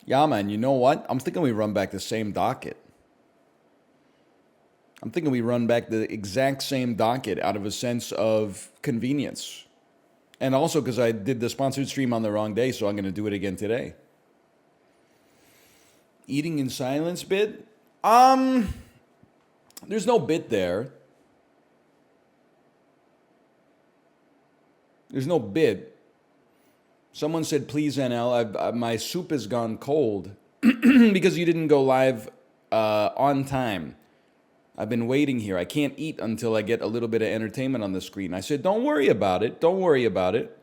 Yeah, man, you know what? I'm thinking we run back the same docket. I'm thinking we run back the exact same docket out of a sense of convenience. And also because I did the sponsored stream on the wrong day, so I'm going to do it again today. Eating in silence bit? Um, there's no bit there. There's no bit. Someone said, please, NL, my soup has gone cold because you didn't go live on time. I've been waiting here. I can't eat until I get a little bit of entertainment on the screen. I said, don't worry about it. Don't worry about it.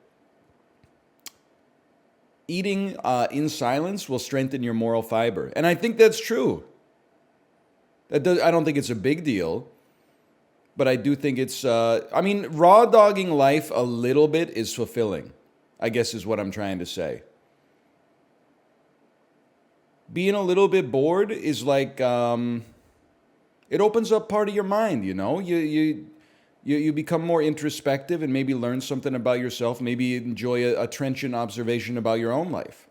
Eating in silence will strengthen your moral fiber. And I think that's true. I don't think it's a big deal, but I do think it's, I mean, raw dogging life a little bit is fulfilling, I guess is what I'm trying to say. Being a little bit bored is like, it opens up part of your mind, you know? You become more introspective and maybe learn something about yourself, maybe enjoy a trenchant observation about your own life.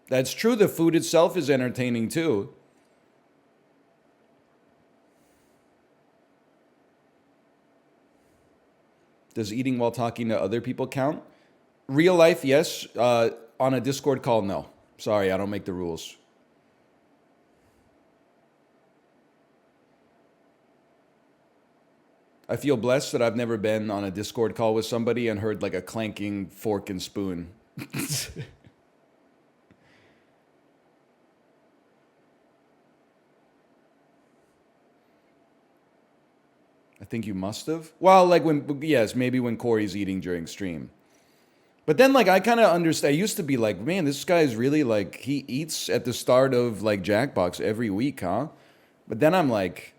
That's true. The food itself is entertaining too. Does eating while talking to other people count? Real life, yes. On a Discord call, no. Sorry, I don't make the rules. I feel blessed that I've never been on a Discord call with somebody and heard like a clanking fork and spoon. I think you must have. Well, like when, yes, maybe when Corey's eating during stream. But then, like, I kind of understand. I used to be like, man, this guy's really like, he eats at the start of like Jackbox every week, huh? But then I'm like,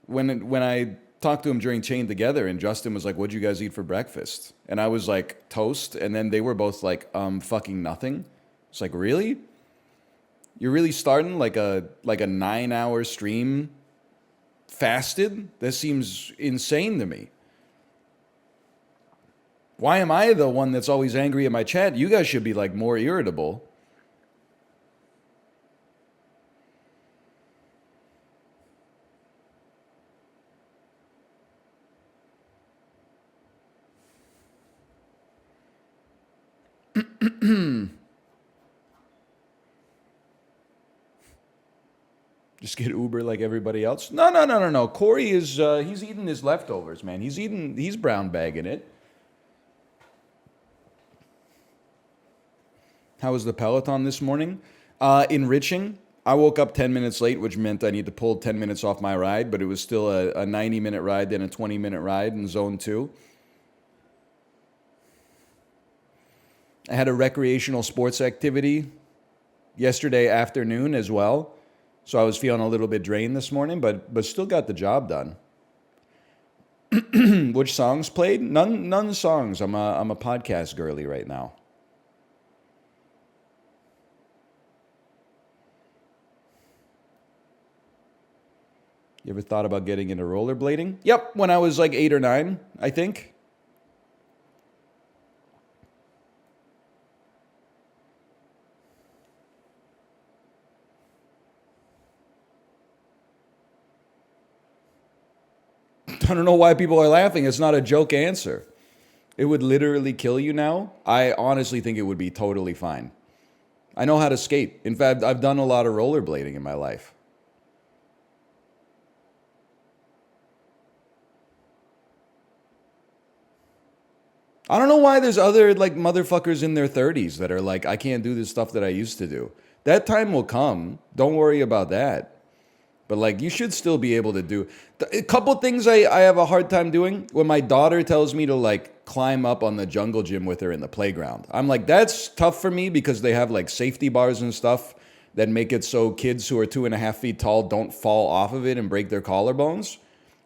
when I talked to him during Chain Together, and Justin was like, "What'd you guys eat for breakfast?" And I was like, "Toast." And then they were both like, fucking nothing." It's like, really? You're really starting like a 9 hour stream fasted? That seems insane to me. Why am I the one that's always angry at my chat? You guys should be like more irritable. Just get Uber like everybody else. No, no, no, no, no. Corey is he's eating his leftovers, man. He's brown bagging it. How was the Peloton this morning? Enriching. I woke up 10 minutes late, which meant I need to pull 10 minutes off my ride, but it was still a 90-minute ride, then a 20-minute ride in zone two. I had a recreational sports activity yesterday afternoon as well. So I was feeling a little bit drained this morning, but still got the job done. Which songs played? None songs. I'm a podcast girly right now. You ever thought about getting into rollerblading? Yep, when I was like 8 or 9, I think. I don't know why people are laughing. It's not a joke answer. It would literally kill you now. I honestly think it would be totally fine. I know how to skate. In fact, I've done a lot of rollerblading in my life. I don't know why there's other like motherfuckers in their 30s that are like, I can't do this stuff that I used to do. That time will come. Don't worry about that. But like, you should still be able to do a couple things I have a hard time doing. When my daughter tells me to like climb up on the jungle gym with her in the playground, I'm like, that's tough for me because they have like safety bars and stuff that make it so kids who are 2.5 feet tall don't fall off of it and break their collarbones.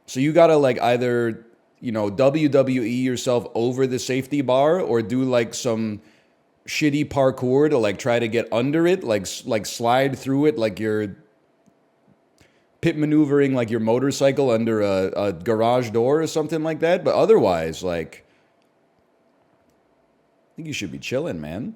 So you gotta like either, WWE yourself over the safety bar or do like some shitty parkour to like try to get under it, like slide through it like you're pit maneuvering like your motorcycle under a garage door or something like that. But otherwise, like, I think you should be chilling, man.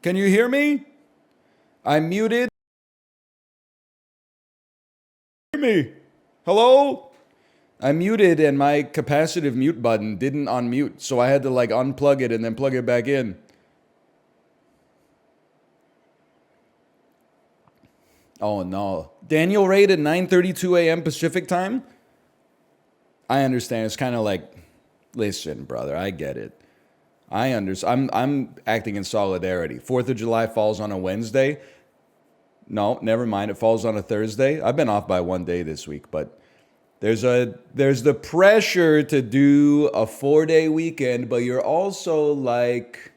Can you hear me? I'm muted. Hear me? Hello? I muted and my capacitive mute button didn't unmute, so I had to like unplug it and then plug it back in. Oh no. Daniel raid at 9:32 a.m. Pacific time? I understand. It's kind of like, listen, brother, I get it. I understand. I'm acting in solidarity. 4th of July falls on a Wednesday. No, never mind. It falls on a Thursday. I've been off by one day this week, but there's the pressure to do a 4-day weekend, but you're also like,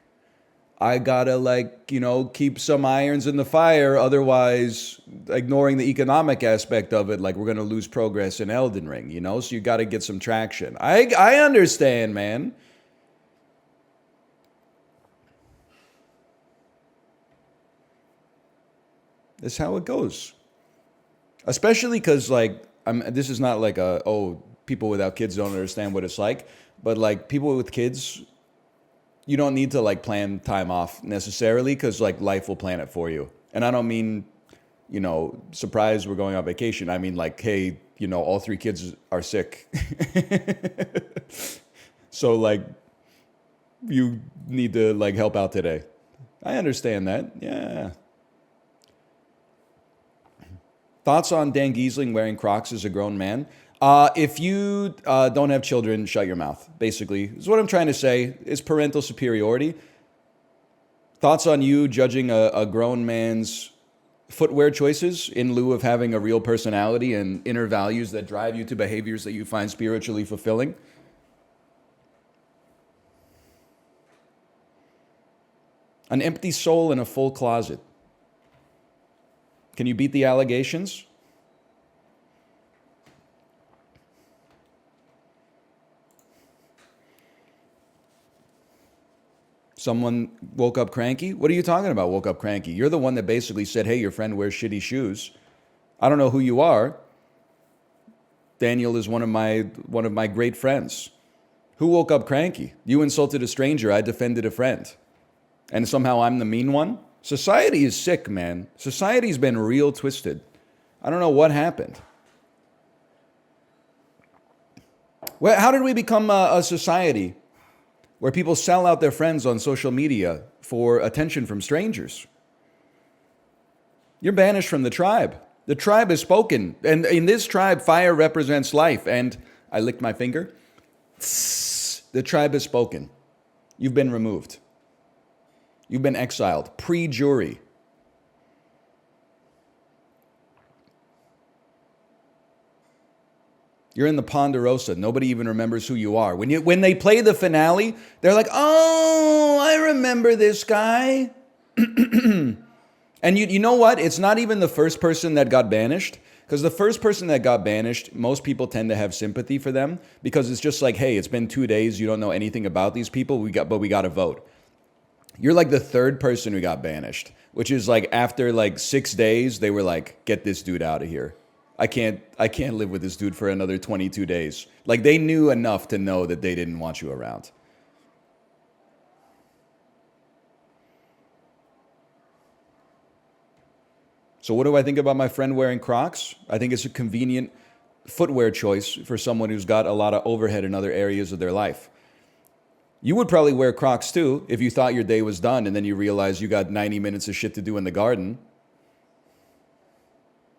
I gotta like, keep some irons in the fire, otherwise ignoring the economic aspect of it, like we're gonna lose progress in Elden Ring, so you gotta get some traction. I understand, man. That's how it goes. Especially because like this is not like people without kids don't understand what it's like, but like people with kids, you don't need to like plan time off necessarily because like life will plan it for you. And I don't mean, surprise we're going on vacation. I mean like, hey, all three kids are sick. So like you need to like help out today. I understand that. Yeah. Thoughts on Dan Giesling wearing Crocs as a grown man? If you don't have children, shut your mouth. Basically, is what I'm trying to say. Is parental superiority. Thoughts on you judging a grown man's footwear choices in lieu of having a real personality and inner values that drive you to behaviors that you find spiritually fulfilling? An empty soul in a full closet. Can you beat the allegations? Someone woke up cranky? What are you talking about, woke up cranky? You're the one that basically said, hey, your friend wears shitty shoes. I don't know who you are. Daniel is one of my great friends. Who woke up cranky? You insulted a stranger, I defended a friend. And somehow I'm the mean one? Society is sick, man. Society's been real twisted. I don't know what happened. Well, how did we become a society where people sell out their friends on social media for attention from strangers? You're banished from the tribe. The tribe has spoken. And in this tribe, fire represents life. And I licked my finger. The tribe has spoken. You've been removed. You've been exiled. Pre-jury. You're in the Ponderosa. Nobody even remembers who you are. When they play the finale, they're like, oh, I remember this guy. And you know what? It's not even the first person that got banished. Because the first person that got banished, most people tend to have sympathy for them. Because it's just like, hey, it's been 2 days. You don't know anything about these people. But we got to vote. You're like the third person who got banished. Which is like after like 6 days, they were like, get this dude out of here. I can't live with this dude for another 22 days. Like they knew enough to know that they didn't want you around. So what do I think about my friend wearing Crocs? I think it's a convenient footwear choice for someone who's got a lot of overhead in other areas of their life. You would probably wear Crocs too if you thought your day was done and then you realize you got 90 minutes of shit to do in the garden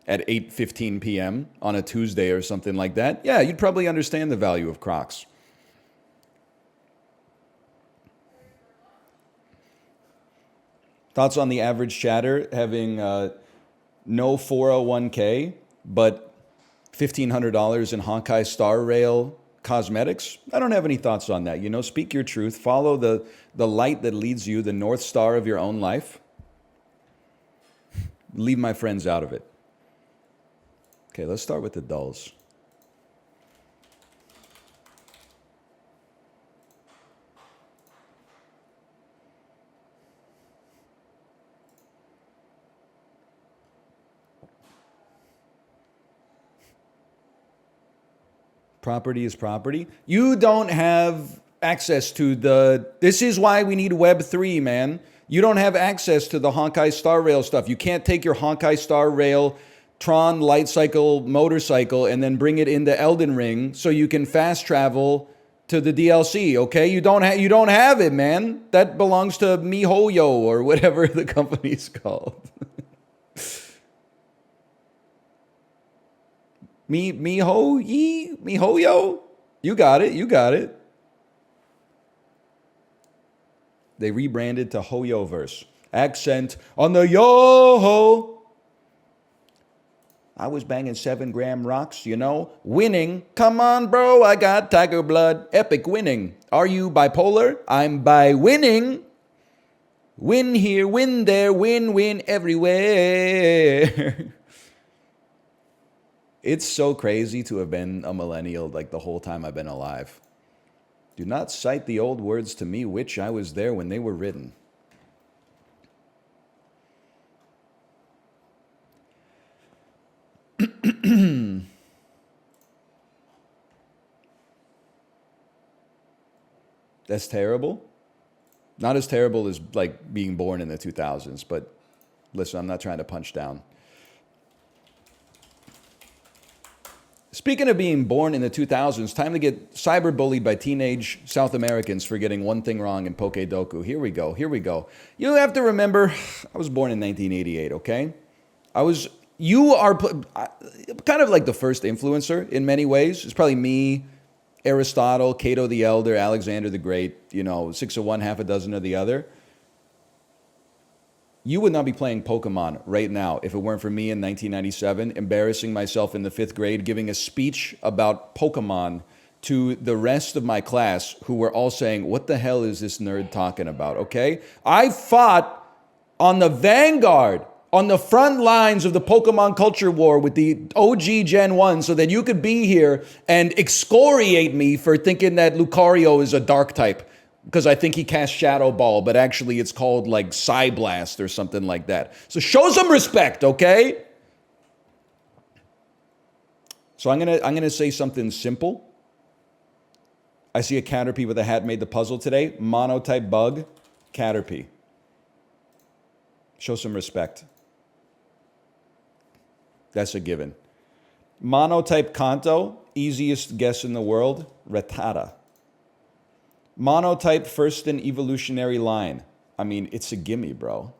at 8:15 p.m. on a Tuesday or something like that. Yeah, you'd probably understand the value of Crocs. Thoughts on the average chatter having no 401k, but $1,500 in Honkai Star Rail cosmetics? I don't have any thoughts on that. Speak your truth. Follow the light that leads you, the North Star of your own life. Leave my friends out of it. Okay, let's start with the dulls. Property is property. You don't have access to the... This is why we need Web3, man. You don't have access to the Honkai Star Rail stuff. You can't take your Honkai Star Rail Tron light cycle motorcycle and then bring it into Elden Ring so you can fast travel to the DLC, okay? You don't have it, man. That belongs to MiHoYo or whatever the company's called. MiHoYo? You got it. They rebranded to HoYoverse. Accent on the yo-ho. I was banging 7-gram rocks, you know. Winning. Come on, bro. I got tiger blood. Epic winning. Are you bipolar? I'm by winning. Win here, win there, win everywhere. It's so crazy to have been a millennial like the whole time I've been alive. Do not cite the old words to me, which I was there when they were written. That's terrible. Not as terrible as like being born in the 2000s, but listen, I'm not trying to punch down. Speaking of being born in the 2000s, time to get cyberbullied by teenage South Americans for getting one thing wrong in Pokedoku. Here we go. You have to remember, I was born in 1988, okay? You are kind of like the first influencer in many ways. It's probably me, Aristotle, Cato the Elder, Alexander the Great, 6 of one, half a dozen of the other. You would not be playing Pokemon right now if it weren't for me in 1997, embarrassing myself in the 5th grade, giving a speech about Pokemon to the rest of my class who were all saying, what the hell is this nerd talking about, okay? I fought on the vanguard, on the front lines of the Pokemon culture war with the OG Gen 1 so that you could be here and excoriate me for thinking that Lucario is a dark type. Because I think he cast Shadow Ball, but actually it's called like Psyblast or something like that. So show some respect, okay? So I'm gonna say something simple. I see a Caterpie with a hat made the puzzle today. Monotype bug, Caterpie. Show some respect. That's a given. Monotype Kanto, easiest guess in the world, Rattata. Monotype first in evolutionary line. I mean, it's a gimme, bro.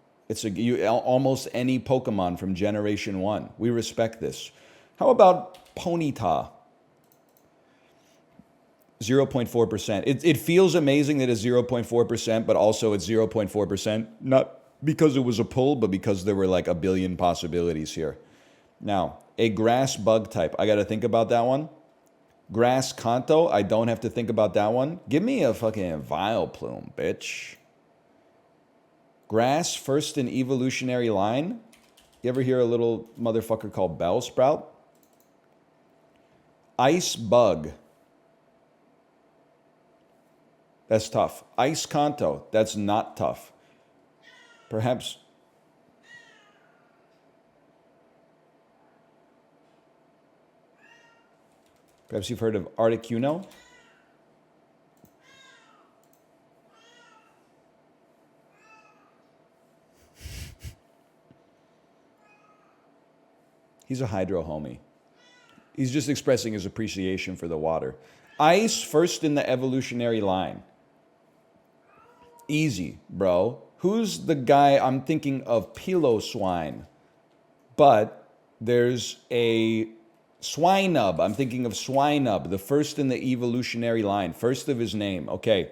Almost any Pokemon from Generation 1. We respect this. How about Ponyta? 0.4%. It feels amazing that it's 0.4%, but also it's 0.4%. Not because it was a pull, but because there were like a billion possibilities here. Now, a grass bug type. I got to think about that one. Grass Kanto, I don't have to think about that one. Give me a fucking Vileplume, bitch. Grass first in evolutionary line. You ever hear a little motherfucker called Bellsprout? Ice Bug. That's tough. Ice Kanto, that's not tough. Perhaps... Perhaps you've heard of Articuno? He's a hydro homie. He's just expressing his appreciation for the water. Ice first in the evolutionary line. Easy, bro. Who's the guy? I'm thinking of Piloswine. But there's a... Swinub. I'm thinking of Swinub, the first in the evolutionary line, first of his name. Okay.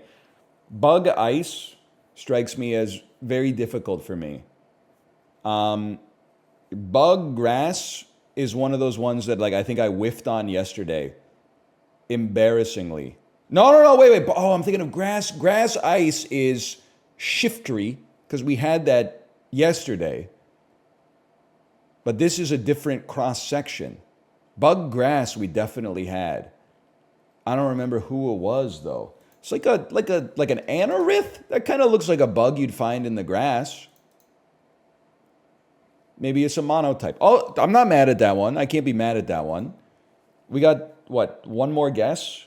Bug Ice strikes me as very difficult for me. Bug Grass is one of those ones that like I think I whiffed on yesterday. Embarrassingly. No, wait. Oh, I'm thinking of Grass. Grass Ice is Shiftry, because we had that yesterday. But this is a different cross-section. Bug Grass we definitely had. I don't remember who it was though. It's like an anorith. That kind of looks like a bug you'd find in the grass. Maybe it's a monotype. Oh, I'm not mad at that one. I can't be mad at that one. We got what? One more guess.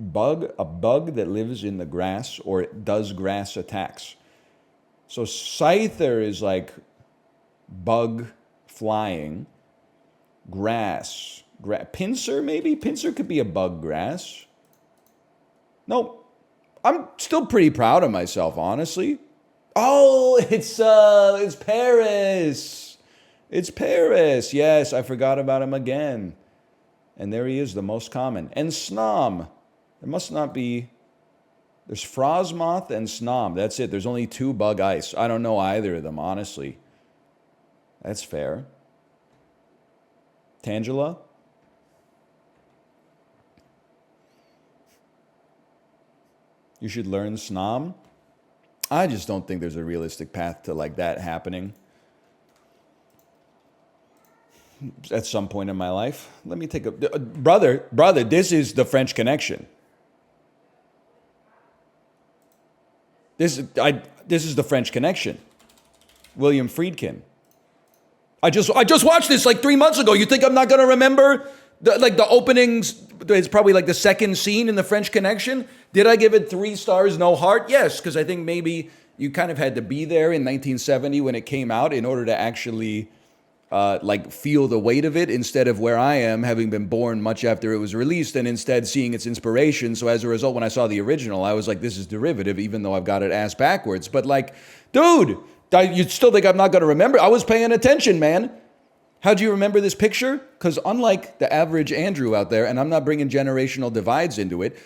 bug, a bug that lives in the grass or does grass attacks. So scyther is like bug flying, grass. Pincer maybe? Pincer could be a bug grass. Nope. I'm still pretty proud of myself, honestly. Oh, it's Paris. It's Paris. Yes, I forgot about him again. And there he is, the most common. And Snom. There must not be... There's Frostmoth and Snom. That's it. There's only 2 bug ice. I don't know either of them, honestly. That's fair. Tangela? You should learn Snom? I just don't think there's a realistic path to like that happening at some point in my life. Let me take a... Brother, this is the French Connection. This is the French Connection. William Friedkin. I just watched this like 3 months ago. You think I'm not going to remember the openings? It's probably like the second scene in the French Connection. Did I give it 3 stars, no heart? Yes, because I think maybe you kind of had to be there in 1970 when it came out in order to actually like feel the weight of it, instead of where I am, having been born much after it was released and instead seeing its inspiration. So as a result, when I saw the original, I was like, this is derivative, even though I've got it ass backwards. But like, dude, you still think I'm not going to remember? I was paying attention, man. How do you remember this picture? Because unlike the average Andrew out there, and I'm not bringing generational divides into it,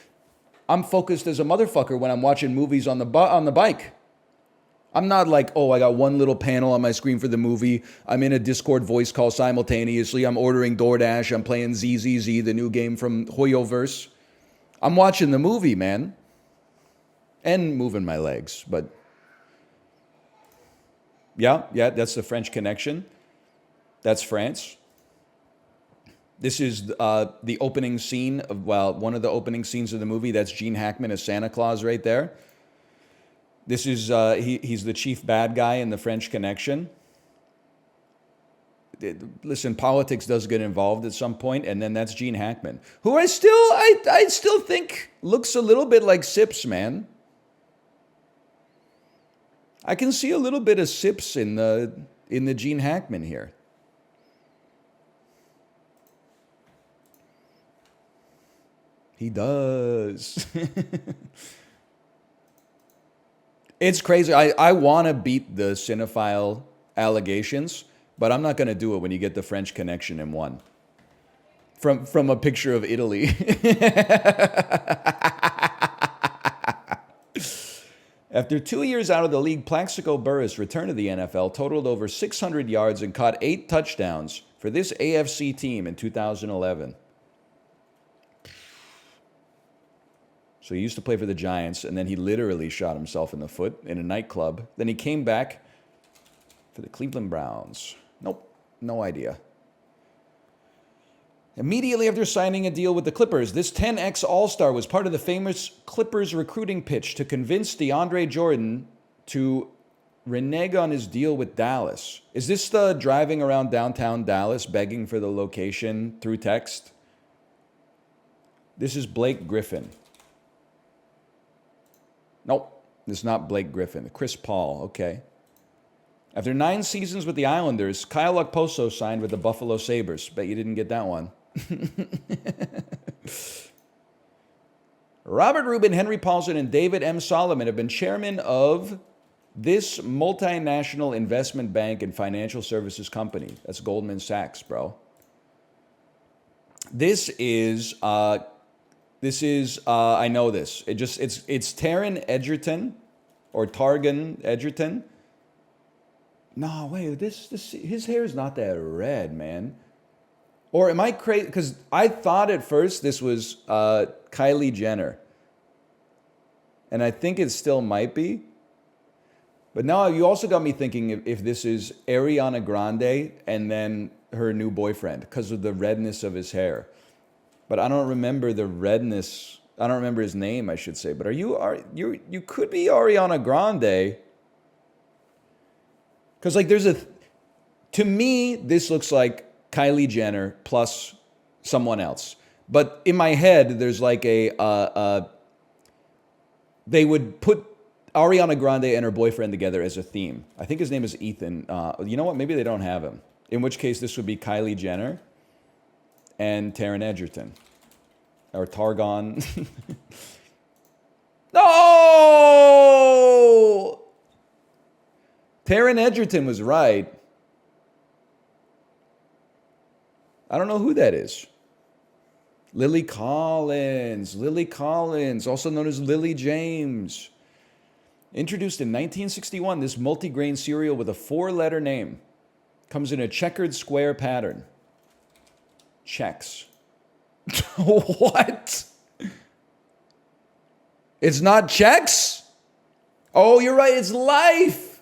I'm focused as a motherfucker when I'm watching movies on the bike. I'm not like, oh, I got one little panel on my screen for the movie. I'm in a Discord voice call simultaneously. I'm ordering DoorDash. I'm playing ZZZ, the new game from Hoyoverse. I'm watching the movie, man. And moving my legs. But yeah, that's the French Connection. That's France. This is the opening scene of, one of the opening scenes of the movie. That's Gene Hackman as Santa Claus right there. This is, he's the chief bad guy in the French Connection. Listen, politics does get involved at some point, and then that's Gene Hackman, who I still think looks a little bit like Sips, man. I can see a little bit of Sips in the Gene Hackman here. He does. It's crazy. I want to beat the cinephile allegations, but I'm not going to do it when you get the French Connection in one. From a picture of Italy. After 2 years out of the league, Plaxico Burress returned to the NFL, totaled over 600 yards, and caught 8 touchdowns for this AFC team in 2011. So he used to play for the Giants, and then he literally shot himself in the foot in a nightclub. Then he came back for the Cleveland Browns. Nope, no idea. Immediately after signing a deal with the Clippers, this 10X All-Star was part of the famous Clippers recruiting pitch to convince DeAndre Jordan to renege on his deal with Dallas. Is this the driving around downtown Dallas begging for the location through text? This is Blake Griffin. Nope, this is not Blake Griffin. Chris Paul, okay. After 9 seasons with the Islanders, Kyle Okposo signed with the Buffalo Sabres. Bet you didn't get that one. Robert Rubin, Henry Paulson, and David M. Solomon have been chairmen of this multinational investment bank and financial services company. That's Goldman Sachs, bro. This is I know this. It's Taron Edgerton or Targan Edgerton. No, wait, his hair is not that red, man. Or am I crazy? Because I thought at first this was Kylie Jenner. And I think it still might be. But now you also got me thinking if this is Ariana Grande and then her new boyfriend because of the redness of his hair. But I don't remember the redness. I don't remember his name, I should say. But you could be Ariana Grande. Because like to me, this looks like Kylie Jenner plus someone else. But in my head, there's like they would put Ariana Grande and her boyfriend together as a theme. I think his name is Ethan. You know what? Maybe they don't have him. In which case, this would be Kylie Jenner and Taron Egerton. Or Targon. No! Taron Egerton was right. I don't know who that is. Lily Collins. Lily Collins, also known as Lily James. Introduced in 1961, this multigrain cereal with a 4-letter name comes in a checkered square pattern. Chex. What? It's not Chex? Oh, you're right. It's Life.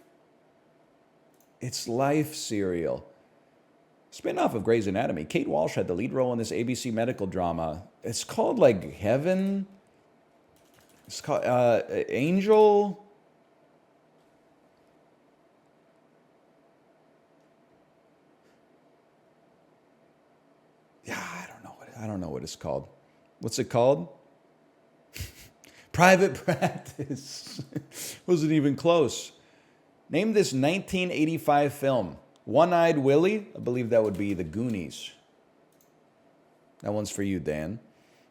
It's Life cereal. Spin-off of Grey's Anatomy. Kate Walsh had the lead role in this ABC medical drama. It's called like Heaven. It's called Angel. Yeah, I don't know what it's called. What's it called? Private Practice. Wasn't even close. Name this 1985 film. One-Eyed Willie? I believe that would be The Goonies. That one's for you, Dan.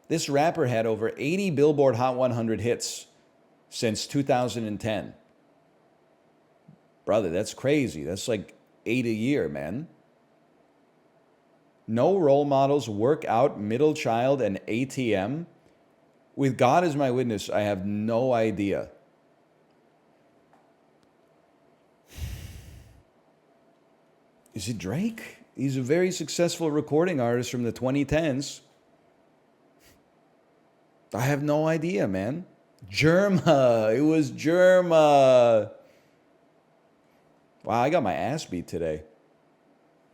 This rapper had over 80 Billboard Hot 100 hits since 2010. Brother, that's crazy. That's like 8 a year, man. No role models, work out, middle child, and ATM. With God as my witness, I have no idea. Is it Drake? He's a very successful recording artist from the 2010s. I have no idea, man. Germa. It was Germa. Wow, I got my ass beat today.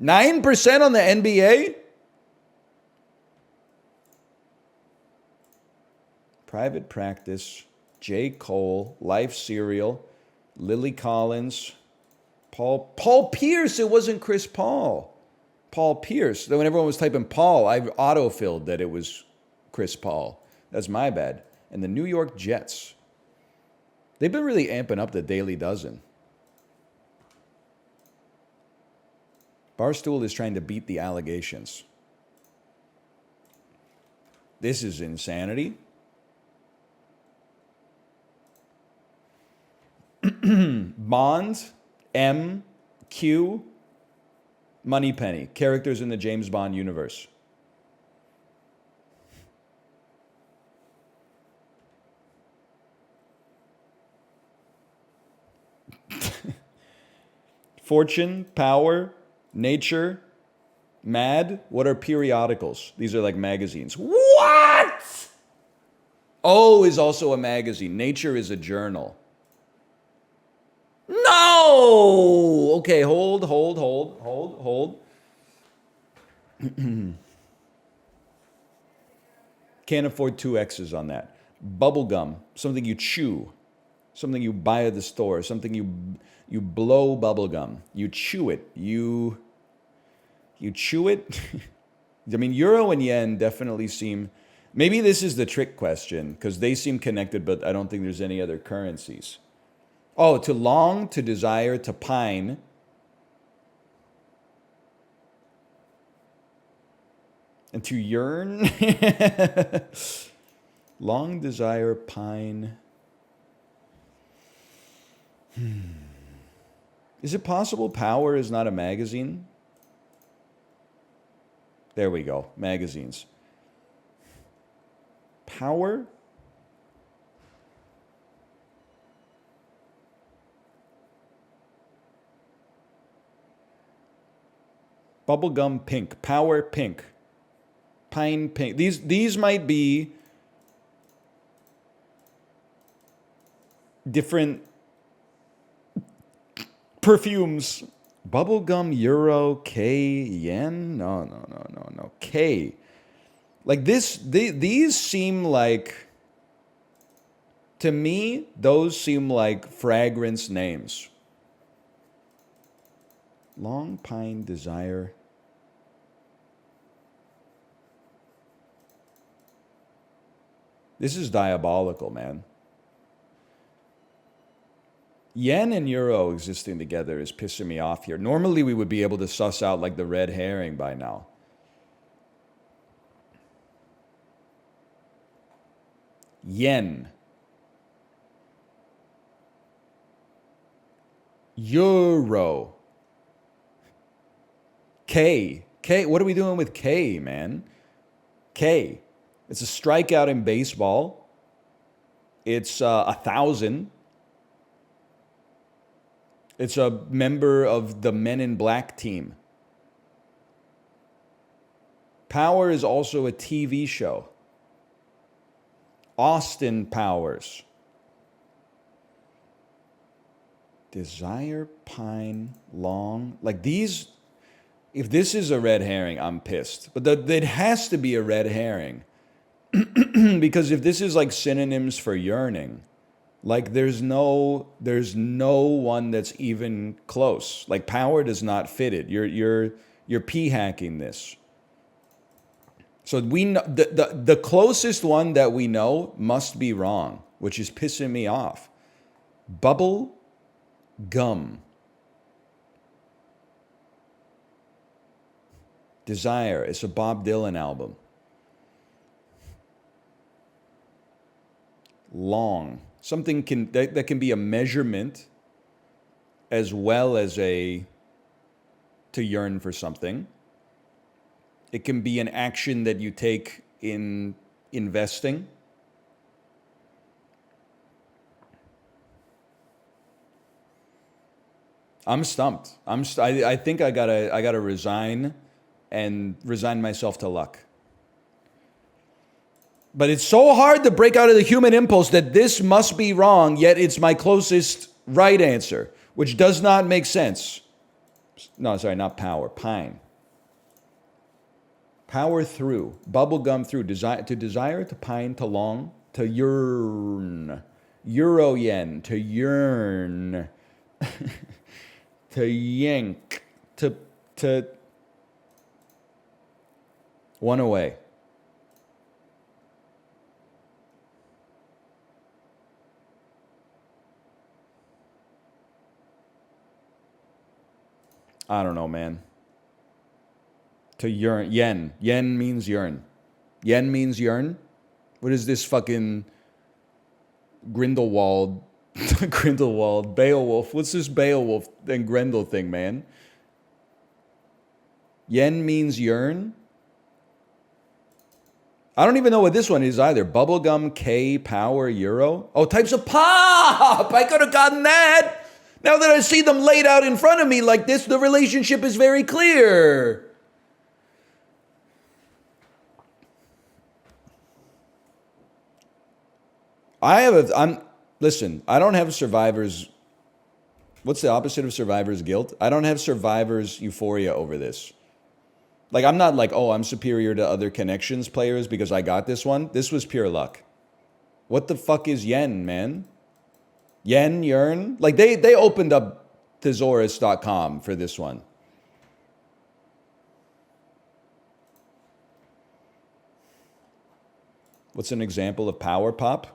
9% on the NBA? Private Practice, J. Cole, Life Cereal, Lily Collins, Paul Pierce. It wasn't Chris Paul. Paul Pierce. When everyone was typing Paul, I autofilled that it was Chris Paul. That's my bad. And the New York Jets. They've been really amping up the Daily Dozen. Barstool is trying to beat the allegations. This is insanity. Bond, M, Q, Moneypenny. Characters in the James Bond universe. Fortune, Power, Nature, Mad. What are periodicals? These are like magazines. What? O is also a magazine. Nature is a journal. No! Okay, hold. Can't afford 2 X's on that. Bubblegum, something you chew. Something you buy at the store. Something you blow bubblegum. You chew it. You chew it? I mean, euro and yen definitely seem... Maybe this is the trick question, because they seem connected, but I don't think there's any other currencies. Oh, to long, to desire, to pine. And to yearn. Long, desire, pine. Is it possible Power is not a magazine? There we go. Magazines. Power? Bubblegum pink. Power pink. Pine pink. These might be different perfumes. Bubblegum euro K yen? No. K. Like these seem like, to me, those seem like fragrance names. Long Pine Desire. This is diabolical, man. Yen and euro existing together is pissing me off here. Normally we would be able to suss out like the red herring by now. Yen. Euro. K. K. What are we doing with K, man? K. It's a strikeout in baseball. It's 1,000. It's a member of the Men in Black team. Power is also a TV show. Austin Powers. Desire, Pine, Long. Like these, if this is a red herring, I'm pissed. But it has to be a red herring. Because if this is like synonyms for yearning, like there's no one that's even close. Like power does not fit it. You're p-hacking this. So we know the closest one that we know must be wrong, which is pissing me off. Bubble gum. Desire. It's a Bob Dylan album. Long. Something that can be a measurement as well as to yearn for something. It can be an action that you take in investing. I'm stumped. I think I gotta resign myself to luck. But it's so hard to break out of the human impulse that this must be wrong, yet it's my closest right answer, which does not make sense. No, sorry, not power. Pine. Power through. Bubblegum through. To desire, to pine, to long, to yearn. Euro yen. To yearn. To yank. To one away. I don't know, man. To yearn. Yen. Yen means yearn. Yen means yearn? What is this fucking Grindelwald, Beowulf? What's this Beowulf and Grendel thing, man? Yen means yearn? I don't even know what this one is either. Bubblegum, K, power, euro. Oh, types of pop! I could have gotten that! Now that I see them laid out in front of me like this, the relationship is very clear. Listen, I don't have survivor's, what's the opposite of survivor's guilt? I don't have survivor's euphoria over this. Like, I'm not like, oh, I'm superior to other connections players because I got this one. This was pure luck. What the fuck is yen, man? Yen, yearn? Like, they opened up thesaurus.com for this one. What's an example of power pop?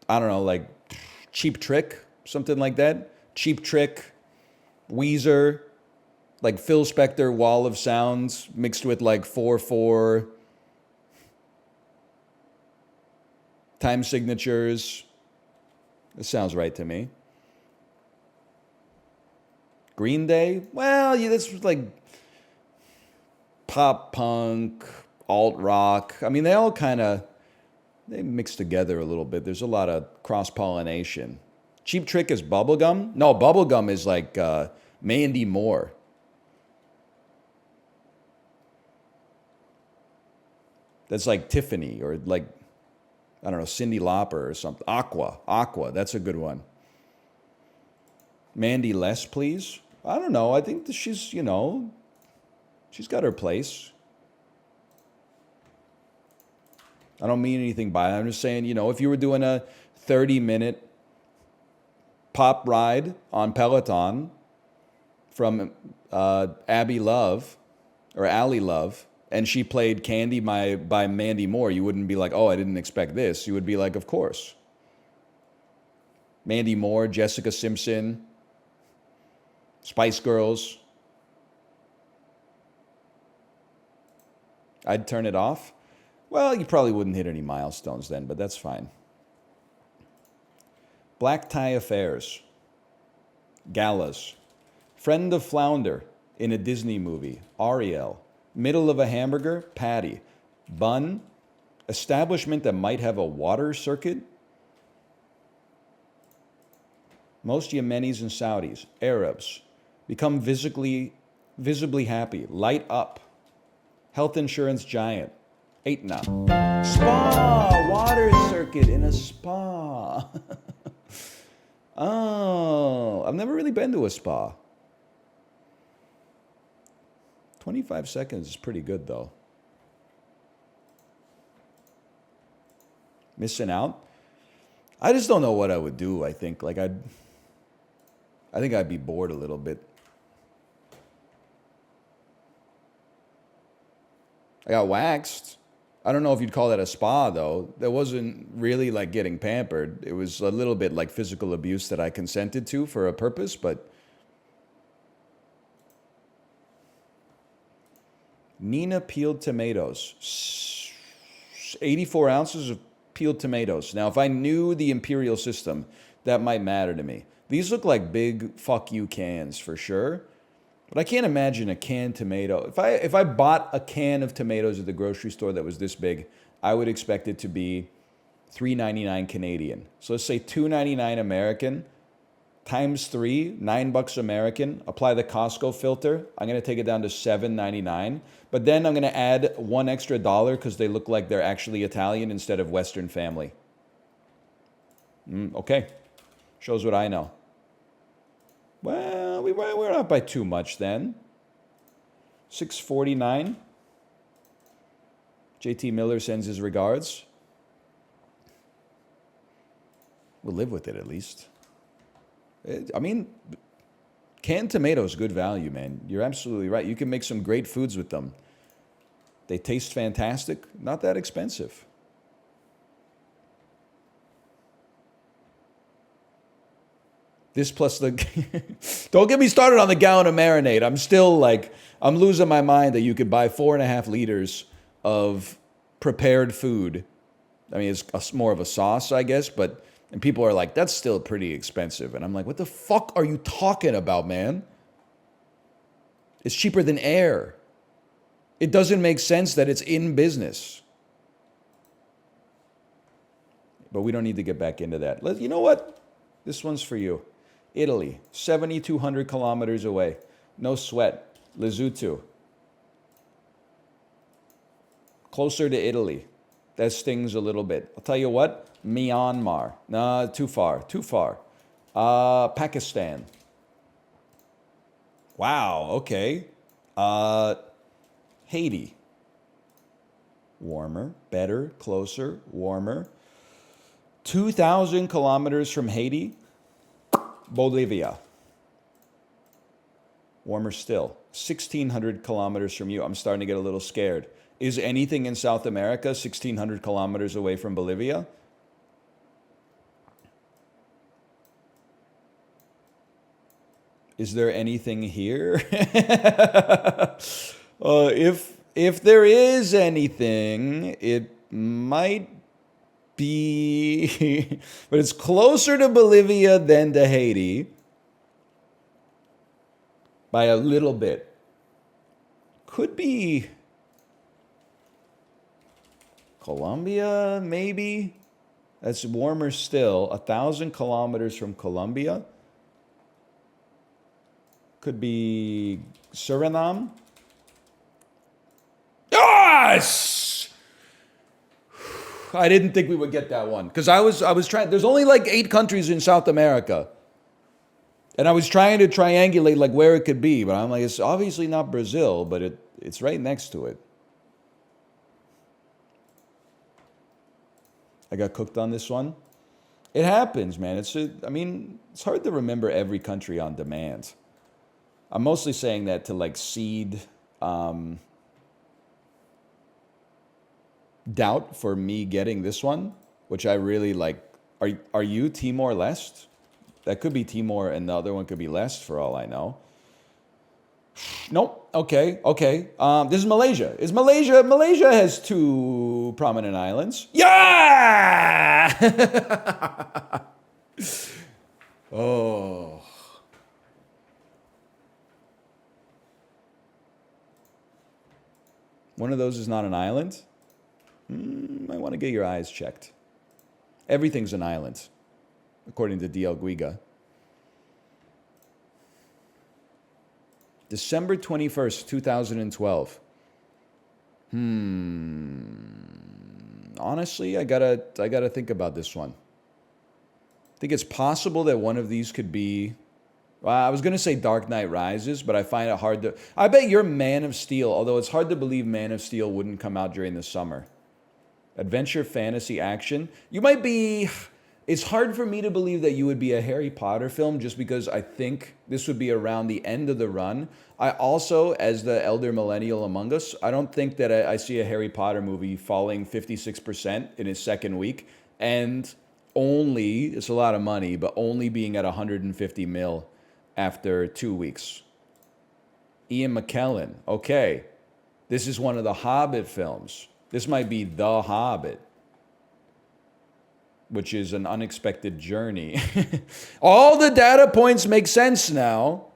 I don't know, like Cheap Trick, something like that. Cheap Trick, Weezer, like Phil Spector, Wall of Sounds mixed with like 4/4 time signatures. This sounds right to me. Green Day? Well, yeah, this was like pop punk, alt rock. I mean, they mix together a little bit. There's a lot of cross-pollination. Cheap Trick is bubblegum? No, bubblegum is like Mandy Moore. That's like Tiffany or like, I don't know, Cyndi Lauper or something. Aqua, that's a good one. Mandy Less, please? I don't know. I think that she's got her place. I don't mean anything by it. I'm just saying, if you were doing a 30-minute pop ride on Peloton from Abby Love, or Ally Love, and she played Candy by Mandy Moore, you wouldn't be like, oh, I didn't expect this. You would be like, of course. Mandy Moore, Jessica Simpson, Spice Girls. I'd turn it off. Well, you probably wouldn't hit any milestones then, but that's fine. Black tie affairs. Galas. Friend of Flounder in a Disney movie. Ariel. Middle of a hamburger. Patty. Bun. Establishment that might have a water circuit. Most Yemenis and Saudis. Arabs. Become visibly happy. Light up. Health insurance giant. Aetna. Spa. Water circuit in a spa. Oh, I've never really been to a spa. 25 seconds is pretty good, though. Missing out? I just don't know what I would do, I think. Like, I think I'd be bored a little bit. I got waxed. I don't know if you'd call that a spa, though. That wasn't really like getting pampered. It was a little bit like physical abuse that I consented to for a purpose, but... Nina peeled tomatoes. 84 ounces of peeled tomatoes. Now, if I knew the imperial system, that might matter to me. These look like big fuck you cans for sure. But I can't imagine a canned tomato. If I bought a can of tomatoes at the grocery store that was this big, I would expect it to be $3.99 Canadian. So let's say $2.99 American times 3, $9 American. Apply the Costco filter. I'm going to take it down to $7.99. But then I'm going to add $1 extra because they look like they're actually Italian instead of Western family. Okay. Shows what I know. Well, we're not by too much then. $6.49. JT Miller sends his regards. We'll live with it at least. I mean, canned tomatoes, good value, man. You're absolutely right. You can make some great foods with them. They taste fantastic. Not that expensive. This plus the... Don't get me started on the gallon of marinade. I'm still like... I'm losing my mind that you could buy 4.5 liters of prepared food. I mean, it's more of a sauce, I guess, but... And people are like, that's still pretty expensive. And I'm like, what the fuck are you talking about, man? It's cheaper than air. It doesn't make sense that it's in business. But we don't need to get back into that. You know what? This one's for you. Italy, 7,200 kilometers away. No sweat. Lesotho. Closer to Italy. That stings a little bit. I'll tell you what. Myanmar. Nah, too far. Pakistan. Wow, okay. Haiti. Warmer, better, closer, warmer. 2,000 kilometers from Haiti. Bolivia. Warmer still. 1,600 kilometers from you. I'm starting to get a little scared. Is anything in South America 1,600 kilometers away from Bolivia? Is there anything here? If there is anything, it might be, but it's closer to Bolivia than to Haiti by a little bit. Could be Colombia, maybe. That's warmer still. 1,000 kilometers from Colombia. Could be Suriname. Yes! I didn't think we would get that one because I was trying. There's only like 8 countries in South America, and I was trying to triangulate like where it could be. But I'm like, it's obviously not Brazil, but it's right next to it. I got cooked on this one. It happens, man. It's hard to remember every country on demand. I'm mostly saying that to like seed doubt for me getting this one, which I really like. Are you Timor-Leste? That could be Timor, and the other one could be Leste, for all I know. Nope. Okay. This is Malaysia. Malaysia has 2 prominent islands. Yeah! Oh. One of those is not an island? I want to get your eyes checked. Everything's an island, according to DL Guiga. December 21st, 2012. Honestly, I gotta think about this one. I think it's possible that one of these could be... Well, I was going to say Dark Knight Rises, but I find it hard to... I bet you're Man of Steel, although it's hard to believe Man of Steel wouldn't come out during the summer. Adventure, fantasy, action. You might be... It's hard for me to believe that you would be a Harry Potter film just because I think this would be around the end of the run. I also, as the elder millennial among us, I don't think that I see a Harry Potter movie falling 56% in its second week and only, it's a lot of money, but only being at 150 mil after 2 weeks. Ian McKellen. Okay, this is one of the Hobbit films. This might be The Hobbit, which is an unexpected journey. All the data points make sense now.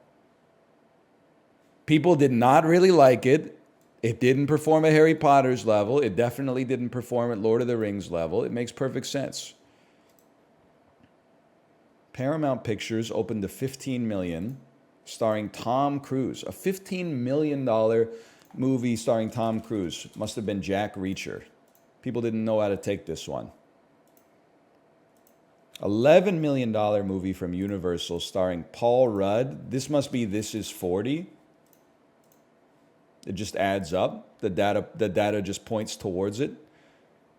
People did not really like it. It didn't perform at Harry Potter's level. It definitely didn't perform at Lord of the Rings level. It makes perfect sense. Paramount Pictures opened to $15 million, starring Tom Cruise. A $15 million movie starring Tom Cruise. Must have been Jack Reacher. People didn't know how to take this one. $11 million movie from Universal starring Paul Rudd. This must be This Is 40. It just adds up. The data just points towards it.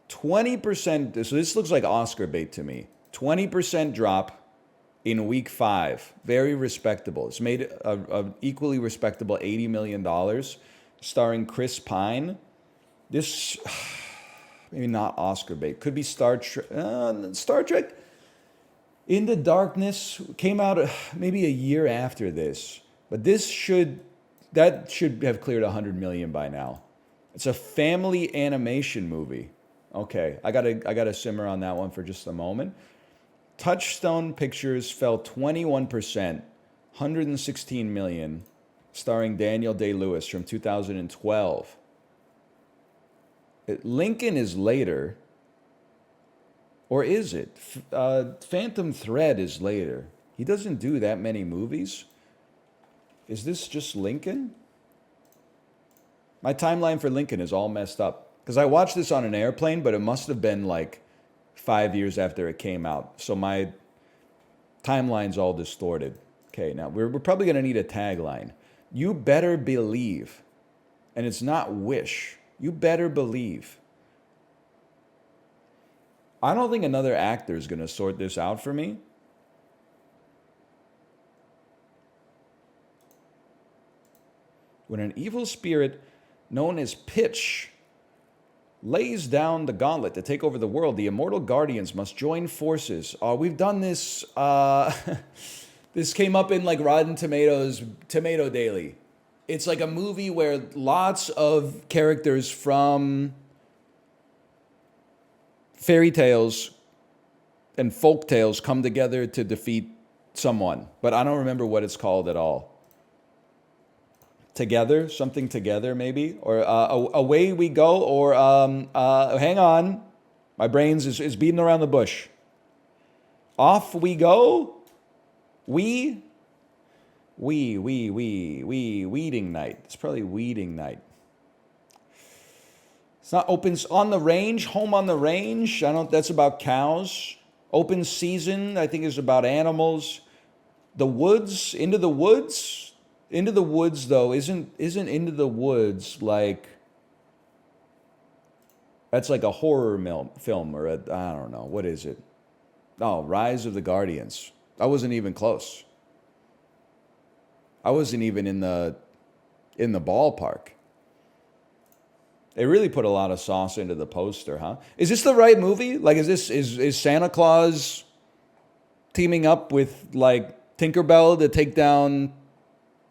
20%, so this looks like Oscar bait to me. 20% drop in week 5. Very respectable. It's made an equally respectable $80 million, starring Chris Pine. This, maybe not Oscar bait. Could be Star Trek Into Darkness came out maybe a year after this. But that should have cleared 100 million by now. It's a family animation movie. Okay, I gotta simmer on that one for just a moment. Touchstone Pictures fell 21%, 116 million, starring Daniel Day-Lewis from 2012. Lincoln is later, or is it? Phantom Thread is later. He doesn't do that many movies. Is this just Lincoln? My timeline for Lincoln is all messed up. Because I watched this on an airplane, but it must have been like 5 years after it came out. So my timeline's all distorted. Okay, now we're probably going to need a tagline. You better believe. And it's not wish. You better believe. I don't think another actor is going to sort this out for me. When an evil spirit known as Pitch lays down the gauntlet to take over the world, the immortal guardians must join forces. We've done this. This came up in like Rotten Tomatoes, Tomato Daily. It's like a movie where lots of characters from fairy tales and folk tales come together to defeat someone. But I don't remember what it's called at all. Together, something together maybe, or away we go, or hang on, my brains is beating around the bush. Off we go. Weeding night. It's probably weeding night. It's not open on the range. Home on the range. That's about cows. Open season. I think is about animals. The woods. Into the woods. Into the Woods, though, isn't Into the Woods like... That's like a horror film, or I don't know. What is it? Oh, Rise of the Guardians. I wasn't even close. I wasn't even in the ballpark. They really put a lot of sauce into the poster, huh? Is this the right movie? Like, is Santa Claus teaming up with like Tinkerbell to take down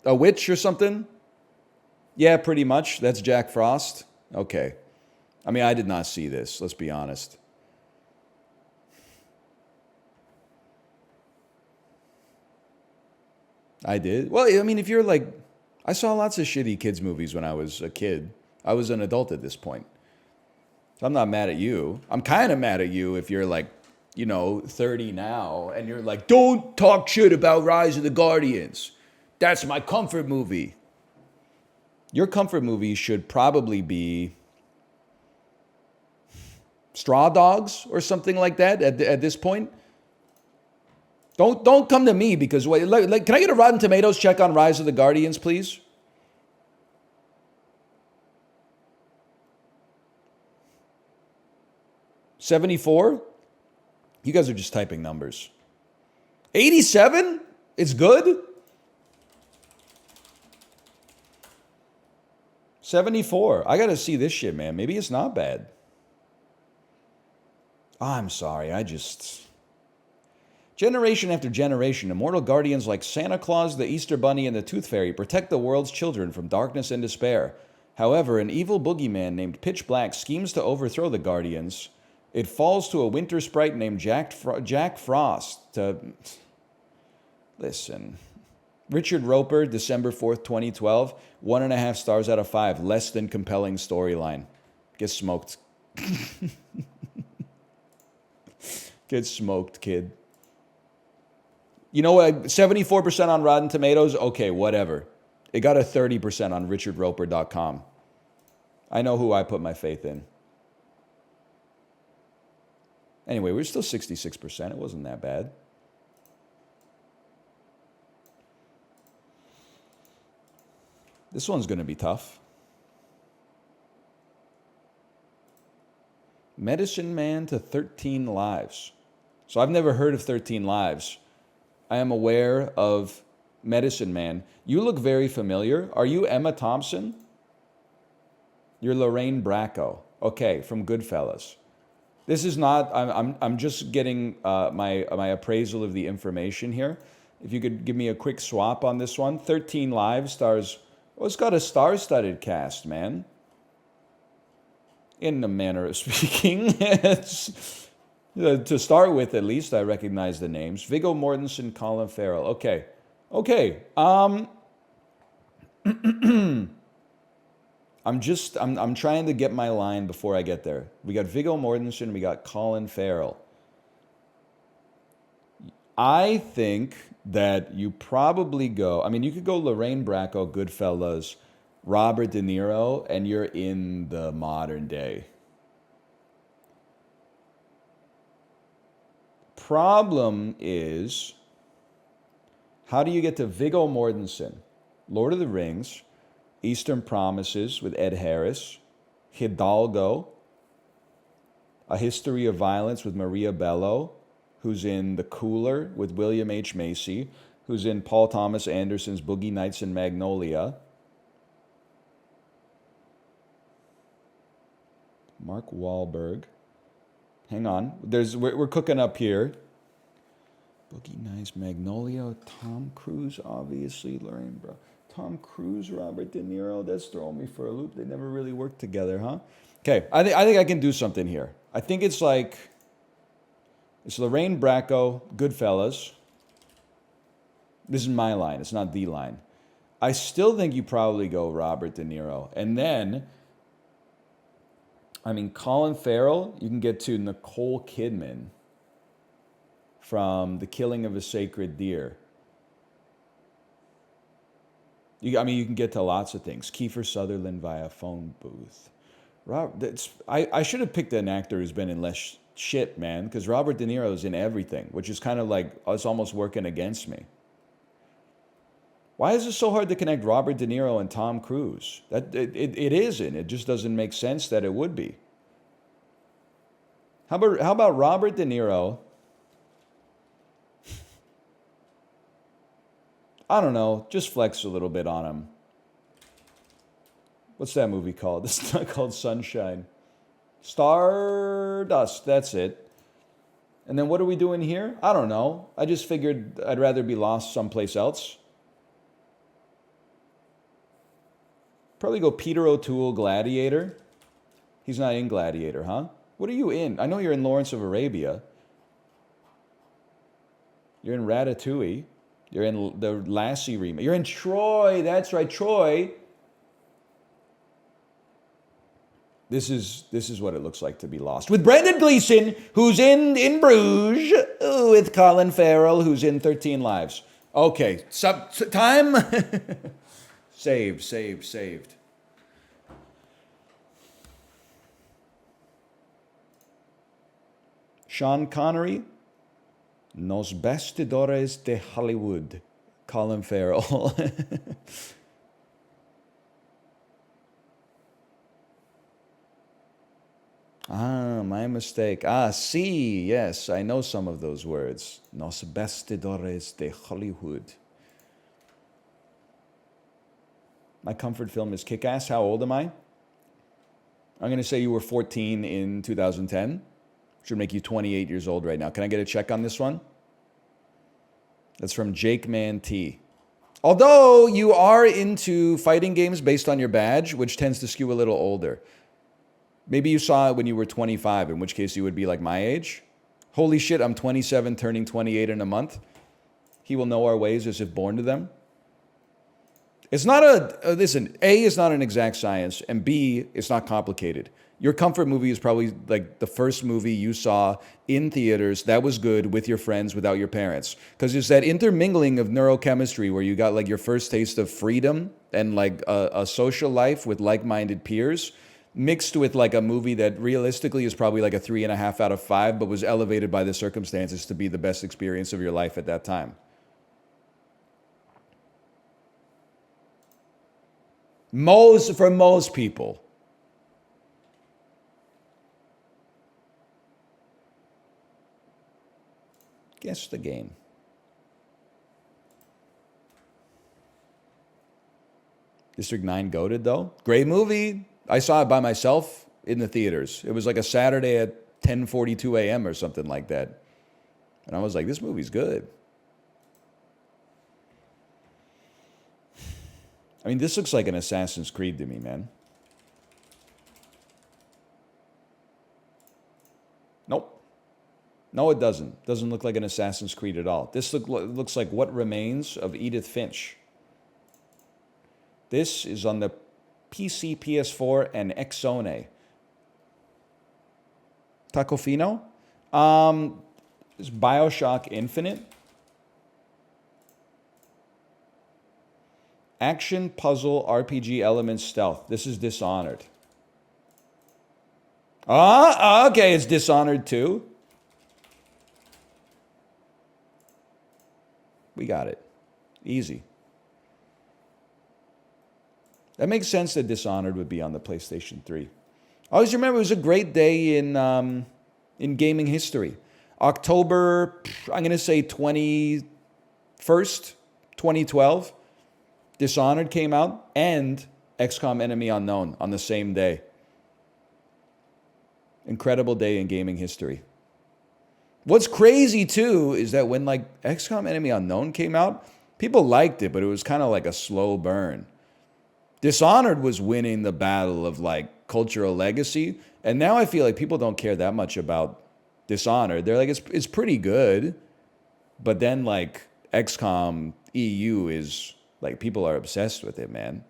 a witch or something? Yeah, pretty much. That's Jack Frost. Okay. I mean, I did not see this. Let's be honest. I did. Well, I mean, if you're like, I saw lots of shitty kids movies when I was a kid. I was an adult at this point. So I'm not mad at you. I'm kind of mad at you if you're like, 30 now and you're like, don't talk shit about Rise of the Guardians. That's my comfort movie. Your comfort movie should probably be Straw Dogs or something like that at this point. Don't come to me because wait, like, can I get a Rotten Tomatoes check on Rise of the Guardians, please? $74? You guys are just typing numbers. 87? It's good? 74. I gotta see this shit, man. Maybe it's not bad. I'm sorry. Generation after generation, immortal guardians like Santa Claus, the Easter Bunny, and the Tooth Fairy protect the world's children from darkness and despair. However, an evil boogeyman named Pitch Black schemes to overthrow the guardians. It falls to a winter sprite named Jack Frost to... Listen. Richard Roper, December 4th, 2012. 1.5 stars out of 5. Less than compelling storyline. Get smoked. Get smoked, kid. You know what? 74% on Rotten Tomatoes? Okay, whatever. It got a 30% on richardroper.com. I know who I put my faith in. Anyway, we're still 66%. It wasn't that bad. This one's going to be tough. Medicine Man to 13 Lives. So I've never heard of 13 Lives. I am aware of Medicine Man. You look very familiar. Are you Emma Thompson? You're Lorraine Bracco. Okay, from Goodfellas. This is not. I'm just getting my appraisal of the information here. If you could give me a quick swap on this one. 13 Lives stars. Well, it's got a star-studded cast, man. In the manner of speaking. To start with, at least, I recognize the names. Viggo Mortensen, Colin Farrell. Okay. I'm trying to get my line before I get there. We got Viggo Mortensen, we got Colin Farrell. I think that you probably go, I mean, you could go Lorraine Bracco, Goodfellas, Robert De Niro, and you're in the modern day. Problem is, how do you get to Viggo Mortensen? Lord of the Rings, Eastern Promises with Ed Harris, Hidalgo, A History of Violence with Maria Bello, who's in The Cooler with William H. Macy, who's in Paul Thomas Anderson's Boogie Nights and Magnolia. Mark Wahlberg. Hang on. We're cooking up here. Boogie Nights, Magnolia, Tom Cruise, obviously, Lorraine Bro. Tom Cruise, Robert De Niro. That's throwing me for a loop. They never really worked together, huh? Okay, I think I can do something here. I think it's Lorraine Bracco, Goodfellas. This is my line. It's not the line. I still think you probably go Robert De Niro. And then, I mean, Colin Farrell, you can get to Nicole Kidman from The Killing of a Sacred Deer. You can get to lots of things. Kiefer Sutherland via phone booth. I should have picked an actor who's been in less shit, man, because Robert De Niro's in everything, which is kind of like it's almost working against me. Why is it so hard to connect Robert De Niro and Tom Cruise? It isn't. It just doesn't make sense that it would be. How about Robert De Niro? I don't know. Just flex a little bit on him. What's that movie called? It's not called Sunshine. Stardust, that's it. And then what are we doing here? I don't know. I just figured I'd rather be lost someplace else. Probably go Peter O'Toole, Gladiator. He's not in Gladiator, huh? What are you in? I know you're in Lawrence of Arabia. You're in Ratatouille. You're in the Lassie remake. You're in Troy. That's right, Troy. This is what it looks like to be lost. With Brendan Gleeson, who's in Bruges, with Colin Farrell, who's in 13 Lives. Okay, time. Saved. Sean Connery, Los Bastidores de Hollywood. Colin Farrell. My mistake. Sí, yes, I know some of those words. Los Bastidores de Hollywood. My comfort film is Kick-Ass. How old am I? I'm going to say you were 14 in 2010. Should make you 28 years old right now. Can I get a check on this one? That's from Jake Man T. Although you are into fighting games based on your badge, which tends to skew a little older. Maybe you saw it when you were 25, in which case you would be like my age. Holy shit, I'm 27, turning 28 in a month. He will know our ways as if born to them. It's not listen, A, is not an exact science, and B, it's not complicated. Your comfort movie is probably like the first movie you saw in theaters that was good with your friends without your parents. Because it's that intermingling of neurochemistry where you got like your first taste of freedom and like a social life with like-minded peers, mixed with like a movie that realistically is probably like a 3.5 out of 5, but was elevated by the circumstances to be the best experience of your life at that time. For most people. Guess the game. District 9 goated though. Great movie. I saw it by myself in the theaters. It was like a Saturday at 10:42 a.m. or something like that. And I was like, this movie's good. I mean, this looks like an Assassin's Creed to me, man. Nope. No, it doesn't. Doesn't look like an Assassin's Creed at all. This looks like What Remains of Edith Finch. This is on the PC, PS4, and Xone. Tacofino? Is BioShock Infinite? Action, puzzle, RPG elements, stealth. This is Dishonored. Okay, it's Dishonored 2. We got it. Easy. That makes sense that Dishonored would be on the PlayStation 3. I always remember it was a great day in gaming history. October, I'm going to say 21st, 2012. Dishonored came out, and XCOM Enemy Unknown on the same day. Incredible day in gaming history. What's crazy, too, is that when like XCOM Enemy Unknown came out, people liked it, but it was kind of like a slow burn. Dishonored was winning the battle of like cultural legacy, and now I feel like people don't care that much about Dishonored. They're like, it's pretty good, but then like XCOM EU is... like, people are obsessed with it, man.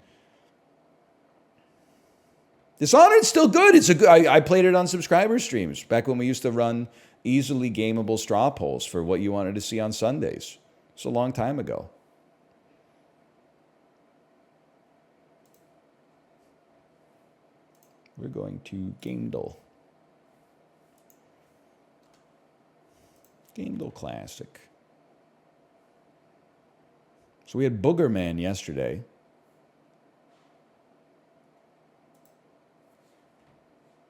Dishonored's still good. I played it on subscriber streams back when we used to run easily gameable straw polls for what you wanted to see on Sundays. It's a long time ago. We're going to Gaindle. Gaindle Classic. So we had Booger Man yesterday.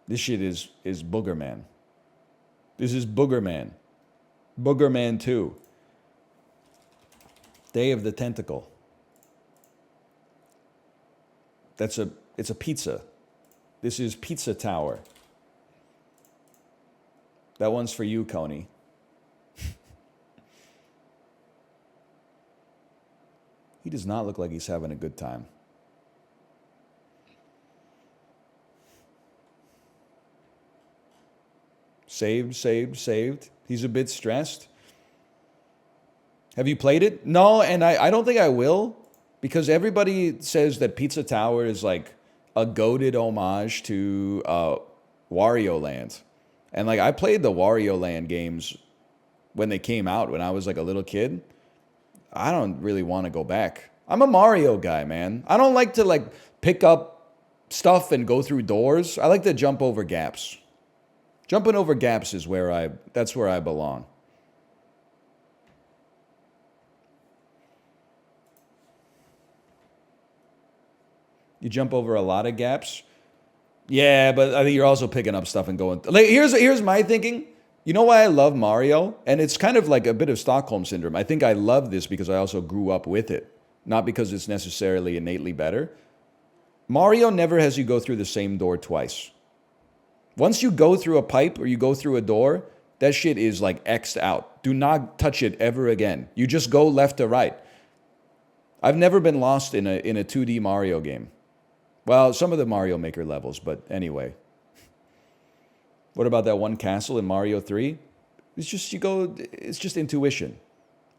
This shit is Booger Man. This is Booger Man. Booger Man 2. Day of the Tentacle. That's a It's a pizza. This is Pizza Tower. That one's for you, Coney. He does not look like he's having a good time. Saved, saved, saved. He's a bit stressed. Have you played it? No, and I don't think I will, because everybody says that Pizza Tower is like a goated homage to Wario Land. And like I played the Wario Land games when they came out when I was like a little kid. I don't really want to go back. I'm a Mario guy, man. I don't like to like pick up stuff and go through doors. I like to jump over gaps. Jumping over gaps is that's where I belong. You jump over a lot of gaps. Yeah, but I think you're also picking up stuff and going. Like, here's my thinking. You know why I love Mario? And it's kind of like a bit of Stockholm syndrome. I think I love this because I also grew up with it, not because it's necessarily innately better. Mario never has you go through the same door twice. Once you go through a pipe or you go through a door, that shit is like X'd out. Do not touch it ever again. You just go left to right. I've never been lost in a 2D Mario game. Well, some of the Mario Maker levels, but anyway. What about that one castle in Mario 3? It's just intuition.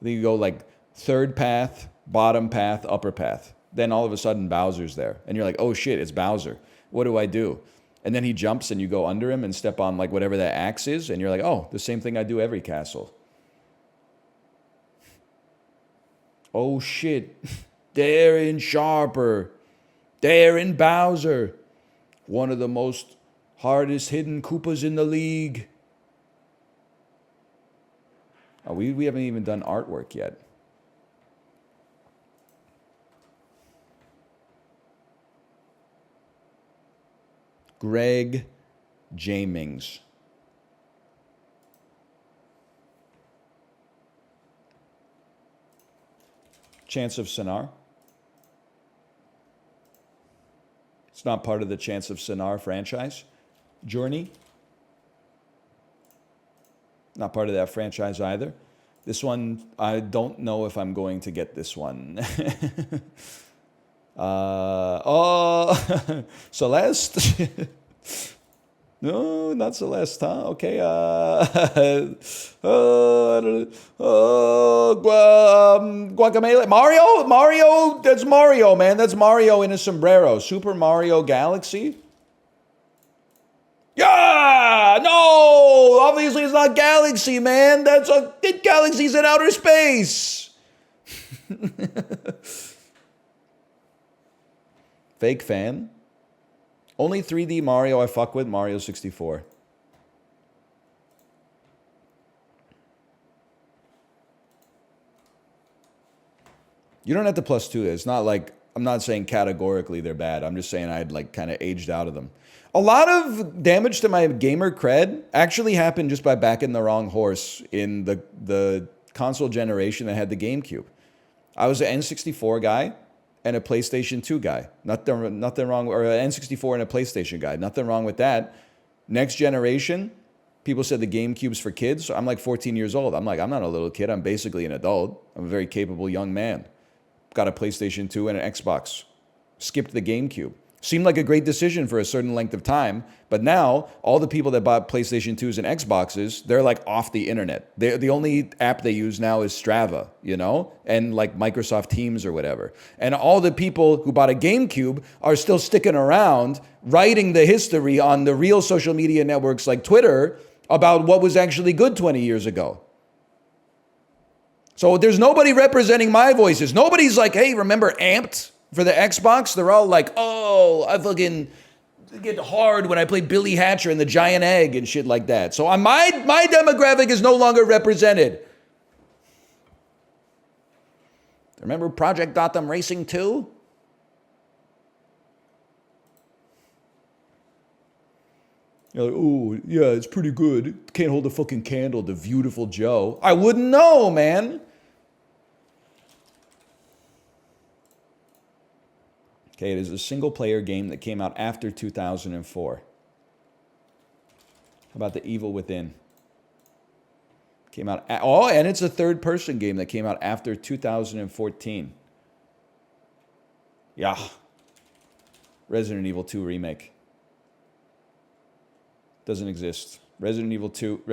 Then you go like third path, bottom path, upper path. Then all of a sudden Bowser's there. And you're like, oh shit, it's Bowser. What do I do? And then he jumps and you go under him and step on like whatever that axe is. And you're like, oh, the same thing I do every castle. Oh shit, Darren Sharper. Darren Bowser. One of the most hardest hidden Koopas in the league. Oh, we haven't even done artwork yet. Greg Jamings. Chance of Sonar. It's not part of the Chance of Sonar franchise. Journey. Not part of that franchise either. This one, I don't know if I'm going to get this one. Celeste. No, not Celeste, huh? Okay. Guacamole. Mario. That's Mario, man. That's Mario in a sombrero. Super Mario Galaxy. Yeah, no. Obviously, it's not Galaxy, man. Galaxy's in outer space. Fake fan. Only 3D Mario I fuck with, Mario 64. You don't have to plus two it. It's not like, I'm not saying categorically they're bad. I'm just saying I'd like kind of aged out of them. A lot of damage to my gamer cred actually happened just by backing the wrong horse in the console generation that had the GameCube. I was an N64 guy and a PlayStation 2 guy. Nothing wrong, or an N64 and a PlayStation guy. Nothing wrong with that. Next generation, people said the GameCube's for kids. So I'm like 14 years old. I'm like, I'm not a little kid. I'm basically an adult. I'm a very capable young man. Got a PlayStation 2 and an Xbox. Skipped the GameCube. Seemed like a great decision for a certain length of time, but now all the people that bought PlayStation 2s and Xboxes, they're like off the internet. The only app they use now is Strava, you know, and like Microsoft Teams or whatever. And all the people who bought a GameCube are still sticking around, writing the history on the real social media networks like Twitter about what was actually good 20 years ago. So there's nobody representing my voices. Nobody's like, hey, remember Amped? For the Xbox, they're all like, oh, I fucking get hard when I play Billy Hatcher and the Giant Egg and shit like that. So my demographic is no longer represented. Remember Project Gotham Racing 2? You're like, oh, yeah, it's pretty good. Can't hold a fucking candle to Beautiful Joe. I wouldn't know, man. Okay, it is a single-player game that came out after 2004. How about The Evil Within? Came out... Oh, and it's a third-person game that came out after 2014. Yeah. Resident Evil 2 Remake. Doesn't exist. Resident Evil 2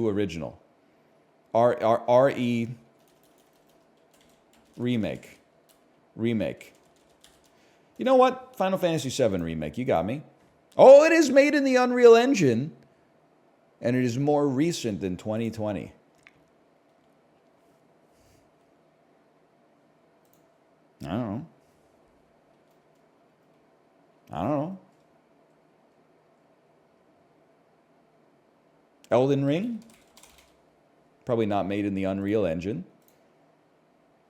Original. RE Remake. Remake. You know what? Final Fantasy VII Remake. You got me. Oh, it is made in the Unreal Engine. And it is more recent than 2020. I don't know. I don't know. Elden Ring? Probably not made in the Unreal Engine.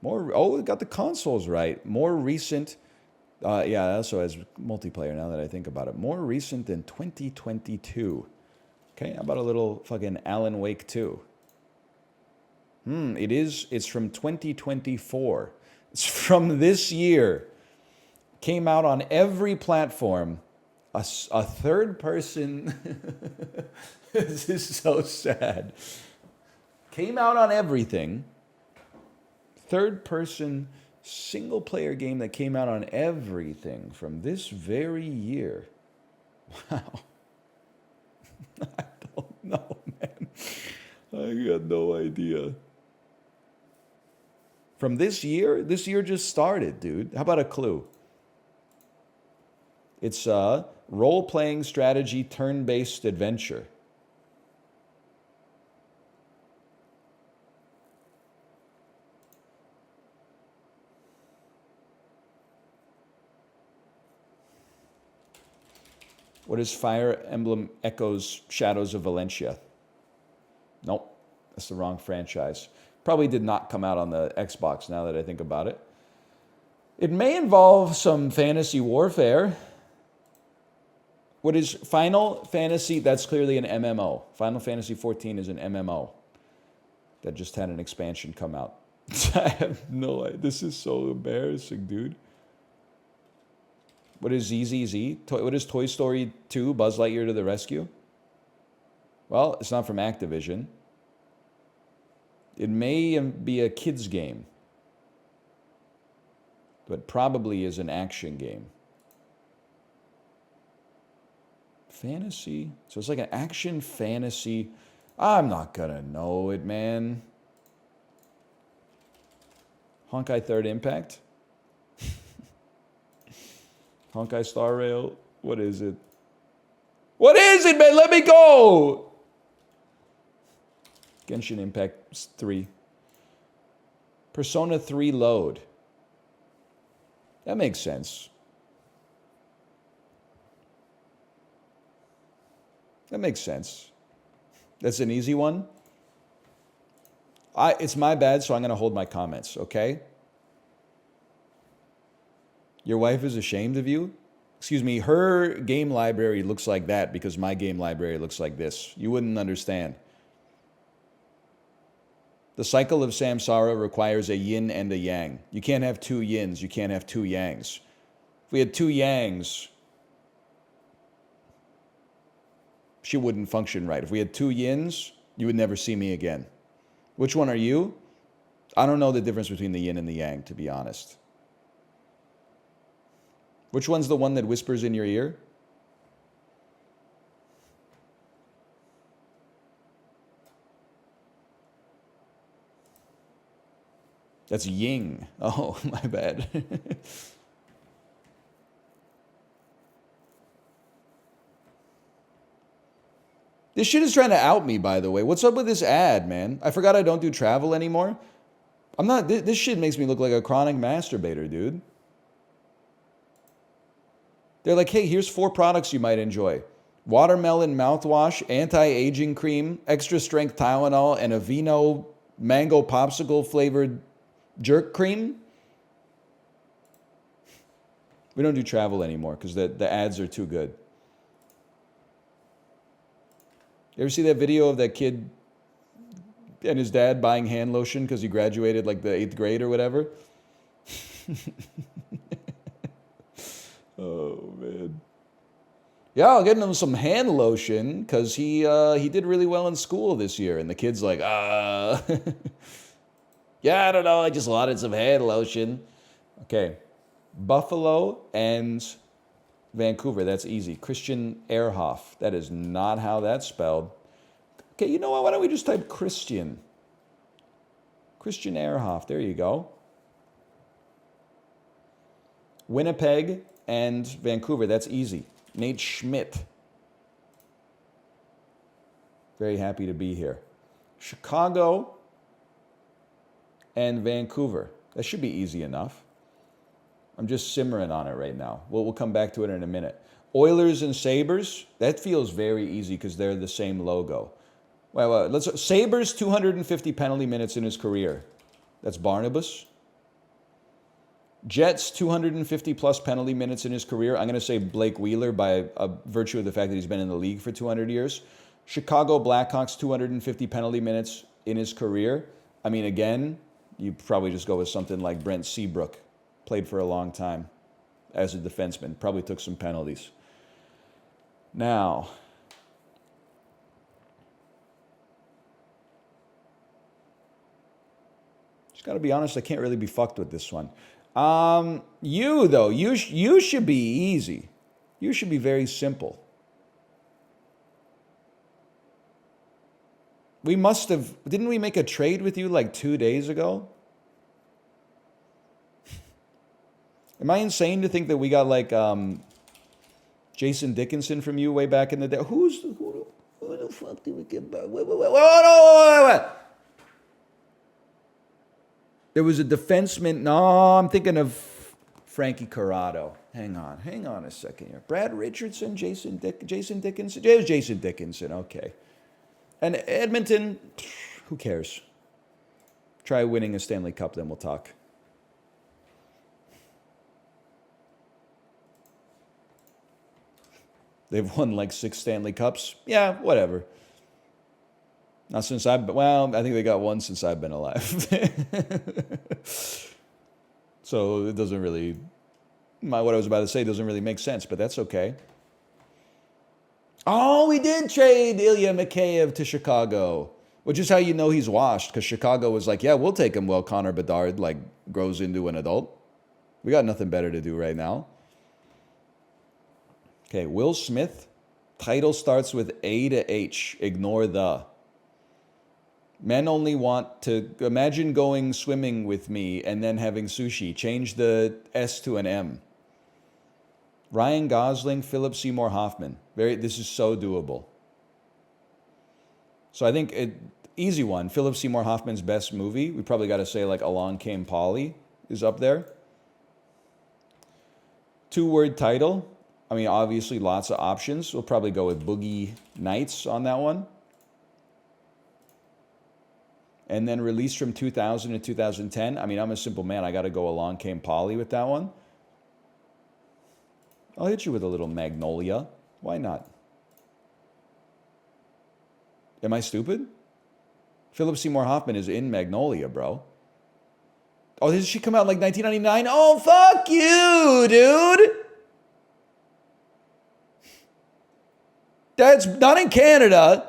It got the consoles right. More recent. Yeah, it also has multiplayer now that I think about it. More recent than 2022. Okay, how about a little fucking Alan Wake 2? It's from 2024. It's from this year. Came out on every platform. A third person. This is so sad. Came out on everything. Third person single player game that came out on everything from this very year. Wow. I don't know, man. I got no idea. From this year? This year just started, dude. How about a clue? It's a role-playing strategy turn-based adventure. What is Fire Emblem Echoes Shadows of Valencia? Nope, that's the wrong franchise. Probably did not come out on the Xbox now that I think about it. It may involve some fantasy warfare. What is Final Fantasy? That's clearly an MMO. Final Fantasy 14 is an MMO that just had an expansion come out. I have no idea. This is so embarrassing, dude. What is ZZZ? What is Toy Story 2, Buzz Lightyear to the Rescue? Well, it's not from Activision. It may be a kid's game, but probably is an action game. Fantasy? So it's like an action fantasy. I'm not gonna know it, man. Honkai Third Impact? Honkai Star Rail? What is it? What is it, man? Let me go! Genshin Impact 3. Persona 3 Load. That makes sense. That makes sense. That's an easy one. It's my bad, so I'm going to hold my comments, okay? Your wife is ashamed of you? Excuse me, her game library looks like that because my game library looks like this. You wouldn't understand. The cycle of samsara requires a yin and a yang. You can't have two yins, you can't have two yangs. If we had two yangs, she wouldn't function right. If we had two yins, you would never see me again. Which one are you? I don't know the difference between the yin and the yang, to be honest. Which one's the one that whispers in your ear? That's yin. Oh, my bad. This shit is trying to out me, by the way. What's up with this ad, man? I forgot I don't do travel anymore. I'm not... This shit makes me look like a chronic masturbator, dude. They're like, hey, here's 4 products you might enjoy. Watermelon mouthwash, anti-aging cream, extra strength Tylenol, and a Vino mango popsicle flavored jerk cream. We don't do travel anymore because the ads are too good. You ever see that video of that kid and his dad buying hand lotion because he graduated like the 8th grade or whatever? Oh, man. Yeah, I'll get him some hand lotion because he did really well in school this year. And the kid's like, yeah, I don't know. I just wanted some hand lotion. Okay. Buffalo and Vancouver. That's easy. Christian Ehrhoff. That is not how that's spelled. Okay, you know what? Why don't we just type Christian? Christian Ehrhoff. There you go. Winnipeg and Vancouver. That's easy. Nate Schmidt. Very happy to be here. Chicago and Vancouver. That should be easy enough. I'm just simmering on it right now. We'll come back to it in a minute. Oilers and Sabres. That feels very easy because they're the same logo. Well, Sabres 250 penalty minutes in his career. That's Barnabas. Jets 250 plus penalty minutes in his career. I'm going to say Blake Wheeler by virtue of the fact that he's been in the league for 200 years. Chicago Blackhawks 250 penalty minutes in his career. I mean, again, you probably just go with something like Brent Seabrook. Played for a long time as a defenseman. Probably took some penalties. Now, just got to be honest, I can't really be fucked with this one. You, though, you should be easy. You should be very simple. We must have, didn't we make a trade with you like 2 days ago? Am I insane to think that we got like Jason Dickinson from you way back in the day? Who the fuck did we get back? Wait. There was a defenseman. No, I'm thinking of Frankie Corrado. Hang on a second here. Brad Richardson, Jason Dickinson. It was Jason Dickinson. Okay. And Edmonton, who cares? Try winning a Stanley Cup, then we'll talk. They've won like 6 Stanley Cups. Yeah, whatever. Not since I think they got one since I've been alive. So it doesn't really, what I was about to say doesn't really make sense, but that's okay. Oh, we did trade Ilya Mikheyev to Chicago, which is how you know he's washed, because Chicago was like, yeah, we'll take him while Connor Bedard like grows into an adult. We got nothing better to do right now. Okay, Will Smith. Title starts with A to H. Ignore the. Men only want to imagine going swimming with me and then having sushi. Change the S to an M. Ryan Gosling, Philip Seymour Hoffman. This is so doable. So I think easy one. Philip Seymour Hoffman's best movie. We probably got to say like Along Came Polly is up there. 2-word title. I mean, obviously lots of options. We'll probably go with Boogie Nights on that one. And then released from 2000 to 2010. I mean, I'm a simple man. I got to go Along Came Polly with that one. I'll hit you with a little Magnolia. Why not? Am I stupid? Philip Seymour Hoffman is in Magnolia, bro. Oh, did she come out in like 1999? Oh, fuck you, dude. That's not in Canada.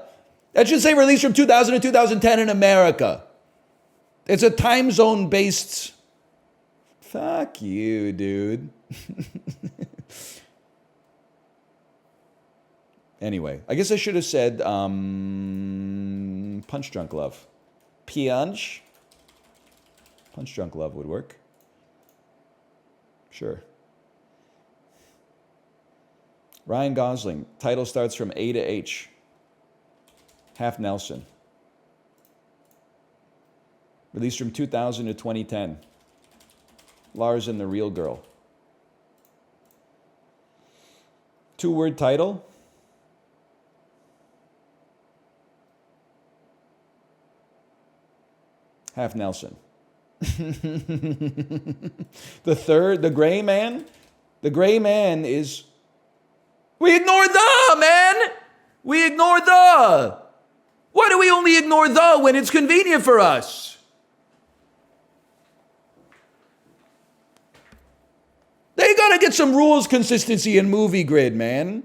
That should say released from 2000 to 2010 in America. It's a time zone based. Fuck you, dude. Anyway, I guess I should have said Punch Drunk Love. Punch Drunk Love would work. Sure. Ryan Gosling. Title starts from A to H. Half Nelson. Released from 2000 to 2010. Lars and the Real Girl. 2-word title. Half Nelson. The Gray Man. The Gray Man is... We ignore the, man! We ignore the! Why do we only ignore the when it's convenient for us? They gotta get some rules consistency in movie grid, man.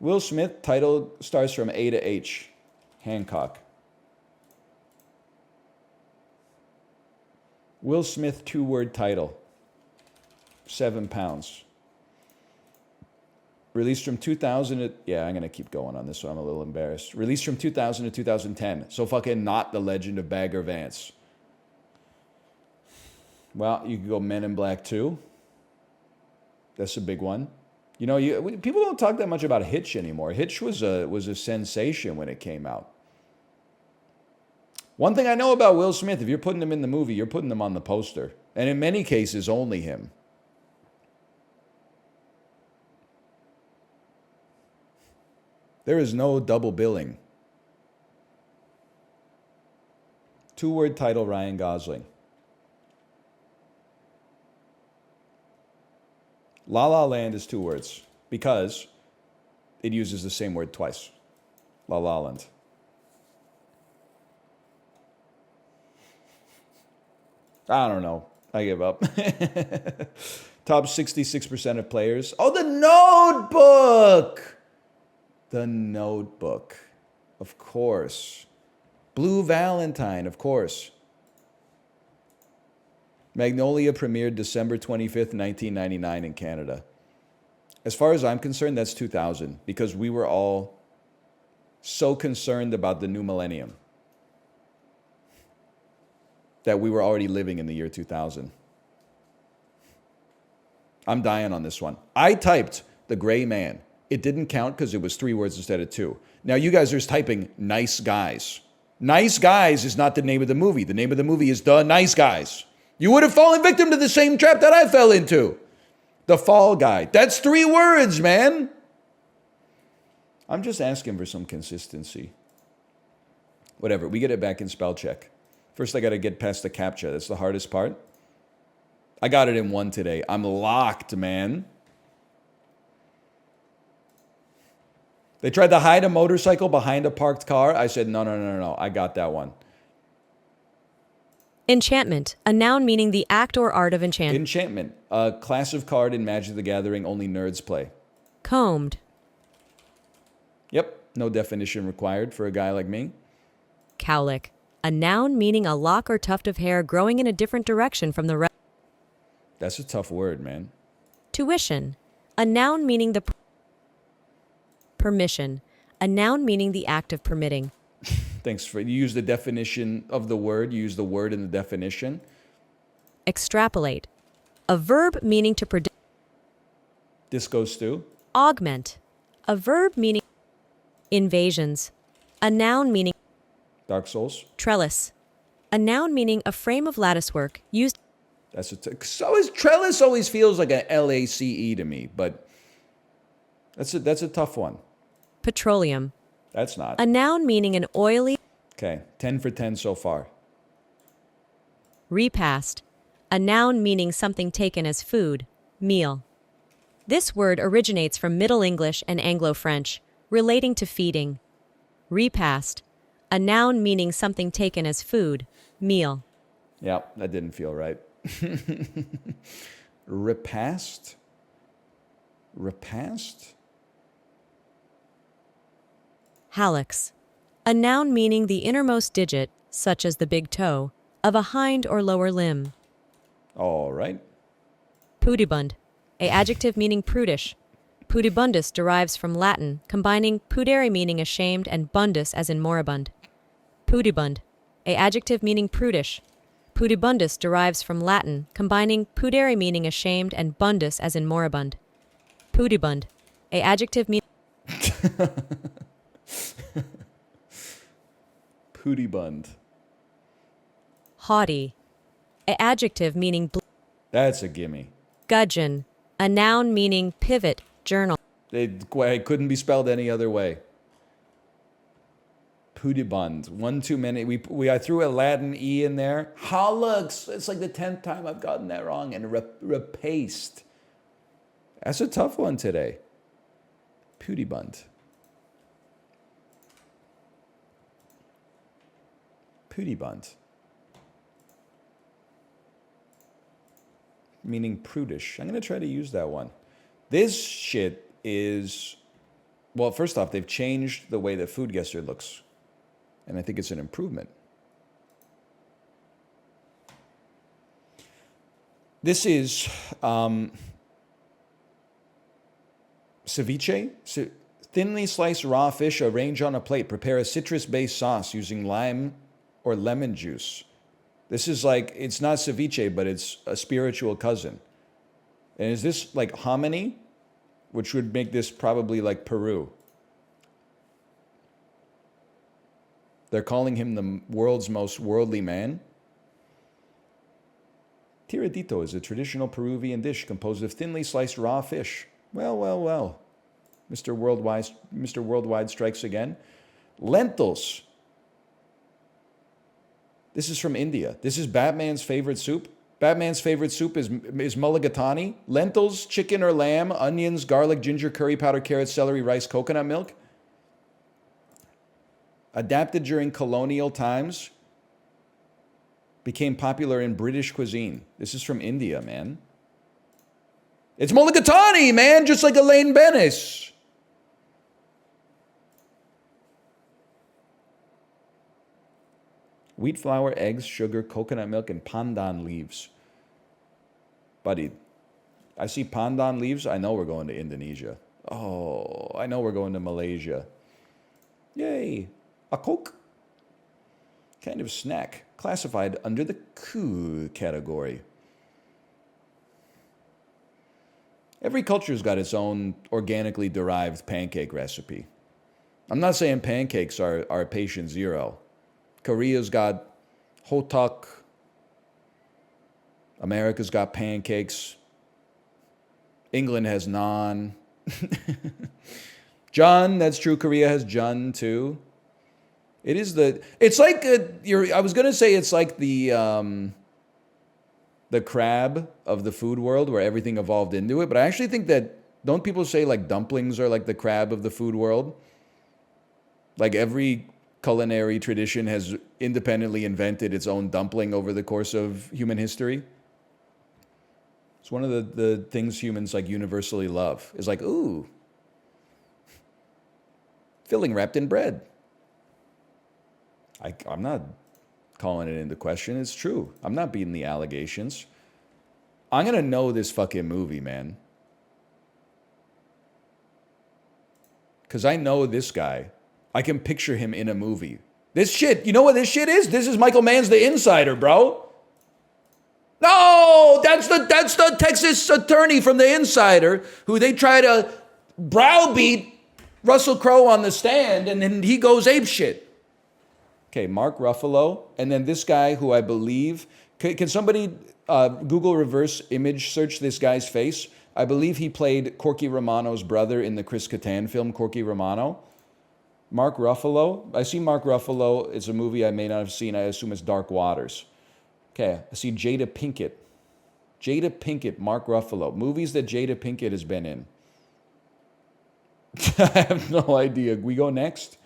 Will Smith title starts from A to H. Hancock. Will Smith 2-word title. 7 pounds. Released from 2000 to, yeah, I'm going to keep going on this one. I'm a little embarrassed. Released from 2000 to 2010. So fucking not The Legend of Bagger Vance. Well, you could go Men in Black 2. That's a big one. You know, people don't talk that much about Hitch anymore. Hitch was a sensation when it came out. One thing I know about Will Smith, if you're putting him in the movie, you're putting him on the poster. And in many cases, only him. There is no double billing. 2-word title, Ryan Gosling. La La Land is 2 words because it uses the same word twice. La La Land. I don't know. I give up. Top 66% of players. Oh, The Notebook! The Notebook. Of course. Blue Valentine, of course. Magnolia premiered December 25th, 1999 in Canada. As far as I'm concerned, that's 2000 because we were all so concerned about the new millennium that we were already living in the year 2000. I'm dying on this one. I typed The Gray Man. It didn't count because it was 3 words instead of 2. Now you guys are just typing Nice Guys. Nice Guys is not the name of the movie. The name of the movie is The Nice Guys. You would have fallen victim to the same trap that I fell into. The Fall Guy. That's 3 words, man. I'm just asking for some consistency. Whatever. We get it back in spell check. First, I got to get past the CAPTCHA. That's the hardest part. I got it in 1 today. I'm locked, man. They tried to hide a motorcycle behind a parked car. I said, no. I got that one. Enchantment, a noun meaning the act or art of enchantment. Enchantment, a class of card in Magic the Gathering only nerds play. Combed. Yep, no definition required for a guy like me. Cowlick, a noun meaning a lock or tuft of hair growing in a different direction from the rest. That's a tough word, man. Tuition, a noun meaning the permission, a noun meaning the act of permitting. Thanks for, you use the definition of the word, you use the word in the definition. Extrapolate, a verb meaning to predict. Disco stew. Augment, a verb meaning invasions, a noun meaning Dark Souls. trellis, a noun meaning a frame of latticework used. That's trellis always feels like an LACE to me, but that's a tough one. Petroleum, That's not. a noun meaning an oily. Okay, 10 for 10 so far. Repast, a noun meaning something taken as food, meal. This word originates from Middle English and Anglo-French, relating to feeding. Repast, a noun meaning something taken as food, meal. Yeah, that didn't feel right. Repast? Repast? Hallux, a noun meaning the innermost digit, such as the big toe, of a hind or lower limb. All right. Pudibund, a adjective meaning prudish. Pudibundus derives from Latin, combining pudere meaning ashamed and bundus as in moribund. Pudibund, a adjective meaning prudish. Pudibundus derives from Latin, combining pudere meaning ashamed and bundus as in moribund. Pudibund, a adjective meaning Pudibund. haughty, a adjective meaning That's a gimme. gudgeon, a noun meaning pivot, journal. It couldn't be spelled any other way. Pudibund. One too many. I threw a Latin E in there. Hallux. It's like the 10th time I've gotten that wrong. And repaste. That's a tough one today. Pudibund. Pudibund. meaning prudish. I'm going to try to use that one. This shit is, well, first off, they've changed the way that Food Guesser looks. And I think it's an improvement. This is ceviche. Thinly sliced raw fish arrange on a plate. Prepare a citrus-based sauce using lime or lemon juice. This is like, it's not ceviche, but it's a spiritual cousin. And is this like hominy? Which would make this probably like Peru. They're calling him the world's most worldly man. Tiradito is a traditional Peruvian dish composed of thinly sliced raw fish. Well, well, well. Mr. Worldwide strikes again. Lentils. This is from India. This is Batman's favorite soup. Batman's favorite soup is mulligatawny. Lentils, chicken or lamb, onions, garlic, ginger, curry powder, carrots, celery, rice, coconut milk. Adapted during colonial times. Became popular in British cuisine. This is from India, man. It's mulligatawny, man, just like Elaine Bennis. Wheat flour, eggs, sugar, coconut milk, and pandan leaves. Buddy, I see pandan leaves, I know we're going to Indonesia. Oh, I know we're going to Malaysia. Yay, a Coke. Kind of snack, classified under the cool category. Every culture's got its own organically derived pancake recipe. I'm not saying pancakes are patient zero. Korea's got hotak. America's got pancakes. England has naan. Jun, that's true. Korea has jun too. It is it's like, I was going to say it's like the crab of the food world where everything evolved into it. But I actually think that, don't people say like dumplings are like the crab of the food world? Like every culinary tradition has independently invented its own dumpling over the course of human history. It's one of the things humans like universally love. Is like, ooh, filling wrapped in bread. I'm not calling it into question. It's true. I'm not beating the allegations. I'm going to know this fucking movie, man. Because I know this guy. I can picture him in a movie. This shit, you know what this shit is? This is Michael Mann's The Insider, bro. No, that's the Texas attorney from The Insider who they try to browbeat Russell Crowe on the stand, and then he goes apeshit. Okay, Mark Ruffalo, and then this guy who I believe, can somebody Google reverse image search this guy's face? I believe he played Corky Romano's brother in the Chris Kattan film Corky Romano. Mark Ruffalo. I see Mark Ruffalo. It's a movie I may not have seen. I assume it's Dark Waters. Okay, I see Jada Pinkett. Jada Pinkett, Mark Ruffalo. Movies that Jada Pinkett has been in. I have no idea. We go next.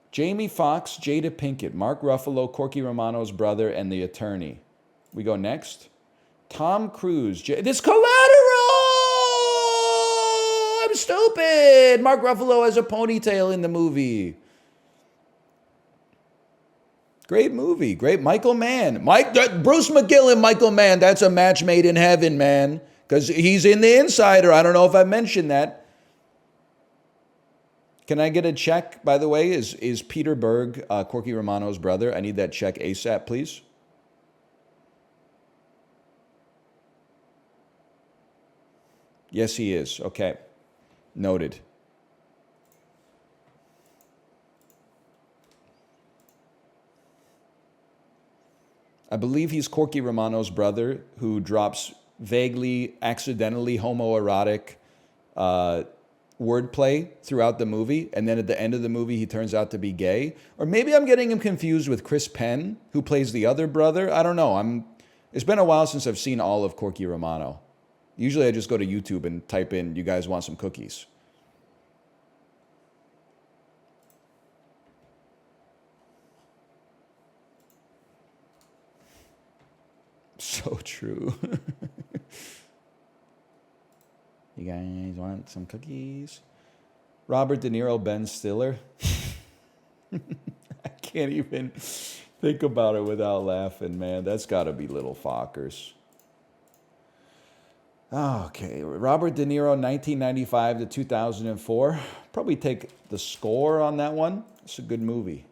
Jamie Foxx, Jada Pinkett, Mark Ruffalo, Corky Romano's brother, and the attorney. We go next. Tom Cruise. This Collateral! I'm stupid! Mark Ruffalo has a ponytail in the movie. Great movie. Great. Michael Mann. Bruce McGill, Michael Mann. That's a match made in heaven, man. Because he's in The Insider. I don't know if I mentioned that. Can I get a check, by the way? Is Peter Berg Corky Romano's brother? I need that check ASAP, please. Yes, he is. Okay. Noted. I believe he's Corky Romano's brother who drops vaguely, accidentally homoerotic wordplay throughout the movie, and then at the end of the movie he turns out to be gay. Or maybe I'm getting him confused with Chris Penn, who plays the other brother. I don't know. It's been a while since I've seen all of Corky Romano. Usually I just go to YouTube and type in, "You guys want some cookies?" So true. You guys want some cookies? Robert De Niro, Ben Stiller. I can't even think about it without laughing, man. That's got to be Little Fockers. Okay, Robert De Niro, 1995 to 2004. Probably take the score on that one. It's a good movie.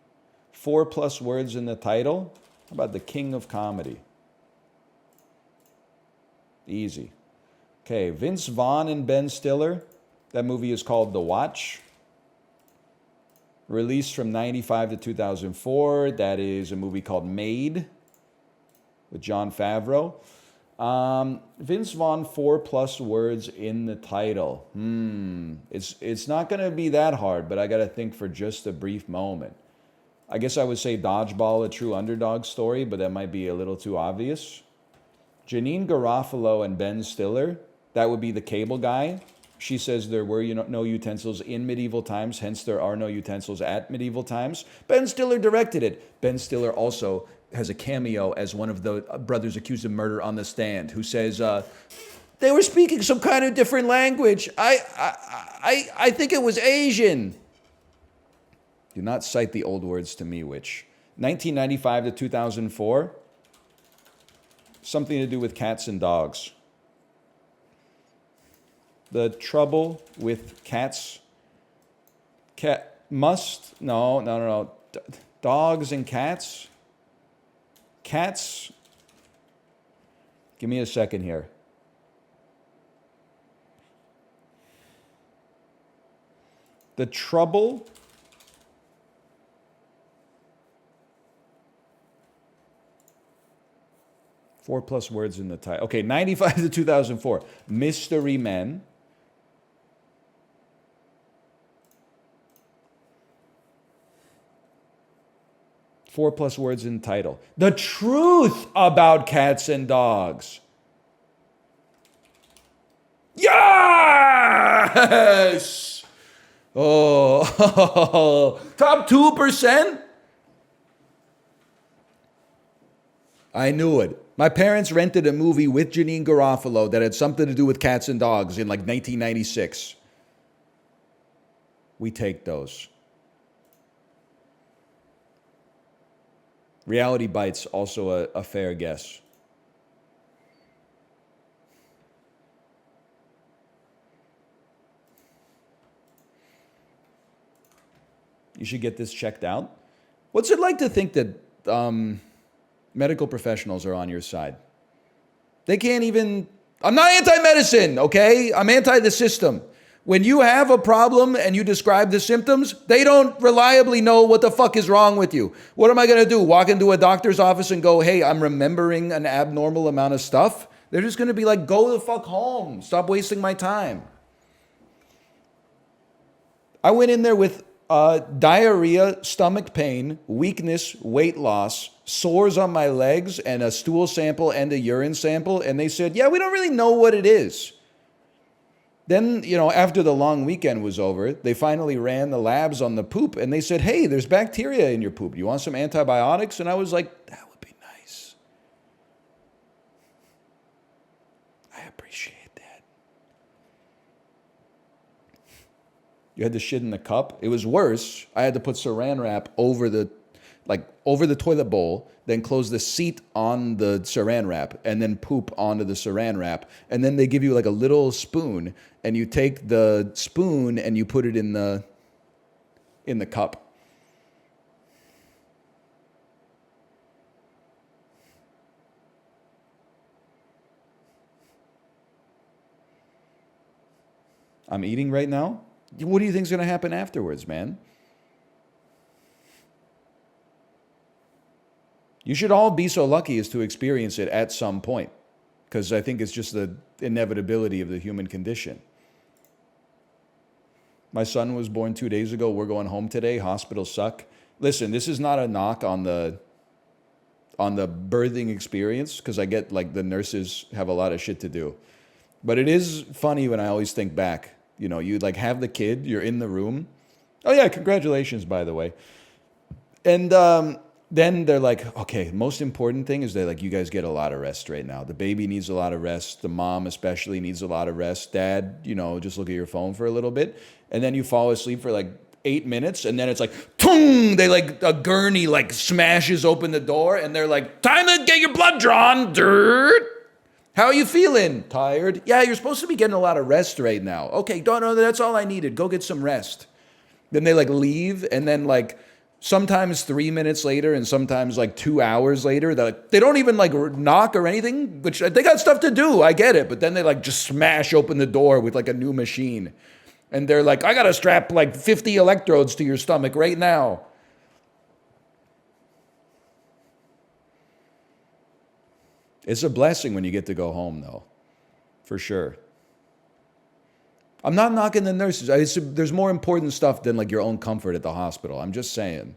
4+ words in the title. How about The King of Comedy? Easy. Okay, Vince Vaughn and Ben Stiller. That movie is called The Watch. Released from 95 to 2004. That is a movie called Made with Jon Favreau. Vince Vaughn, 4+ words in the title. It's not going to be that hard, but I got to think for just a brief moment. I guess I would say Dodgeball, a true underdog story, but that might be a little too obvious. Janine Garofalo and Ben Stiller, that would be the cable guy. She says there were no utensils in medieval times, hence there are no utensils at medieval times. Ben Stiller directed it. Ben Stiller also has a cameo as one of the brothers accused of murder on the stand, who says, they were speaking some kind of different language. I think it was Asian. Do not cite the old words to me, witch. 1995 to 2004. Something to do with cats and dogs. The Trouble with Cats. No. Dogs and cats. Cats. Give me a second here. The Trouble. Four plus words in the title. Okay, 95 to 2004. Mystery Men. Four plus words in the title. The Truth About Cats and Dogs. Yes! Oh, top 2%? I knew it. My parents rented a movie with Janine Garofalo that had something to do with cats and dogs in like 1996. We take those. Reality Bites, also a fair guess. You should get this checked out. What's it like to think that medical professionals are on your side? They can't even... I'm not anti-medicine, okay? I'm anti the system. When you have a problem and you describe the symptoms, they don't reliably know what the fuck is wrong with you. What am I going to do? Walk into a doctor's office and go, hey, I'm remembering an abnormal amount of stuff? They're just going to be like, go the fuck home. Stop wasting my time. I went in there with diarrhea, stomach pain, weakness, weight loss, sores on my legs, and a stool sample and a urine sample. And they said, yeah, we don't really know what it is. Then, after the long weekend was over, they finally ran the labs on the poop, and they said, hey, there's bacteria in your poop. Do you want some antibiotics? And I was like, that would be nice. I appreciate that. You had to shit in the cup. It was worse. I had to put saran wrap over the toilet bowl, then close the seat on the saran wrap, and then poop onto the saran wrap. And then they give you like a little spoon, and you take the spoon and you put it in the cup. I'm eating right now. What do you think is going to happen afterwards, man? You should all be so lucky as to experience it at some point, because I think it's just the inevitability of the human condition. My son was born 2 days ago. We're going home today. Hospitals suck. Listen, this is not a knock on the birthing experience, because I get like the nurses have a lot of shit to do. But it is funny when I always think back. You like have the kid, you're in the room. Oh yeah, congratulations, by the way. And Then they're like, okay, most important thing is they're like, you guys get a lot of rest right now. The baby needs a lot of rest. The mom especially needs a lot of rest. Dad, just look at your phone for a little bit. And then you fall asleep for like 8 minutes. And then it's like, tung! They like, a gurney like smashes open the door. And they're like, time to get your blood drawn. Dirt. How are you feeling? Tired? Yeah, you're supposed to be getting a lot of rest right now. Okay, no, that's all I needed. Go get some rest. Then they like leave. And then like, sometimes 3 minutes later and sometimes like 2 hours later, they don't even like knock or anything, which they got stuff to do. I get it. But then they like just smash open the door with like a new machine. And they're like, I got to strap like 50 electrodes to your stomach right now. It's a blessing when you get to go home though, for sure. I'm not knocking the nurses. There's more important stuff than like your own comfort at the hospital. I'm just saying.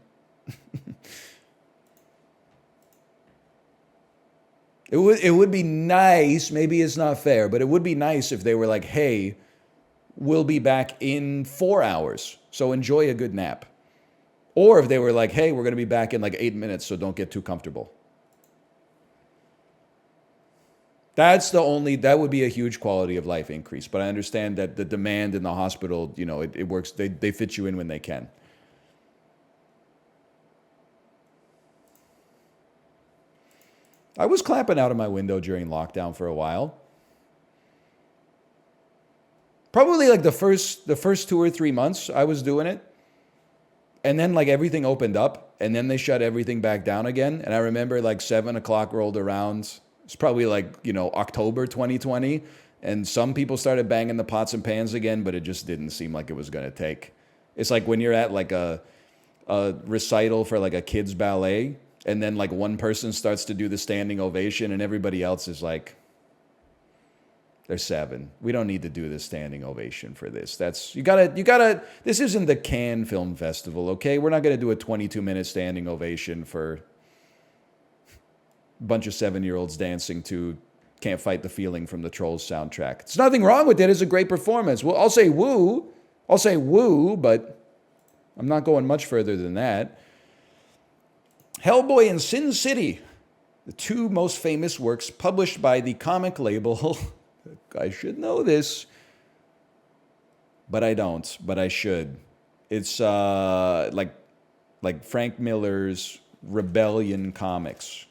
It would be nice, maybe it's not fair, but it would be nice if they were like, hey, we'll be back in 4 hours, so enjoy a good nap. Or if they were like, hey, we're going to be back in like 8 minutes, so don't get too comfortable. That would be a huge quality of life increase. But I understand that the demand in the hospital, it works. They fit you in when they can. I was clapping out of my window during lockdown for a while. Probably like the first 2 or 3 months I was doing it. And then like everything opened up and then they shut everything back down again. And I remember like 7 o'clock rolled around. It's probably like, October 2020. And some people started banging the pots and pans again, but it just didn't seem like it was going to take. It's like when you're at like a recital for like a kid's ballet, and then like one person starts to do the standing ovation and everybody else is like, they're 7. We don't need to do the standing ovation for this. You gotta, this isn't the Cannes Film Festival, okay? We're not going to do a 22-minute standing ovation for a bunch of 7-year-olds dancing to Can't Fight the Feeling from the Trolls soundtrack. There's nothing wrong with it. It's a great performance. Well, I'll say woo, but I'm not going much further than that. Hellboy and Sin City, the 2 most famous works published by the comic label. I should know this, but I don't, but I should. It's like Frank Miller's Rebellion Comics.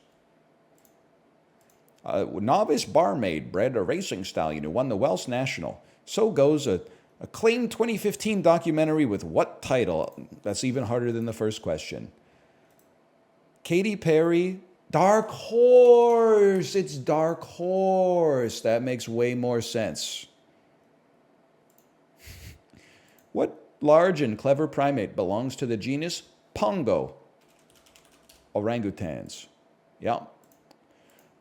Novice barmaid bred a racing stallion who won the Welsh National. So goes a acclaimed 2015 documentary with what title? That's even harder than the first question. Katy Perry, Dark Horse. It's Dark Horse. That makes way more sense. What large and clever primate belongs to the genus Pongo? Orangutans. Yeah.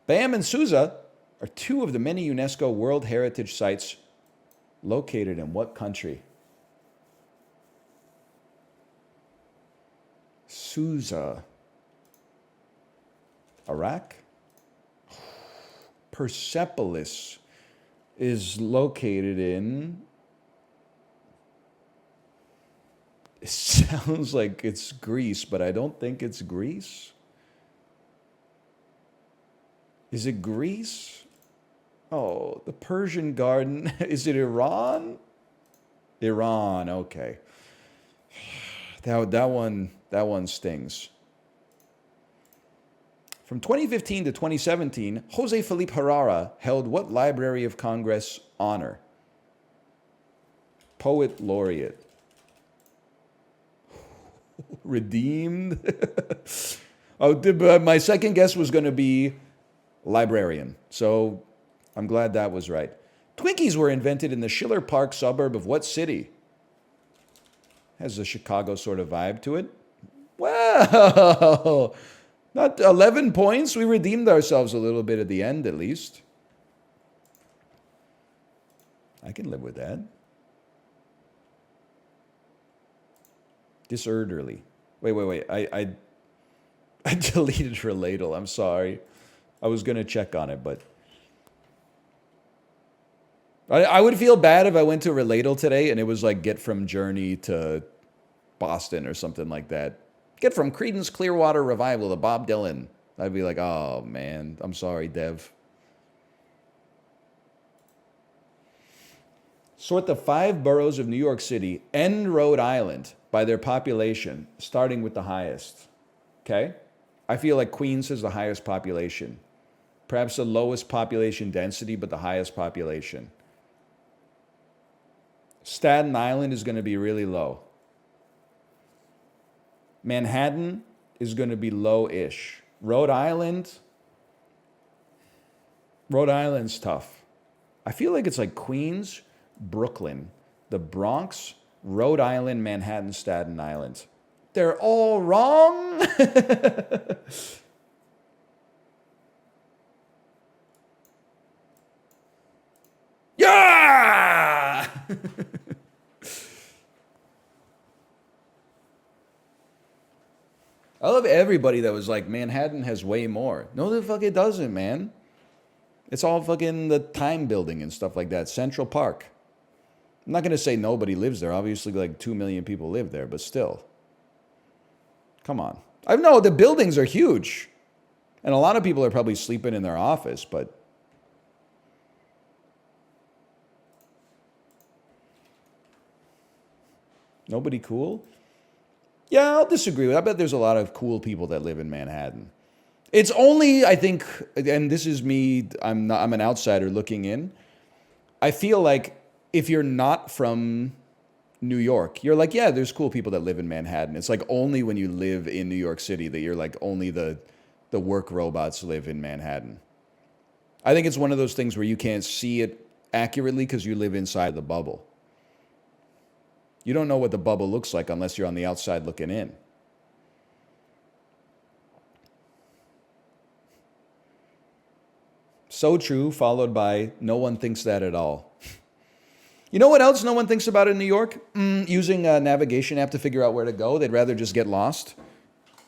Bam and Sousa are 2 of the many UNESCO World Heritage Sites located in what country? Sousa. Iraq? Persepolis is located in... It sounds like it's Greece, but I don't think it's Greece. Is it Greece? Oh, the Persian Garden. Is it Iran? Iran, okay. That one stings. From 2015 to 2017, Jose Felipe Herrera held what Library of Congress honor? Poet Laureate. Redeemed? My second guess was going to be librarian. So I'm glad that was right. Twinkies were invented in the Schiller Park suburb of what city? Has a Chicago sort of vibe to it. Well, not 11 points. We redeemed ourselves a little bit at the end, at least. I can live with that. Disorderly. Wait. I deleted Relatal. I'm sorry. I was going to check on it, but... I would feel bad if I went to Relatal today and it was like get from Journey to Boston or something like that. Get from Creedence Clearwater Revival to Bob Dylan. I'd be like, oh man, I'm sorry, Dev. Sort the 5 boroughs of New York City and Rhode Island by their population, starting with the highest. Okay? I feel like Queens has the highest population. Perhaps the lowest population density, but the highest population. Staten Island is going to be really low. Manhattan is going to be low-ish. Rhode Island's tough. I feel like it's like Queens, Brooklyn, the Bronx, Rhode Island, Manhattan, Staten Island. They're all wrong. Yeah! I love everybody that was like, Manhattan has way more. No, the fuck it doesn't, man. It's all fucking the time building and stuff like that. Central Park. I'm not going to say nobody lives there. Obviously, like 2 million people live there, but still. Come on. I know the buildings are huge. And a lot of people are probably sleeping in their office, but nobody cool? Yeah, I'll disagree with that. I bet there's a lot of cool people that live in Manhattan. It's only, I think, and this is me, I'm an outsider looking in. I feel like if you're not from New York, you're like, yeah, there's cool people that live in Manhattan. It's like only when you live in New York City that you're like, only the work robots live in Manhattan. I think it's one of those things where you can't see it accurately because you live inside the bubble. You don't know what the bubble looks like unless you're on the outside looking in. So true, followed by no one thinks that at all. You know what else no one thinks about in New York? Using a navigation app to figure out where to go. They'd rather just get lost.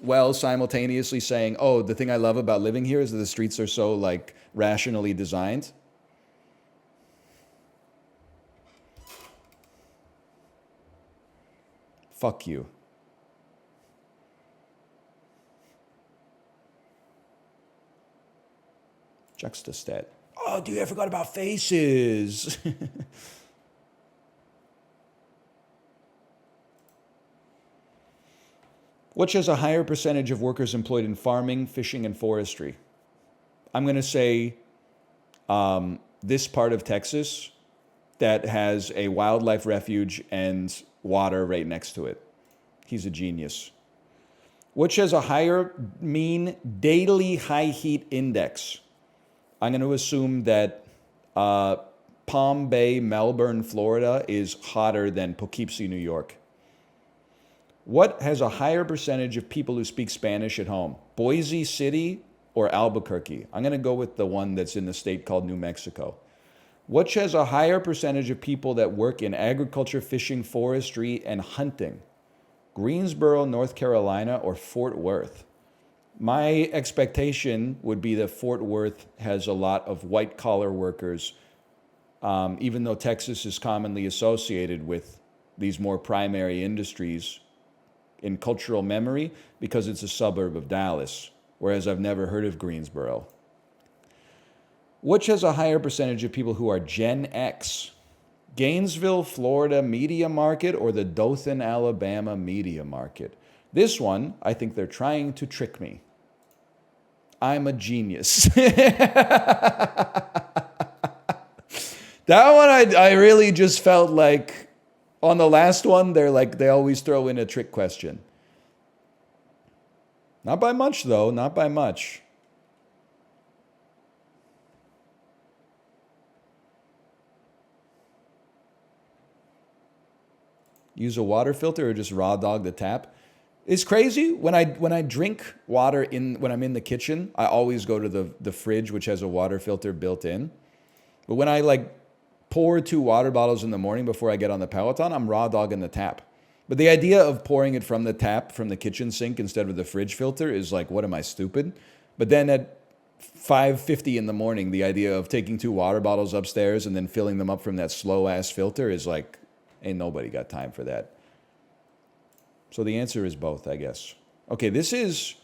While simultaneously saying, oh, the thing I love about living here is that the streets are so like rationally designed. Fuck you. Juxtastat. Oh, dude, I forgot about faces. Which has a higher percentage of workers employed in farming, fishing, and forestry? I'm going to say this part of Texas that has a wildlife refuge and water right next to it. He's a genius. Which has a higher mean daily high heat index? I'm going to assume that Palm Bay, Melbourne, Florida is hotter than Poughkeepsie, New York. What has a higher percentage of people who speak Spanish at home? Boise City or Albuquerque? I'm going to go with the one that's in the state called New Mexico. Which has a higher percentage of people that work in agriculture, fishing, forestry, and hunting? Greensboro, North Carolina, or Fort Worth? My expectation would be that Fort Worth has a lot of white-collar workers, even though Texas is commonly associated with these more primary industries in cultural memory because it's a suburb of Dallas, whereas I've never heard of Greensboro. Which has a higher percentage of people who are Gen X? Gainesville, Florida media market or the Dothan, Alabama media market? This one, I think they're trying to trick me. I'm a genius. That one, I really just felt like, on the last one, they always throw in a trick question. Not by much, though, not by much. Use a water filter or just raw dog the tap? It's crazy. When I drink water when I'm in the kitchen, I always go to the fridge, which has a water filter built in. But when I pour 2 water bottles in the morning before I get on the Peloton, I'm raw dogging the tap. But the idea of pouring it from the tap, from the kitchen sink instead of the fridge filter is like, what am I, stupid? But then at 5:50 in the morning, the idea of taking 2 water bottles upstairs and then filling them up from that slow-ass filter is like, ain't nobody got time for that. So the answer is both, I guess. Okay, this is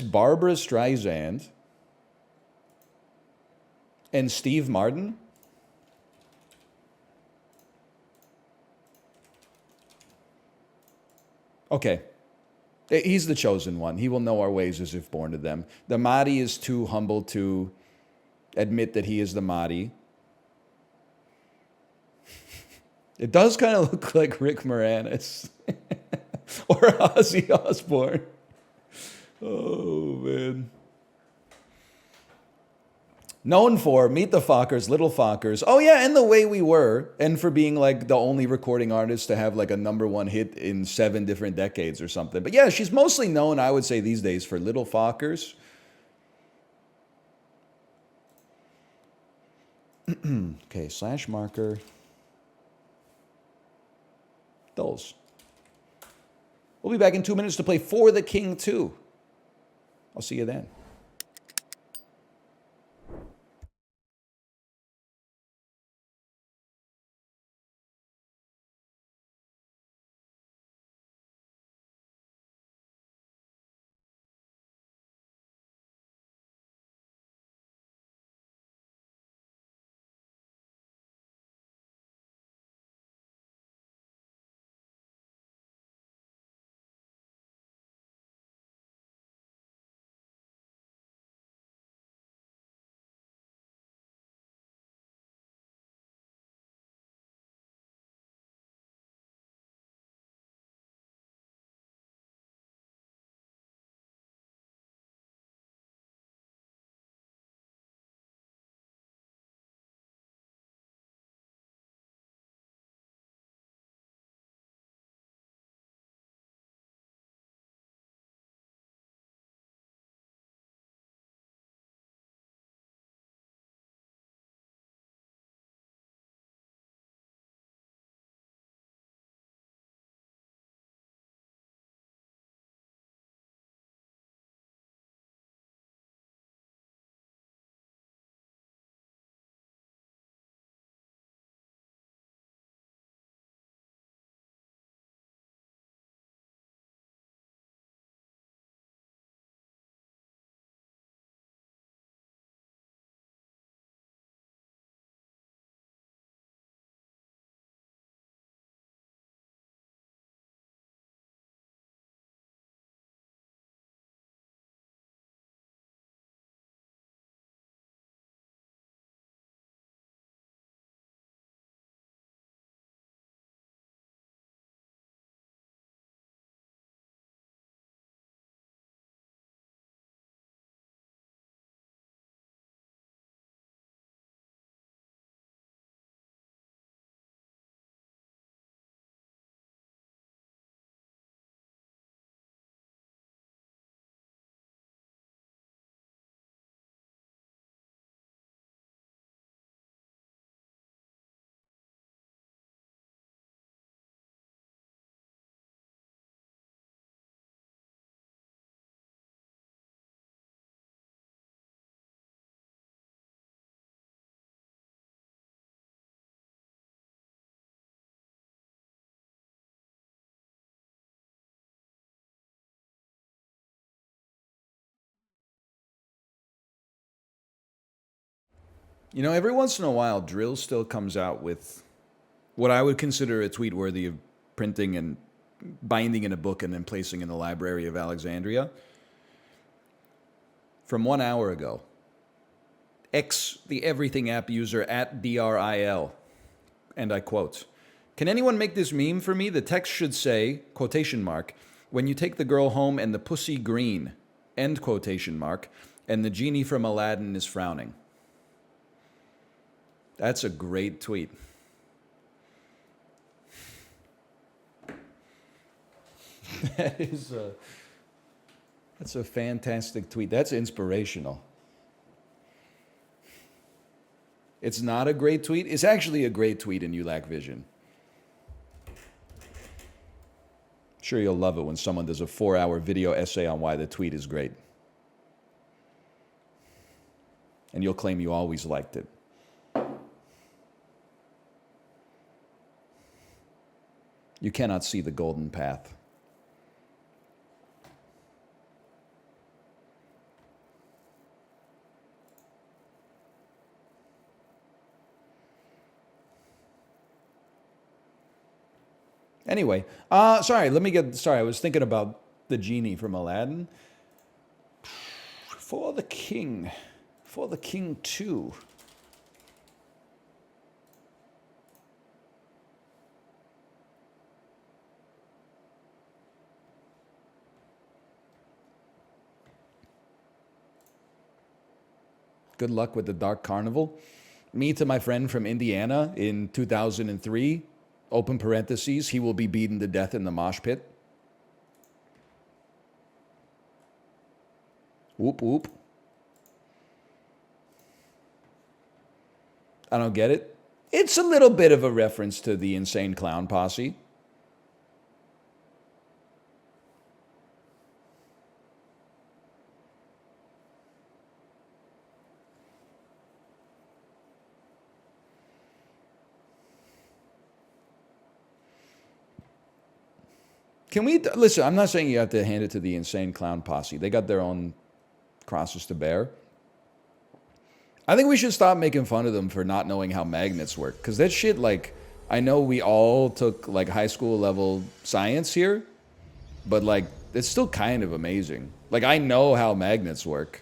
Barbara Streisand and Steve Martin. Okay. He's the chosen one. He will know our ways as if born to them. The Mahdi is too humble to admit that he is the Mahdi. It does kind of look like Rick Moranis or Ozzy Osbourne. Oh, man. Known for Meet the Fockers, Little Fockers. Oh, yeah, and The Way We Were. And for being like the only recording artist to have like a #1 hit in 7 different decades or something. But yeah, she's mostly known, I would say, these days for Little Fockers. Okay, slash marker. Those. We'll be back in 2 minutes to play For the King 2. I'll see you then. You know, every once in a while, Drill still comes out with what I would consider a tweet worthy of printing and binding in a book and then placing in the Library of Alexandria. From 1 hour ago, the Everything app user at DRIL, and I quote, "Can anyone make this meme for me? The text should say, quotation mark, when you take the girl home and the pussy green, end quotation mark, and the genie from Aladdin is frowning." That's a great tweet. That's a fantastic tweet. That's inspirational. It's not a great tweet. It's actually a great tweet and you lack vision. Sure, you'll love it when someone does a 4-hour video essay on why the tweet is great. And you'll claim you always liked it. You cannot see the golden path. Anyway, sorry, I was thinking about the genie from Aladdin. For the king 2. Good luck with the Dark Carnival. Me to my friend from Indiana in 2003, open parentheses, he will be beaten to death in the mosh pit. Whoop, whoop. I don't get it. It's a little bit of a reference to the Insane Clown Posse. Can we, listen, I'm not saying you have to hand it to the Insane Clown Posse. They got their own crosses to bear. I think we should stop making fun of them for not knowing how magnets work. Because that shit, like, I know we all took, like, high school level science here. But, like, it's still kind of amazing. Like, I know how magnets work.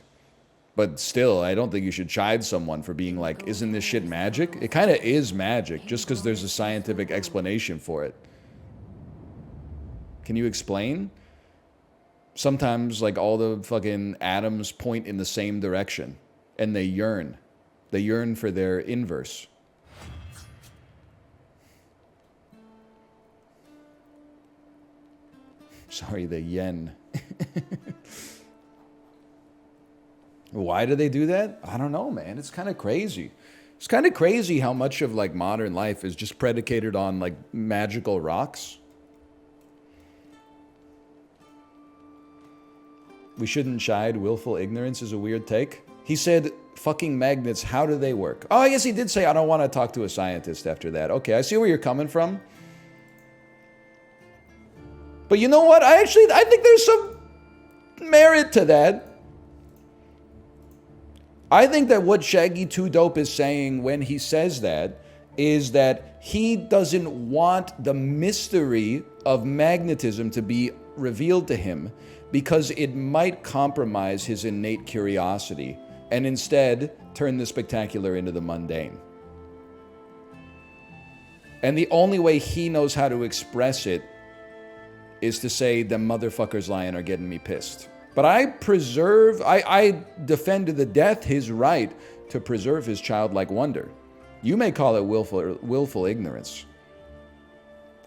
But still, I don't think you should chide someone for being like, isn't this shit magic? It kind of is magic, just because there's a scientific explanation for it. Can you explain? Sometimes, like, all the fucking atoms point in the same direction. And they yearn. They yearn for their inverse. Sorry, the yen. Why do they do that? I don't know, man. It's kind of crazy. It's kind of crazy how much of, like, modern life is just predicated on, like, magical rocks. We shouldn't chide. Willful ignorance is a weird take. He said, fucking magnets, how do they work? Oh, I guess he did say, I don't want to talk to a scientist after that. Okay, I see where you're coming from. But you know what? I think there's some merit to that. I think that what Shaggy 2 Dope is saying when he says that is that he doesn't want the mystery of magnetism to be revealed to him because it might compromise his innate curiosity and instead turn the spectacular into the mundane. And the only way he knows how to express it is to say, the motherfuckers lying are getting me pissed. But I defend to the death his right to preserve his childlike wonder. You may call it willful ignorance.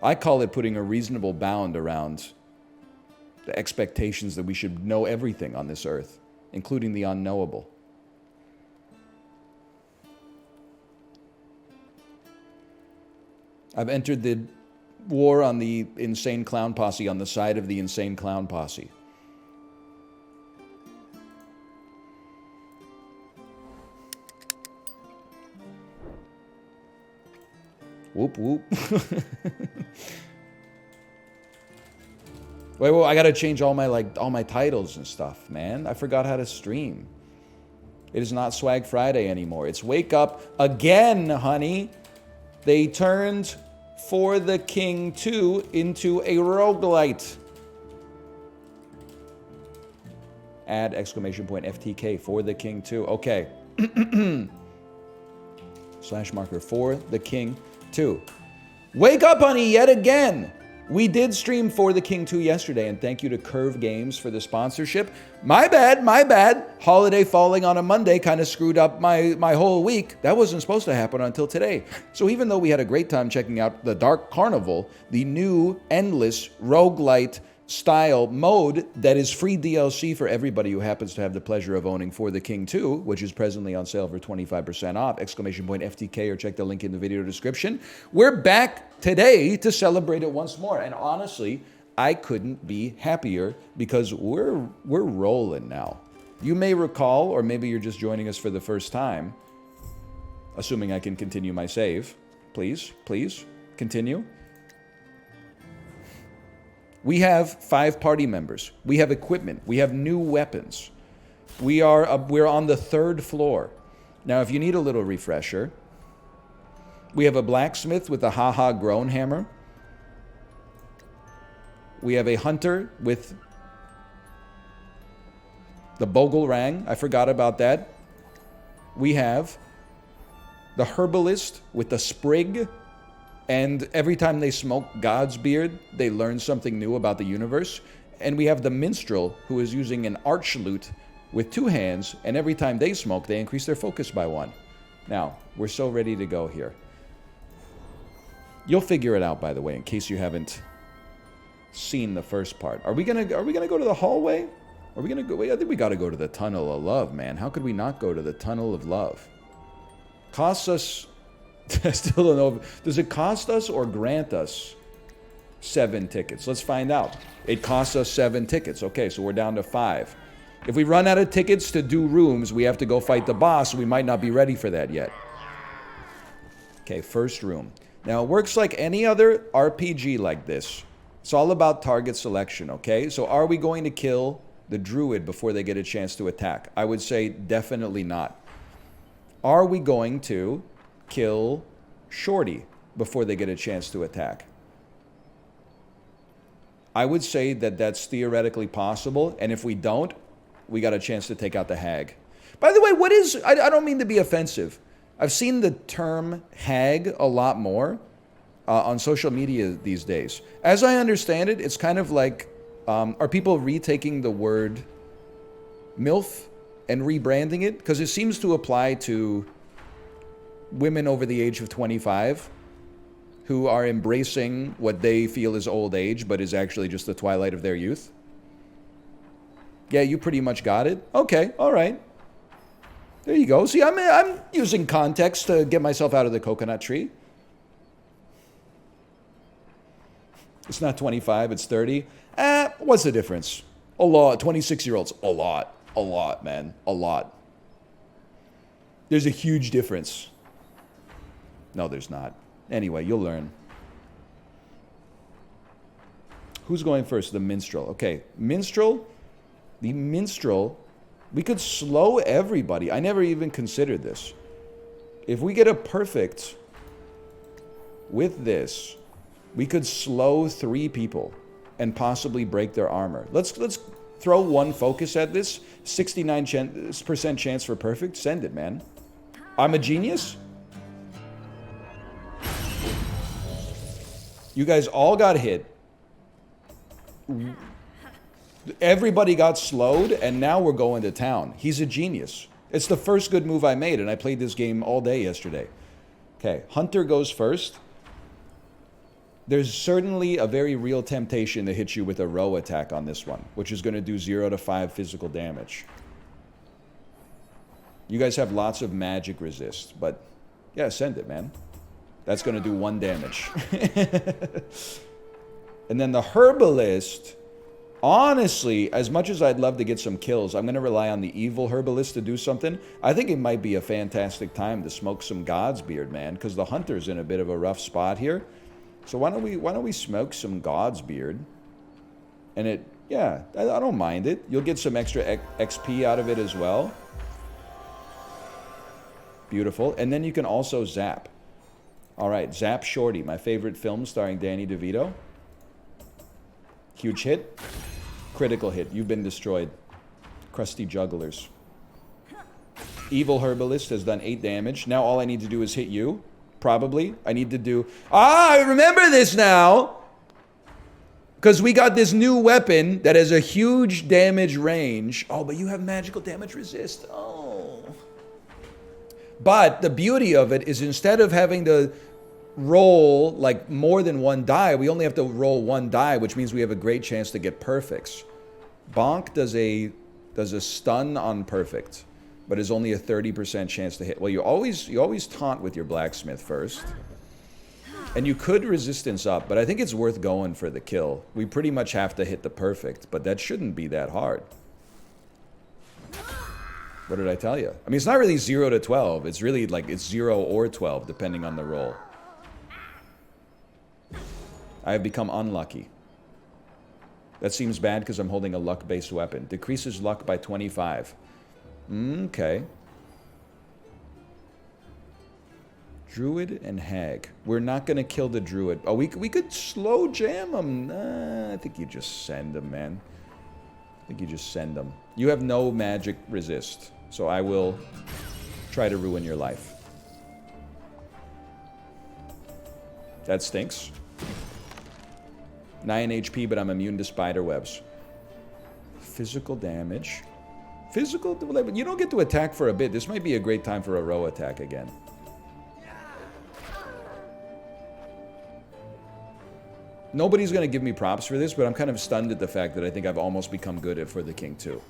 I call it putting a reasonable bound around the expectations that we should know everything on this earth, including the unknowable. I've entered the war on the Insane Clown Posse on the side of the Insane Clown Posse. Whoop, whoop. Wait, well, I gotta change all my titles and stuff, man. I forgot how to stream. It is not Swag Friday anymore. It's Wake Up Again, honey. They turned For the King 2 into a roguelite. Add exclamation point FTK, For the King 2. Okay. Slash marker, For the King 2. Wake up, honey, yet again. We did stream For the King 2 yesterday, and thank you to Curve Games for the sponsorship. My bad. Holiday falling on a Monday kind of screwed up my whole week. That wasn't supposed to happen until today. So even though we had a great time checking out the Dark Carnival, the new endless roguelite style mode that is free DLC for everybody who happens to have the pleasure of owning For the King 2, which is presently on sale for 25% off, exclamation point FTK, or check the link in the video description. We're back today to celebrate it once more. And honestly, I couldn't be happier because we're rolling now. You may recall, or maybe you're just joining us for the first time, assuming I can continue my save. Please, continue. We have 5 party members. We have equipment. We have new weapons. We're on the 3rd floor. Now, if you need a little refresher, we have a blacksmith with a ha-ha groan hammer. We have a hunter with the Bogelrang. I forgot about that. We have the herbalist with the sprig. And every time they smoke God's beard, they learn something new about the universe. And we have the minstrel who is using an arch lute with 2 hands. And every time they smoke, they increase their focus by 1. Now, we're so ready to go here. You'll figure it out, by the way, in case you haven't seen the first part. Are we gonna go to the hallway? Are we gonna go? I think we gotta go to the Tunnel of Love, man. How could we not go to the Tunnel of Love? Costs us. I still don't know. Does it cost us or grant us 7 tickets? Let's find out. It costs us 7 tickets. Okay, so we're down to 5. If we run out of tickets to do rooms, we have to go fight the boss. We might not be ready for that yet. Okay, first room. Now, it works like any other RPG like this. It's all about target selection, okay? So are we going to kill the druid before they get a chance to attack? I would say definitely not. Are we going to kill Shorty before they get a chance to attack? I would say that that's theoretically possible, and if we don't, we got a chance to take out the hag. By the way, what is... I don't mean to be offensive. I've seen the term hag a lot more on social media these days. As I understand it, it's kind of like... are people retaking the word MILF and rebranding it? Because it seems to apply to women over the age of 25 who are embracing what they feel is old age, but is actually just the twilight of their youth. Yeah, you pretty much got it. Okay, all right. There you go. See, I'm using context to get myself out of the coconut tree. It's not 25, it's 30. What's the difference? A lot. 26-year-olds. A lot. A lot, man. A lot. There's a huge difference. No, there's not. Anyway, you'll learn. Who's going first? The minstrel. Okay, minstrel. The minstrel. We could slow everybody. I never even considered this. If we get a perfect with this, we could slow 3 people and possibly break their armor. Let's throw 1 focus at this. 69% chance for perfect. Send it, man. I'm a genius. You guys all got hit. Everybody got slowed, and now we're going to town. He's a genius. It's the first good move I made, and I played this game all day yesterday. Okay, Hunter goes first. There's certainly a very real temptation to hit you with a row attack on this one, which is going to do 0 to 5 physical damage. You guys have lots of magic resist, but yeah, send it, man. That's going to do 1 damage. And then the herbalist, honestly, as much as I'd love to get some kills, I'm going to rely on the evil herbalist to do something. I think it might be a fantastic time to smoke some God's beard, man, because the hunter's in a bit of a rough spot here. So why don't we smoke some God's beard? And it, yeah, I don't mind it. You'll get some extra XP out of it as well. Beautiful. And then you can also zap. All right, Zap Shorty, my favorite film starring Danny DeVito. Huge hit. Critical hit. You've been destroyed. Crusty jugglers. Evil herbalist has done 8 damage. Now all I need to do is hit you. Probably. I need to do... I remember this now! Because we got this new weapon that has a huge damage range. Oh, but you have magical damage resist. Oh. But the beauty of it is instead of having to roll like more than 1 die, we only have to roll 1 die, which means we have a great chance to get perfects. Bonk does a stun on perfect, but is only a 30% chance to hit. Well, you always taunt with your blacksmith first. And you could resistance up, but I think it's worth going for the kill. We pretty much have to hit the perfect, but that shouldn't be that hard. What did I tell you? I mean, it's not really 0 to 12. It's really like it's 0 or 12, depending on the roll. I have become unlucky. That seems bad because I'm holding a luck-based weapon. Decreases luck by 25. Okay. Druid and Hag. We're not going to kill the Druid. Oh, we could slow jam them. I think you just send them, man. I think you just send them. You have no magic resist, so I will try to ruin your life. That stinks. 9 HP, but I'm immune to spider webs. Physical damage. Physical... You don't get to attack for a bit. This might be a great time for a row attack again. Nobody's going to give me props for this, but I'm kind of stunned at the fact that I think I've almost become good at For the King too.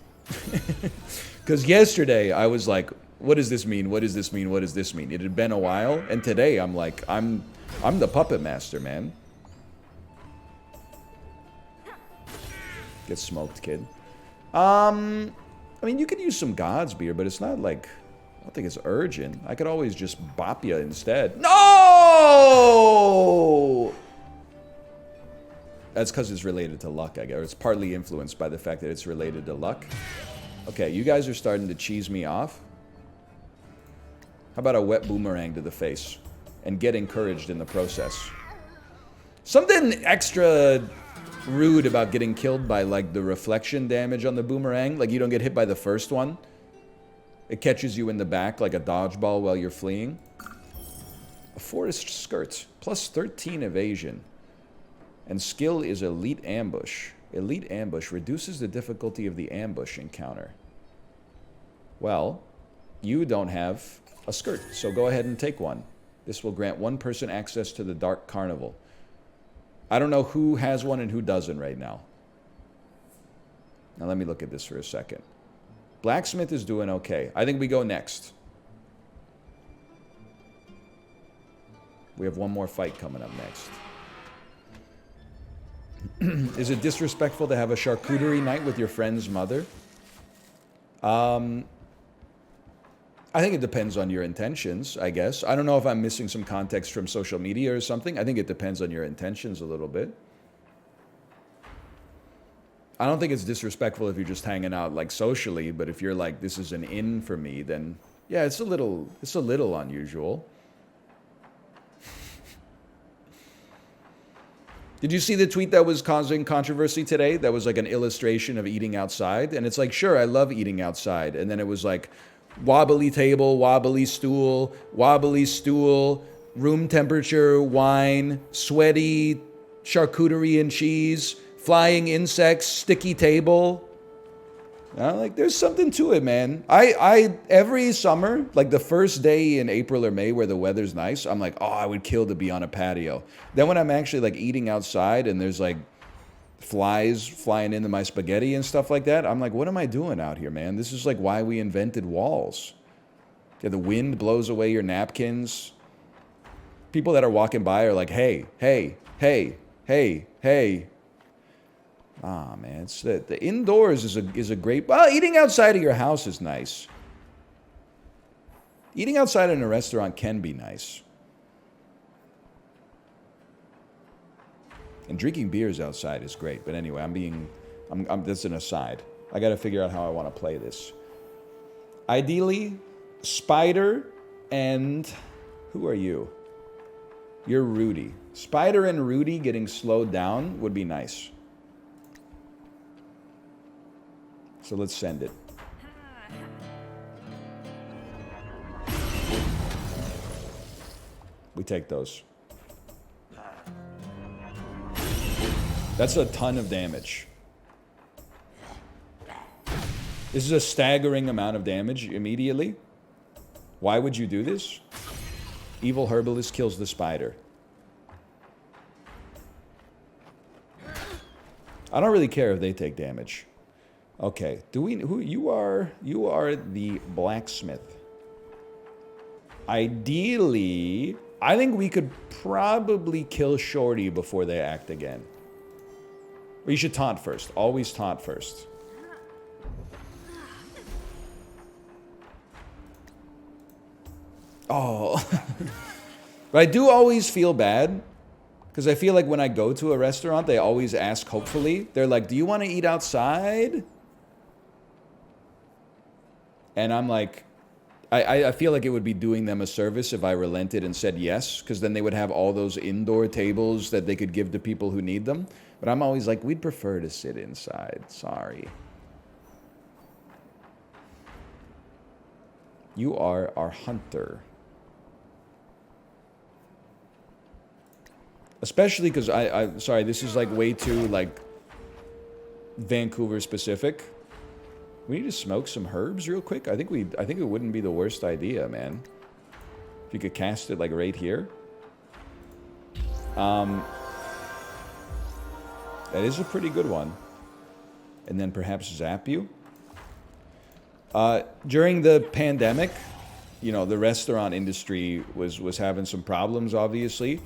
Because yesterday, I was like, what does this mean? What does this mean? What does this mean? It had been a while, and today I'm like, I'm the puppet master, man. Get smoked, kid. I mean, you could use some God's Beer, but it's not like... I don't think it's urgent. I could always just bop you instead. No! That's because it's related to luck, I guess. It's partly influenced by the fact that it's related to luck. Okay, you guys are starting to cheese me off. How about a wet boomerang to the face? And get encouraged in the process. Something extra rude about getting killed by, like, the reflection damage on the boomerang. Like, you don't get hit by the first one. It catches you in the back like a dodgeball while you're fleeing. A forest skirt. Plus 13 evasion. And skill is Elite Ambush. Elite Ambush reduces the difficulty of the ambush encounter. Well, you don't have a skirt, so go ahead and take one. This will grant one person access to the Dark Carnival. I don't know who has one and who doesn't right now. Now let me look at this for a second. Blacksmith is doing okay. I think we go next. We have one more fight coming up next. Is it disrespectful to have a charcuterie night with your friend's mother? I think it depends on your intentions, I guess. I don't know if I'm missing some context from social media or something. I think it depends on your intentions a little bit. I don't think it's disrespectful if you're just hanging out, like, socially, but if you're like, this is an in for me, then, yeah, it's a little unusual. Did you see the tweet that was causing controversy today? That was like an illustration of eating outside. And it's like, sure, I love eating outside. And then it was like, wobbly table, wobbly stool, room temperature, wine, sweaty, charcuterie and cheese, flying insects, sticky table. Like, there's something to it, man. I every summer, like the first day in April or May where the weather's nice, I'm like, oh, I would kill to be on a patio. Then when I'm actually like eating outside and there's like flies flying into my spaghetti and stuff like that, I'm like, what am I doing out here, man? This is like why we invented walls. Yeah, the wind blows away your napkins. People that are walking by are like, hey, hey, hey, hey, hey. Ah, man, it's the indoors is a great... Well, eating outside of your house is nice. Eating outside in a restaurant can be nice. And drinking beers outside is great. But anyway, that's an aside. I got to figure out how I want to play this. Ideally, Spider and... Who are you? You're Rudy. Spider and Rudy getting slowed down would be nice. So let's send it. We take those. That's a ton of damage. This is a staggering amount of damage immediately. Why would you do this? Evil Herbalist kills the spider. I don't really care if they take damage. Okay, you are the blacksmith. Ideally, I think we could probably kill Shorty before they act again. Or you should taunt first. Always taunt first. Oh. But I do always feel bad. Because I feel like when I go to a restaurant, they always ask, hopefully. They're like, do you want to eat outside? And I'm like, I feel like it would be doing them a service if I relented and said yes, because then they would have all those indoor tables that they could give to people who need them. But I'm always like, we'd prefer to sit inside. Sorry. You are our hunter. Especially because sorry, this is like way too like Vancouver specific. We need to smoke some herbs real quick. I think it wouldn't be the worst idea, man. If you could cast it like right here. That is a pretty good one. And then perhaps zap you. During the pandemic, you know, the restaurant industry was having some problems, obviously.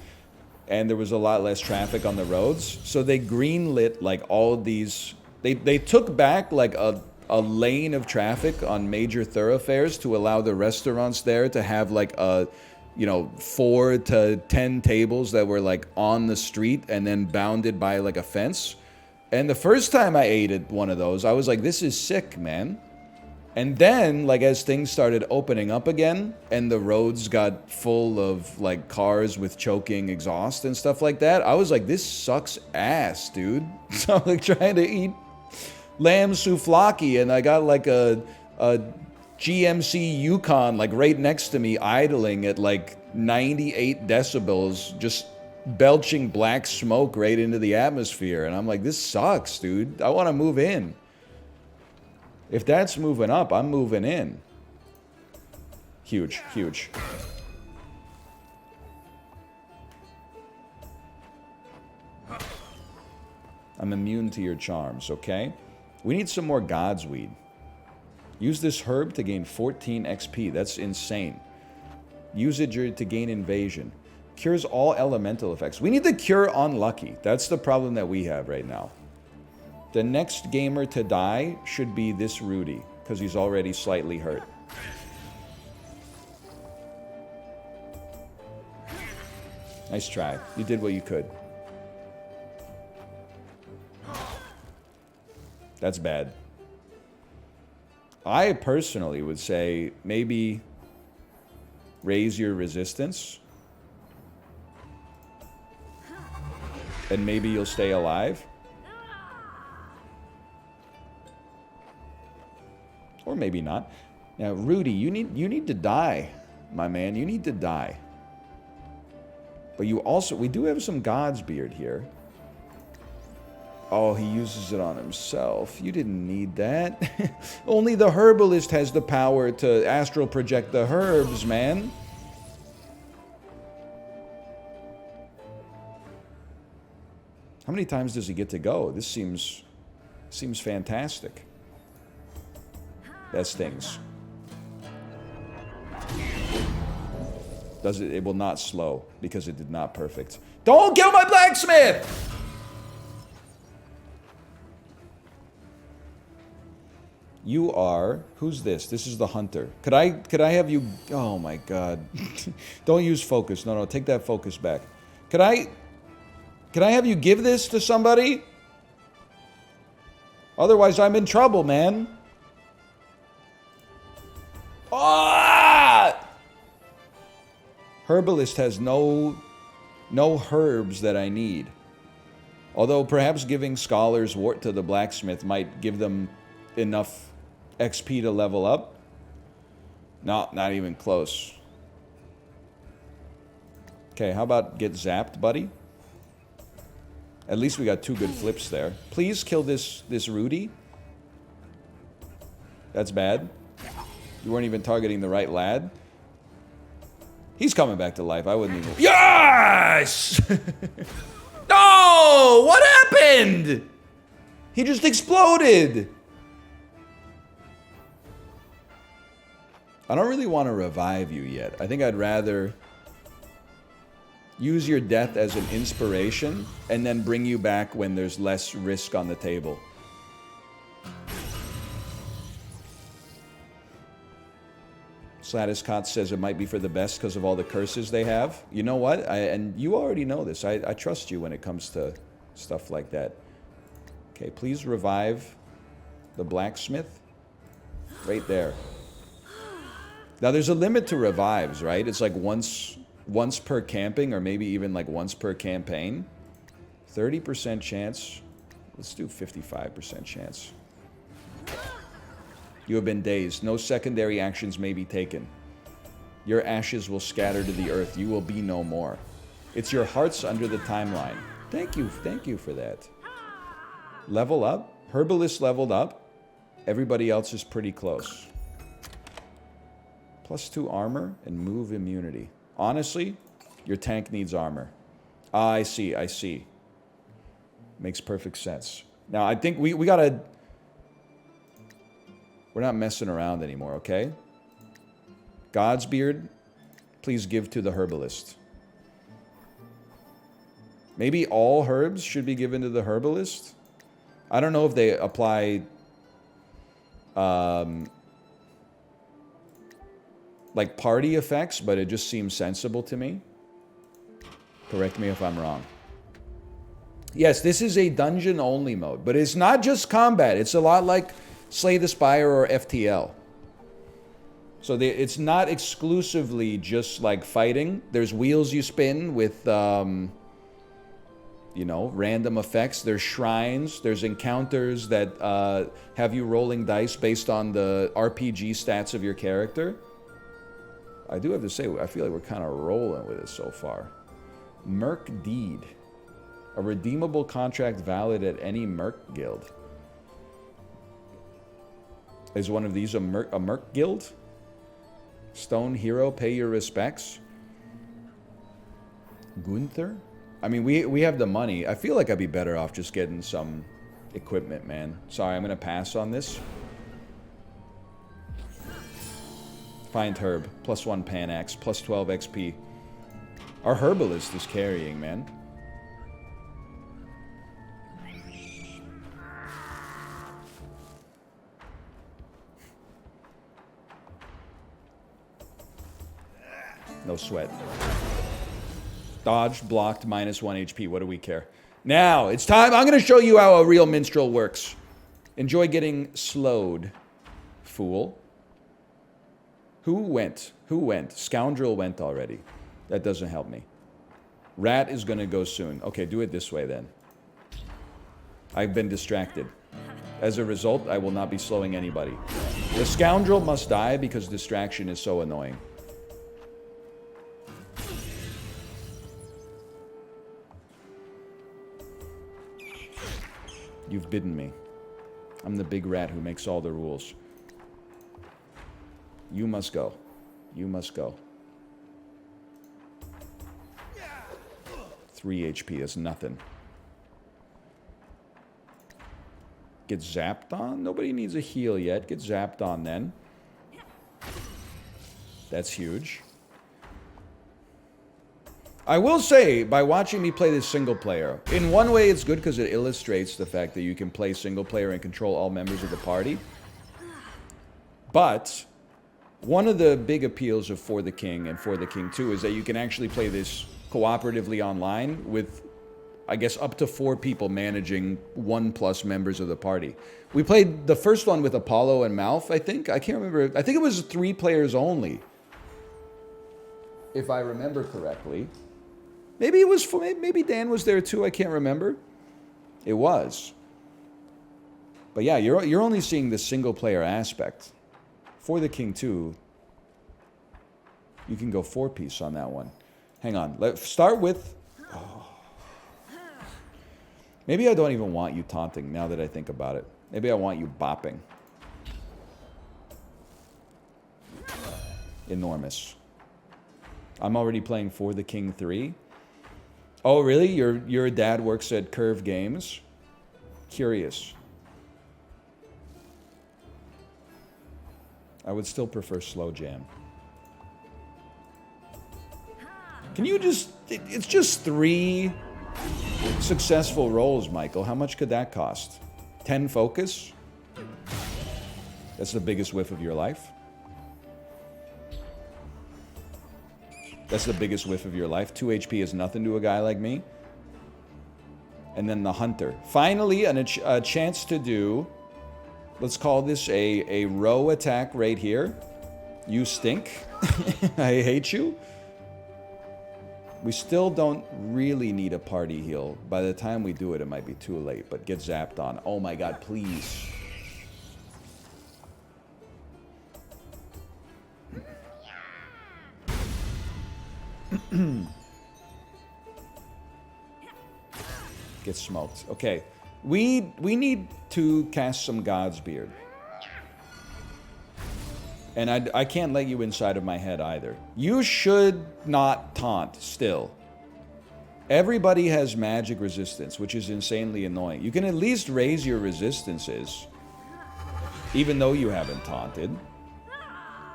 And there was a lot less traffic on the roads. So they greenlit like all of these. They took back like a lane of traffic on major thoroughfares to allow the restaurants there to have like a, you know, 4 to 10 tables that were like on the street and then bounded by like a fence. And the first time I ate at one of those, I was like, this is sick, man. And then, like, as things started opening up again and the roads got full of like cars with choking exhaust and stuff like that, I was like, this sucks ass, dude. So I'm like trying to eat lamb souvlaki, and I got like a GMC Yukon like right next to me idling at like 98 decibels, just belching black smoke right into the atmosphere. And I'm like, this sucks, dude. I want to move in. If that's moving up, I'm moving in. Huge, huge. I'm immune to your charms, okay? We need some more God's Weed. Use this herb to gain 14 XP. That's insane. Use it to gain invasion. Cures all elemental effects. We need to cure unlucky. That's the problem that we have right now. The next gamer to die should be this Rudy, because he's already slightly hurt. Nice try. You did what you could. That's bad. I personally would say maybe raise your resistance. And maybe you'll stay alive. Or maybe not. Now, Rudy, you need to die, my man. You need to die. But you also, we do have some God's Beard here. Oh, he uses it on himself. You didn't need that. Only the herbalist has the power to astral project the herbs, man. How many times does he get to go? This seems fantastic. That stings. It will not slow because it did not perfect. Don't kill my blacksmith! You are, who's this? This is the hunter. Could I have you, oh my god. Don't use focus. No, take that focus back. Could I have you give this to somebody? Otherwise I'm in trouble, man. Ah! Herbalist has no herbs that I need. Although perhaps giving Scholar's Wart to the blacksmith might give them enough XP to level up. No, not even close. Okay, how about get zapped, buddy? At least we got 2 good flips there. Please kill this Rudy. That's bad. You weren't even targeting the right lad. He's coming back to life. I wouldn't even... Yes! No! What happened? He just exploded. I don't really want to revive you yet. I think I'd rather use your death as an inspiration and then bring you back when there's less risk on the table. Slattiscott says it might be for the best because of all the curses they have. You know what? And you already know this. I trust you when it comes to stuff like that. Okay, please revive the blacksmith. Right there. Now, there's a limit to revives, right? It's like once per camping, or maybe even like once per campaign. 30% chance. Let's do 55% chance. You have been dazed. No secondary actions may be taken. Your ashes will scatter to the earth. You will be no more. It's your hearts under the timeline. Thank you for that. Level up. Herbalist leveled up. Everybody else is pretty close. +2 armor and move immunity. Honestly, your tank needs armor. Ah, I see. Makes perfect sense. Now, I think we gotta... We're not messing around anymore, okay? Godsbeard, please give to the herbalist. Maybe all herbs should be given to the herbalist? I don't know if they apply... like party effects, but it just seems sensible to me. Correct me if I'm wrong. Yes, this is a dungeon-only mode, but it's not just combat. It's a lot like Slay the Spire or FTL. So it's not exclusively just like fighting. There's wheels you spin with, you know, random effects. There's shrines. There's encounters that have you rolling dice based on the RPG stats of your character. I do have to say, I feel like we're kind of rolling with it so far. Merc Deed. A redeemable contract valid at any Merc guild. Is one of these a Merc guild? Stone Hero, pay your respects. Gunther? I mean, we have the money. I feel like I'd be better off just getting some equipment, man. Sorry, I'm going to pass on this. Find Herb. +1 Panax. +12 XP. Our Herbalist is carrying, man. No sweat. Dodged, blocked, -1 HP. What do we care? Now, it's time. I'm going to show you how a real minstrel works. Enjoy getting slowed, fool. Who went? Who went? Scoundrel went already. That doesn't help me. Rat is going to go soon. Okay, do it this way then. I've been distracted. As a result, I will not be slowing anybody. The scoundrel must die because distraction is so annoying. You've bidden me. I'm the big rat who makes all the rules. You must go. You must go. 3 HP is nothing. Get zapped on? Nobody needs a heal yet. Get zapped on then. That's huge. I will say, by watching me play this single player, in one way it's good because it illustrates the fact that you can play single player and control all members of the party. But one of the big appeals of For the King and For the King 2 is that you can actually play this cooperatively online with, I guess, up to 4 people managing 1+ members of the party. We played the first one with Apollo and Malf, I think. I can't remember. I think it was 3 players only, if I remember correctly. Maybe it was. Maybe Dan was there too. I can't remember. It was. But yeah, you're only seeing the single player aspect. For the King 2, you can go 4-piece on that one. Hang on. Let's start with. Oh. Maybe I don't even want you taunting now that I think about it. Maybe I want you bopping. Enormous. I'm already playing For the King 3. Oh, really? Your dad works at Curve Games? Curious. I would still prefer Slow Jam. Can you just... It's just 3 successful rolls, Michael. How much could that cost? 10 focus? That's the biggest whiff of your life? That's the biggest whiff of your life. 2 HP is nothing to a guy like me. And then the Hunter. Finally, a chance to do... Let's call this a row attack right here. You stink. I hate you. We still don't really need a party heal. By the time we do it, it might be too late, but get zapped on. Oh my god, please. Get smoked. Okay. We need to cast some God's Beard. And I can't let you inside of my head either. You should not taunt still. Everybody has magic resistance, which is insanely annoying. You can at least raise your resistances, even though you haven't taunted.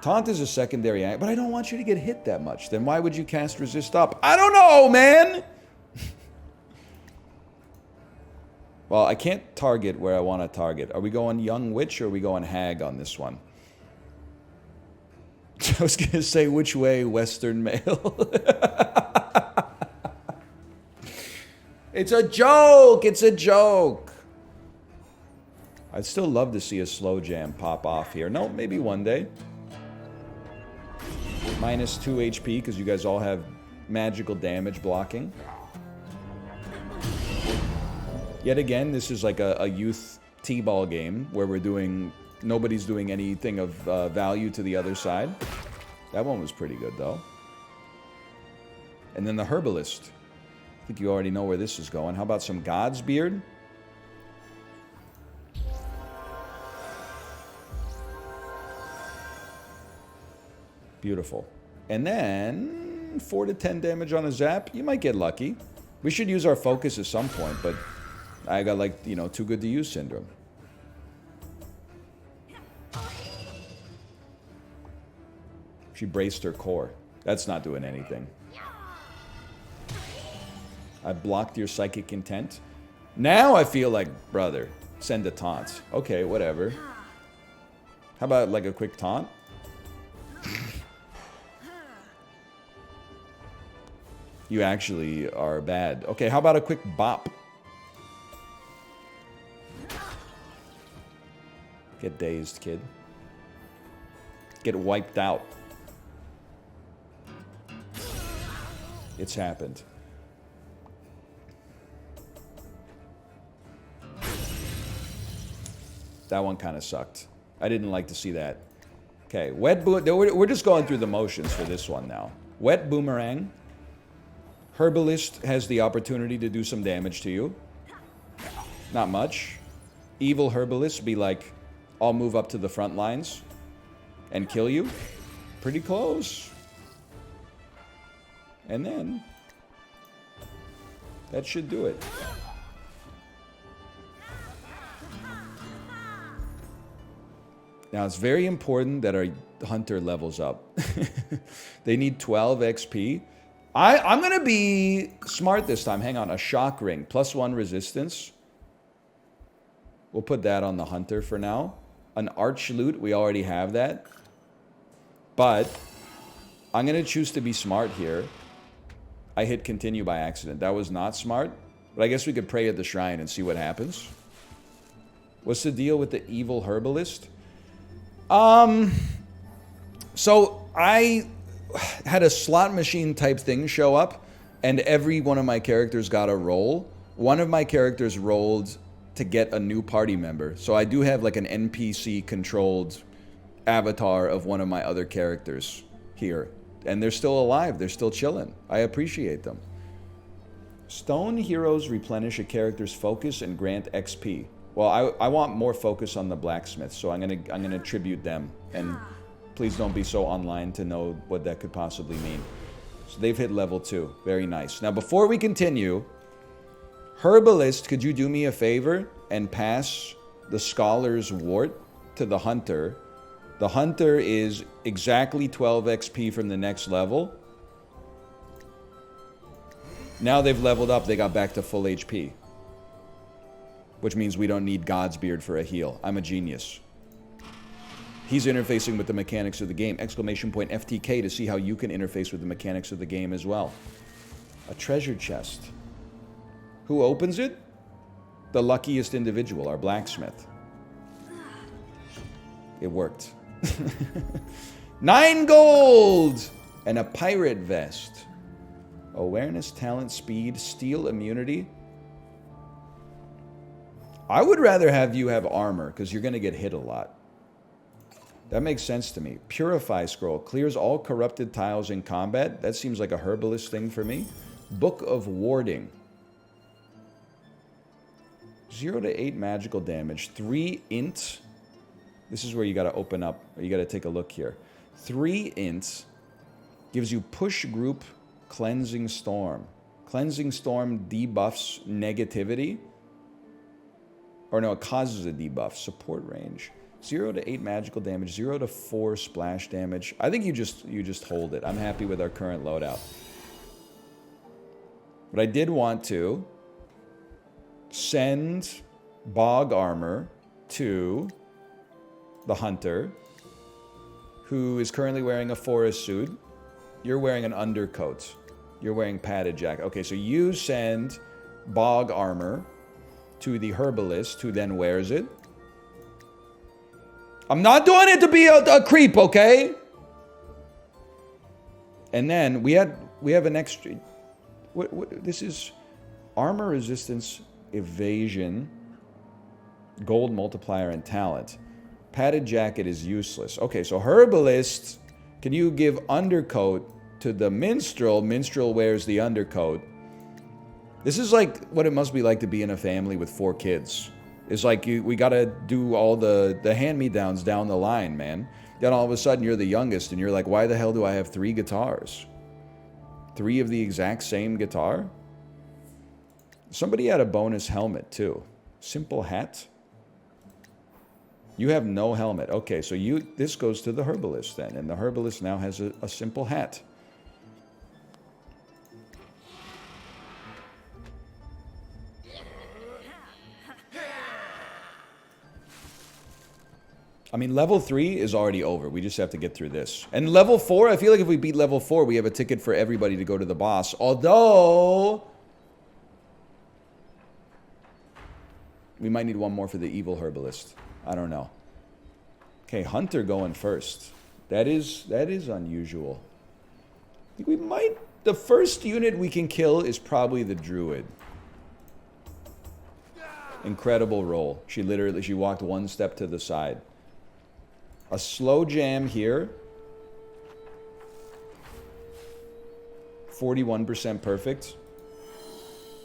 Taunt is a secondary act, but I don't want you to get hit that much. Then why would you cast resist up? I don't know, man! Well, I can't target where I want to target. Are we going young witch or are we going hag on this one? I was going to say, which way, Western male? It's a joke! It's a joke! I'd still love to see a slow jam pop off here. No, maybe one day. Minus 2 HP because you guys all have magical damage blocking. Yet again, this is like a youth t-ball game where we're doing... Nobody's doing anything of value to the other side. That one was pretty good, though. And then the Herbalist. I think you already know where this is going. How about some God's Beard? Beautiful. And then 4 to 10 damage on a zap. You might get lucky. We should use our focus at some point, but I got, like, you know, too good to use syndrome. She braced her core. That's not doing anything. I blocked your psychic intent. Now I feel like, brother, send a taunt. Okay, whatever. How about like a quick taunt? You actually are bad. Okay, how about a quick bop? Get dazed, kid. Get wiped out. It's happened. That one kind of sucked. I didn't like to see that. Okay, we're just going through the motions for this one now. Wet Boomerang. Herbalist has the opportunity to do some damage to you. Not much. Evil Herbalist be like, I'll move up to the front lines and kill you. Pretty close. And then, that should do it. Now, it's very important that our hunter levels up. They need 12 XP. I'm going to be smart this time. Hang on. A shock ring. +1 resistance. We'll put that on the hunter for now. An arch loot. We already have that. But I'm going to choose to be smart here. I hit continue by accident. That was not smart. But I guess we could pray at the shrine and see what happens. What's the deal with the evil herbalist? So I had a slot machine type thing show up, and every one of my characters got a roll. One of my characters rolled to get a new party member. So I do have like an NPC controlled avatar of one of my other characters here. And they're still alive. They're still chilling. I appreciate them. Stone heroes replenish a character's focus and grant XP. Well, I want more focus on the blacksmith, so I'm gonna tribute them. And please don't be so online to know what that could possibly mean. So they've hit level 2. Very nice. Now, before we continue, Herbalist, could you do me a favor and pass the Scholar's Wart to the Hunter? The Hunter is exactly 12 XP from the next level. Now they've leveled up. They got back to full HP. Which means we don't need God's Beard for a heal. I'm a genius. He's interfacing with the mechanics of the game. Exclamation point FTK to see how you can interface with the mechanics of the game as well. A treasure chest. Who opens it? The luckiest individual, our blacksmith. It worked. 9 gold! And a pirate vest. Awareness, talent, speed, steel, immunity. I would rather have you have armor, because you're going to get hit a lot. That makes sense to me. Purify scroll. Clears all corrupted tiles in combat. That seems like a herbalist thing for me. Book of Warding. 0 to 8 magical damage. 3 int. This is where you got to open up. Or you got to take a look here. 3 int. Gives you push group cleansing storm. Cleansing storm debuffs negativity. Or no, it causes a debuff. Support range. 0 to 8 magical damage, 0 to 4 splash damage. I think you just hold it. I'm happy with our current loadout. But I did want to send bog armor to the hunter, who is currently wearing a forest suit. You're wearing an undercoat. You're wearing padded jacket. Okay, so you send bog armor to the herbalist, who then wears it. I'm not doing it to be a creep, okay? And then we have an extra. What this is armor resistance, evasion, gold multiplier, and talent. Padded jacket is useless. Okay, so herbalist, can you give undercoat to the minstrel? Minstrel wears the undercoat. This is like what it must be like to be in a family with 4 kids. It's like we gotta do all the hand-me-downs down the line, man. Then all of a sudden you're the youngest and you're like, why the hell do I have 3 guitars? 3 of the exact same guitar? Somebody had a bonus helmet too. Simple hat. You have no helmet. Okay, so this goes to the herbalist then, and the herbalist now has a simple hat. I mean, level 3 is already over. We just have to get through this. And level 4, I feel like if we beat level 4, we have a ticket for everybody to go to the boss. Although, we might need one more for the evil herbalist. I don't know. Okay, hunter going first. That is unusual. I think we might... The first unit we can kill is probably the druid. Incredible roll. She walked 1 step to the side. A slow jam here. 41% perfect.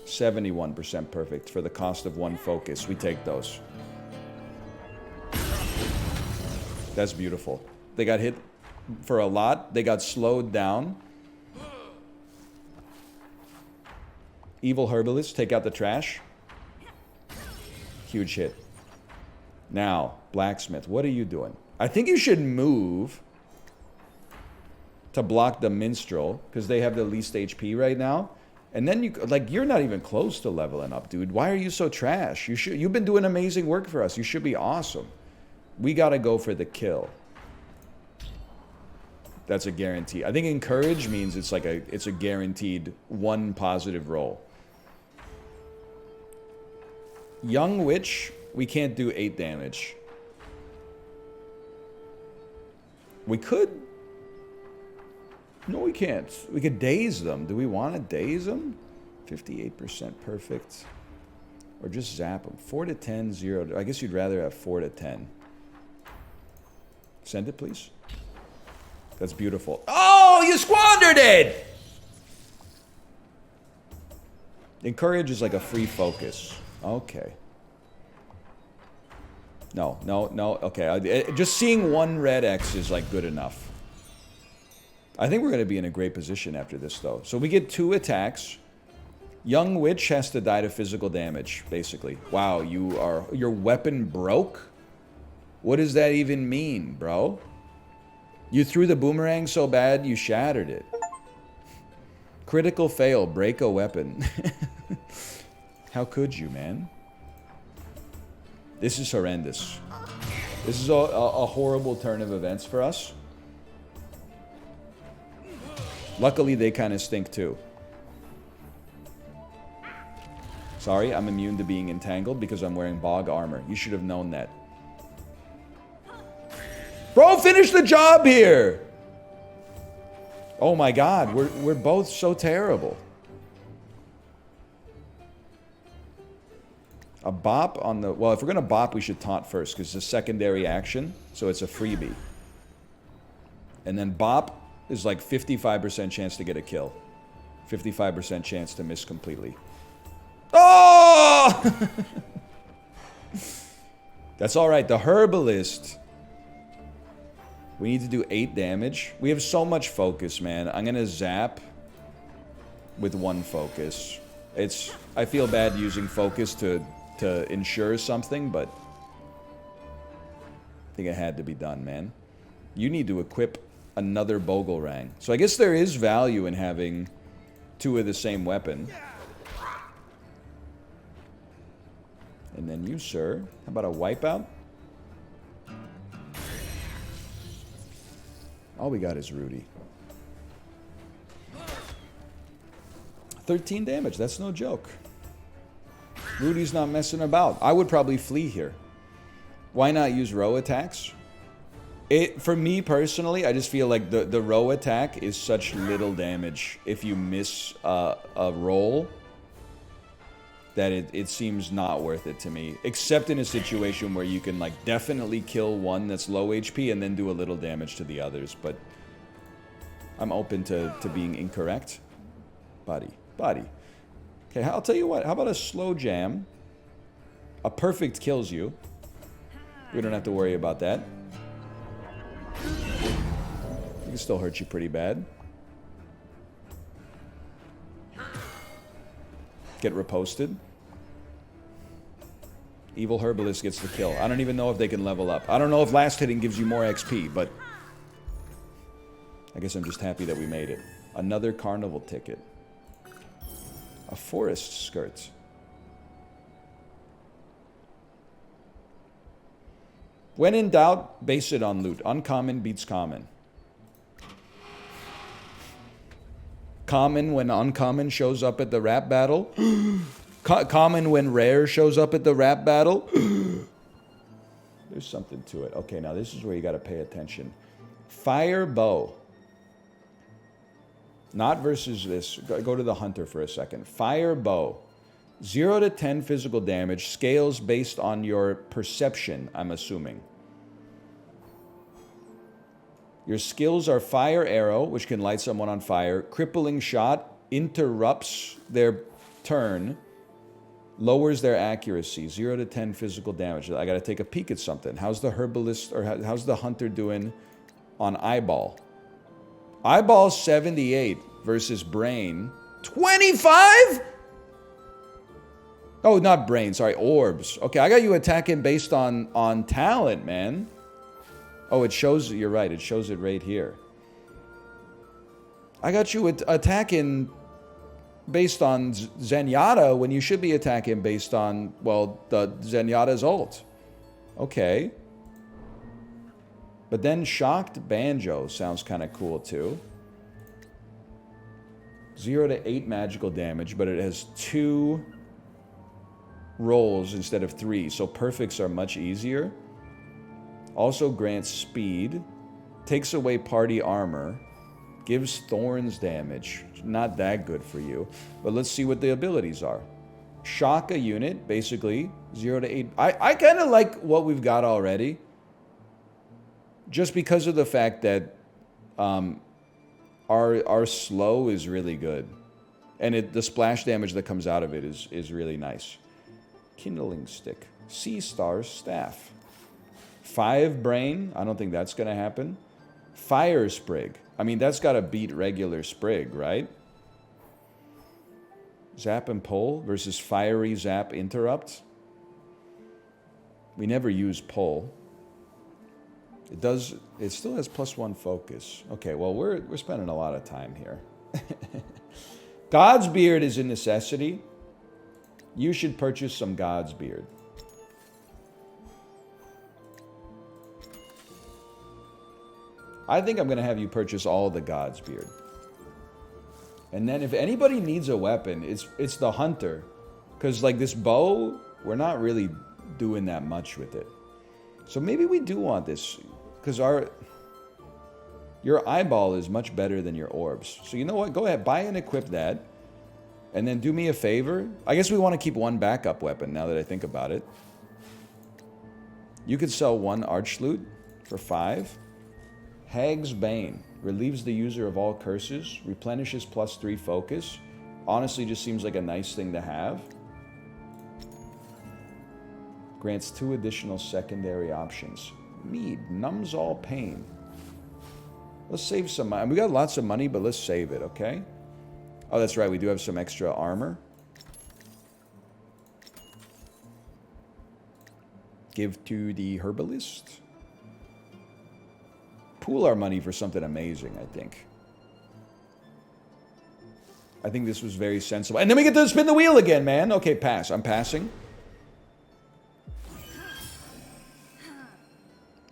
71% perfect for the cost of 1 focus. We take those. That's beautiful. They got hit for a lot. They got slowed down. Evil herbalist, take out the trash. Huge hit. Now, blacksmith, what are you doing? I think you should move to block the minstrel, because they have the least HP right now. And then you're not even close to leveling up, dude. Why are you so trash? You've been doing amazing work for us. You should be awesome. We gotta go for the kill. That's a guarantee. I think encourage means it's a guaranteed 1 positive roll. Young witch, we can't do 8 damage. We could... No, we can't. We could daze them. Do we want to daze them? 58% perfect. Or just zap them. 4 to 10, 0. I guess you'd rather have 4 to 10. Send it, please. That's beautiful. Oh, you squandered it! Encourage is like a free focus. Okay. No. Okay. Just seeing 1 red X is like good enough. I think we're going to be in a great position after this, though. So we get 2 attacks. Young witch has to die to physical damage, basically. Wow, your weapon broke? What does that even mean, bro? You threw the boomerang so bad, you shattered it. Critical fail, break a weapon. How could you, man? This is horrendous. This is a horrible turn of events for us. Luckily, they kind of stink too. Sorry, I'm immune to being entangled because I'm wearing bog armor. You should have known that. Bro, finish the job here! Oh my god, we're both so terrible. A bop on the... Well, if we're going to bop, we should taunt first, because it's a secondary action, so it's a freebie. And then bop is like 55% chance to get a kill. 55% chance to miss completely. Oh! That's alright. The Herbalist. We need to do 8 damage. We have so much focus, man. I'm going to zap with 1 focus. I feel bad using focus to ensure something, but I think it had to be done, man. You need to equip another Boglerank. So I guess there is value in having 2 of the same weapon. And then you, sir. How about a wipeout? All we got is Rudy. 13 damage. That's no joke. Rudy's not messing about. I would probably flee here. Why not use row attacks? For me personally, I just feel like the row attack is such little damage if you miss a roll that it seems not worth it to me. Except in a situation where you can like definitely kill one that's low HP and then do a little damage to the others. But I'm open to being incorrect. Body. Okay, I'll tell you what. How about a slow jam? A perfect kills you. We don't have to worry about that. It can still hurt you pretty bad. Get reposted. Evil Herbalist gets the kill. I don't even know if they can level up. I don't know if last hitting gives you more XP, but I guess I'm just happy that we made it. Another carnival ticket. A forest skirt. When in doubt, base it on loot. Uncommon beats common. Common when uncommon shows up at the rap battle. Common when rare shows up at the rap battle. There's something to it. Okay, now this is where you got to pay attention. Fire bow. Not versus this. Go to the hunter for a second. Fire bow. 0 to 10 physical damage. Scales based on your perception, I'm assuming. Your skills are fire arrow, which can light someone on fire. Crippling shot interrupts their turn. Lowers their accuracy. 0 to 10 physical damage. I got to take a peek at something. How's the herbalist, or how's the hunter doing on eyeball? Eyeball 78 versus brain 25? Oh, not brain. Sorry, orbs. Okay, I got you attacking based on talent, man. Oh, it shows, you're right. It shows it right here. I got you attacking based on Zenyatta when you should be attacking based on, well, the Zenyatta's ult. Okay. But then Shocked Banjo sounds kind of cool too. 0 to 8 magical damage, but it has 2 rolls instead of 3, so perfects are much easier. Also grants speed. Takes away party armor. Gives thorns damage. Not that good for you. But let's see what the abilities are. Shock a unit, basically. 0 to 8. I kind of like what we've got already. Just because of the fact that our slow is really good. And the splash damage that comes out of it is really nice. Kindling Stick. Sea Star's Staff. 5 brain. I don't think that's going to happen. Fire Sprig. I mean, that's got to beat regular Sprig, right? Zap and Pull versus Fiery Zap Interrupt. We never use Pull. It still has +1 focus. Okay, well, we're spending a lot of time here. God's Beard is a necessity. You should purchase some God's Beard. I think I'm going to have you purchase all the God's Beard. And then if anybody needs a weapon, it's the hunter. Because like this bow, we're not really doing that much with it. So maybe we do want this. Because Your eyeball is much better than your orbs. So you know what? Go ahead, buy and equip that. And then do me a favor. I guess we want to keep one backup weapon now that I think about it. You could sell one Archloot for 5. Hag's Bane. Relieves the user of all curses. Replenishes +3 focus. Honestly, just seems like a nice thing to have. Grants 2 additional secondary options. Mead. Numbs all pain. Let's save some money. We got lots of money, but let's save it, okay? Oh, that's right. We do have some extra armor. Give to the herbalist. Pool our money for something amazing, I think. I think this was very sensible. And then we get to spin the wheel again, man. Okay, pass. I'm passing.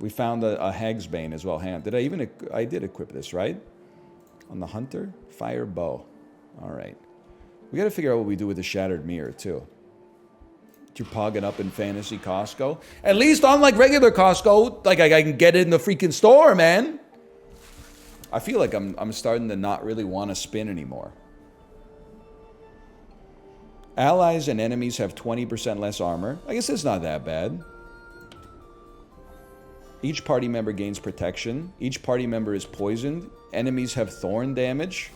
We found a Hag's Bane as well. Did I even... I did equip this, right? On the Hunter? Fire Bow. All right. We got to figure out what we do with the Shattered Mirror, too. You're pogging up in Fantasy Costco. At least unlike regular Costco, like I can get it in the freaking store, man. I feel like I'm starting to not really want to spin anymore. Allies and enemies have 20% less armor. I guess it's not that bad. Each party member gains protection. Each party member is poisoned. Enemies have thorn damage.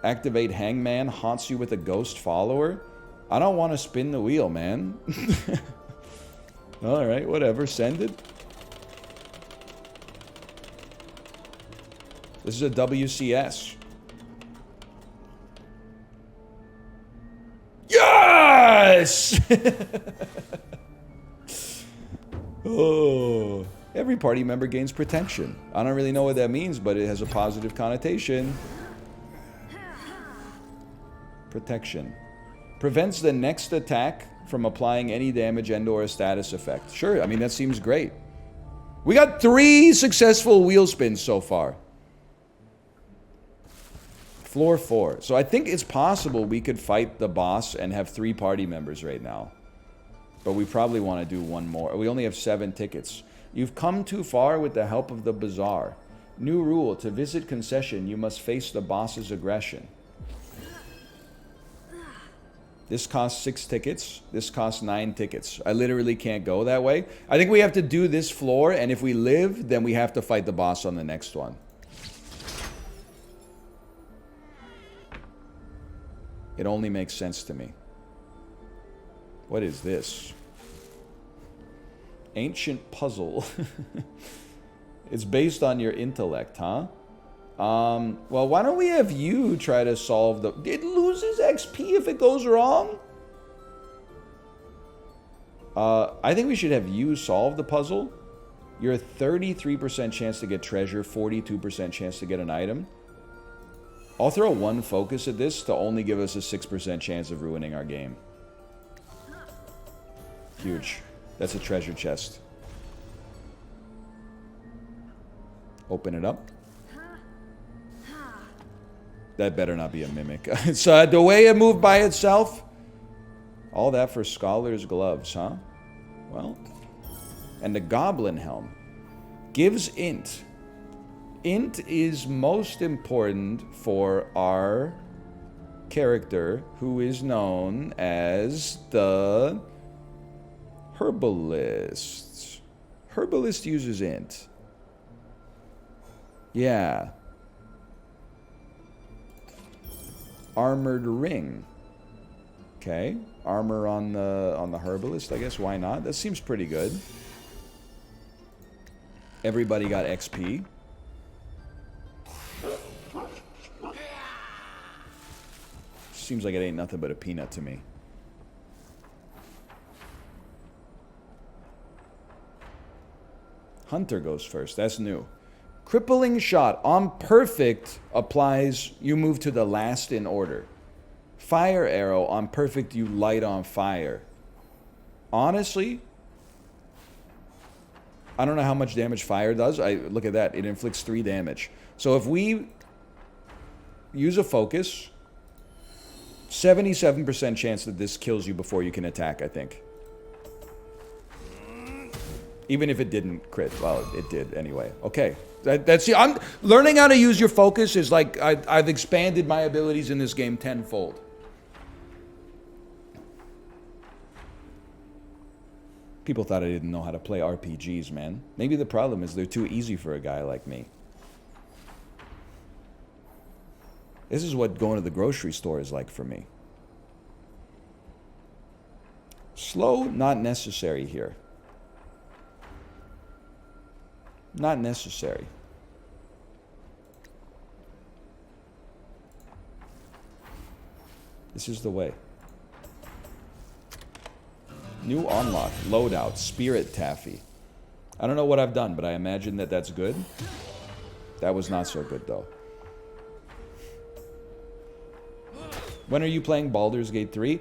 Activate Hangman. Haunts you with a ghost follower. I don't want to spin the wheel, man. Alright, whatever. Send it. This is a WCS. Yes! Oh. Every party member gains protection. I don't really know what that means, but it has a positive connotation. Protection. Prevents the next attack from applying any damage and or a status effect. Sure, I mean, that seems great. We got 3 successful wheel spins so far. Floor 4. So I think it's possible we could fight the boss and have 3 party members right now. But we probably want to do one more. We only have 7 tickets. You've come too far with the help of the Bazaar. New rule, to visit concession, you must face the boss's aggression. This costs 6 tickets. This costs 9 tickets. I literally can't go that way. I think we have to do this floor, and if we live, then we have to fight the boss on the next one. It only makes sense to me. What is this? Ancient puzzle. It's based on your intellect, huh? Well, why don't we have you try to solve the... It loses XP if it goes wrong? I think we should have you solve the puzzle. You're a 33% chance to get treasure, 42% chance to get an item. I'll throw 1 focus at this to only give us a 6% chance of ruining our game. Huge. That's a treasure chest. Open it up. That better not be a mimic. So the way it moved by itself. All that for Scholar's Gloves, huh? Well. And the Goblin Helm. Gives int. Int is most important for our character who is known as the Herbalist. Herbalist uses int. Yeah. Armored ring. Okay. Armor on the Herbalist, I guess. Why not? That seems pretty good. Everybody got XP. Seems like it ain't nothing but a peanut to me. Hunter goes first. That's new. Crippling shot on perfect applies, you move to the last in order. Fire arrow on perfect, you light on fire. Honestly, I don't know how much damage fire does. Look at that. It inflicts 3 damage. So if we use a focus, 77% chance that this kills you before you can attack, I think. Even if it didn't crit. Well, it did anyway. Okay. I'm learning how to use your focus is like I've expanded my abilities in this game tenfold. People thought I didn't know how to play RPGs, man. Maybe the problem is they're too easy for a guy like me. This is what going to the grocery store is like for me. Slow, not necessary here. Not necessary. This is the way. New unlock, loadout, spirit taffy. I don't know what I've done, but I imagine that that's good. That was not so good, though. When are you playing Baldur's Gate 3?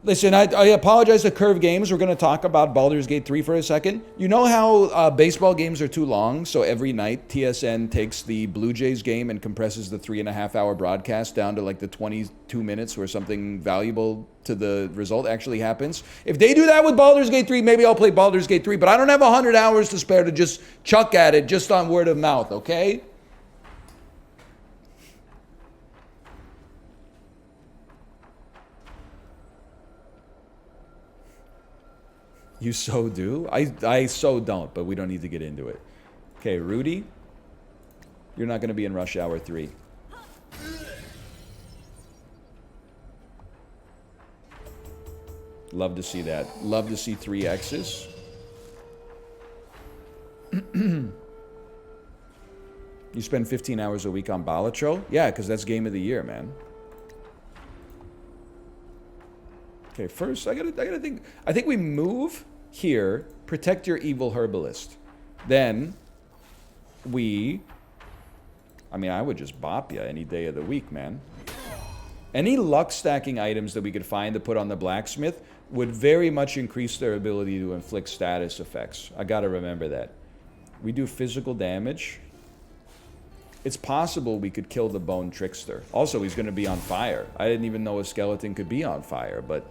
Listen, I apologize to Curve Games. We're going to talk about Baldur's Gate 3 for a second. You know how baseball games are too long, so every night TSN takes the Blue Jays game and compresses the 3.5-hour broadcast down to like the 22 minutes where something valuable to the result actually happens. If they do that with Baldur's Gate 3, maybe I'll play Baldur's Gate 3, but I don't have 100 hours to spare to just chuck at it just on word of mouth, okay? You so do? I so don't, but we don't need to get into it. Okay, Rudy, you're not going to be in Rush Hour 3. Love to see that. Love to see 3 X's. You spend 15 hours a week on Balatro? Yeah, because that's game of the year, man. Okay, first, I gotta think. I think we move here, protect your evil herbalist. Then, I would just bop you any day of the week, man. Any luck stacking items that we could find to put on the blacksmith would very much increase their ability to inflict status effects. I gotta remember that. We do physical damage. It's possible we could kill the bone trickster. Also, he's gonna be on fire. I didn't even know a skeleton could be on fire, but...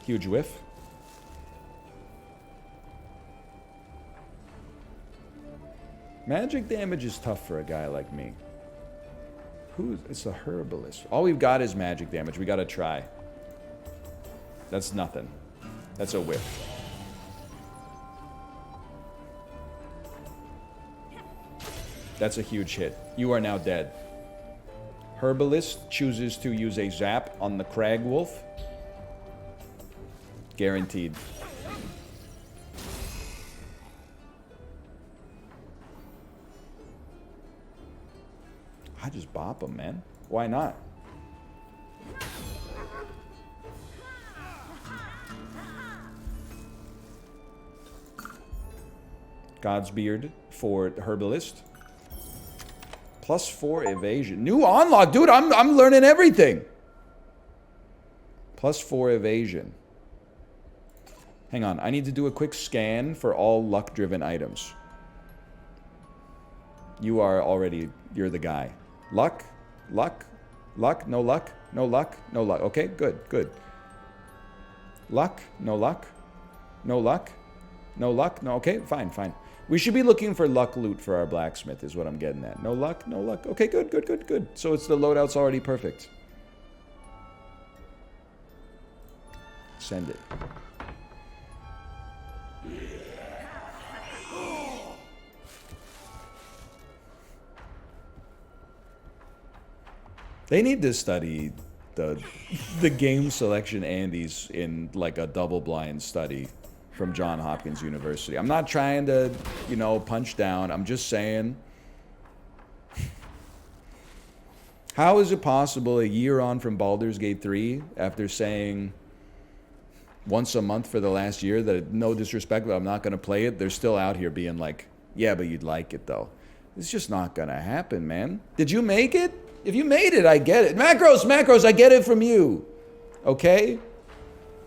Huge whiff. Magic damage is tough for a guy like me. It's a herbalist. All we've got is magic damage. We gotta try. That's nothing. That's a whiff. That's a huge hit. You are now dead. Herbalist chooses to use a zap on the crag wolf. Guaranteed. I just bop him, man. Why not? Godsbeard for Herbalist. +4 evasion. New unlock, dude. I'm learning everything. +4 evasion. Hang on, I need to do a quick scan for all luck-driven items. You're the guy. Luck, luck, luck, no luck, no luck, no luck. Okay, good, good. Luck, no luck, no luck, no luck, no, okay, fine, fine. We should be looking for luck loot for our blacksmith is what I'm getting at. No luck, no luck. Okay, good, good, good, good. So it's the loadout's already perfect. Send it. They need to study the game selection Andes in like a double-blind study from Johns Hopkins University. I'm not trying to, punch down. I'm just saying, how is it possible a year on from Baldur's Gate 3 after saying once a month for the last year that, no disrespect, but I'm not going to play it, they're still out here being like, yeah, but you'd like it though. It's just not going to happen, man. Did you make it? If you made it, I get it. Macros, I get it from you. Okay?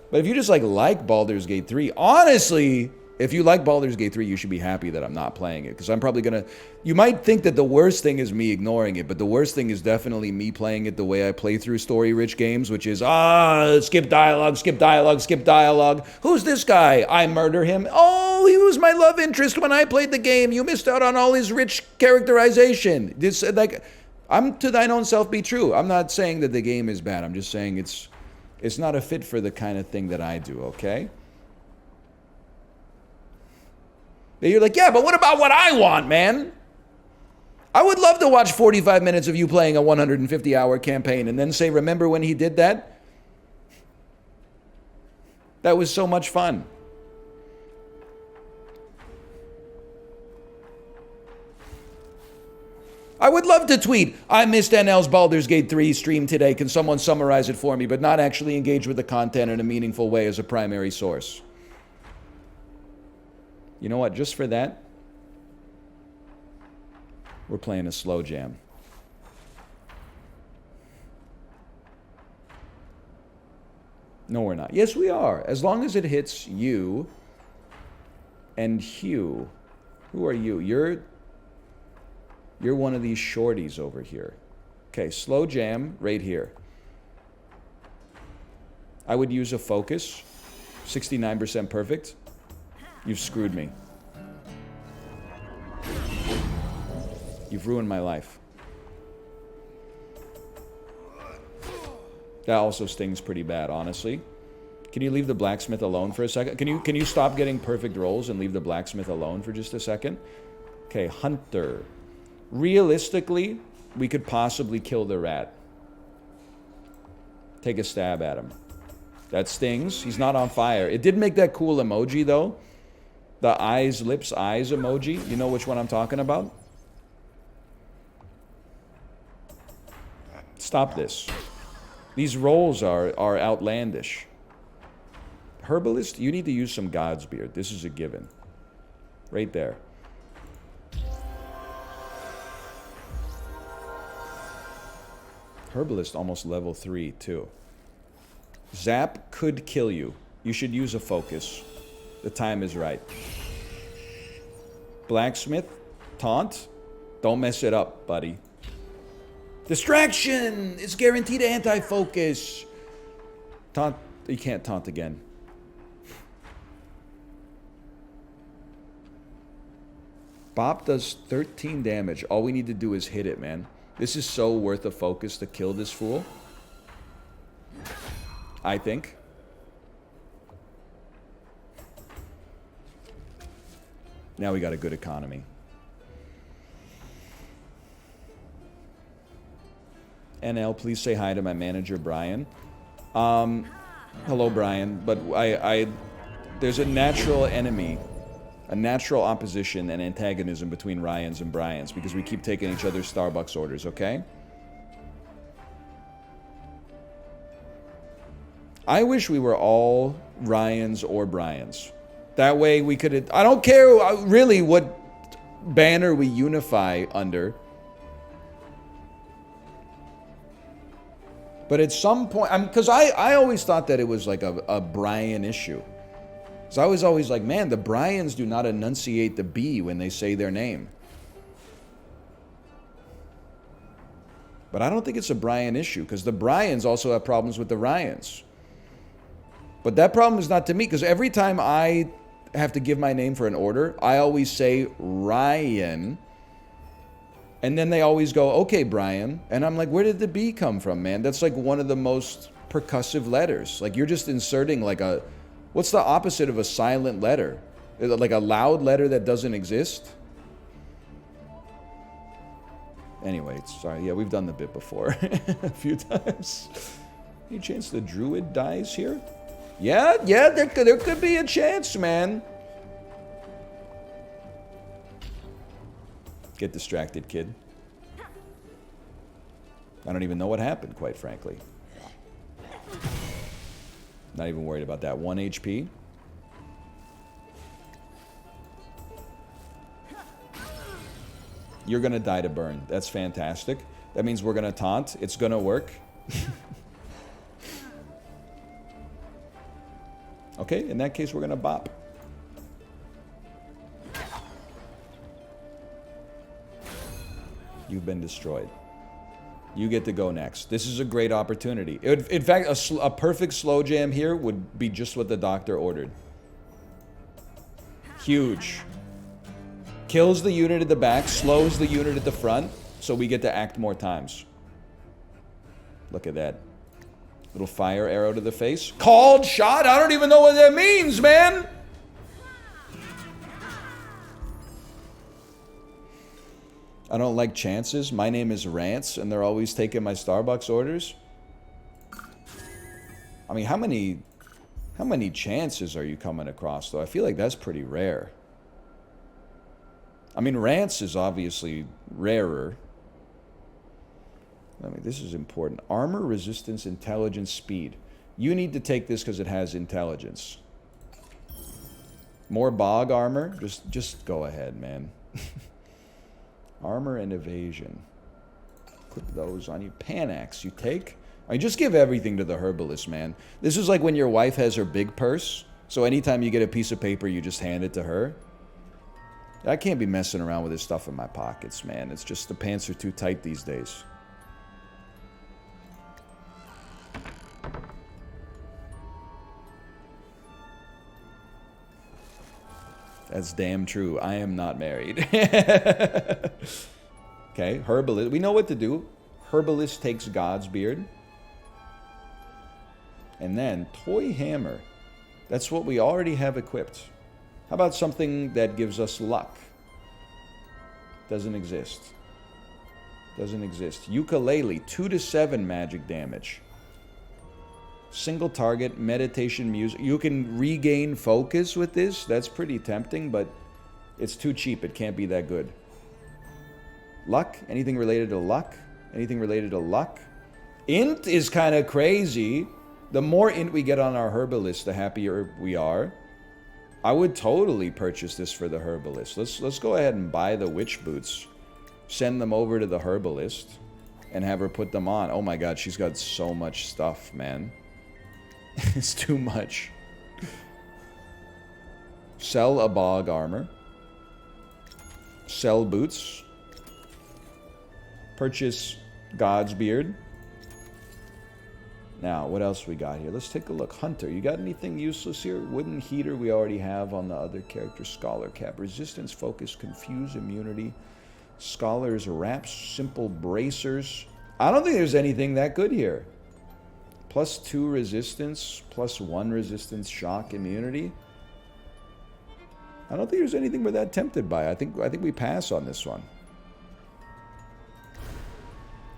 But if you just like Baldur's Gate 3, honestly, If you like Baldur's Gate 3, you should be happy that I'm not playing it. Because I'm probably going to... You might think that the worst thing is me ignoring it. But the worst thing is definitely me playing it the way I play through story-rich games. Which is, skip dialogue, skip dialogue, skip dialogue. Who's this guy? I murder him. Oh, he was my love interest when I played the game. You missed out on all his rich characterization. This, like... I'm to thine own self be true. I'm not saying that the game is bad. I'm just saying it's not a fit for the kind of thing that I do, okay? You're like, yeah, but what about what I want, man? I would love to watch 45 minutes of you playing a 150-hour campaign and then say, remember when he did that? That was so much fun. I would love to tweet, I missed NL's Baldur's Gate 3 stream today. Can someone summarize it for me? But not actually engage with the content in a meaningful way as a primary source. You know what? Just for that, we're playing a slow jam. No, we're not. Yes, we are. As long as it hits you and Hugh. Who are you? You're one of these shorties over here. Okay, slow jam right here. I would use a focus. 69% perfect. You've screwed me. You've ruined my life. That also stings pretty bad, honestly. Can you leave the blacksmith alone for a second? Can you stop getting perfect rolls and leave the blacksmith alone for just a second? Okay, hunter. Realistically, we could possibly kill the rat. Take a stab at him. That stings. He's not on fire. It did make that cool emoji, though. The eyes, lips, eyes emoji. You know which one I'm talking about? Stop this. These rolls are outlandish. Herbalist, you need to use some God's beard. This is a given. Right there. Herbalist almost level 3 too. Zap could kill you. You should use a focus. The time is right. Blacksmith, taunt. Don't mess it up, buddy. Distraction! It's guaranteed anti-focus. Taunt. You can't taunt again. Bop does 13 damage. All we need to do is hit it, man. This is so worth a focus to kill this fool. I think. Now we got a good economy. NL, please say hi to my manager, Brian. Hello, Brian. But there's a natural enemy, a natural opposition and antagonism between Ryans and Bryans because we keep taking each other's Starbucks orders, okay? I wish we were all Ryans or Bryans. That way we could... I don't care really what banner we unify under. But at some point... Because I always thought that it was like a Brian issue. So I was always like, man, the Bryans do not enunciate the B when they say their name. But I don't think it's a Brian issue, because the Bryans also have problems with the Ryans. But that problem is not to me, because every time I have to give my name for an order, I always say Ryan. And then they always go, okay, Brian. And I'm like, where did the B come from, man? That's like one of the most percussive letters. Like, you're just inserting like a... What's the opposite of a silent letter? Like a loud letter that doesn't exist? Anyway, sorry. Yeah, we've done the bit before a few times. Any chance the druid dies here? Yeah, there could be a chance, man. Get distracted, kid. I don't even know what happened, quite frankly. Not even worried about that. 1 HP. You're gonna die to burn. That's fantastic. That means we're gonna taunt. It's gonna work. Okay, in that case, we're gonna bop. You've been destroyed. You get to go next. This is a great opportunity. In fact, a perfect slow jam here would be just what the doctor ordered. Huge. Kills the unit at the back, slows the unit at the front, so we get to act more times. Look at that. Little fire arrow to the face. Called shot? I don't even know what that means, man! I don't like chances. My name is Rance, and they're always taking my Starbucks orders. I mean, how many chances are you coming across, though? I feel like that's pretty rare. I mean, Rance is obviously rarer. I mean, this is important. Armor, resistance, intelligence, speed. You need to take this because it has intelligence. More bog armor? Just go ahead, man. Armor and evasion. Put those on you. Panax, you take? I mean, just give everything to the herbalist, man. This is like when your wife has her big purse. So anytime you get a piece of paper, you just hand it to her. I can't be messing around with this stuff in my pockets, man. It's just the pants are too tight these days. That's damn true. I am not married. Okay, herbalist. We know what to do. Herbalist takes God's beard. And then toy hammer. That's what we already have equipped. How about something that gives us luck? Doesn't exist. Doesn't exist. Ukulele, 2 to 7 magic damage. Single target, meditation music. You can regain focus with this. That's pretty tempting, but it's too cheap. It can't be that good. Luck? Anything related to luck? Anything related to luck? Int is kind of crazy. The more int we get on our herbalist, the happier we are. I would totally purchase this for the herbalist. Let's go ahead and buy the witch boots. Send them over to the herbalist and have her put them on. Oh my god, she's got so much stuff, man. It's too much. Sell a bog armor. Sell boots. Purchase God's beard. Now, what else we got here? Let's take a look. Hunter, you got anything useless here? Wooden heater we already have on the other character. Scholar cap. Resistance, focus, confuse, immunity. Scholars, wraps, simple bracers. I don't think there's anything that good here. +2 resistance, +1 resistance, shock, immunity. I don't think there's anything we're that tempted by. I think we pass on this one.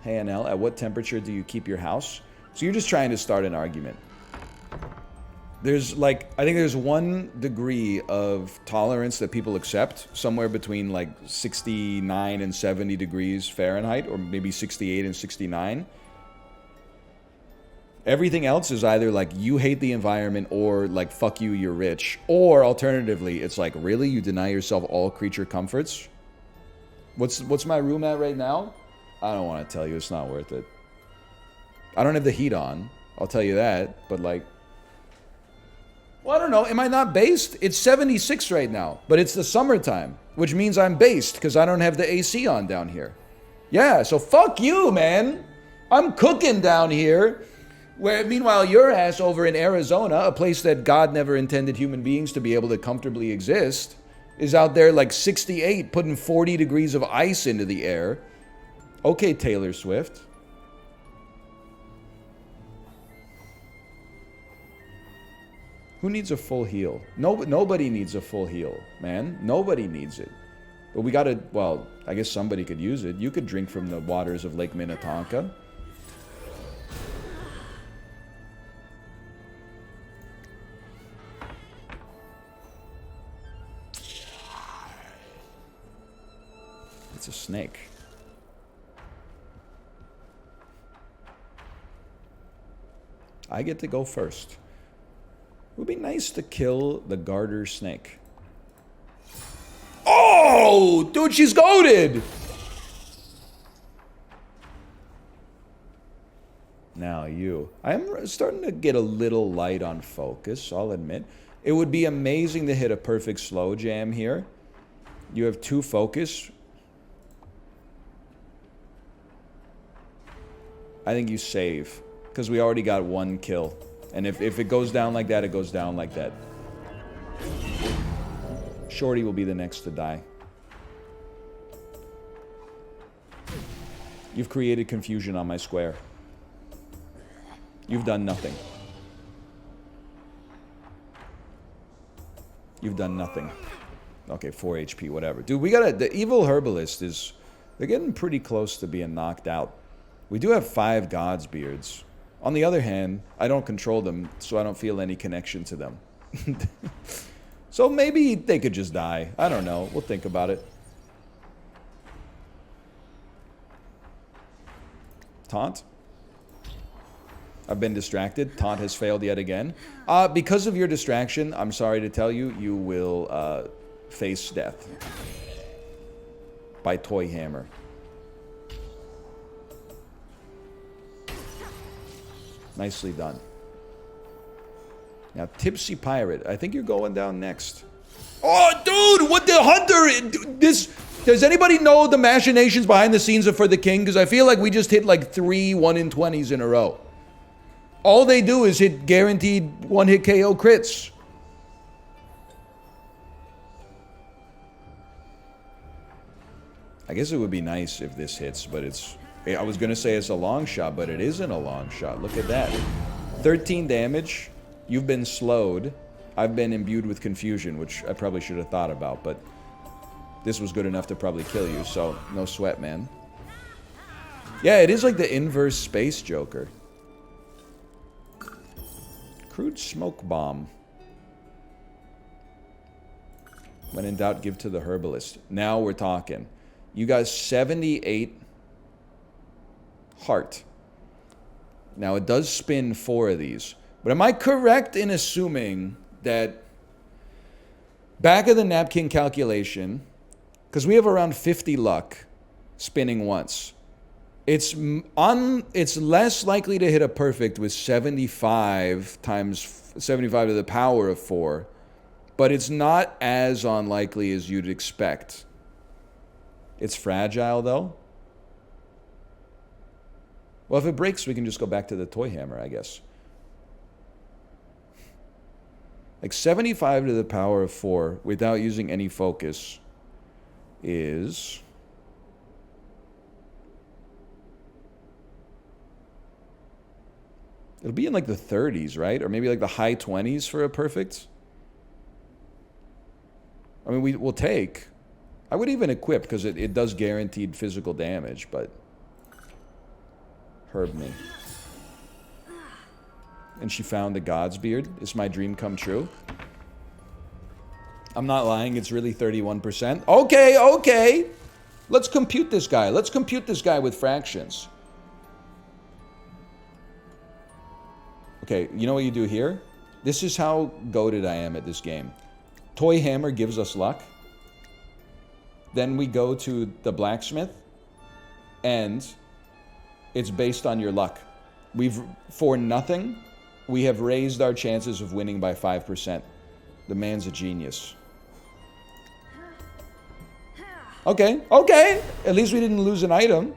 Hey, NL, at what temperature do you keep your house? So you're just trying to start an argument. There's like, I think there's 1 degree of tolerance that people accept, somewhere between like 69 and 70 degrees Fahrenheit, or maybe 68 and 69. Everything else is either like you hate the environment or like fuck you, you're rich. Or alternatively, it's like, really? You deny yourself all creature comforts? What's my room at right now? I don't want to tell you. It's not worth it. I don't have the heat on. I'll tell you that. But like, well, I don't know. Am I not based? It's 76 right now, but it's the summertime, which means I'm based because I don't have the AC on down here. Yeah, so fuck you, man. I'm cooking down here. Where, meanwhile, your ass over in Arizona, a place that God never intended human beings to be able to comfortably exist, is out there like 68, putting 40 degrees of ice into the air. Okay, Taylor Swift. Who needs a full heal? Nobody needs a full heal, man. Nobody needs it. But we gotta, well, I guess somebody could use it. You could drink from the waters of Lake Minnetonka. It's a snake. I get to go first. It would be nice to kill the garter snake. Oh! Dude, she's goated! Now you. I'm starting to get a little light on focus, I'll admit. It would be amazing to hit a perfect slow jam here. You have 2 focus. I think you save. Because we already got 1 kill. And if it goes down like that, it goes down like that. Shorty will be the next to die. You've created confusion on my square. You've done nothing. You've done nothing. Okay, 4 HP, whatever. Dude, we gotta... The evil herbalist is... They're getting pretty close to being knocked out. We do have 5 God's Beards. On the other hand, I don't control them, so I don't feel any connection to them. So maybe they could just die. I don't know. We'll think about it. Taunt. I've been distracted. Taunt has failed yet again. Because of your distraction, I'm sorry to tell you, you will face death. By Toy Hammer. Nicely done. Now, Tipsy Pirate. I think you're going down next. Oh, dude! What the Hunter? Does anybody know the machinations behind the scenes of For the King? Because I feel like we just hit like 3 1-in-20s in a row. All they do is hit guaranteed 1-hit KO crits. I guess it would be nice if this hits, but it's... I was going to say it's a long shot, but it isn't a long shot. Look at that. 13 damage. You've been slowed. I've been imbued with confusion, which I probably should have thought about, but this was good enough to probably kill you, so no sweat, man. Yeah, it is like the inverse Space Joker. Crude Smoke Bomb. When in doubt, give to the herbalist. Now we're talking. You got 78 heart. Now it does spin 4 of these. But am I correct in assuming that back of the napkin calculation, because we have around 50 luck spinning once, it's less likely to hit a perfect with 75 times 75 to the power of 4, but it's not as unlikely as you'd expect. It's fragile though. Well, if it breaks, we can just go back to the Toy Hammer, I guess. Like 75 to the power of 4 without using any focus is... It'll be in like the 30s, right? Or maybe like the high 20s for a perfect. I mean, we'll take. I would even equip because it does guaranteed physical damage, but... Herb me. And she found the God's Beard. Is my dream come true? I'm not lying. It's really 31%. Okay, okay. Let's compute this guy. Let's compute this guy with fractions. Okay, you know what you do here? This is how goated I am at this game. Toy Hammer gives us luck. Then we go to the blacksmith. And it's based on your luck. For nothing, we have raised our chances of winning by 5%. The man's a genius. Okay, okay. At least we didn't lose an item.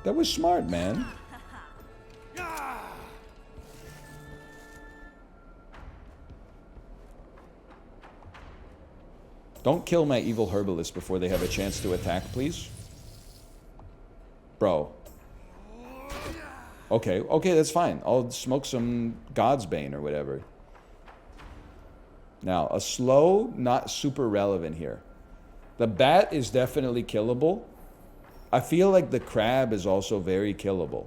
That was smart, man. Don't kill my evil herbalist before they have a chance to attack, please. Bro. Okay, okay, that's fine. I'll smoke some God's Bane or whatever. Now, a slow, not super relevant here. The bat is definitely killable. I feel like the crab is also very killable.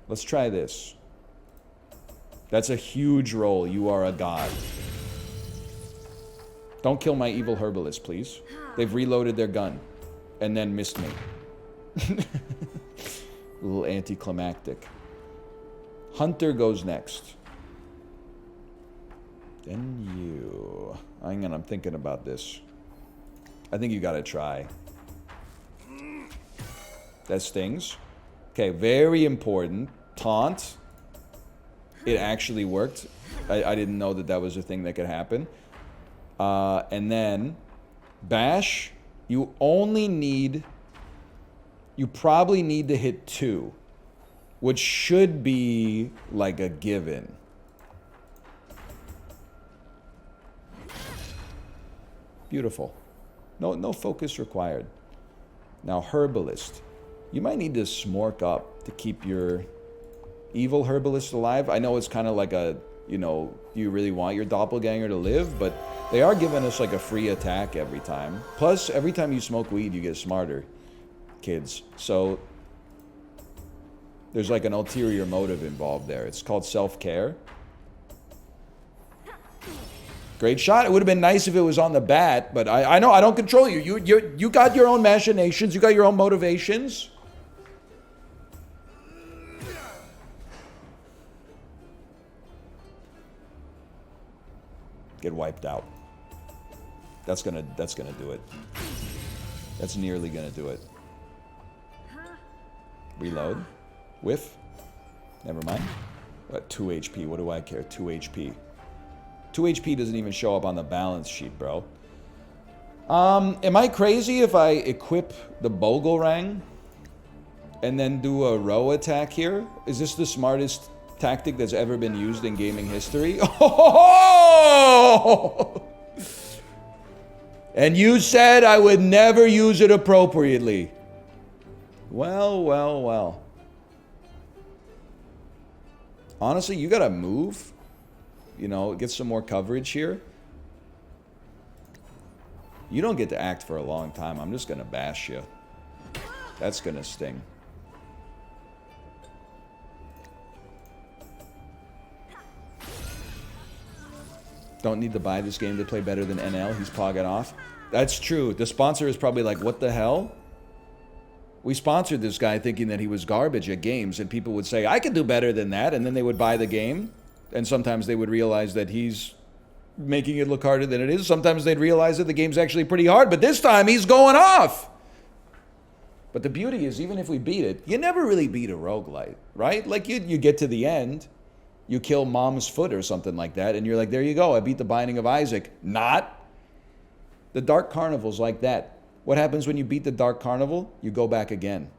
Let's try this. That's a huge roll. You are a god. Don't kill my evil herbalist, please. They've reloaded their gun and then missed me. A little anticlimactic. Hunter goes next. Then you. Hang on, I'm thinking about this. I think you gotta try. That stings. Okay, very important. Taunt. It actually worked. I didn't know that that was a thing that could happen. And then bash, you only need... You probably need to hit 2, which should be like a given. Beautiful. No focus required. Now, Herbalist. You might need to smork up to keep your evil Herbalist alive. I know it's kind of like a, you know, you really want your doppelganger to live, but they are giving us like a free attack every time. Plus, every time you smoke weed, you get smarter, kids. So, there's like an ulterior motive involved there. It's called self-care. Great shot. It would have been nice if it was on the bat, but I know I don't control you. You got your own machinations. You got your own motivations. Get wiped out. That's gonna do it. That's nearly gonna do it. Reload. Whiff. Never mind. What, 2 HP. What do I care? 2 HP. 2 HP doesn't even show up on the balance sheet, bro. Am I crazy if I equip the Bogorang and then do a row attack here? Is this the smartest tactic that's ever been used in gaming history? Oh! And you said I would never use it appropriately. Well, well, well. Honestly, you gotta move. You know, get some more coverage here. You don't get to act for a long time. I'm just gonna bash you. That's gonna sting. Don't need to buy this game to play better than NL. He's pogging off. That's true. The sponsor is probably like, what the hell? We sponsored this guy thinking that he was garbage at games, and people would say, I could do better than that, and then they would buy the game. And sometimes they would realize that he's making it look harder than it is. Sometimes they'd realize that the game's actually pretty hard, but this time he's going off. But the beauty is, even if we beat it, you never really beat a roguelite, right? Like, you get to the end, you kill Mom's Foot or something like that, and you're like, there you go, I beat the Binding of Isaac. Not. The Dark Carnival's like that. What happens when you beat the Dark Carnival? You go back again.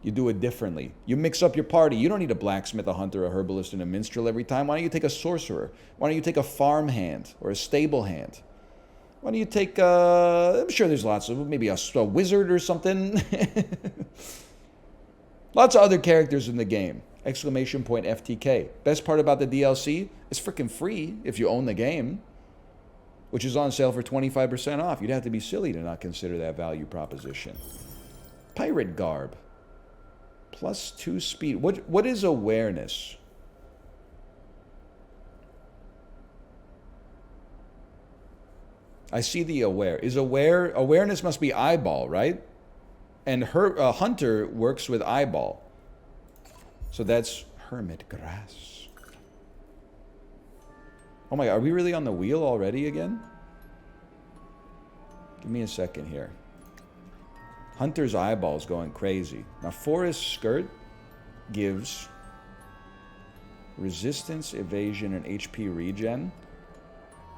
You do it differently. You mix up your party. You don't need a blacksmith, a hunter, a herbalist, and a minstrel every time. Why don't you take a sorcerer? Why don't you take a farm hand or a stable hand? Why don't you take, I'm sure there's lots of, maybe a wizard or something. Lots of other characters in the game. Exclamation point FTK. Best part about the DLC, it's freaking free if you own the game, which is on sale for 25% off. You'd have to be silly to not consider that value proposition. Pirate Garb. +2 speed. What is awareness? I see the aware. Awareness must be eyeball, right? And hunter works with eyeball. So that's hermit grass. Oh my god, are we really on the wheel already again? Give me a second here. Hunter's eyeball's going crazy. Now, Forest Skirt gives resistance, evasion, and HP regen.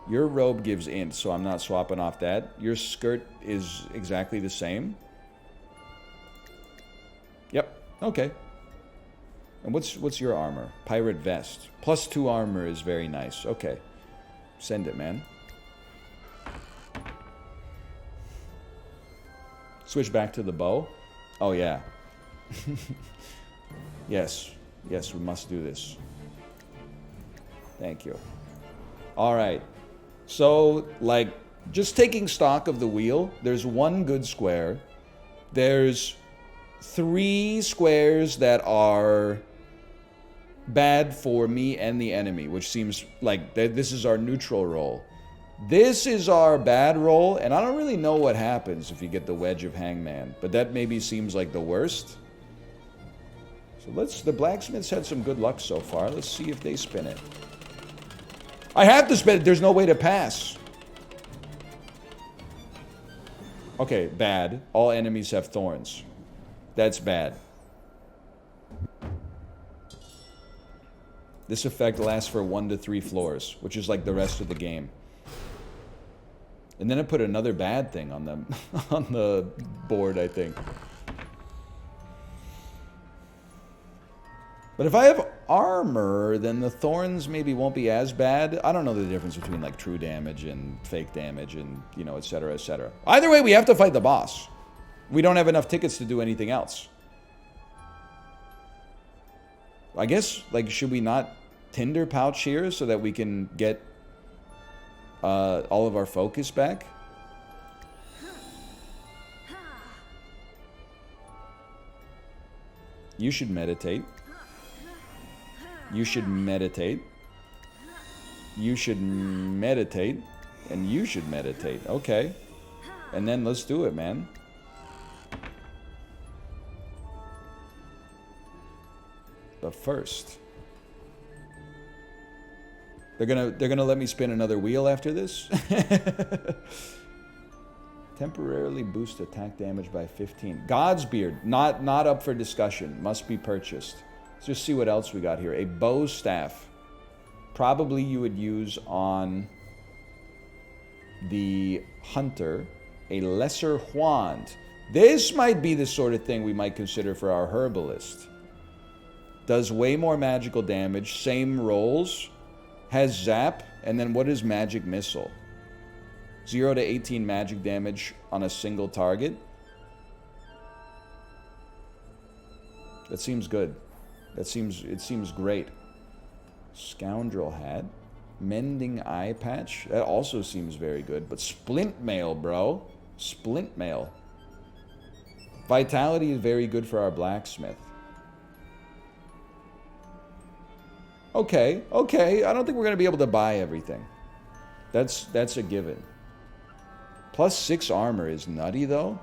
Your robe gives int, so I'm not swapping off that. Your skirt is exactly the same. Yep, okay. And what's your armor? Pirate Vest. +2 armor is very nice. Okay. Send it, man. Switch back to the bow. Oh, yeah. Yes. Yes, we must do this. Thank you. All right. So, like, just taking stock of the wheel, there's one good square. There's 3 squares that are bad for me and the enemy, which seems like this is our neutral roll. This is our bad roll, and I don't really know what happens if you get the Wedge of Hangman, but that maybe seems like the worst. So the blacksmiths had some good luck so far. Let's see if they spin it. I have to spin it. There's no way to pass. Okay, bad. All enemies have thorns. That's bad. This effect lasts for 1 to 3 floors, which is like the rest of the game. And then it put another bad thing on the on the board, I think. But if I have armor, then the thorns maybe won't be as bad. I don't know the difference between like true damage and fake damage and, you know, etc., etc. Either way, we have to fight the boss. We don't have enough tickets to do anything else. I guess, like, should we not Tinder pouch here so that we can get all of our focus back? You should meditate. You should meditate. You should meditate. And you should meditate. Okay. And then let's do it, man. But first, they're gonna let me spin another wheel after this. Temporarily boost attack damage by 15. God's Beard, not up for discussion. Must be purchased. Let's just see what else we got here. A bow staff. Probably you would use on the hunter. A lesser wand. This might be the sort of thing we might consider for our herbalist. Does way more magical damage. Same rolls. Has zap. And then what is magic missile? 0 to 18 magic damage on a single target. That seems good. It seems great. Scoundrel hat. Mending eye patch. That also seems very good. But splint mail, bro. Splint mail. Vitality is very good for our blacksmith. Okay. I don't think we're going to be able to buy everything. That's a given. Plus 6 armor is nutty, though.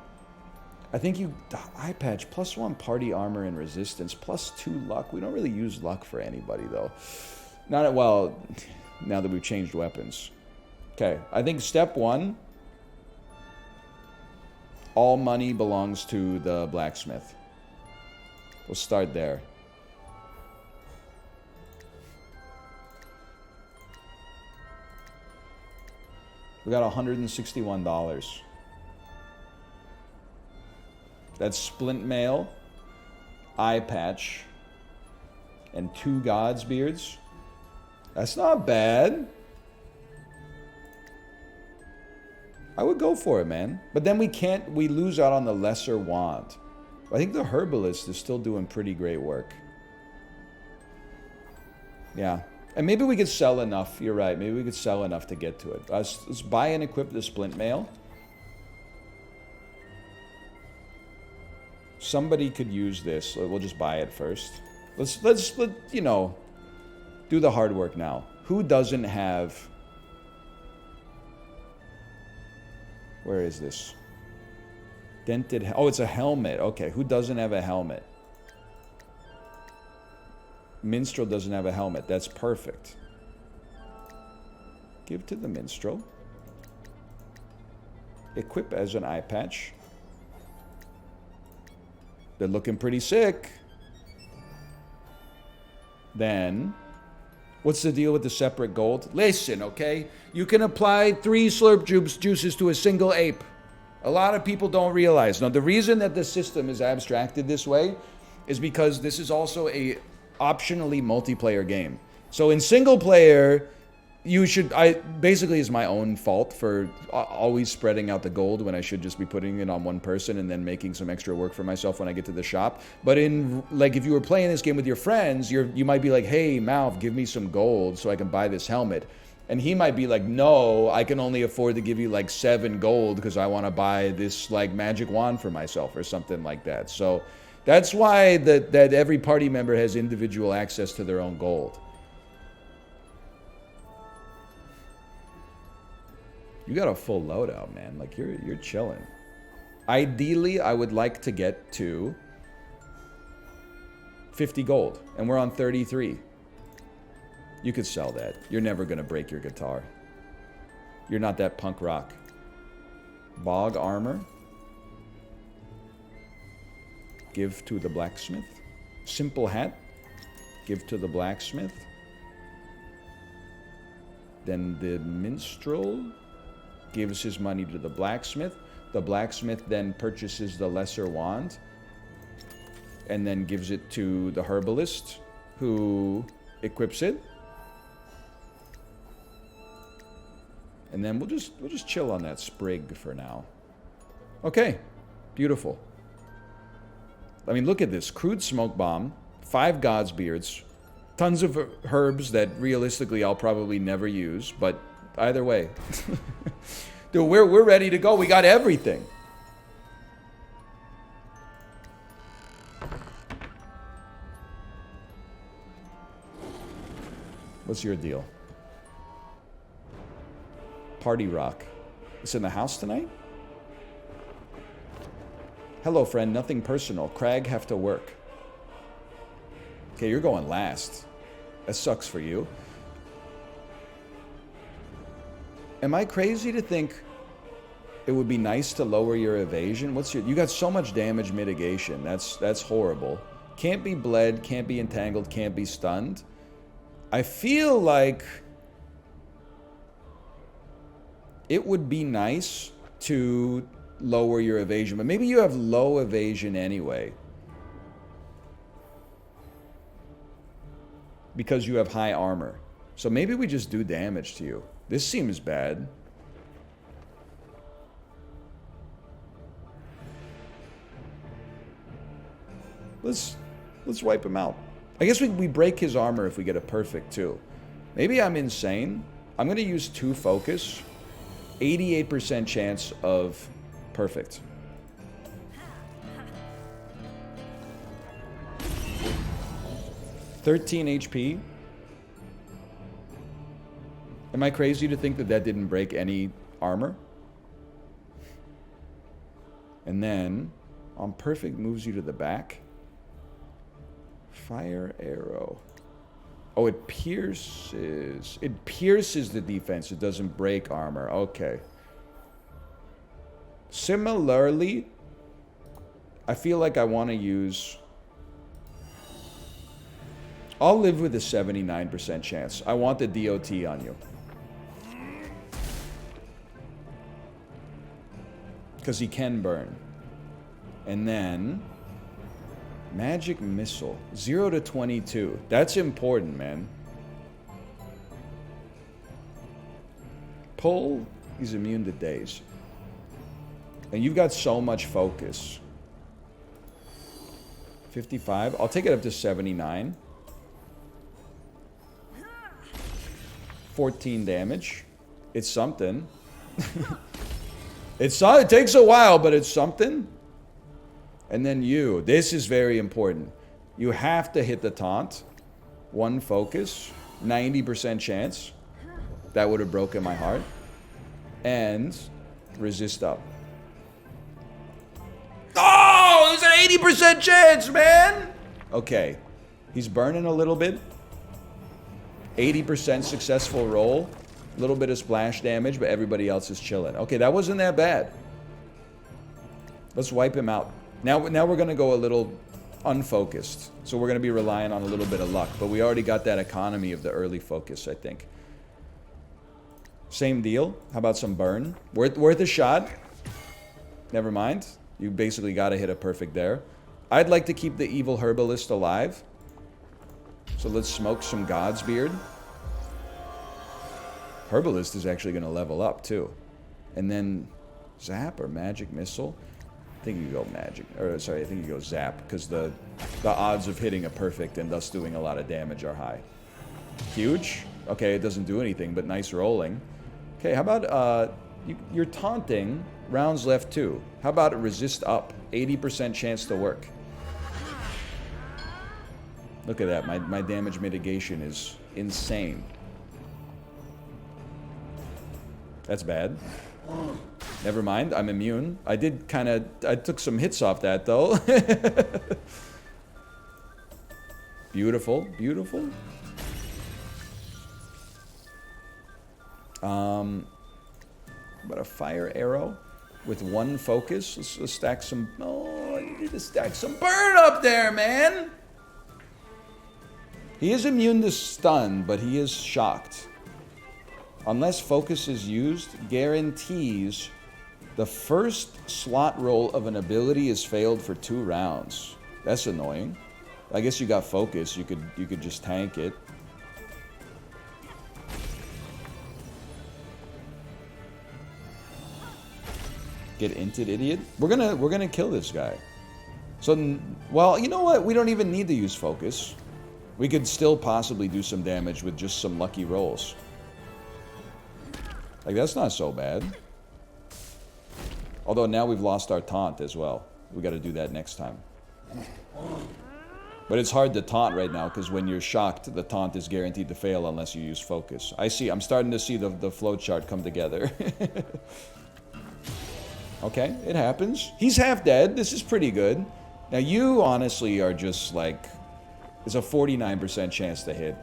I think eye patch, +1 party armor and resistance, +2 luck. We don't really use luck for anybody, though. Well, now that we've changed weapons. Okay, I think step 1, all money belongs to the blacksmith. We'll start there. We got $161. That's splint mail, eye patch, and 2 God's Beards. That's not bad. I would go for it, man. But then we lose out on the lesser wand. I think the herbalist is still doing pretty great work. Yeah. And maybe we could sell enough. You're right. Maybe we could sell enough to get to it. Let's buy and equip the splint mail. Somebody could use this. We'll just buy it first. Let's you know, do the hard work now. Who doesn't have... Where is this? Dented... Oh, it's a helmet. Okay, who doesn't have a helmet? Minstrel doesn't have a helmet. That's perfect. Give to the minstrel. Equip as an eye patch. They're looking pretty sick. Then, what's the deal with the separate gold? Listen, okay? You can apply 3 slurp juices to a single ape. A lot of people don't realize. Now, the reason that the system is abstracted this way is because this is also a optionally multiplayer game. So in single player, basically it's my own fault for always spreading out the gold when I should just be putting it on one person and then making some extra work for myself when I get to the shop. But in, like, if you were playing this game with your friends, you might be like, hey, Malv, give me some gold so I can buy this helmet. And he might be like, no, I can only afford to give you like 7 gold because I want to buy this like magic wand for myself or something like that. So that's why that every party member has individual access to their own gold. You got a full loadout, man. Like, you're chilling. Ideally, I would like to get to 50 gold, and we're on 33. You could sell that. You're never going to break your guitar. You're not that punk rock. Bog armor. Give to the blacksmith. Simple hat. Give to the blacksmith. Then the minstrel. gives his money to the blacksmith. The blacksmith then purchases the lesser wand and then gives it to the herbalist, who equips it. And then we'll just chill on that sprig for now. Okay, beautiful. I mean, look at this. Crude smoke bomb, 5 God's beards, tons of herbs that realistically I'll probably never use, but either way. Dude, we're ready to go. We got everything. What's your deal? Party rock. It's in the house tonight? Hello, friend. Nothing personal. Crag have to work. Okay, you're going last. That sucks for you. Am I crazy to think it would be nice to lower your evasion? You got so much damage mitigation. That's horrible. Can't be bled, can't be entangled, can't be stunned. I feel like it would be nice to lower your evasion, but maybe you have low evasion anyway, because you have high armor. So maybe we just do damage to you. This seems bad. Let's wipe him out. I guess we break his armor if we get a perfect too. Maybe I'm insane. I'm going to use 2 focus. 88% chance of perfect. $13 HP. Am I crazy to think that that didn't break any armor? And then, on perfect, moves you to the back. Fire arrow. Oh, it pierces. It pierces the defense. It doesn't break armor. Okay. Similarly, I feel like I want to use... I'll live with a 79% chance. I want the DOT on you. Because he can burn. And then... Magic missile. 0 to 22. That's important, man. Pull. He's immune to daze. And you've got so much focus. 55. I'll take it up to 79. 14 damage. It's something. It takes a while, but it's something. And then you. This is very important. You have to hit the taunt. 1 focus. 90% chance. That would have broken my heart. And resist up. Oh, there's an 80% chance, man! Okay. He's burning a little bit. 80% successful roll. A little bit of splash damage, but everybody else is chilling. Okay, that wasn't that bad. Let's wipe him out. Now we're going to go a little unfocused. So we're going to be relying on a little bit of luck. But we already got that economy of the early focus, I think. Same deal. How about some burn? Worth a shot. Never mind. You basically got to hit a perfect there. I'd like to keep the evil herbalist alive. So let's smoke some God's beard. Herbalist is actually going to level up too. And then zap or magic missile. I think you go magic, or sorry, I think you go zap, because the odds of hitting a perfect and thus doing a lot of damage are high. Huge. Okay, it doesn't do anything, but nice rolling. Okay, how about you're taunting, rounds left 2. How about resist up, 80% chance to work. Look at that, my damage mitigation is insane. That's bad. Never mind, I'm immune. I took some hits off that though. Beautiful, beautiful. About a fire arrow with 1 focus. Let's stack some. Oh, you need to stack some burn up there, man. He is immune to stun, but he is shocked. Unless focus is used, guarantees the first slot roll of an ability is failed for 2 rounds. That's annoying. I guess you got focus. You could just tank it. Get inted, idiot. We're gonna kill this guy. So, well, you know what? We don't even need to use focus. We could still possibly do some damage with just some lucky rolls. Like, that's not so bad. Although now we've lost our taunt as well. We got to do that next time. But it's hard to taunt right now because when you're shocked, the taunt is guaranteed to fail unless you use focus. I see. I'm starting to see the flowchart come together. Okay, it happens. He's half dead. This is pretty good. Now you honestly are just like, there's a 49% chance to hit.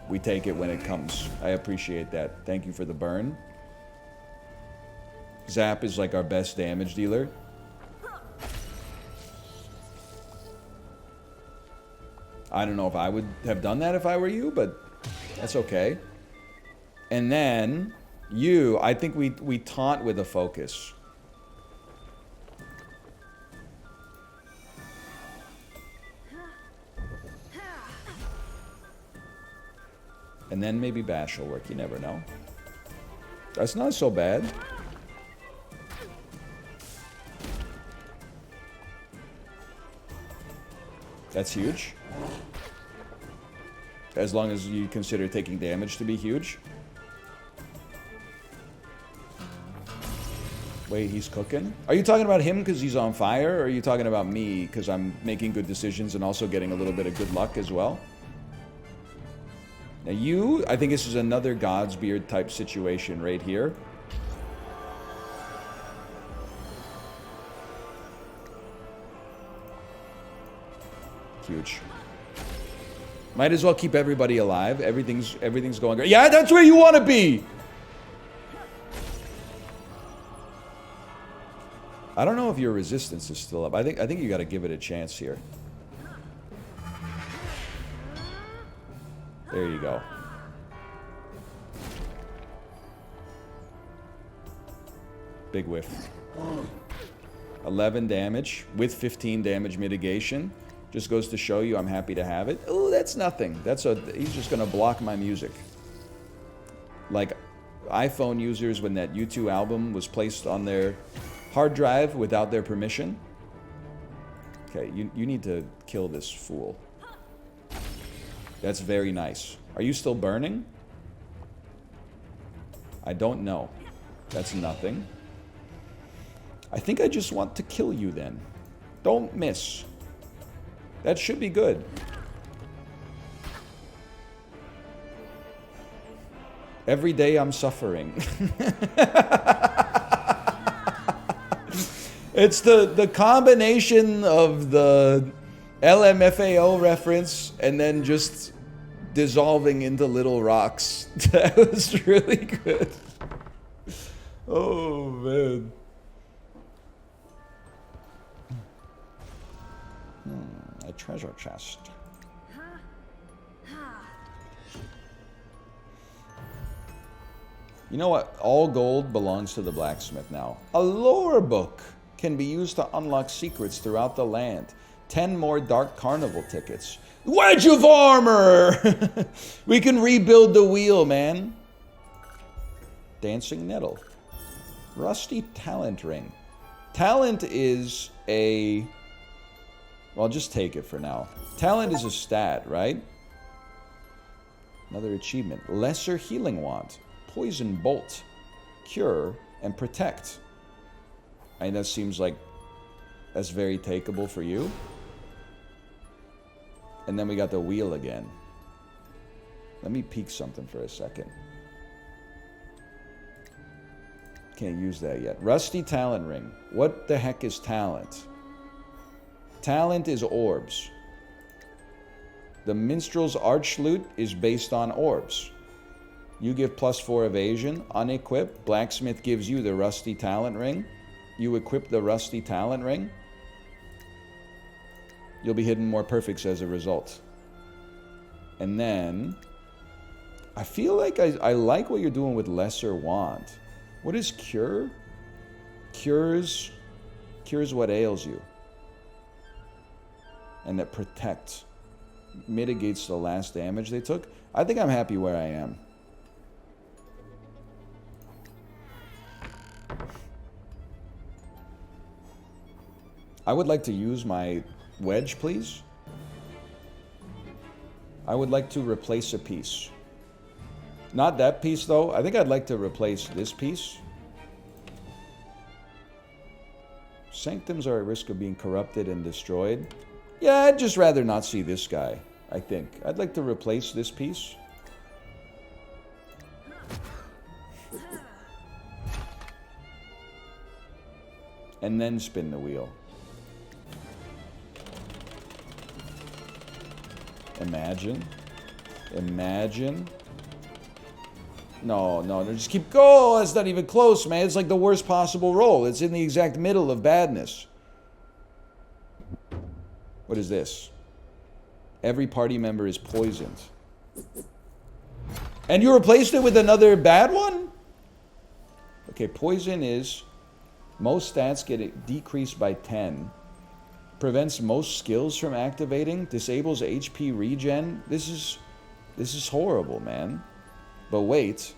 We take it when it comes. I appreciate that. Thank you for the burn. Zap is like our best damage dealer. I don't know if I would have done that if I were you, but that's okay. And then you, I think we taunt with a focus. And then maybe bash will work, you never know. That's not so bad. That's huge. As long as you consider taking damage to be huge. Wait, he's cooking? Are you talking about him because he's on fire? Or are you talking about me because I'm making good decisions and also getting a little bit of good luck as well? Now you, I think this is another God's Beard type situation right here. Huge. Might as well keep everybody alive. Everything's going great. Yeah, that's where you want to be! I don't know if your resistance is still up. I think you got to give it a chance here. There you go. Big whiff. 11 damage with 15 damage mitigation. Just goes to show you I'm happy to have it. Oh, that's nothing. He's just going to block my music. Like iPhone users when that U2 album was placed on their hard drive without their permission. Okay, you need to kill this fool. That's very nice. Are you still burning? I don't know. That's nothing. I think I just want to kill you then. Don't miss. That should be good. Every day I'm suffering. It's the combination of the LMFAO reference and then just dissolving into little rocks. That was really good. Oh, man. A treasure chest. You know what? All gold belongs to the blacksmith now. A lore book can be used to unlock secrets throughout the land. 10 more Dark Carnival tickets. Wedge of armor! We can rebuild the wheel, man. Dancing nettle. Rusty talent ring. Talent is a... Well, just take it for now. Talent is a stat, right? Another achievement. Lesser healing wand. Poison bolt. Cure and protect. I mean, that seems like that's very takeable for you. And then we got the wheel again. Let me peek something for a second. Can't use that yet. Rusty talent ring. What the heck is talent? Talent is orbs. The minstrel's arch lute is based on orbs. You give +4 evasion, unequip. Blacksmith gives you the rusty talent ring. You equip the rusty talent ring. You'll be hitting more perfects as a result. And then I feel like I like what you're doing with Lesser Want. What is Cure? Cures what ails you. And that protects, mitigates the last damage they took. I think I'm happy where I am. I would like to use my wedge, please. I would like to replace a piece. Not that piece, though. I think I'd like to replace this piece. Sanctums are at risk of being corrupted and destroyed. Yeah, I'd just rather not see this guy, I think. I'd like to replace this piece. And then spin the wheel. Imagine. Imagine. No, just keep going. It's not even close, man. It's like the worst possible roll. It's in the exact middle of badness. What is this? Every party member is poisoned. And you replaced it with another bad one? Okay, poison is most stats get decreased by 10. Prevents most skills from activating. Disables HP regen. This is horrible, man. But wait.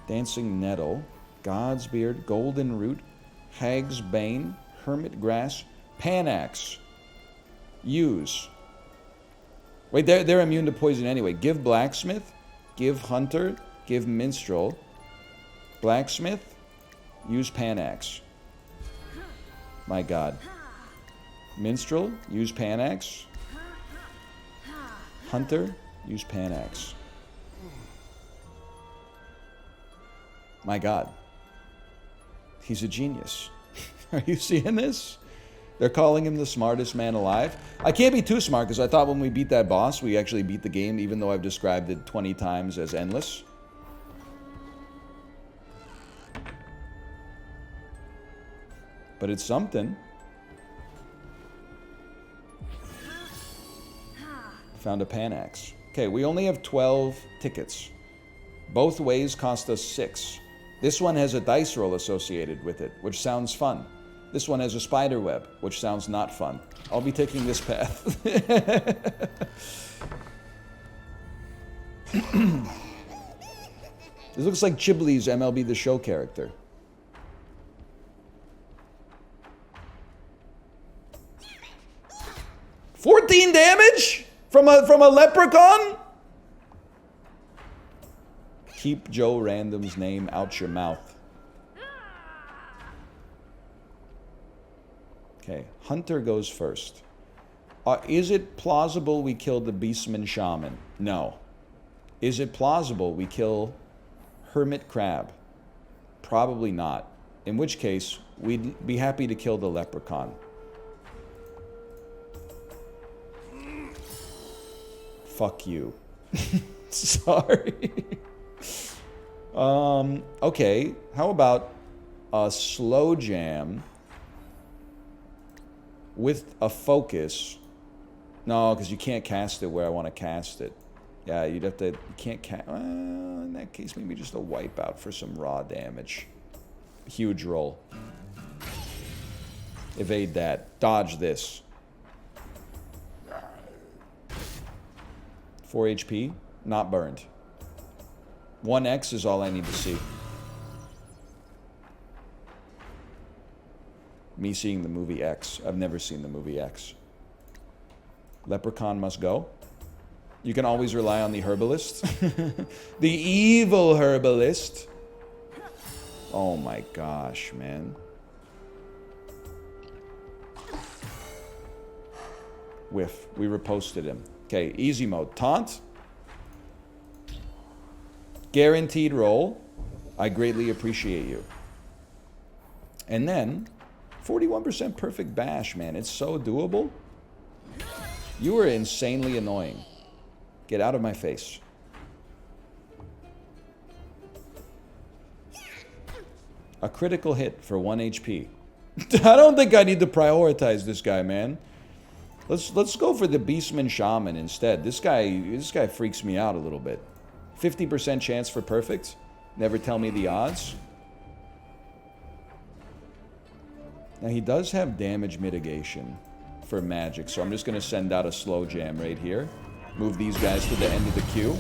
Dancing Nettle. God's Beard. Golden Root. Hag's Bane. Hermit Grass. Panax. Use. Wait, they're immune to poison anyway. Give Blacksmith. Give Hunter. Give Minstrel. Blacksmith. Use Panax. My God. Minstrel. Use Panax. Hunter. Use Panax. My God. He's a genius. Are you seeing this? They're calling him the smartest man alive. I can't be too smart because I thought when we beat that boss, we actually beat the game, even though I've described it 20 times as endless. But it's something. Found a Panax. Okay, we only have 12 tickets. Both ways cost us 6. This one has a dice roll associated with it, which sounds fun. This one has a spider web, which sounds not fun. I'll be taking this path. This looks like Chibli's MLB The Show character. $14 damage from a leprechaun? Keep Joe Random's name out your mouth. Okay, Hunter goes first. Is it plausible we kill the Beastman Shaman? No. Is it plausible we kill Hermit Crab? Probably not. In which case, we'd be happy to kill the Leprechaun. Fuck you. Sorry. Okay, how about a slow jam with a focus? No, because you can't cast it where I want to cast it. Yeah, you'd have to, you can't cast, in that case, maybe just a wipeout for some raw damage. Huge roll. Evade that. Dodge this. 4 HP, not burned. 1x is all I need to see. Me seeing the movie X. I've never seen the movie X. Leprechaun must go. You can always rely on the herbalist. The evil herbalist. Oh my gosh, man. Whiff. We reposted him. Okay, easy mode. Taunt. Guaranteed roll. I greatly appreciate you. And then, 41% perfect bash, man. It's so doable. You are insanely annoying. Get out of my face. A critical hit for 1 HP. I don't think I need to prioritize this guy, man. Let's go for the Beastman Shaman instead. This guy freaks me out a little bit. 50% chance for perfect. Never tell me the odds. Now he does have damage mitigation for magic, so I'm just going to send out a slow jam right here. Move these guys to the end of the queue.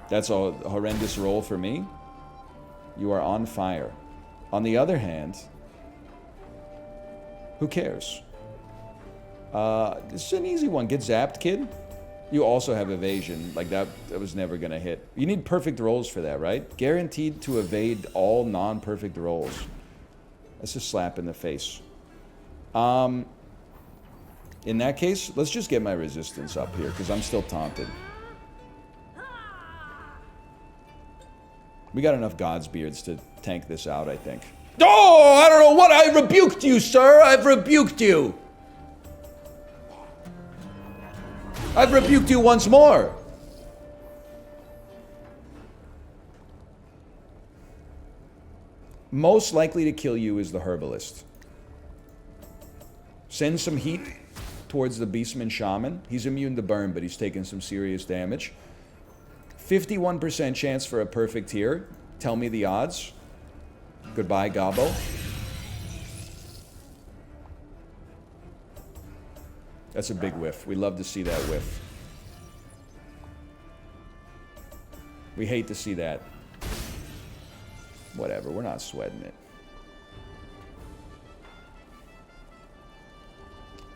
That's a horrendous roll for me. You are on fire. On the other hand, who cares? This is an easy one. Get zapped, kid. You also have evasion. Like, that was never going to hit. You need perfect rolls for that, right? Guaranteed to evade all non-perfect rolls. That's a slap in the face. In that case, let's just get my resistance up here, because I'm still taunted. We got enough Godsbeards to tank this out, I think. Oh, I don't know what. I rebuked you, sir. I've rebuked you. I've rebuked you once more. Most likely to kill you is the Herbalist. Send some heat towards the Beastman Shaman. He's immune to burn, but he's taking some serious damage. 51% chance for a perfect here. Tell me the odds. Goodbye, Gobbo. That's a big whiff. We love to see that whiff. We hate to see that. Whatever, we're not sweating it.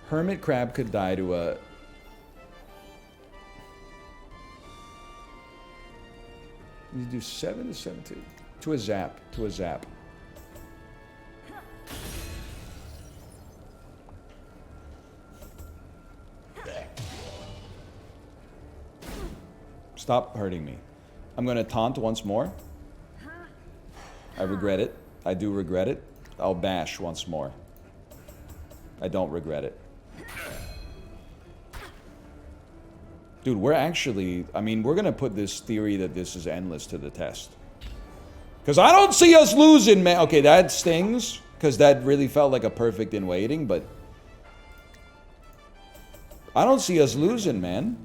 Hermit Crab could die to a... You do 7 to 7 to a zap. To a zap. Stop hurting me. I'm going to taunt once more. I regret it. I do regret it. I'll bash once more. I don't regret it. Dude, we're actually... I mean, we're going to put this theory that this is endless to the test. Because I don't see us losing, man. Okay, that stings. Because that really felt like a perfect in waiting, but... I don't see us losing, man.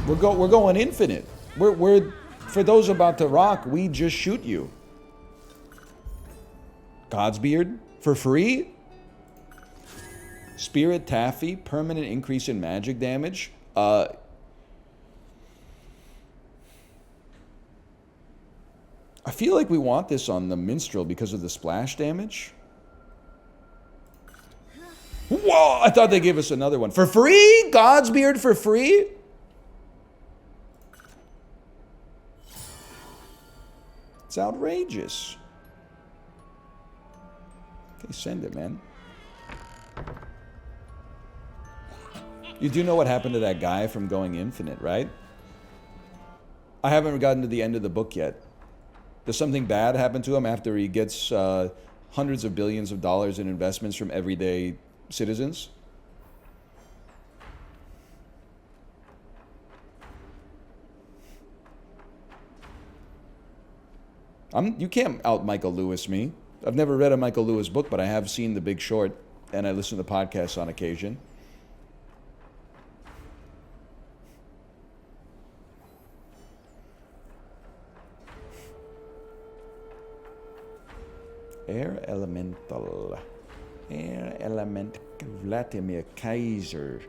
We're going infinite. We're for those about to rock, we just shoot you. Godsbeard for free. Spirit Taffy, permanent increase in magic damage. I feel like we want this on the Minstrel because of the splash damage. Whoa! I thought they gave us another one for free. Godsbeard for free. It's outrageous. Okay, send it, man. You do know what happened to that guy from going infinite, right? I haven't gotten to the end of the book yet. Does something bad happen to him after he gets hundreds of billions of dollars in investments from everyday citizens? You can't out Michael Lewis me. I've never read a Michael Lewis book, but I have seen The Big Short, and I listen to podcasts on occasion. Air Elemental. Air Element. Vladimir Kaiser.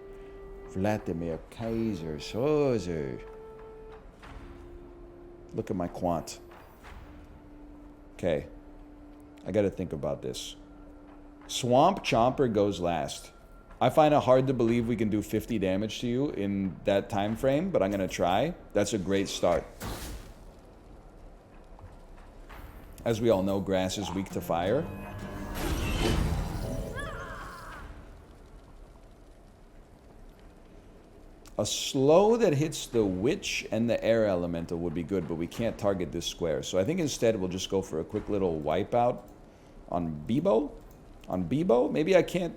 Vladimir Kaiser. Sozer. Look at my quant. Okay. I gotta think about this. Swamp Chomper goes last. I find it hard to believe we can do 50 damage to you in that time frame, but I'm gonna try. That's a great start. As we all know, grass is weak to fire. A slow that hits the witch and the air elemental would be good, but we can't target this square. So I think instead we'll just go for a quick little wipeout on Bebo. On Bebo? Maybe I can't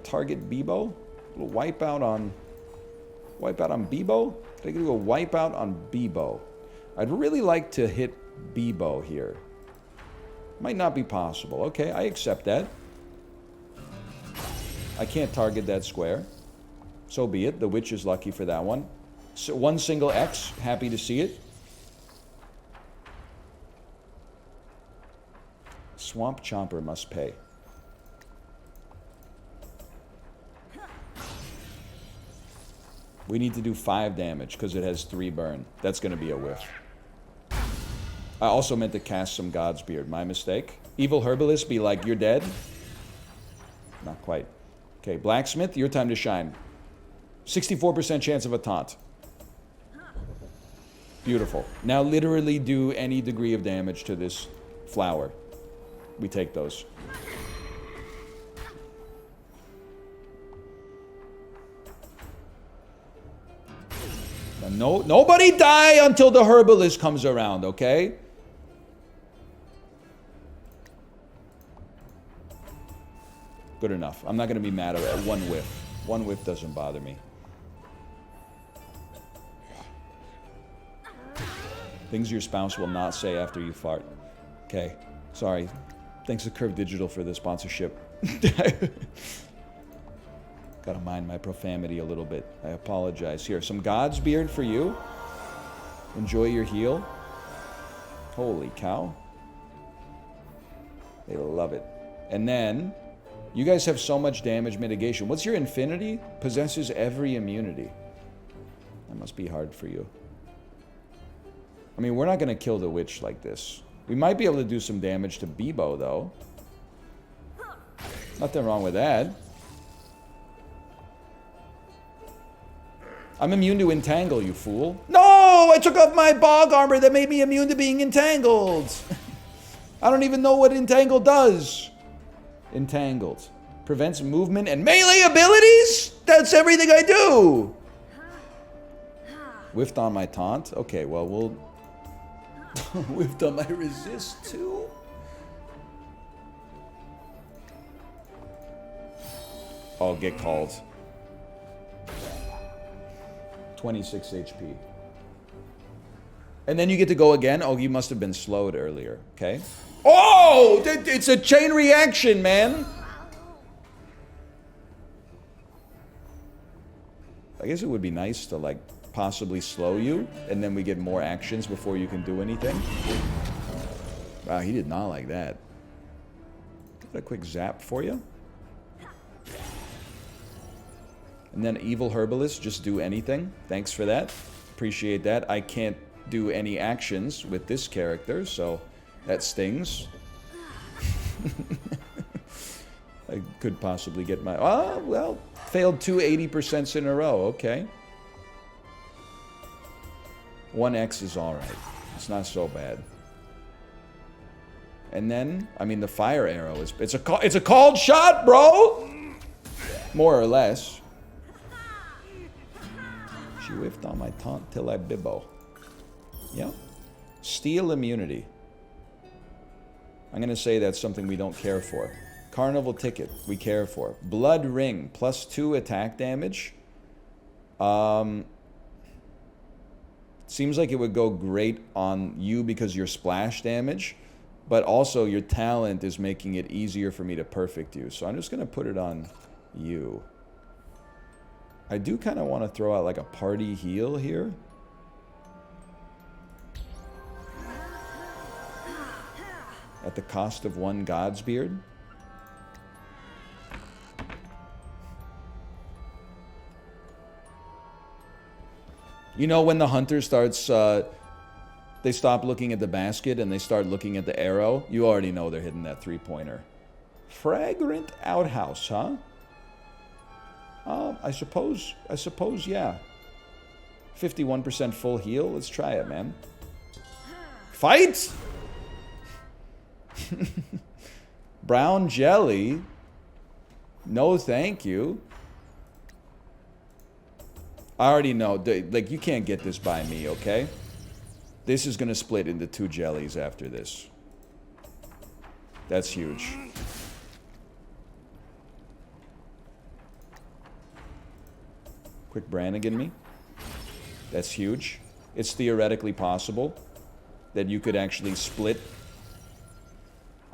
target Bebo. A little wipeout on Bebo? I can do a wipeout on Bebo. I'd really like to hit Bebo here. Might not be possible. Okay, I accept that. I can't target that square. So be it. The witch is lucky for that one. So one single X. Happy to see it. Swamp Chomper must pay. We need to do 5 damage because it has 3 burn. That's going to be a whiff. I also meant to cast some Godsbeard. My mistake. Evil Herbalist be like, you're dead? Not quite. Okay, Blacksmith, your time to shine. 64% chance of a taunt. Beautiful. Now literally do any degree of damage to this flower. We take those. Now, nobody die until the herbalist comes around, okay? Good enough. I'm not going to be mad at one whiff. One whiff doesn't bother me. Things your spouse will not say after you fart. Okay. Sorry. Thanks to Curve Digital for the sponsorship. Gotta mind my profanity a little bit. I apologize. Here, some Godsbeard for you. Enjoy your heal. Holy cow. They love it. And then, you guys have so much damage mitigation. What's your infinity? Possesses every immunity. That must be hard for you. I mean, we're not gonna kill the witch like this. We might be able to do some damage to Bebo, though. Nothing wrong with that. I'm immune to entangle, you fool. No! I took off my bog armor that made me immune to being entangled. I don't even know what entangle does. Entangled. Prevents movement and melee abilities? That's everything I do! Whiffed on my taunt? Okay, well, we'll... Whiffed on my resist, too? Oh, get called. 26 HP. And then you get to go again? Oh, you must have been slowed earlier. Okay. Oh! It's a chain reaction, man! I guess it would be nice to, like, possibly slow you, and then we get more actions before you can do anything. Wow, he did not like that. Got a quick zap for you. And then Evil Herbalist, just do anything. Thanks for that. Appreciate that. I can't do any actions with this character, so that stings. I could possibly get my... Oh, well, failed 2 80% in a row. Okay. 1x is alright. It's not so bad. And then, I mean, the fire arrow is... It's a called shot, bro! More or less. She whiffed on my taunt till I bibbo. Yeah. Steel immunity. I'm going to say that's something we don't care for. Carnival ticket, we care for. Blood ring, +2 attack damage. Seems like it would go great on you because you're splash damage, but also your talent is making it easier for me to perfect you. So I'm just going to put it on you. I do kind of want to throw out like a party heal here. At the cost of 1 Godsbeard. You know when the hunter starts, they stop looking at the basket and they start looking at the arrow? You already know they're hitting that 3-pointer. Fragrant outhouse, huh? I suppose, yeah. 51% full heal. Let's try it, man. Fight! Brown jelly? No, thank you. I already know. Like, you can't get this by me, okay? This is going to split into 2 jellies after this. That's huge. Quick Brannigan me. That's huge. It's theoretically possible that you could actually split.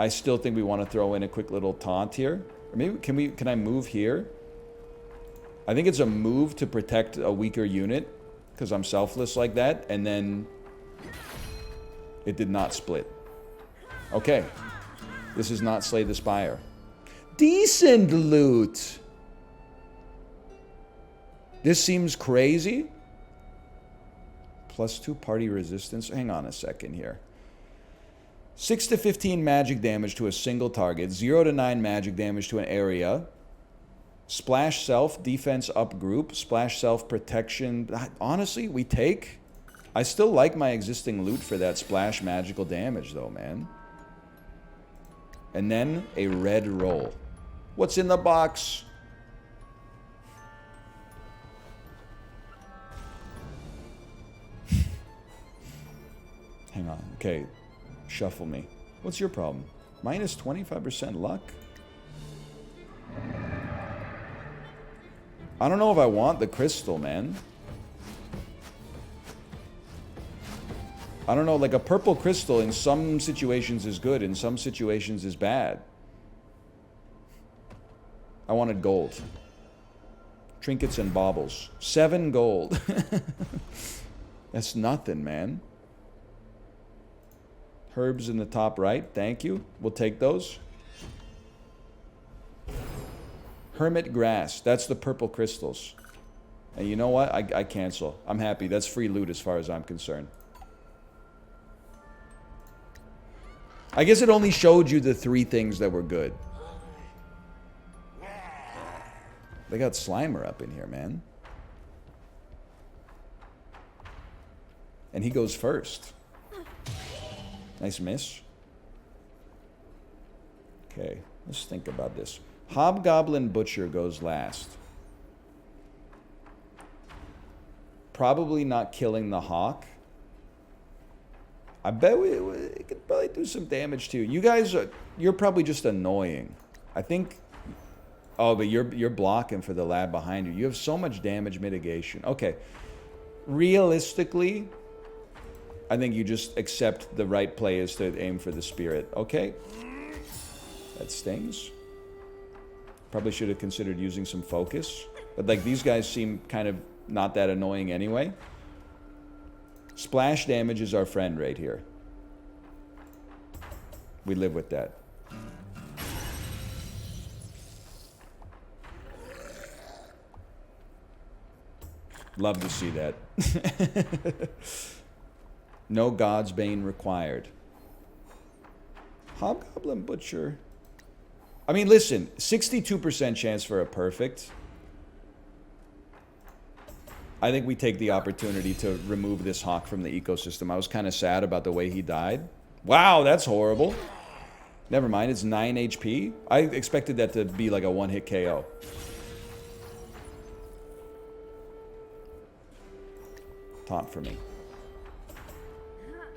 I still think we want to throw in a quick little taunt here. Or maybe, can I move here? I think it's a move to protect a weaker unit, because I'm selfless like that, and then it did not split. Okay. This is not Slay the Spire. Decent loot! This seems crazy. +2 party resistance. Hang on a second here. 6 to 15 magic damage to a single target. 0 to 9 magic damage to an area. Splash self, defense up group. Splash self, protection. Honestly, we take. I still like my existing loot for that splash magical damage though, man. And then a red roll. What's in the box? Hang on. Okay. Shuffle me. What's your problem? Minus 25% luck? I don't know if I want the crystal, man. I don't know, like a purple crystal in some situations is good, in some situations is bad. I wanted gold. Trinkets and baubles. 7 gold. That's nothing, man. Herbs in the top right, thank you. We'll take those. Hermit grass, that's the purple crystals. And you know what? I cancel. I'm happy. That's free loot as far as I'm concerned. I guess it only showed you the 3 things that were good. They got Slimer up in here, man. And he goes first. Nice miss. Okay, let's think about this. Hobgoblin Butcher goes last. Probably not killing the hawk. I bet we could probably do some damage too. You guys you're probably just annoying. I think. Oh, but you're blocking for the lad behind you. You have so much damage mitigation. Okay. Realistically, I think you just accept the right play is to aim for the spirit. Okay. That stings. Probably should have considered using some focus. But like these guys seem kind of not that annoying anyway. Splash damage is our friend right here. We live with that. Love to see that. No God's Bane required. Hobgoblin Butcher. I mean, listen, 62% chance for a perfect. I think we take the opportunity to remove this hawk from the ecosystem. I was kind of sad about the way he died. Wow, that's horrible. Never mind, it's 9 HP. I expected that to be like a one-hit KO. Taunt for me.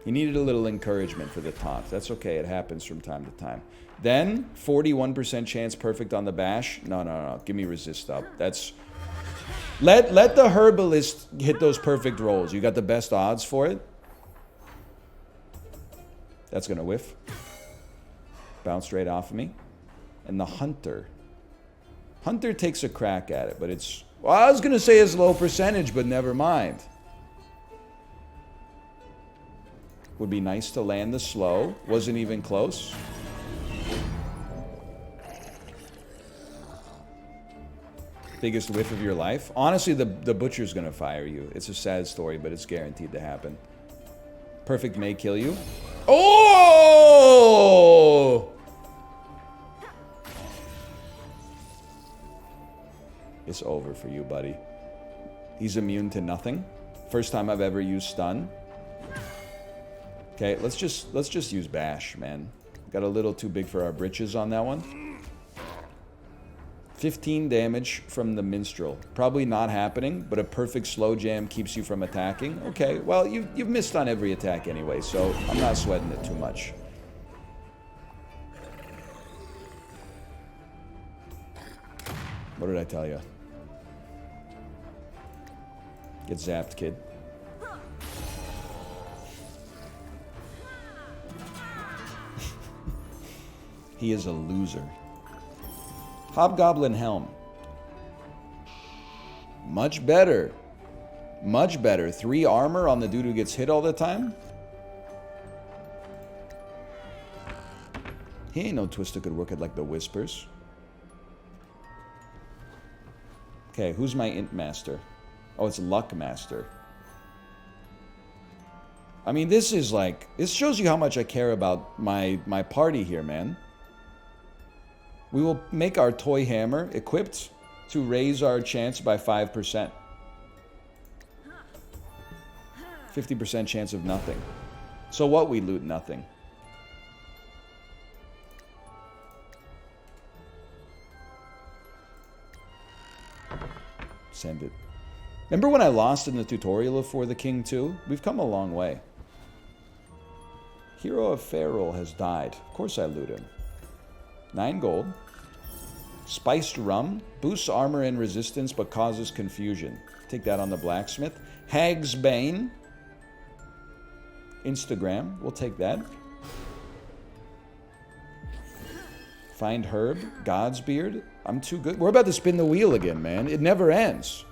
He needed a little encouragement for the taunt. That's okay, it happens from time to time. Then, 41% chance perfect on the bash. No. Give me resist up. That's... Let the herbalist hit those perfect rolls. You got the best odds for it. That's gonna whiff. Bounce right off of me. And the hunter. Hunter takes a crack at it, but it's... Well, I was gonna say it's low percentage, but never mind. Would be nice to land the slow. Wasn't even close. Biggest whiff of your life. Honestly, the butcher's gonna fire you. It's a sad story, but it's guaranteed to happen. Perfect may kill you. Oh! It's over for you, buddy. He's immune to nothing. First time I've ever used stun. Okay, let's just use bash, man. Got a little too big for our britches on that one. 15 damage from the minstrel. Probably not happening, but a perfect slow jam keeps you from attacking. Okay, well, you've missed on every attack anyway, so I'm not sweating it too much. What did I tell you? Get zapped, kid. He is a loser. Hobgoblin Helm. Much better. Much better. 3 armor on the dude who gets hit all the time. He ain't no twist that could work at like the Whispers. Okay, who's my Int Master? Oh, it's Luck Master. I mean, this is like... This shows you how much I care about my party here, man. We will make our toy hammer equipped to raise our chance by 5%. 50% chance of nothing. So what, we loot nothing? Send it. Remember when I lost in the tutorial of For the King 2? We've come a long way. Hero of Ferrol has died. Of course I loot him. 9 gold. Spiced rum. Boosts armor and resistance but causes confusion. Take that on the blacksmith. Hag's Bane. Instagram. We'll take that. Find Herb. God's Beard. I'm too good. We're about to spin the wheel again, man. It never ends.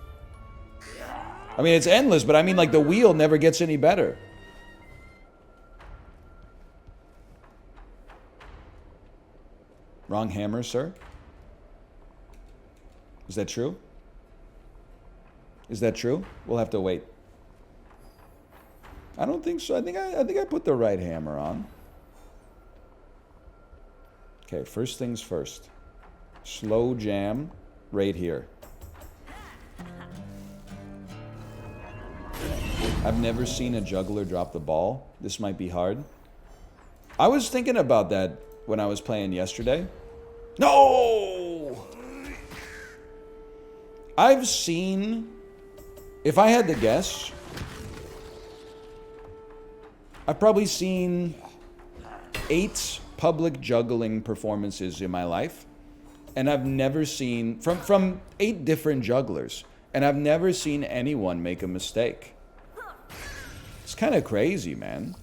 I mean, it's endless, but I mean, like, the wheel never gets any better. Wrong hammer, sir. Is that true? Is that true? We'll have to wait. I don't think so. I think I put the right hammer on. Okay, first things first. Slow jam right here. I've never seen a juggler drop the ball. This might be hard. I was thinking about that when I was playing yesterday. No! I've seen... If I had to guess... I've probably seen 8 public juggling performances in my life. And I've never seen... From 8 different jugglers. And I've never seen anyone make a mistake. It's kind of crazy, man.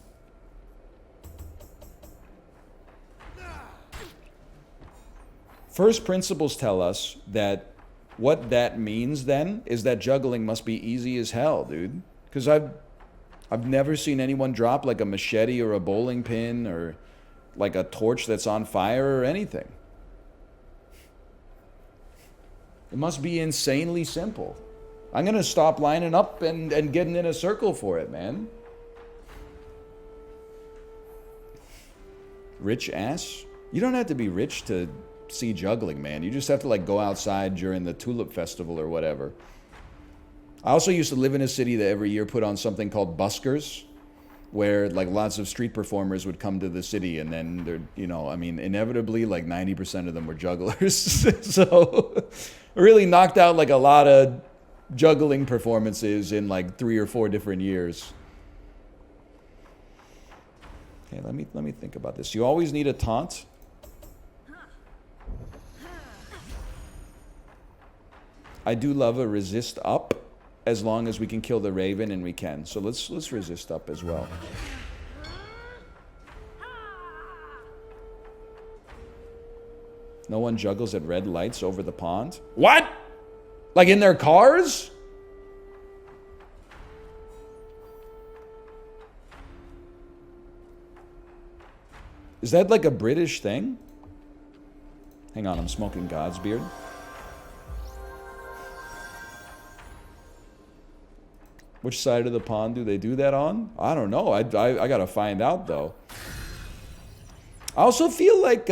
First principles tell us that what that means then is that juggling must be easy as hell, dude. Because I've never seen anyone drop like a machete or a bowling pin or like a torch that's on fire or anything. It must be insanely simple. I'm going to stop lining up and getting in a circle for it, man. Rich ass? You don't have to be rich to see juggling, man. You just have to like go outside during the Tulip Festival or whatever. I also used to live in a city that every year put on something called buskers, where like lots of street performers would come to the city, and then they're, you know, I mean, inevitably like 90% of them were jugglers. So it really knocked out like a lot of juggling performances in like 3 or 4 different years. Okay, let me think about this. You always need a taunt. I do love a resist up, as long as we can kill the Raven, and we can. So let's resist up as well. No one juggles at red lights over the pond. What? Like in their cars? Is that like a British thing? Hang on, I'm smoking God's beard. Which side of the pond do they do that on? I don't know. I gotta find out, though. I also feel like,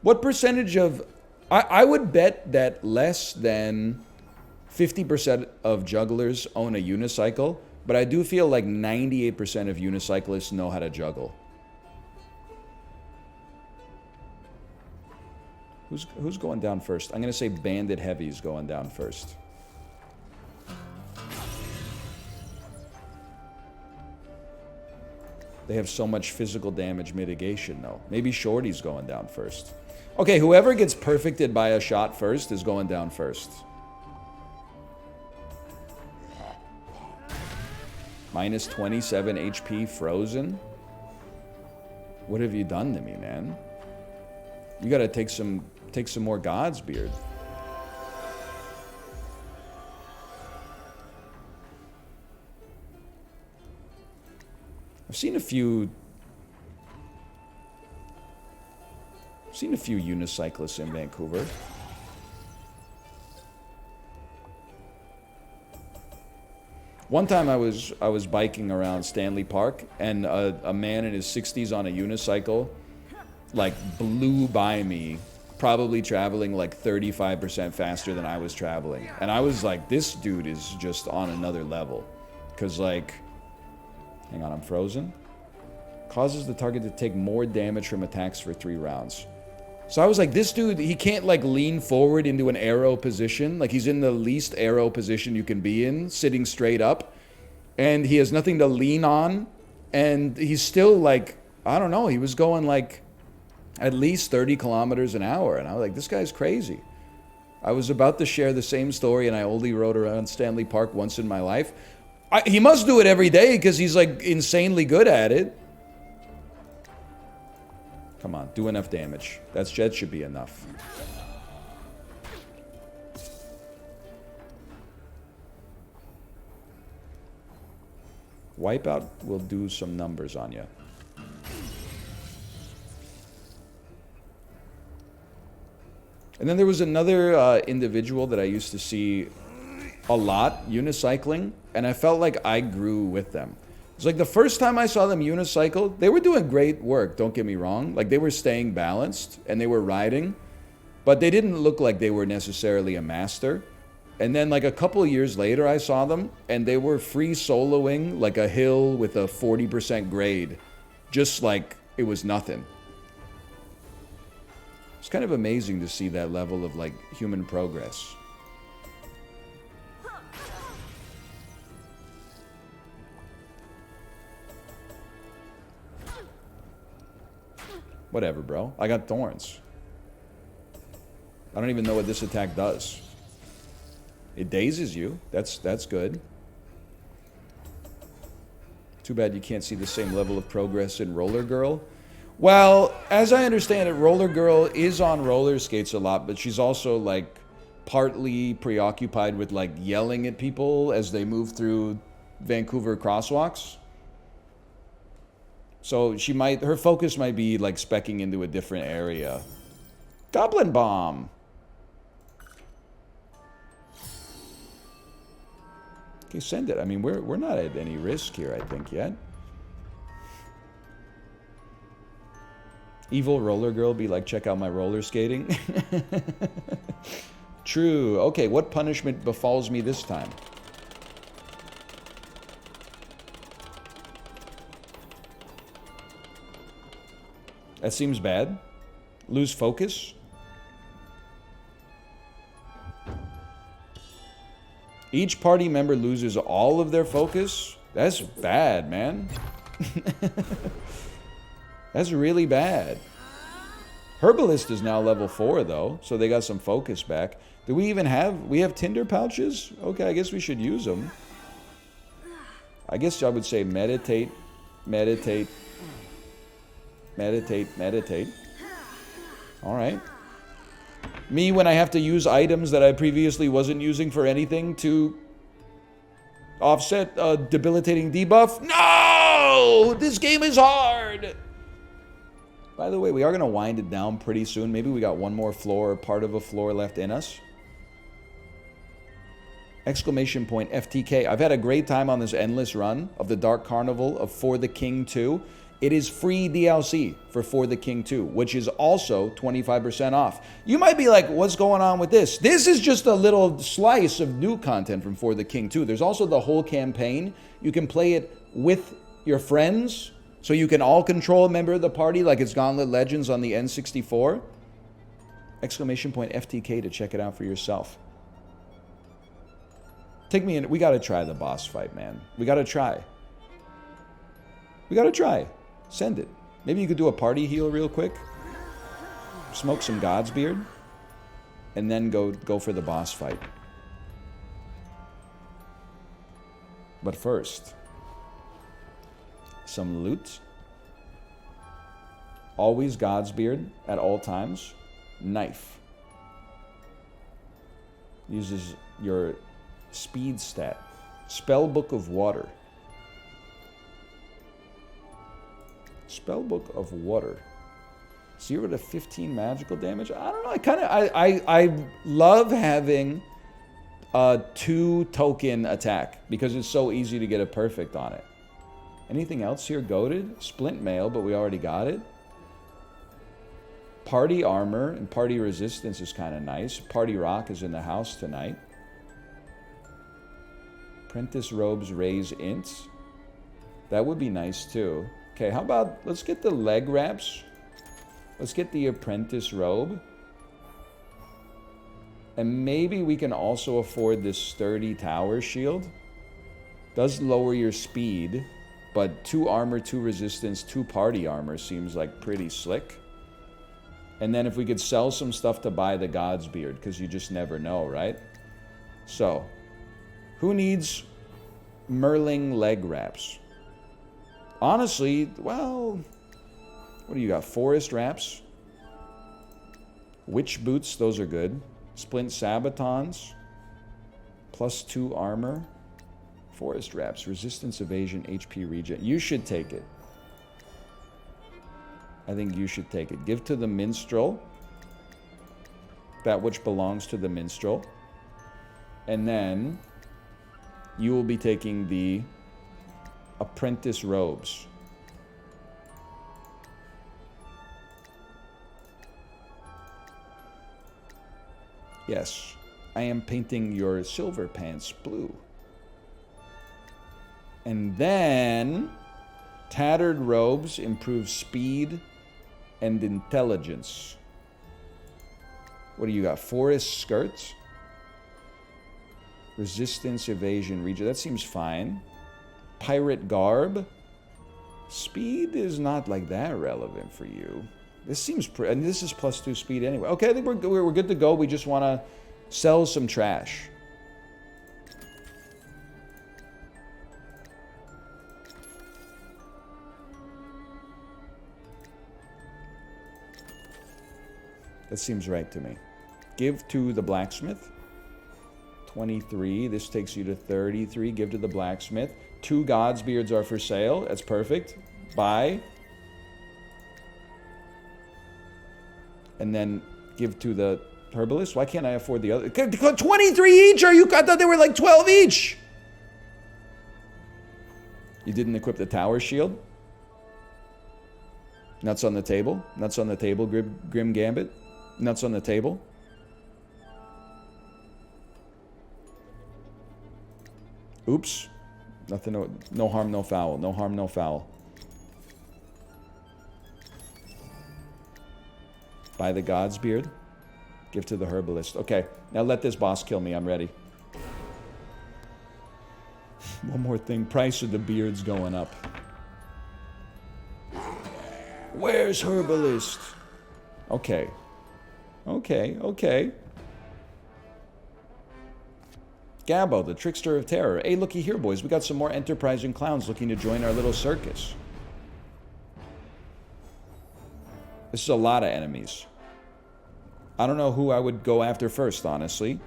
what percentage of... I would bet that less than 50% of jugglers own a unicycle, but I do feel like 98% of unicyclists know how to juggle. Who's going down first? I'm gonna say Bandit Heavy's going down first. They have so much physical damage mitigation, though. Maybe Shorty's going down first. Okay, whoever gets perfected by a shot first is going down first. Minus 27 HP frozen. What have you done to me, man? You gotta take some more God's beard. I've seen a few unicyclists in Vancouver. One time I was biking around Stanley Park, and a man in his 60s on a unicycle like blew by me, probably traveling like 35% faster than I was traveling. And I was like, this dude is just on another level. Cause like, hang on, I'm frozen. Causes the target to take more damage from attacks for 3 rounds. So I was like, this dude, he can't like lean forward into an arrow position. Like he's in the least arrow position you can be in, sitting straight up. And he has nothing to lean on. And he's still like, I don't know, he was going like at least 30 kilometers an hour. And I was like, this guy's crazy. I was about to share the same story, and I only rode around Stanley Park once in my life. He must do it every day because he's like insanely good at it. Come on, do enough damage. That should be enough. Wipeout will do some numbers on you. And then there was another individual that I used to see a lot unicycling, and I felt like I grew with them. It's like the first time I saw them unicycle, they were doing great work, don't get me wrong. Like they were staying balanced and they were riding, but they didn't look like they were necessarily a master. And then like a couple of years later I saw them and they were free soloing like a hill with a 40% grade, just like it was nothing. It's kind of amazing to see that level of like human progress. Whatever, bro. I got thorns. I don't even know what this attack does. It dazes you. That's good. Too bad you can't see the same level of progress in Roller Girl. Well, as I understand it, Roller Girl is on roller skates a lot, but she's also like partly preoccupied with like yelling at people as they move through Vancouver crosswalks. So her focus might be like specking into a different area. Goblin Bomb. Okay, send it. I mean, we're not at any risk here, I think, yet. Evil Roller Girl be like, check out my roller skating. True. Okay, what punishment befalls me this time? That seems bad. Lose focus. Each party member loses all of their focus. That's bad, man. That's really bad. Herbalist is now level 4, though, so they got some focus back. Do we even have... We have Tinder pouches? Okay, I guess we should use them. I guess I would say meditate, meditate, meditate, meditate. All right. Me, when I have to use items that I previously wasn't using for anything to offset a debilitating debuff. No! This game is hard! By the way, we are going to wind it down pretty soon. Maybe we got one more floor or part of a floor left in us. Exclamation point FTK. I've had a great time on this endless run of the Dark Carnival of For the King 2. It is free DLC for the King 2, which is also 25% off. You might be like, what's going on with this? This is just a little slice of new content from For the King 2. There's also the whole campaign. You can play it with your friends, so you can all control a member of the party like it's Gauntlet Legends on the N64. Exclamation point FTK to check it out for yourself. Take me in. We got to try the boss fight, man. We got to try. We got to try. Send it. Maybe you could do a party heal real quick. Smoke some God's beard. And then go for the boss fight. But first, some loot. Always Godsbeard at all times. Knife. Uses your speed stat. Spellbook of Water. Spellbook of Water. 0 to 15 magical damage. I don't know. I love having a 2-token attack because it's so easy to get a perfect on it. Anything else here? Goated? Splint Mail, but we already got it. Party Armor and Party Resistance is kind of nice. Party Rock is in the house tonight. Apprentice Robes raise ints. That would be nice too. Okay, how about, let's get the leg wraps. Let's get the Apprentice Robe. And maybe we can also afford this Sturdy Tower Shield. Does lower your speed, but 2 armor, 2 resistance, 2 party armor seems like pretty slick. And then if we could sell some stuff to buy the Godsbeard, because you just never know, right? So, who needs Merling leg wraps? Honestly, well, what do you got? Forest wraps? Witch boots, those are good. Splint sabatons. +2 armor. Forest wraps, resistance, evasion, HP regen. You should take it. I think you should take it. Give to the minstrel that which belongs to the minstrel. And then you will be taking the apprentice robes. Yes, I am painting your silver pants blue. And then tattered robes improve speed and intelligence. What do you got? Forest skirts? Resistance, evasion, regen. That seems fine. Pirate garb. Speed is not like that relevant for you. This seems and this is +2 speed anyway. Okay, I think we're good to go. We just want to sell some trash. That seems right to me. Give to the blacksmith. 23. This takes you to 33. Give to the blacksmith. 2 Godsbeards are for sale. That's perfect. Buy. And then give to the herbalist. Why can't I afford the other? 23 each? Are you? I thought they were like 12 each. You didn't equip the tower shield? Nuts on the table. Nuts on the table, Grim Gambit. Nuts on the table. Oops. Nothing, no harm, no foul. No harm, no foul. Buy the Godsbeard. Give to the herbalist. Okay, now let this boss kill me. I'm ready. One more thing. Price of the beard's going up. Where's herbalist? Okay. Okay. Gabbo, the trickster of terror. Hey, looky here, boys. We got some more enterprising clowns looking to join our little circus. This is a lot of enemies. I don't know who I would go after first, honestly.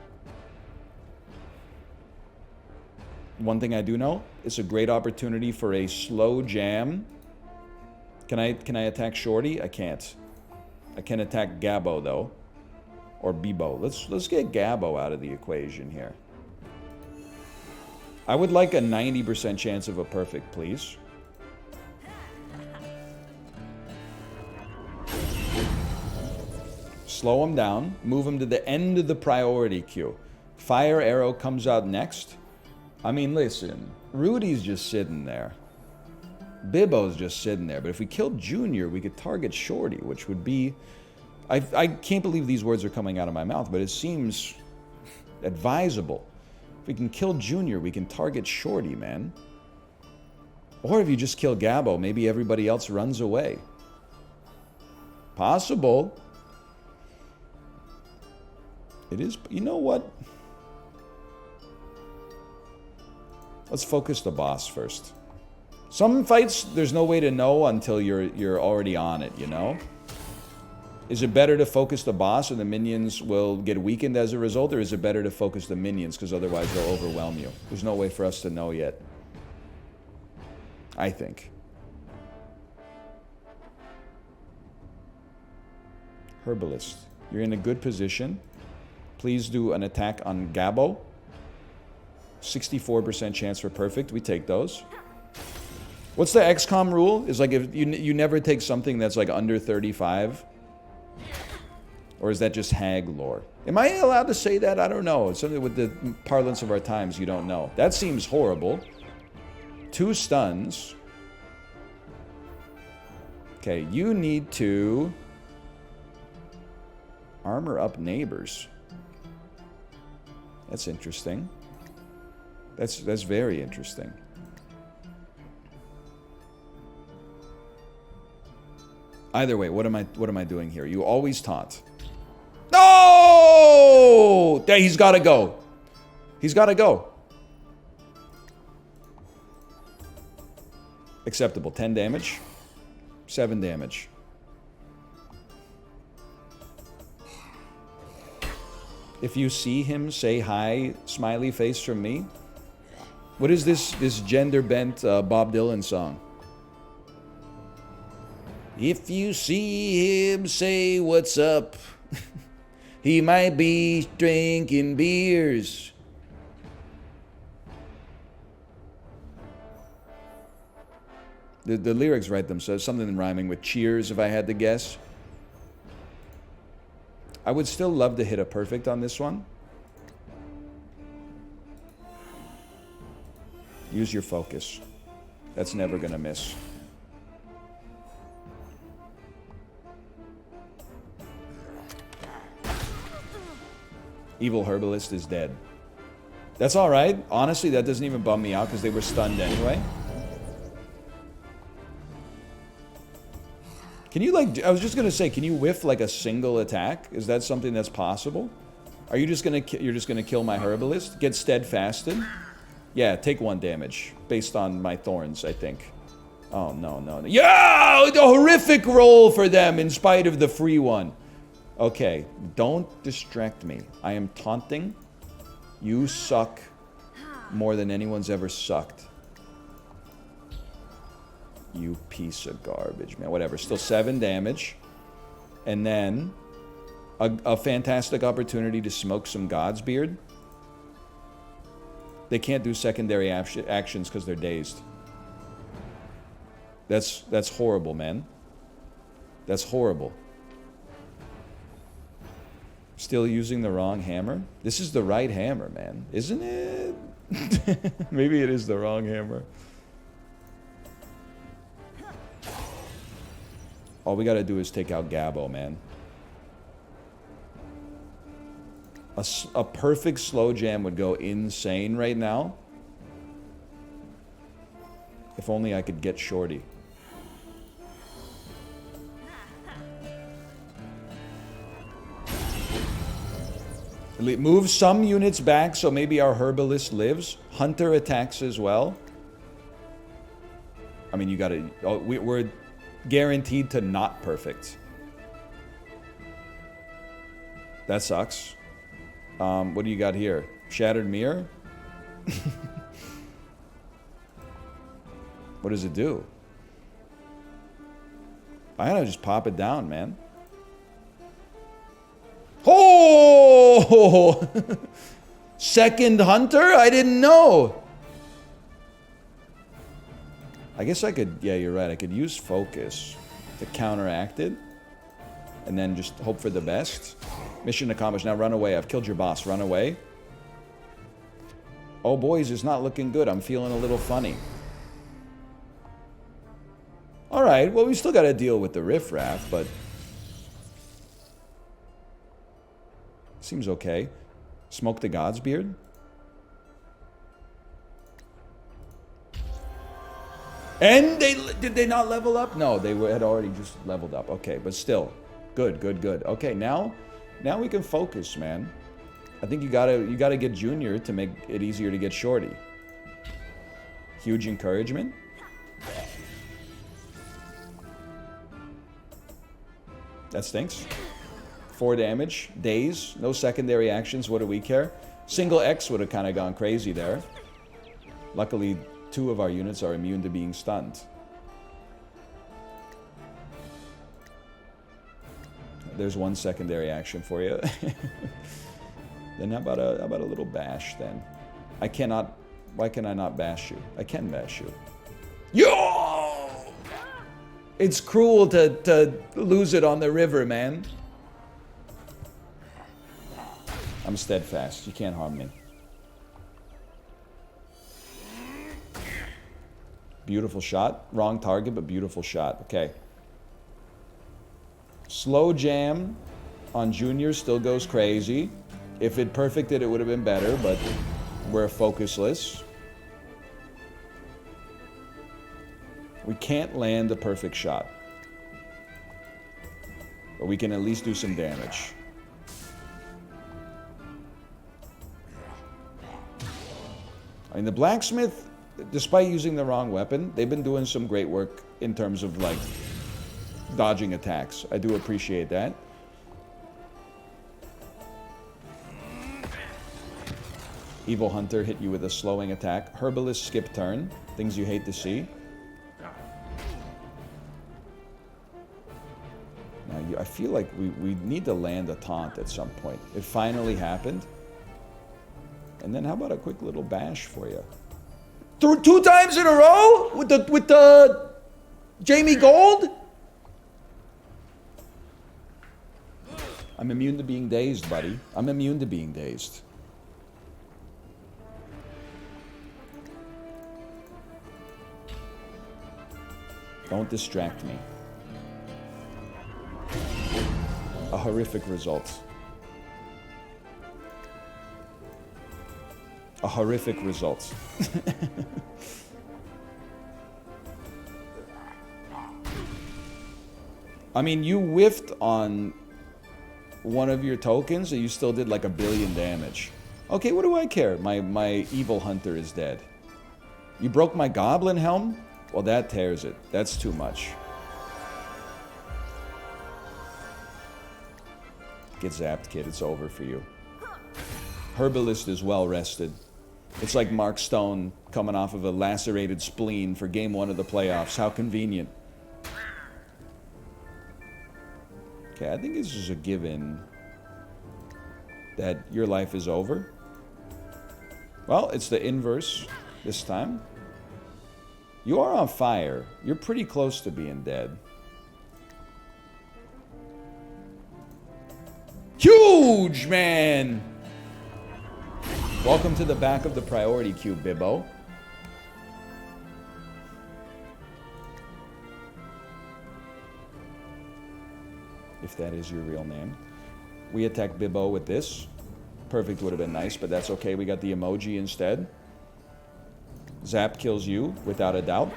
One thing I do know, it's a great opportunity for a slow jam. Can I attack Shorty? I can't. I can attack Gabbo though. Or Bebo. Let's get Gabbo out of the equation here. I would like a 90% chance of a perfect, please. Slow him down. Move him to the end of the priority queue. Fire arrow comes out next. I mean, listen. Rudy's just sitting there. Bibbo's just sitting there. But if we killed Junior, we could target Shorty, which would be... I can't believe these words are coming out of my mouth, but it seems advisable. If we can kill Junior, we can target Shorty, man. Or if you just kill Gabbo, maybe everybody else runs away. Possible. It is... You know what? Let's focus the boss first. Some fights, there's no way to know until you're already on it, you know? Is it better to focus the boss and the minions will get weakened as a result, or is it better to focus the minions because otherwise they'll overwhelm you? There's no way for us to know yet. I think. Herbalist. You're in a good position. Please do an attack on Gabo. 64% chance for perfect. We take those. What's the XCOM rule? Is like if you never take something that's like under 35. Or is that just hag lore? Am I allowed to say that? I don't know. It's something with the parlance of our times you don't know. That seems horrible. 2 stuns. Okay, you need to armor up neighbors. That's interesting. That's very interesting. Either way, what am I doing here? You always taunt. No! There, he's got to go. He's got to go. Acceptable. 10 damage. 7 damage. If you see him, say hi, smiley face from me. What is this gender-bent Bob Dylan song? If you see him, say what's up. He might be drinking beers. The lyrics write themselves. Something rhyming with cheers, if I had to guess. I would still love to hit a perfect on this one. Use your focus. That's never gonna miss. Evil Herbalist is dead. That's alright. Honestly, that doesn't even bum me out because they were stunned anyway. Can you like, I was just gonna say, can you whiff like a single attack? Is that something that's possible? Are you just gonna, you're just gonna kill my Herbalist? Get steadfasted? Yeah, take 1 damage based on my thorns, I think. Oh, no, no, no. Yeah! The horrific roll for them in spite of the free one. Okay, don't distract me. I am taunting. You suck more than anyone's ever sucked. You piece of garbage, man. Whatever, still 7 damage. And then a fantastic opportunity to smoke some God's beard. They can't do secondary actions because they're dazed. That's horrible, man. That's horrible. Still using the wrong hammer? This is the right hammer, man. Isn't it? Maybe it is the wrong hammer. All we gotta do is take out Gabo, man. A perfect slow jam would go insane right now. If only I could get Shorty. Move some units back so maybe our Herbalist lives. Hunter attacks as well. I mean, you gotta... Oh, we're guaranteed to not perfect. That sucks. What do you got here? Shattered Mirror? What does it do? I gotta just pop it down, man. Oh! Second Hunter? I didn't know. I guess I could... Yeah, you're right. I could use Focus to counteract it. And then just hope for the best. Mission accomplished. Now run away. I've killed your boss. Run away. Oh, boys, it's not looking good. I'm feeling a little funny. Alright, well, we still got to deal with the riffraff, but... Seems okay. Smoke the God's beard? And did they not level up? No, they had already just leveled up. Okay, but still. Good, good, good. Okay, now we can focus, man. I think you gotta get Junior to make it easier to get Shorty. Huge encouragement. That stinks. 4 damage. Daze. No secondary actions. What do we care? Single X would have kind of gone crazy there. Luckily, 2 of our units are immune to being stunned. There's 1 secondary action for you. Then how about a little bash then? I cannot... Why can I not bash you? I can bash you. Yo! It's cruel to lose it on the river, man. I'm steadfast. You can't harm me. Beautiful shot. Wrong target, but beautiful shot. Okay. Slow jam on Junior still goes crazy. If it perfected, it would have been better, but we're focusless. We can't land a perfect shot. But we can at least do some damage. I mean, the blacksmith, despite using the wrong weapon, they've been doing some great work in terms of, like, dodging attacks. I do appreciate that. Evil Hunter hit you with a slowing attack. Herbalist skip turn. Things you hate to see. Now, I feel like we need to land a taunt at some point. It finally happened. And then how about a quick little bash for you? 2 times in a row? With the Jamie Gold? I'm immune to being dazed, buddy. I'm immune to being dazed. Don't distract me. A horrific result. A horrific result. I mean, you whiffed on one of your tokens and you still did like 1 billion damage. Okay, what do I care? My Evil Hunter is dead. You broke my Goblin Helm? Well, that tears it. That's too much. Get zapped, kid. It's over for you. Herbalist is well rested. It's like Mark Stone coming off of a lacerated spleen for Game 1 of the playoffs. How convenient. Okay, I think this is a given that your life is over. Well, it's the inverse this time. You are on fire. You're pretty close to being dead. Huge, man! Welcome to the back of the priority queue, Bibbo. If that is your real name. We attack Bibbo with this. Perfect would have been nice, but that's okay. We got the emoji instead. Zap kills you, without a doubt.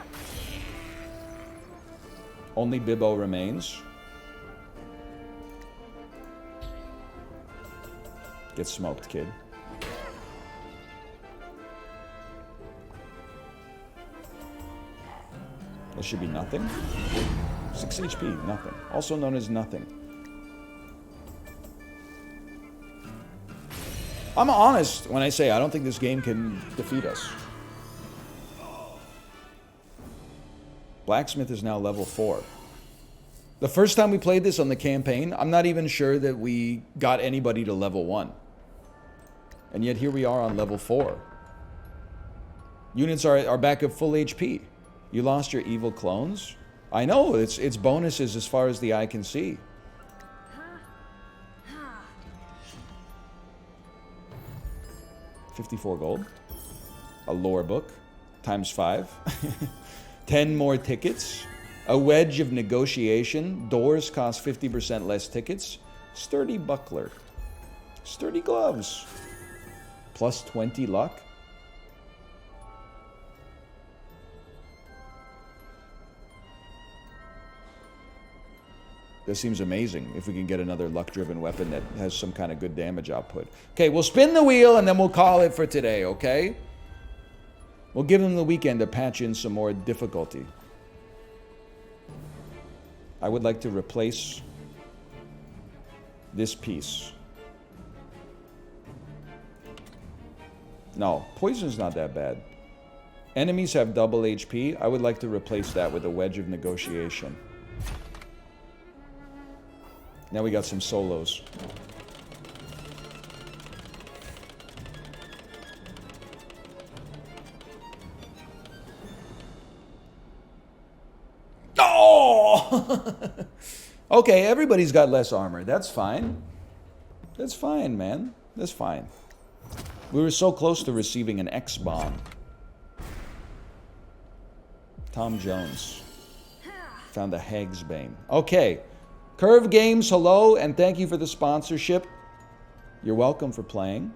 Only Bibbo remains. Get smoked, kid. That should be nothing. 6 HP, nothing. Also known as nothing. I'm honest when I say I don't think this game can defeat us. Blacksmith is now level 4. The first time we played this on the campaign, I'm not even sure that we got anybody to level 1. And yet here we are on level 4. Units are back at full HP. You lost your evil clones? I know, it's bonuses as far as the eye can see. $54 gold. A lore book. Times 5. 10 more tickets. A wedge of negotiation. Doors cost 50% less tickets. Sturdy buckler. Sturdy gloves. Plus 20 luck. This seems amazing if we can get another luck-driven weapon that has some kind of good damage output. Okay, we'll spin the wheel and then we'll call it for today, okay? We'll give them the weekend to patch in some more difficulty. I would like to replace this piece. No, poison's not that bad. Enemies have double HP. I would like to replace that with a wedge of negotiation. Now we got some solos. Oh! Okay, everybody's got less armor. That's fine. That's fine, man. That's fine. We were so close to receiving an X-bomb. Tom Jones. Found a Hagsbane. Okay. Curve Games, hello, and thank you for the sponsorship. You're welcome for playing.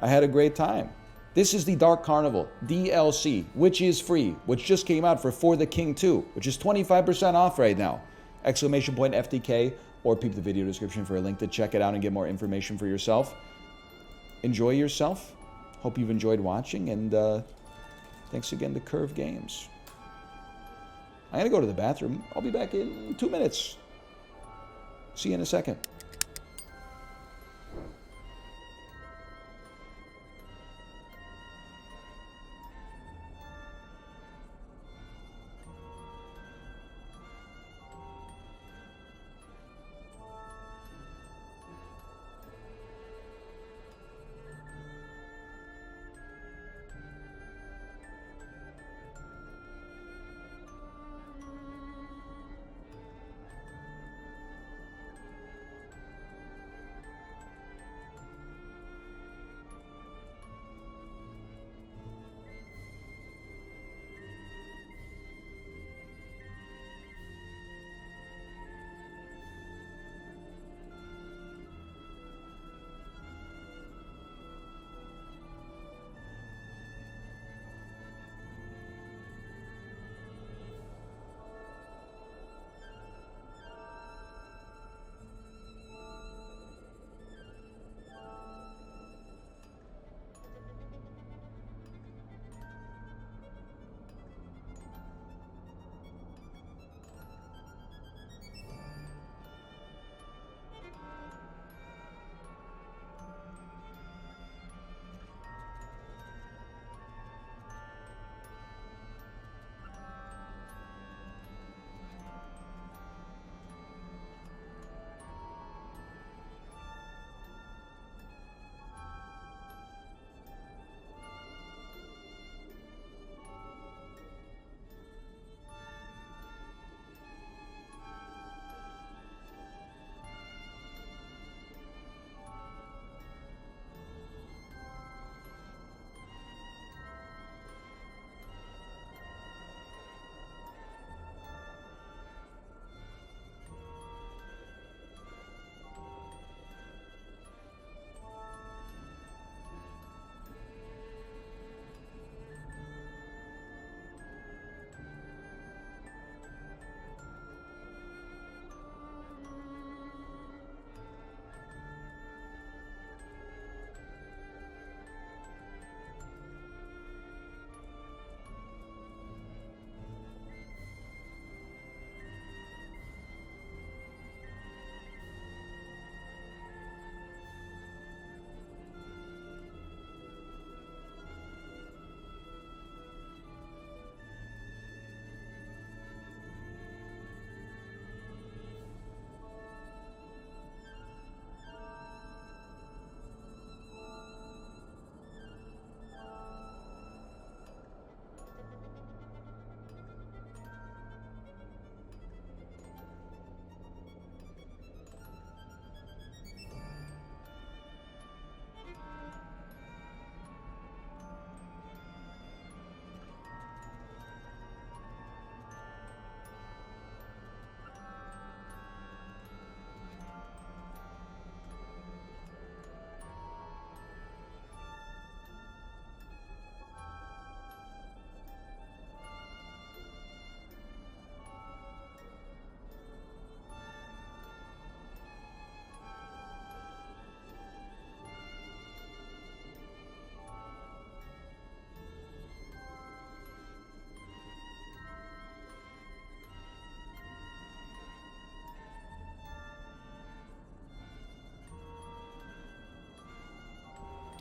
I had a great time. This is the Dark Carnival DLC, which is free, which just came out for the King 2, which is 25% off right now. Exclamation point FTK, or peep the video description for a link to check it out and get more information for yourself. Enjoy yourself. Hope you've enjoyed watching, and thanks again to Curve Games. I'm going to go to the bathroom. I'll be back in 2 minutes. See you in a second.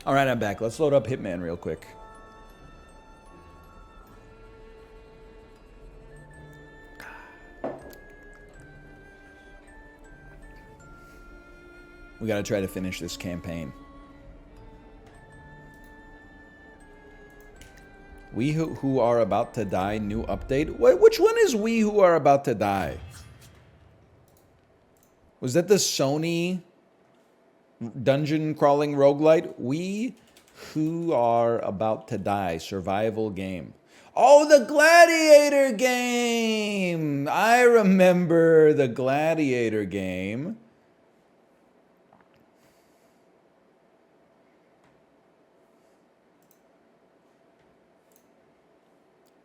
All right, I'm back. Let's load up Hitman real quick. We gotta try to finish this campaign. We who are about to die, new update? Wait, which one is we who are about to die? Was that the Sony dungeon crawling roguelite? We who are about to die, survival game. Oh, the Gladiator game! I remember the Gladiator game.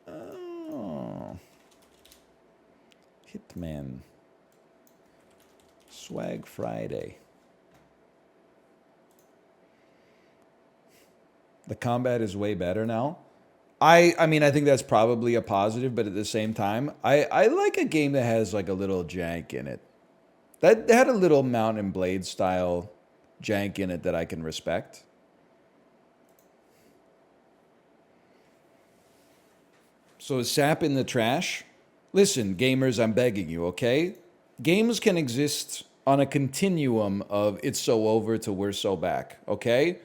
Oh. Hitman. Swag Friday. The combat is way better now. I mean, I think that's probably a positive, but at the same time, I like a game that has like a little jank in it. That had a little Mount and Blade style jank in it that I can respect. So is SAP in the trash? Listen, gamers, I'm begging you, okay? Games can exist on a continuum of it's so over to we're so back, okay?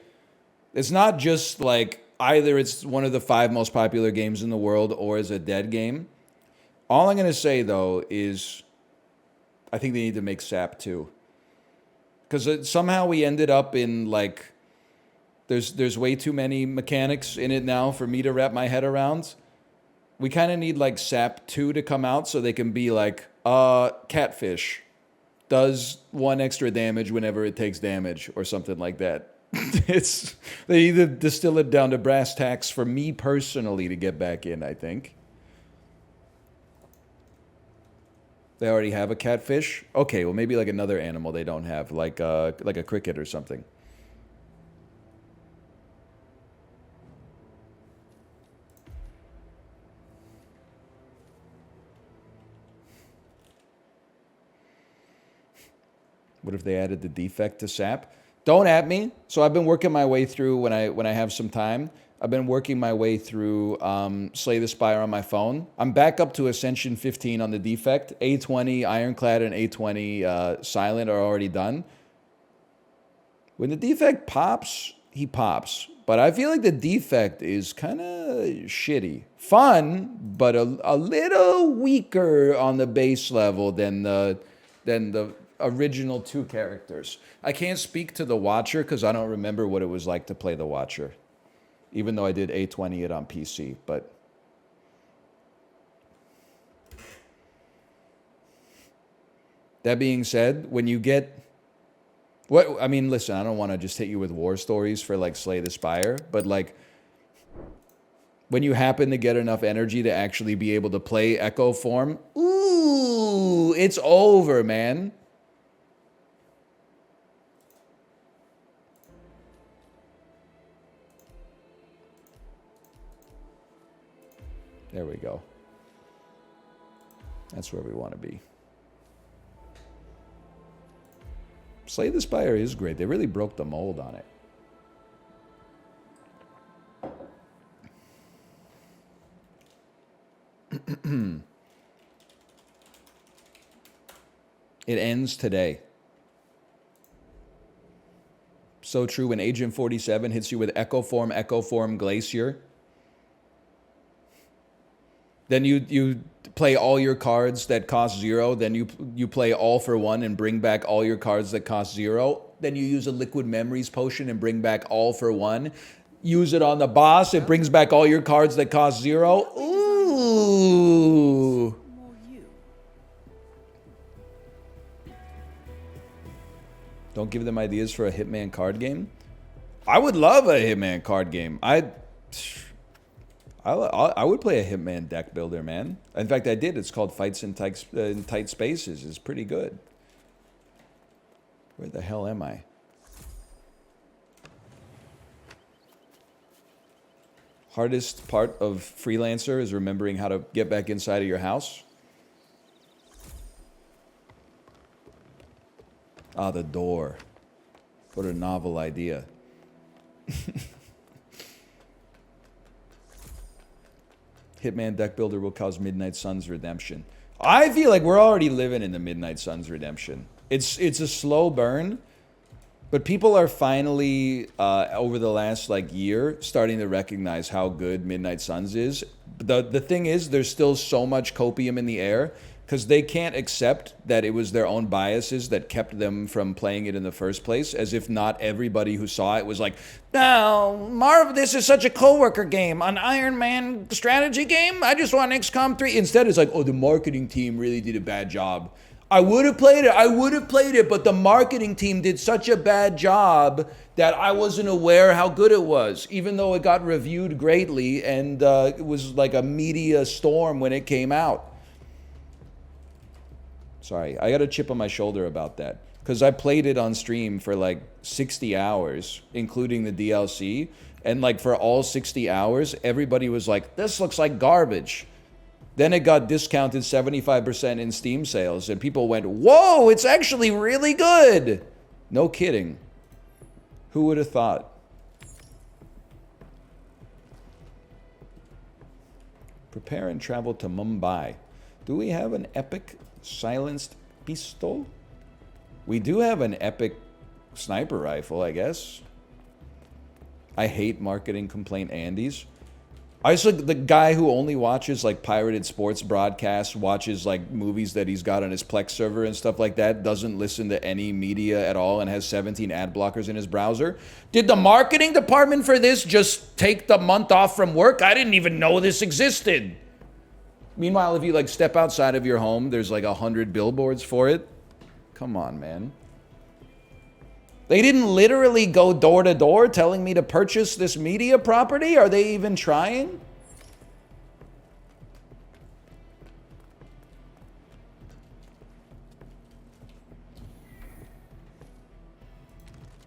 It's not just like either it's one of the 5 most popular games in the world or is a dead game. All I'm going to say, though, is I think they need to make SAP 2. Because somehow we ended up in, like, there's way too many mechanics in it now for me to wrap my head around. We kind of need, like, SAP 2 to come out so they can be like, catfish does 1 extra damage whenever it takes damage or something like that. They either distill it down to brass tacks for me personally to get back in, I think. They already have a catfish? Okay, well maybe like another animal they don't have, like a cricket or something. What if they added the defect to SAP? Don't at me. So I've been working my way through when I have some time. I've been working my way through Slay the Spire on my phone. I'm back up to Ascension 15 on the defect. A20 Ironclad and A20 Silent are already done. When the defect pops, he pops. But I feel like the defect is kind of shitty. Fun, but a little weaker on the base level than the original 2 characters. I can't speak to the Watcher because I don't remember what it was like to play the Watcher. Even though I did A20 it on PC, but... That being said, when you get... I mean, listen, I don't want to just hit you with war stories for, like, Slay the Spire, but, like... When you happen to get enough energy to actually be able to play Echo Form, ooh, it's over, man. There we go. That's where we want to be. Slay the Spire is great. They really broke the mold on it. It ends today. So true when Agent 47 hits you with Echo Form Glacier. Then you play all your cards that cost 0. Then you play all for 1 and bring back all your cards that cost 0. Then you use a Liquid Memories potion and bring back all for 1. Use it on the boss. It brings back all your cards that cost 0. Ooh. Don't give them ideas for a Hitman card game. I would love a Hitman card game. I would play a Hitman deck builder, man. In fact, I did. It's called Fights in Tight Spaces. It's pretty good. Where the hell am I? Hardest part of Freelancer is remembering how to get back inside of your house. Ah, the door. What a novel idea. Hitman deck builder will cause Midnight Suns redemption. I feel like we're already living in the Midnight Suns redemption. It's a slow burn, but people are finally over the last like year starting to recognize how good Midnight Suns is. The thing is, there's still so much copium in the air because they can't accept that it was their own biases that kept them from playing it in the first place, as if not everybody who saw it was like, no, Marv, this is such a coworker game, an Iron Man strategy game, I just want XCOM 3. Instead, it's like, oh, the marketing team really did a bad job. I would have played it, but the marketing team did such a bad job that I wasn't aware how good it was, even though it got reviewed greatly and it was like a media storm when it came out. Sorry, I got a chip on my shoulder about that because I played it on stream for like 60 hours, including the DLC. And like for all 60 hours, everybody was like, this looks like garbage. Then it got discounted 75% in Steam sales, and people went, whoa, it's actually really good. No kidding. Who would have thought? Prepare and travel to Mumbai. Do we have an epic silenced pistol? We do have an epic sniper rifle, I guess. I hate marketing complaint Andes. I just like the guy who only watches like pirated sports broadcasts, watches like movies that he's got on his Plex server and stuff like that, doesn't listen to any media at all and has 17 ad blockers in his browser. Did the marketing department for this just take the month off from work? I didn't even know this existed. Meanwhile, if you like step outside of your home, there's like 100 billboards for it. Come on, man. They didn't literally go door to door telling me to purchase this media property? Are they even trying?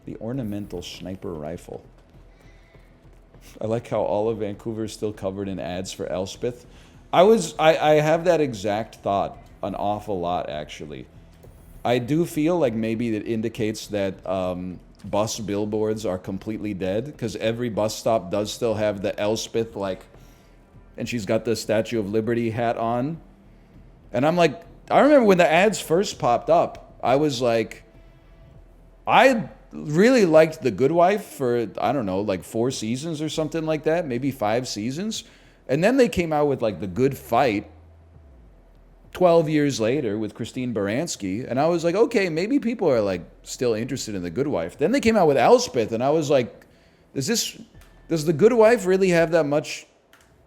The ornamental sniper rifle. I like how all of Vancouver is still covered in ads for Elspeth. I have that exact thought an awful lot, actually. I do feel like maybe it indicates that bus billboards are completely dead, because every bus stop does still have the Elspeth, like, and she's got the Statue of Liberty hat on. And I'm like, I remember when the ads first popped up, I was like, I really liked The Good Wife for, I don't know, like 4 seasons or something like that, maybe 5 seasons. And then they came out with like The Good Fight 12 years later with Christine Baranski, and I was like, okay, maybe people are like still interested in The Good Wife. Then they came out with Elspeth, and I was like, does The Good Wife really have that much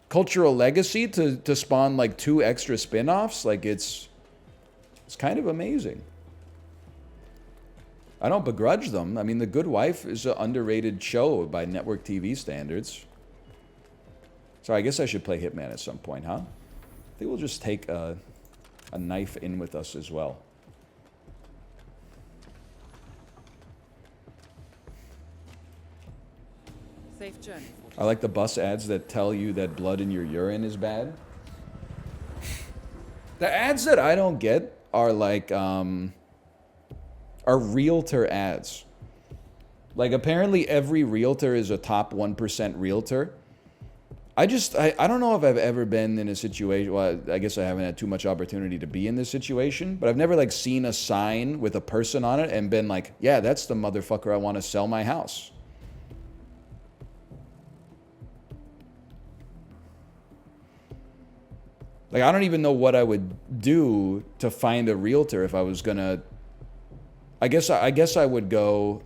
cultural legacy to spawn like 2 extra spin-offs? Like it's kind of amazing. I don't begrudge them. I mean, The Good Wife is an underrated show by network TV standards. So I guess I should play Hitman at some point, huh? I think we'll just take a knife in with us as well. Safe journey. I like the bus ads that tell you that blood in your urine is bad. The ads that I don't get are like are realtor ads. Like apparently every realtor is a top 1% realtor. I don't know if I've ever been in a situation, well, I guess I haven't had too much opportunity to be in this situation, but I've never like seen a sign with a person on it and been like, yeah, that's the motherfucker I want to sell my house. Like, I don't even know what I would do to find a realtor if I was gonna, I guess I would go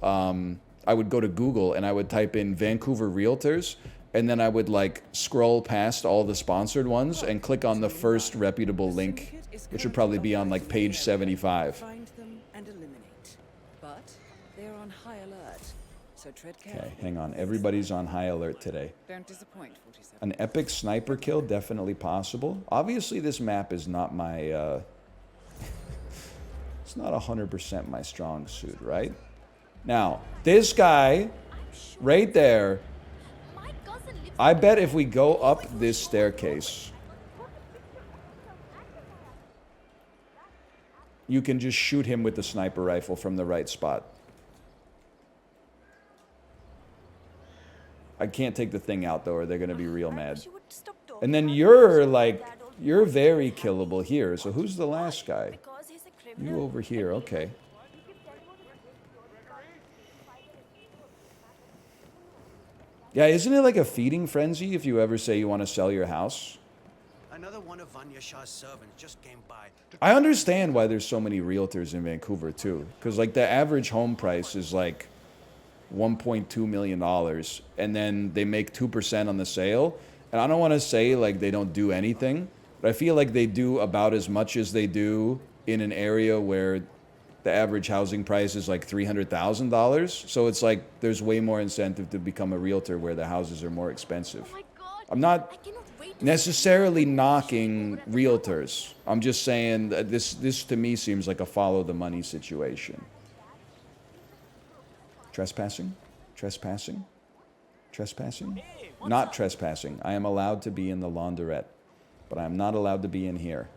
to Google and I would type in Vancouver realtors, and then I would like scroll past all the sponsored ones and click on the first reputable link, which would probably be on like page 75. Find them and eliminate. But they're on high alert, so tread carefully. Okay, hang on. Everybody's on high alert today. Don't disappoint, 47. An epic sniper kill, definitely possible. Obviously, this map is not my, it's not 100% my strong suit, right? Now, this guy right there, I bet if we go up this staircase, you can just shoot him with the sniper rifle from the right spot. I can't take the thing out though, or they're gonna be real mad. She would stop talking And then about you're him. like, Dad always you're said very that killable here. So who's the last guy? because he's a You criminal. over here, okay. Yeah, isn't it like a feeding frenzy if you ever say you want to sell your house? Another one of Vanya Shah's servants just came by. I understand why there's so many realtors in Vancouver too, because like the average home price is like $1.2 million, and then they make 2% on the sale. And I don't want to say like they don't do anything, but I feel like they do about as much as they do in an area where the average housing price is like $300,000. So it's like there's way more incentive to become a realtor where the houses are more expensive. Oh my God. I'm not I cannot wait to necessarily knocking realtors. I'm just saying that this to me seems like a follow the money situation. Trespassing? Trespassing? Trespassing? Not trespassing. I am allowed to be in the laundrette, but I am not allowed to be in here.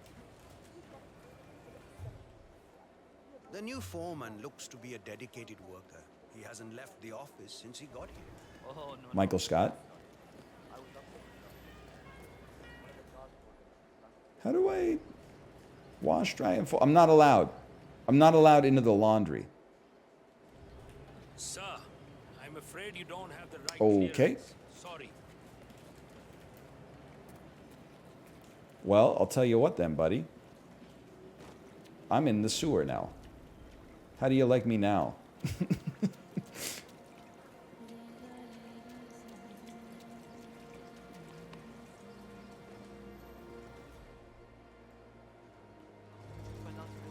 The new foreman looks to be a dedicated worker. He hasn't left the office since he got here. Michael Scott? How do I wash, dry, and fold? I'm not allowed. I'm not allowed into the laundry. Sir, I'm afraid you don't have the right Okay. clearance. Sorry. Well, I'll tell you what then, buddy. I'm in the sewer now. How do you like me now?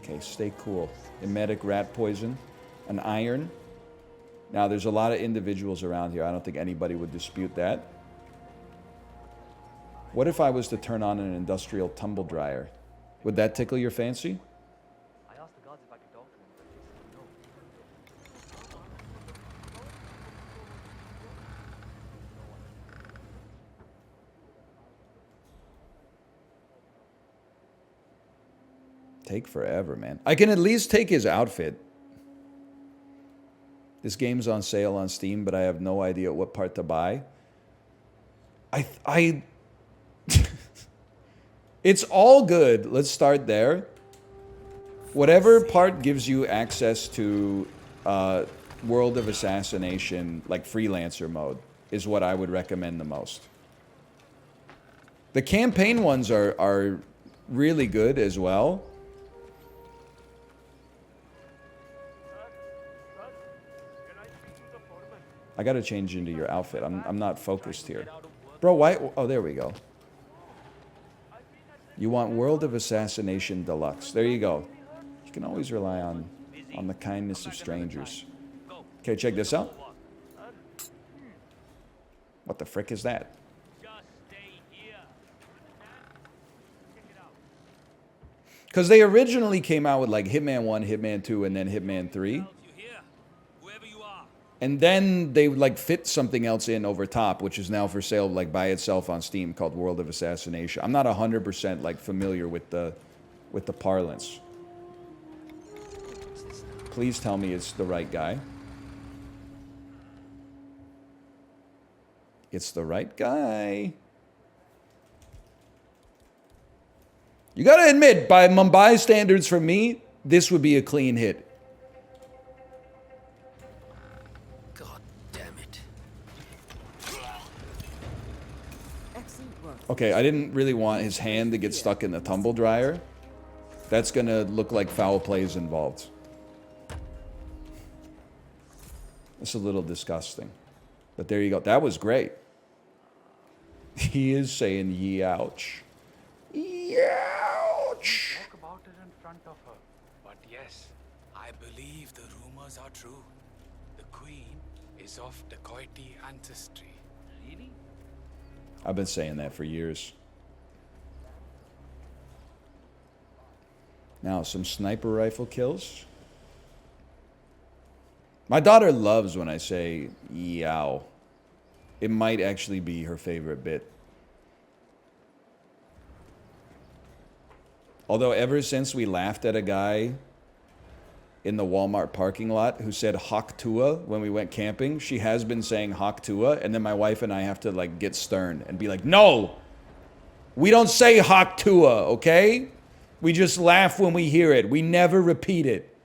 Okay, stay cool. Emetic rat poison, an iron. Now, there's a lot of individuals around here. I don't think anybody would dispute that. What if I was to turn on an industrial tumble dryer? Would that tickle your fancy? I asked the guards if I could talk to him, but they said no. Take forever, man. I can at least take his outfit. This game's on sale on Steam, but I have no idea what part to buy. It's all good. Let's start there. Whatever part gives you access to World of Assassination, like freelancer mode, is what I would recommend the most. The campaign ones are really good as well. I gotta change into your outfit. I'm not focused here. Bro, why? Oh, there we go. You want World of Assassination Deluxe. There you go. You can always rely on the kindness of strangers. Okay, check this out. What the frick is that? Because they originally came out with like Hitman 1, Hitman 2, and then Hitman 3. And then they like fit something else in over top, which is now for sale like by itself on Steam, called World of Assassination. I'm not 100% like familiar with the parlance. Please tell me it's the right guy. It's the right guy. You gotta admit, by Mumbai standards for me, this would be a clean hit. God damn it. Excellent work. Okay, I didn't really want his hand to get stuck in the tumble dryer. That's gonna look like foul play is involved. It's a little disgusting. But there you go. That was great. He is saying ye-ouch. Ye-ouch! Talk about it in front of her. But yes, I believe the rumors are true. The queen is of dacoity ancestry. really? I've been saying that for years. Now, some sniper rifle kills. My daughter loves when I say yow. It might actually be her favorite bit. Although ever since we laughed at a guy in the Walmart parking lot who said Hawk Tua when we went camping. She has been saying Hawk Tua, and then my wife and I have to like get stern and be like, no, we don't say Hawk Tua, okay? We just laugh when we hear it. We never repeat it.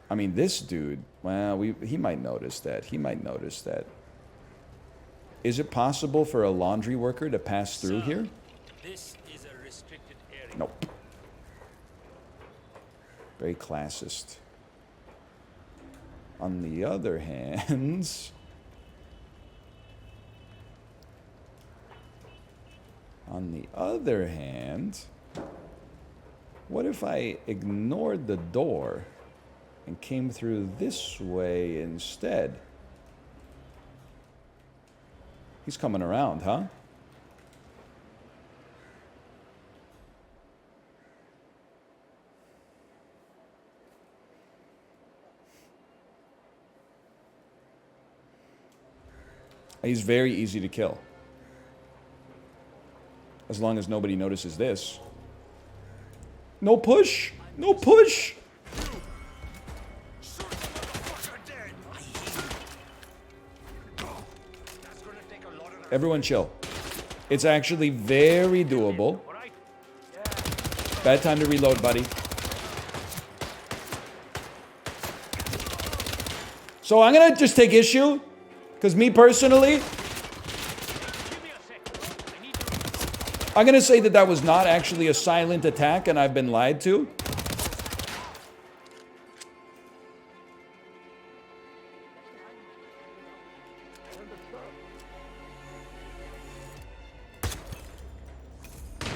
I mean, this dude, well, he might notice that. He might notice that. Is it possible for a laundry worker to pass through here? This is a restricted area. Nope. Very classist. On the other hand, what if I ignored the door and came through this way instead? He's coming around, huh? He's very easy to kill. As long as nobody notices this. No push! No push! Everyone chill. It's actually very doable. Bad time to reload, buddy. So I'm gonna just take issue. Because me personally, I'm going to say that that was not actually a silent attack and I've been lied to.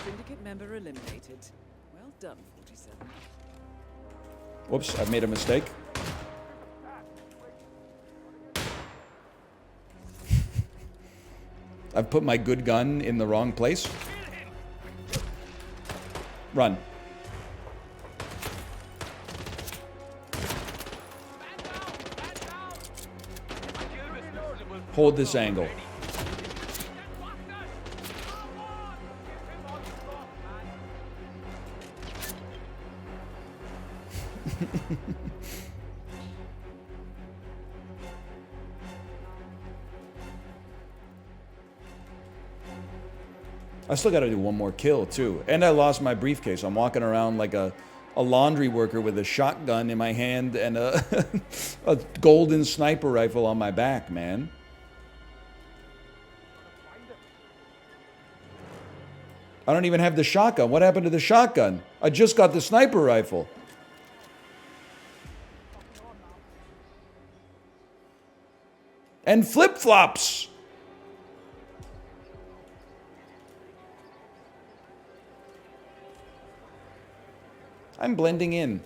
Syndicate member eliminated. Well done, 47. Whoops, I've made a mistake. I've put my good gun in the wrong place. Run. Hold this angle. I still gotta do one more kill, too. And I lost my briefcase. I'm walking around like a laundry worker with a shotgun in my hand and a, a golden sniper rifle on my back, man. I don't even have the shotgun. What happened to the shotgun? I just got the sniper rifle. And flip-flops! I'm blending in.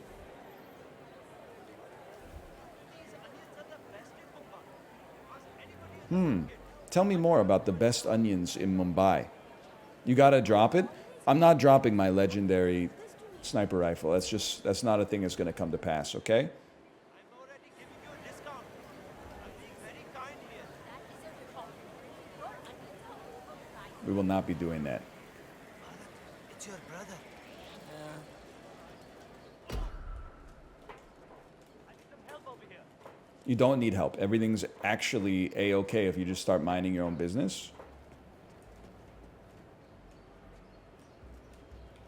Tell me more about the best onions in Mumbai. You gotta drop it? I'm not dropping my legendary sniper rifle. That's not a thing that's gonna come to pass, okay? I'm already giving you a discount. I'm being very kind here. We will not be doing that. It's your brother. You don't need help. Everything's actually A-okay if you just start minding your own business.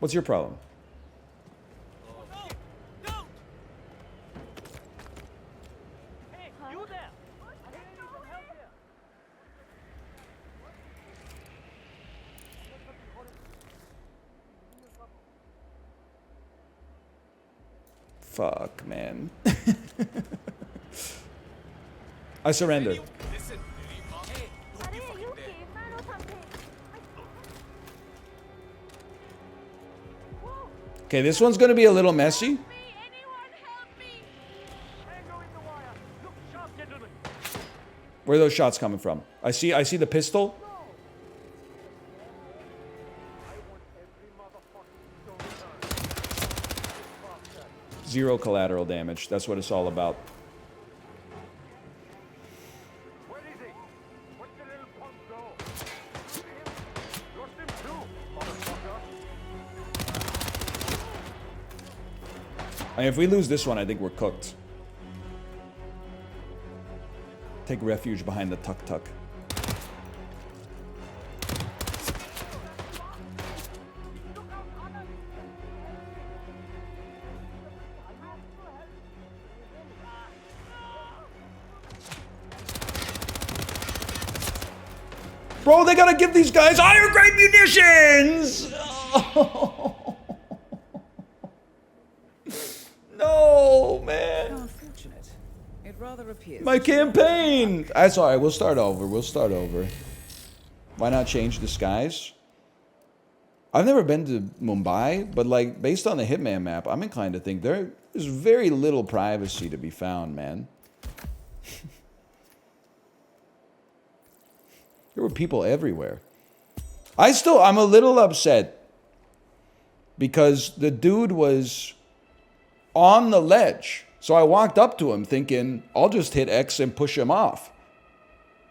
What's your problem? No! Hey, you there! I need some help here. Fuck, man. I surrender. Listen, hey, don't be fucking there. Okay, this one's gonna be a little messy. Where are those shots coming from? I see the pistol. Zero collateral damage. That's what it's all about. Where is he? What's the little punk go? Lost him too, motherfucker. I mean, if we lose this one, I think we're cooked. Take refuge behind the tuk-tuk. Bro, they gotta give these guys higher grade munitions! No, man. How unfortunate. It rather appears. My that you are- campaign! That's alright, we'll start over. We'll start over. Why not change the skies? I've never been to Mumbai, but like, based on the Hitman map, I'm inclined to think there is very little privacy to be found, man. There were people everywhere. I'm a little upset because the dude was on the ledge. So I walked up to him thinking, I'll just hit X and push him off.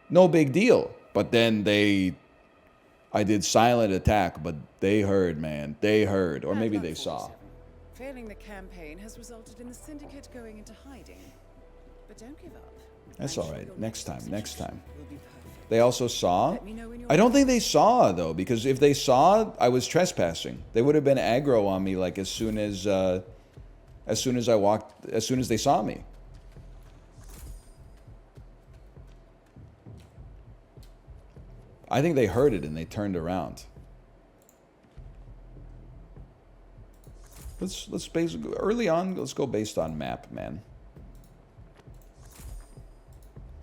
No big deal. But then I did silent attack, but they heard, man. They heard. Or maybe they saw. Failing the campaign has resulted in the syndicate going into hiding. But don't give up. That's I'm all sure right. your Next time, next time. will be perfect. They also saw? Let me know when you're I don't think they saw, though, because if they saw, I was trespassing. They would have been aggro on me, like, as soon as I walked, as soon as they saw me. I think they heard it and they turned around. Let's basically, early on, let's go based on map, man.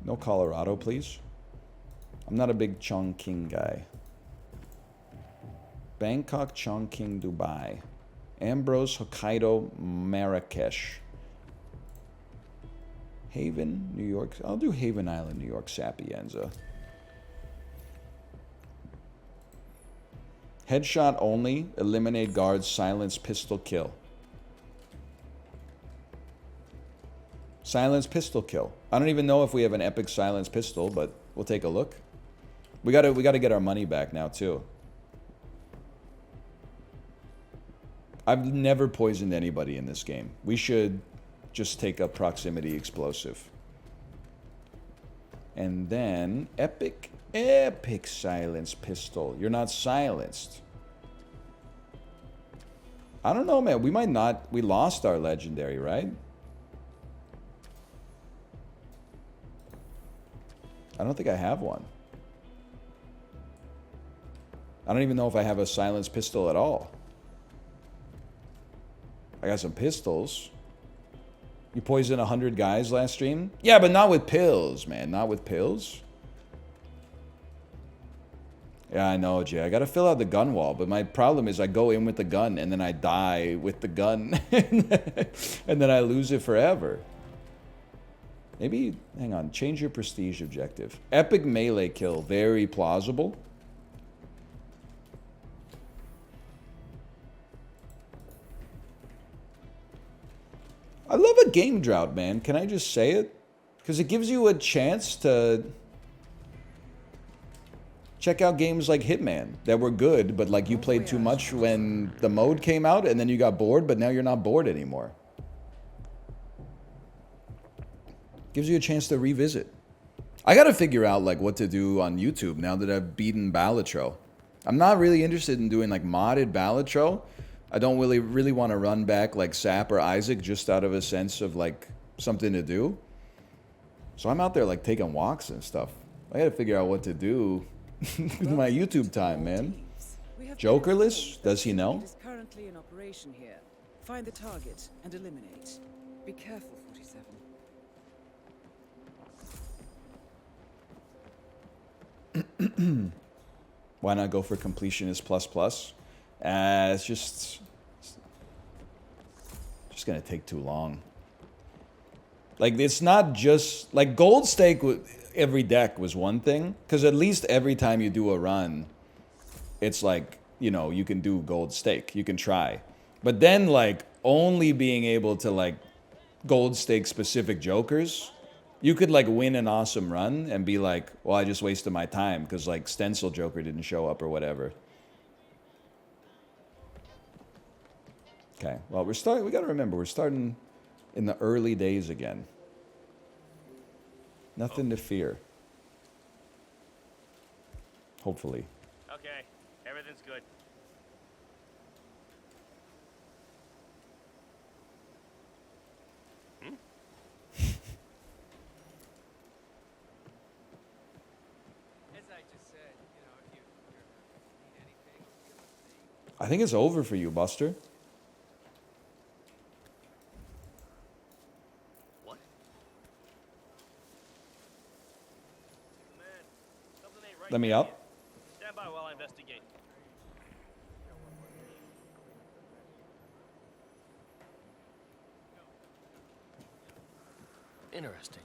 No Colorado, please. I'm not a big Chongqing guy. Bangkok, Chongqing, Dubai. Ambrose, Hokkaido, Marrakesh. Haven, New York. I'll do Haven Island, New York, Sapienza. Headshot only. Eliminate guards. Silence, pistol kill. Silence, pistol kill. I don't even know if we have an epic silence pistol, but we'll take a look. We gotta get our money back now too. I've never poisoned anybody in this game. We should just take a proximity explosive. And then epic silence pistol. You're not silenced. I don't know, man. We might not. We lost our legendary, right? I don't think I have one. I don't even know if I have a silenced pistol at all. I got some pistols. You poisoned 100 guys last stream? Yeah, but not with pills, man. Not with pills. Yeah, I know, Jay. I gotta fill out the gun wall, but my problem is I go in with the gun and then I die with the gun. And then I lose it forever. Maybe, hang on, change your prestige objective. Epic melee kill, very plausible. I love a game drought, man. Can I just say it? Because it gives you a chance to check out games like Hitman that were good, but like you played too much when the mode came out and then you got bored, but now you're not bored anymore. Gives you a chance to revisit. I gotta figure out like what to do on YouTube now that I've beaten Balatro. I'm not really interested in doing like modded Balatro. I don't really want to run back like Sap or Isaac just out of a sense of like something to do. So I'm out there like taking walks and stuff. I gotta figure out what to do with my YouTube time, man. Jokerless? Does he know? It is currently in operation here. Find the target and eliminate. Be careful, 47. Why not go for completionist plus? It's just gonna take too long. Like it's not just like gold stake with every deck was one thing, because at least every time you do a run, it's like, you know, you can do gold stake, you can try. But then like only being able to like gold stake specific jokers, you could like win an awesome run and be like, well, I just wasted my time because like stencil joker didn't show up or whatever. Okay. Well, we're starting. We got to remember, we're starting in the early days again. Nothing to fear. Hopefully. Okay, everything's good. As I just said, you know, if you need anything, I think it's over for you, Buster. What? Man, something ain't right. Let me there up. yet. Stand by while I investigate. Interesting.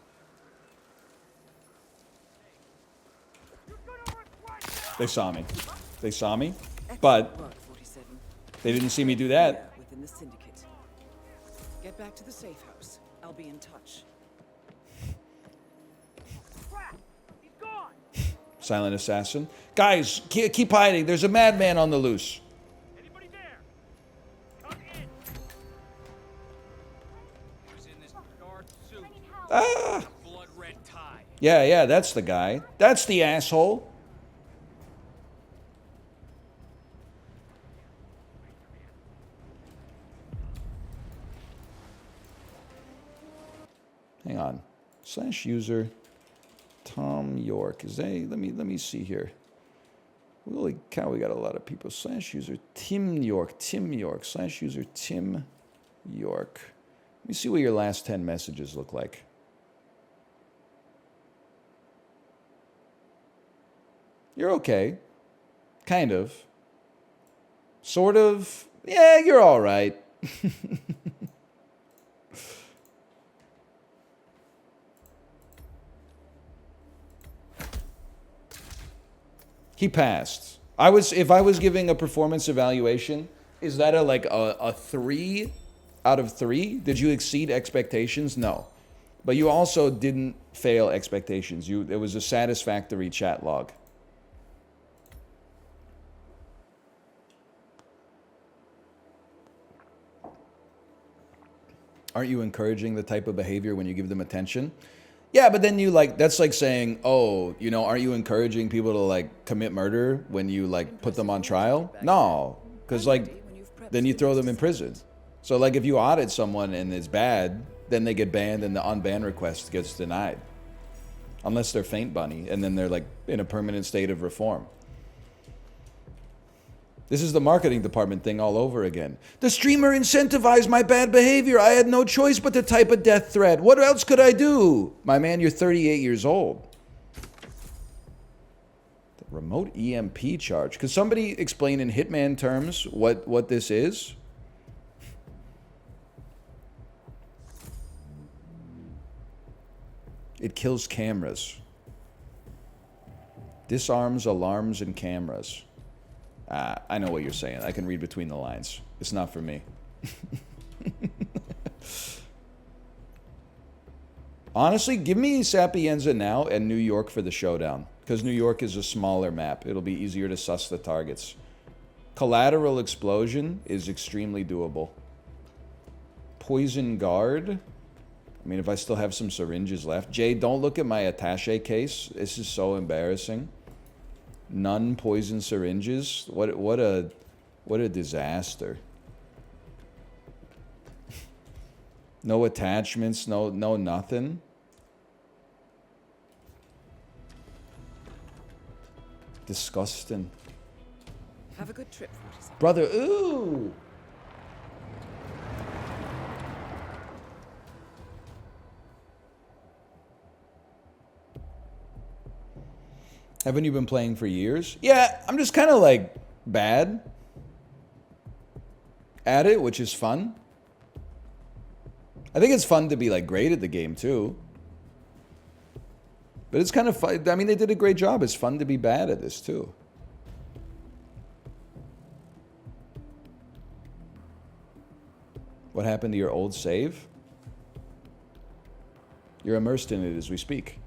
They saw me. They saw me. Excellent But work, 47. they didn't see me do that. Yeah, within the syndicate. Get back to the safe house. I'll be in touch. Crap! He's gone! Silent assassin. Guys, keep hiding. There's a madman on the loose. Anybody there? Come in! he was in this dark suit, Ah! blood red tie. Yeah, that's the guy. That's the asshole. Hang on. Slash user Tom York. Is they let me see here. Holy cow, we got a lot of people. Slash user Tim York. Slash user Tim York. Let me see what your last 10 messages look like. You're okay. Kind of. Sort of. Yeah, you're all right. He passed. If I was giving a performance evaluation, is that a 3 out of 3? Did you exceed expectations? No. But you also didn't fail expectations. It was a satisfactory chat log. Aren't you encouraging the type of behavior when you give them attention? Yeah, but then that's like saying, oh, aren't you encouraging people to commit murder when you put them on trial? No, because then you throw them in prison. So if you audit someone and it's bad, then they get banned and the unban request gets denied. Unless they're faint bunny and then they're in a permanent state of reform. This is the marketing department thing all over again. The streamer incentivized my bad behavior. I had no choice but to type a death threat. What else could I do? My man, you're 38 years old. The remote EMP charge. Could somebody explain in Hitman terms what this is? It kills cameras. Disarms alarms and cameras. I know what you're saying. I can read between the lines. It's not for me. Honestly, give me Sapienza now and New York for the showdown. Because New York is a smaller map. It'll be easier to suss the targets. Collateral explosion is extremely doable. Poison guard. I mean, if I still have some syringes left. Jay, don't look at my attache case. This is so embarrassing. None poison syringes. What a disaster. No attachments, no nothing. Disgusting. Have a good trip, 47. Brother, ooh. Haven't you been playing for years? Yeah, I'm just kind of bad at it, which is fun. I think it's fun to be great at the game too. But it's kind of fun. I mean, they did a great job. It's fun to be bad at this too. What happened to your old save? You're immersed in it as we speak.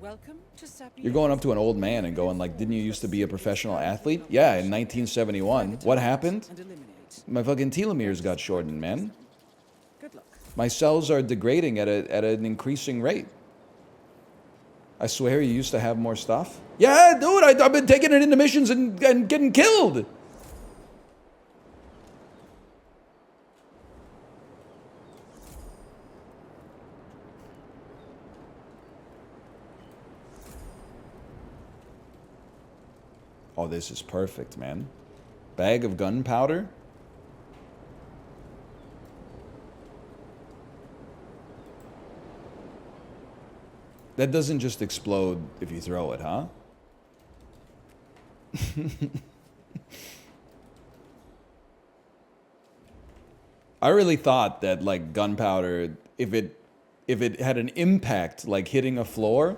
Welcome to Sapiens. You're going up to an old man and going like, didn't you used to be a professional athlete? Yeah, in 1971. What happened? And eliminate. My fucking telomeres got shortened, man. Good luck. My cells are degrading at an increasing rate. I swear you used to have more stuff. Yeah, dude, I've been taking it into missions and getting killed. Oh, this is perfect, man. Bag of gunpowder. That doesn't just explode if you throw it, huh? I really thought that like gunpowder, if it had an impact like hitting a floor,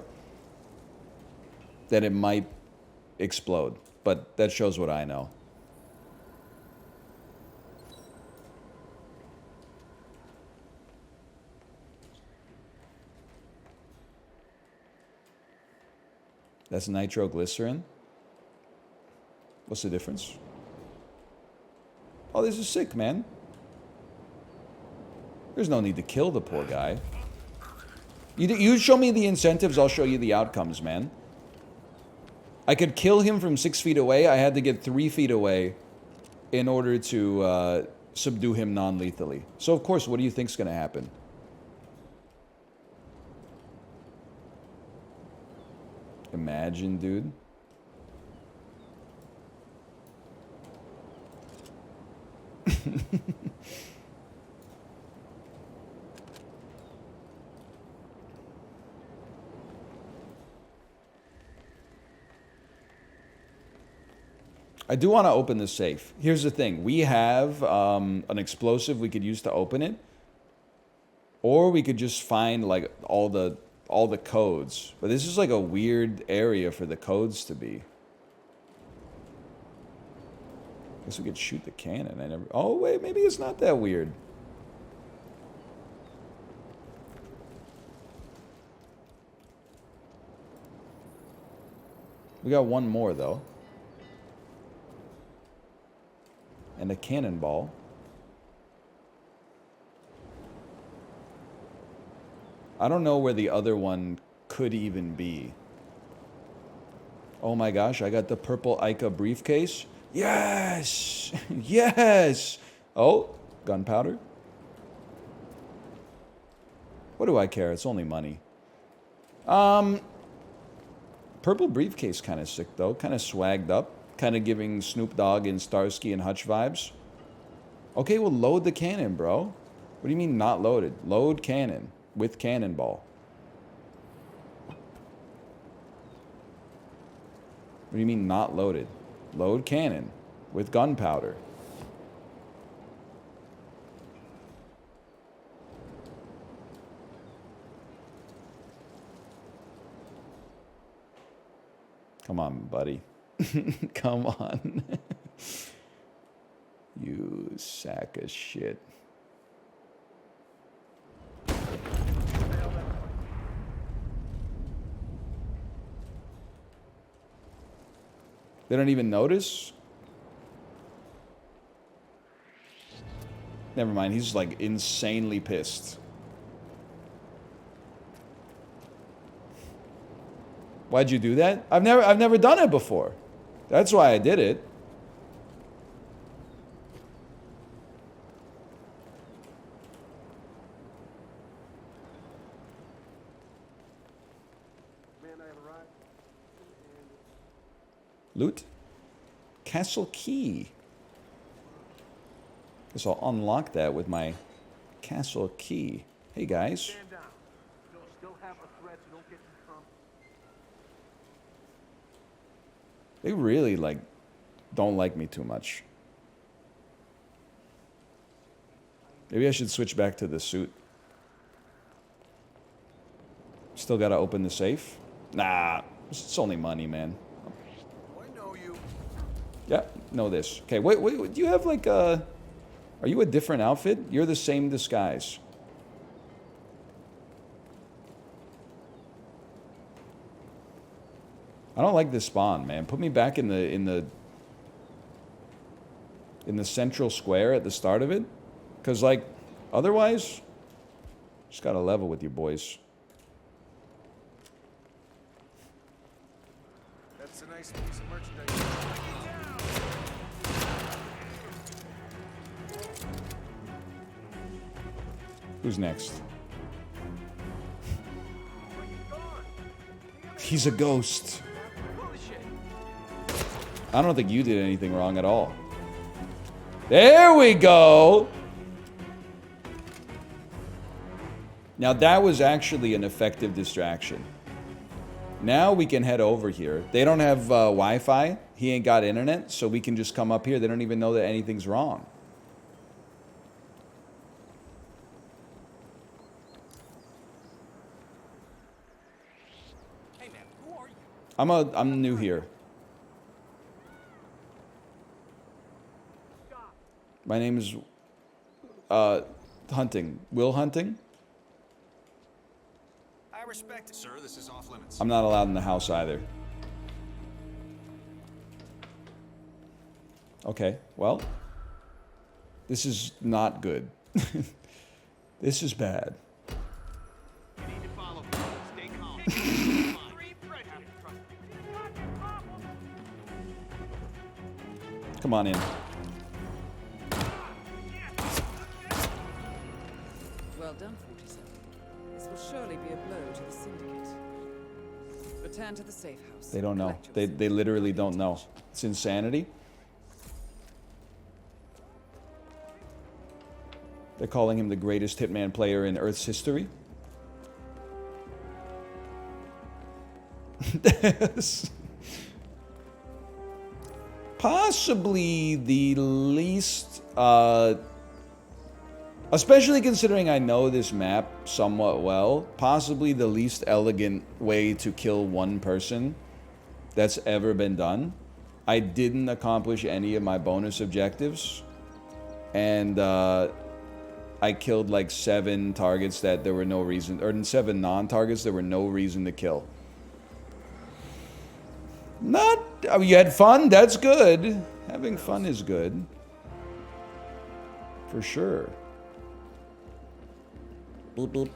that it might explode. But that shows what I know. That's nitroglycerin. What's the difference? Oh, this is sick, man. There's no need to kill the poor guy. You show me the incentives, I'll show you the outcomes, man. I could kill him from 6 feet away. I had to get 3 feet away in order to subdue him non-lethally. So, of course, what do you think's going to happen? Imagine, dude. I do want to open the safe. Here's the thing. We have an explosive we could use to open it. Or we could just find like all the codes. But this is like a weird area for the codes to be. Guess we could shoot the cannon. Oh wait, maybe it's not that weird. We got one more though. And a cannonball. I don't know where the other one could even be. Oh my gosh, I got the purple Ica briefcase. Yes! Yes! Oh, gunpowder. What do I care? It's only money. Purple briefcase kind of sick though. Kind of swagged up. Kind of giving Snoop Dogg and Starsky and Hutch vibes. Okay, well load the cannon, bro. What do you mean not loaded? Load cannon. With cannonball. What do you mean not loaded? Load cannon with gunpowder. Come on, buddy. Come on. You sack of shit. They don't even notice? Never mind, he's like insanely pissed. Why'd you do that? I've never done it before. That's why I did it. Loot? Castle key. Guess I'll unlock that with my castle key. Hey guys. Stand down. You'll still have a threat, so don't get too firm. They really don't like me too much. Maybe I should switch back to the suit. Still gotta open the safe? Nah, it's only money, man. Yeah, know this. Okay, wait, do you have like a... Are you a different outfit? You're the same disguise. I don't like this spawn, man. Put me back in the central square at the start of it. Because, like, otherwise, just gotta level with you boys. That's a nice piece of merchandise. Who's next? He's a ghost. I don't think you did anything wrong at all. There we go. Now that was actually an effective distraction. Now we can head over here. They don't have Wi-Fi. He ain't got internet, so we can just come up here. They don't even know that anything's wrong. Hey man, who are you? I'm new here. My name is Hunting. Will Hunting? I respect it, sir. This is off limits. I'm not allowed in the house either. Okay, well, this is not good. This is bad. You need to follow me. Stay calm. Come on in. Well done, 47. This will surely be a blow to the Syndicate. Return to the safe house. They don't know. Collect your They literally don't know. It's insanity. They're calling him the greatest Hitman player in Earth's history. Possibly the least, especially considering I know this map somewhat well, possibly the least elegant way to kill one person that's ever been done. I didn't accomplish any of my bonus objectives, and I killed like 7 targets that there were no reason, or 7 non-targets there were no reason to kill. Not, I mean, you had fun, that's good. Having fun is good. For sure. Boop, boop.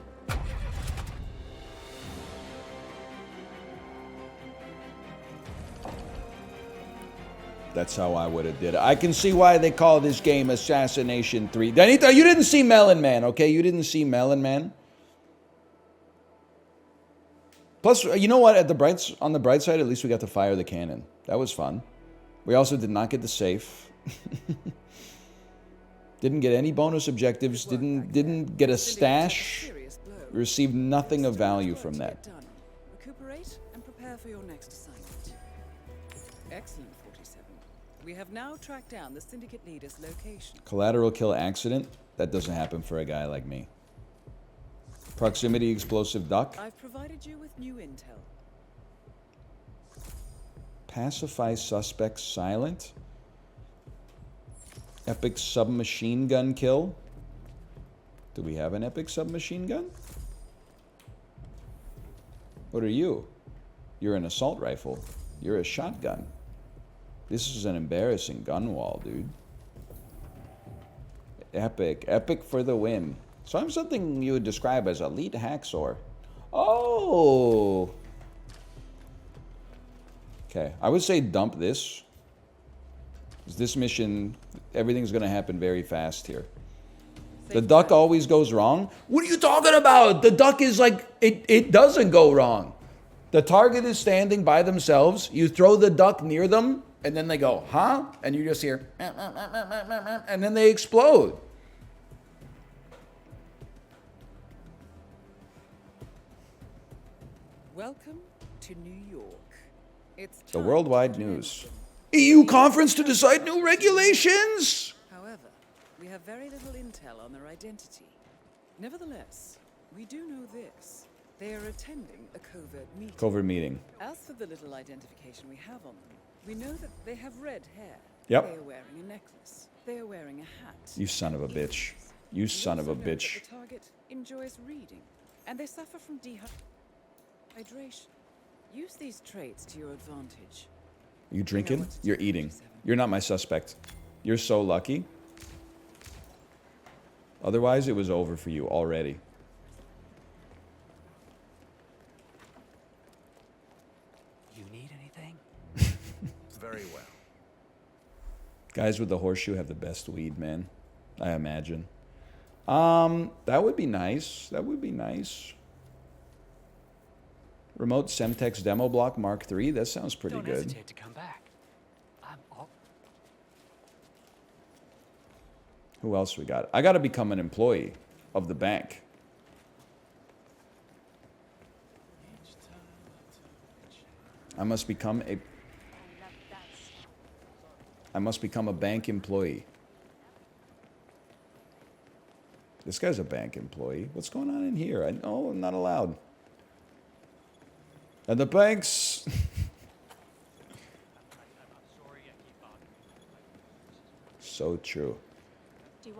That's how I would have did it. I can see why they call this game Assassination 3. Danita, you didn't see Melon Man, okay? You didn't see Melon Man. Plus, you know what? On the bright side, at least we got to fire the cannon. That was fun. We also did not get the safe. Didn't get any bonus objectives. Didn't get a stash. Received nothing of value from that. Recuperate and prepare for your next assignment. Excellent, 47. We have now tracked down the Syndicate leader's location. Collateral kill accident? That doesn't happen for a guy like me. Proximity explosive duck? I've provided you with new intel. Pacify suspect silent? Epic submachine gun kill? Do we have an epic submachine gun? What are you? You're an assault rifle. You're a shotgun. This is an embarrassing gun wall, dude. Epic. Epic for the win. So I'm something you would describe as elite hacksaw. Oh! Okay, I would say dump this. This mission, everything's gonna happen very fast here. The duck always goes wrong? What are you talking about? The duck is like, it doesn't go wrong. The target is standing by themselves. You throw the duck near them, and then they go, huh? And you just hear, and then they explode. Welcome to New York. It's The time worldwide to news. begin. EU conference to decide new regulations. However, we have very little intel on their identity. Nevertheless, we do know this. They are attending a covert meeting. Covert meeting. As for the little identification we have on them, we know that they have red hair. Yep. They are wearing a necklace. They are wearing a hat. You son of a bitch. You We son of a also know that bitch. the target enjoys reading, and they suffer from dehydration. Use these traits to your advantage. You drinking? what to do, You're eating. 57. You're not my suspect. You're so lucky. Otherwise, it was over for you already. You need anything? Very well. Guys with the horseshoe have the best weed, man. I imagine. That would be nice. That would be nice. Remote Semtex demo block Mark III. That sounds pretty Don't good. hesitate to come back. I'm all... Who else we got? I got to become an employee of the bank. I must become a bank employee. This guy's a bank employee. What's going on in here? Oh, I'm not allowed. And the banks. So true.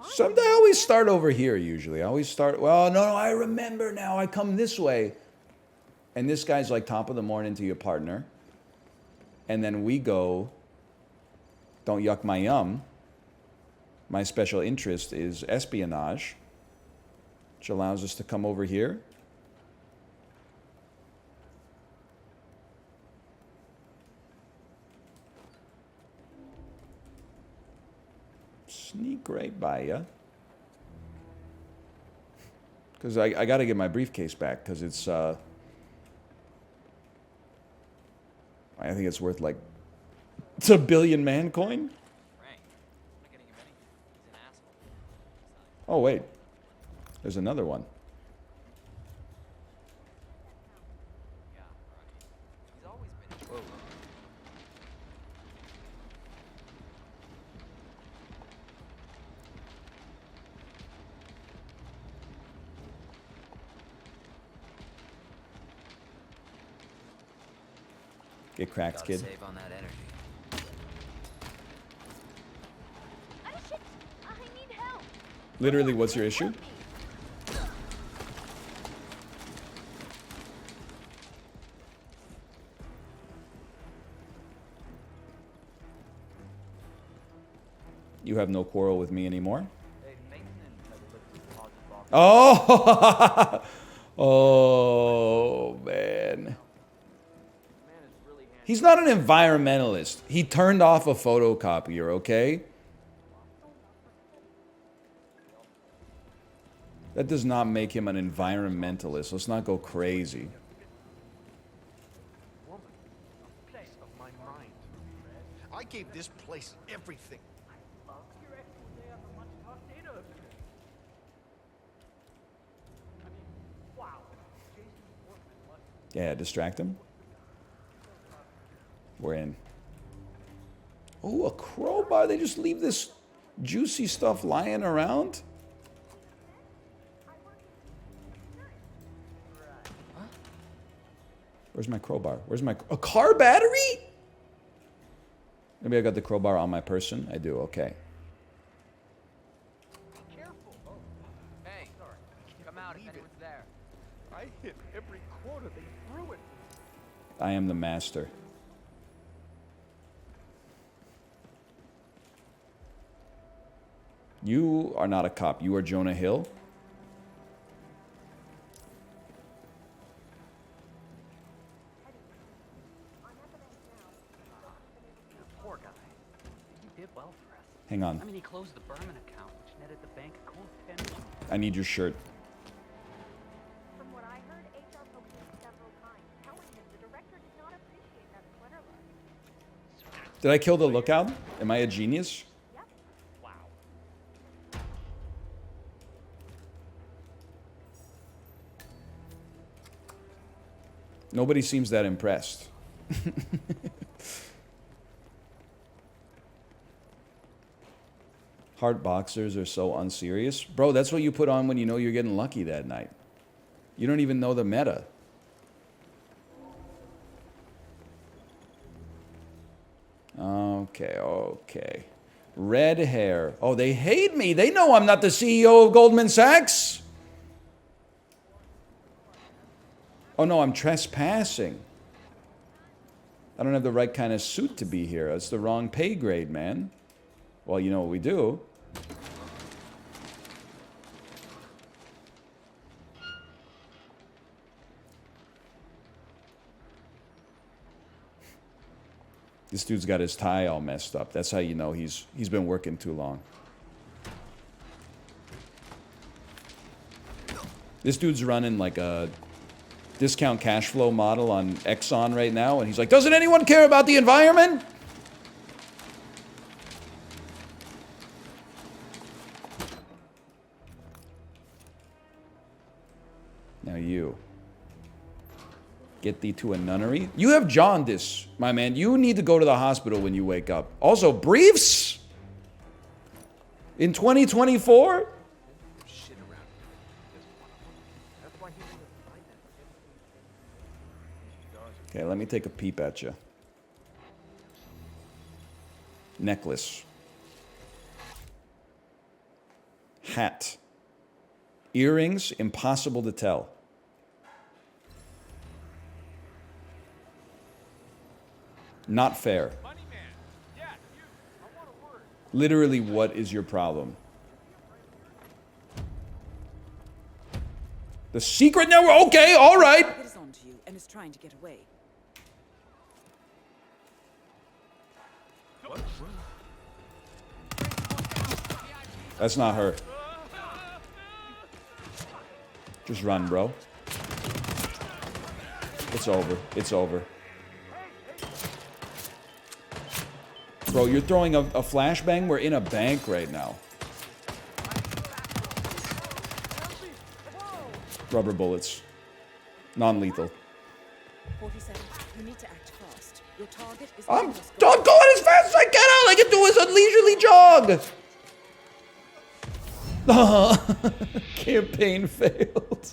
Someday I always start over here usually. I always start, well, no, I remember now. I come this way. And this guy's like top of the morning to your partner. And then we go, don't yuck my yum. My special interest is espionage, which allows us to come over here. Sneak right by ya. Because I got to get my briefcase back because it's, I think it's worth like, it's a billion man coin? Oh, wait. There's another one. Get cracked, kid. Save on that energy. Literally, what's your issue? You have no quarrel with me anymore? Oh! Oh, man. He's not an environmentalist. He turned off a photocopier, okay? That does not make him an environmentalist. Let's not go crazy. I gave this place everything. Yeah, distract him. We're in. Oh, a crowbar. They just leave this juicy stuff lying around? Where's my crowbar? Where's my... A car battery? Maybe I got the crowbar on my person. I do, okay. Hey, come out if anyone's there. I hit every quarter. They threw it. I am the master. You are not a cop. You are Jonah Hill. Poor guy. He did well for us. Hang on. I mean, he closed the Berman account, which netted the bank a cool 10 million. I need your shirt. From what I heard, HR poked him several times, telling him the director did not appreciate that sweater look. Did I kill the lookout? Am I a genius? Nobody seems that impressed. Heart boxers are so unserious. Bro, that's what you put on when you know you're getting lucky that night. You don't even know the meta. Okay, okay. Red hair. Oh, they hate me. They know I'm not the CEO of Goldman Sachs. Oh, no, I'm trespassing. I don't have the right kind of suit to be here. It's the wrong pay grade, man. Well, you know what we do. This dude's got his tie all messed up. That's how you know he's been working too long. This dude's running like a discount cash flow model on Exxon right now, and he's like, doesn't anyone care about the environment? Now you. Get thee to a nunnery. You have jaundice, my man. You need to go to the hospital when you wake up. Also, briefs? In 2024? Okay, let me take a peep at you. Necklace. Hat. Earrings, impossible to tell. Not fair. Literally, what is your problem? The secret network? Okay, all right. It is on to you and is trying to get away. That's not her. Just run, bro. It's over. It's over. Bro, you're throwing a flashbang? We're in a bank right now. Rubber bullets. Non-lethal. 47. You need to act fast. Your target is. I'm going as fast as I can. All I can do is a leisurely jog. Campaign failed.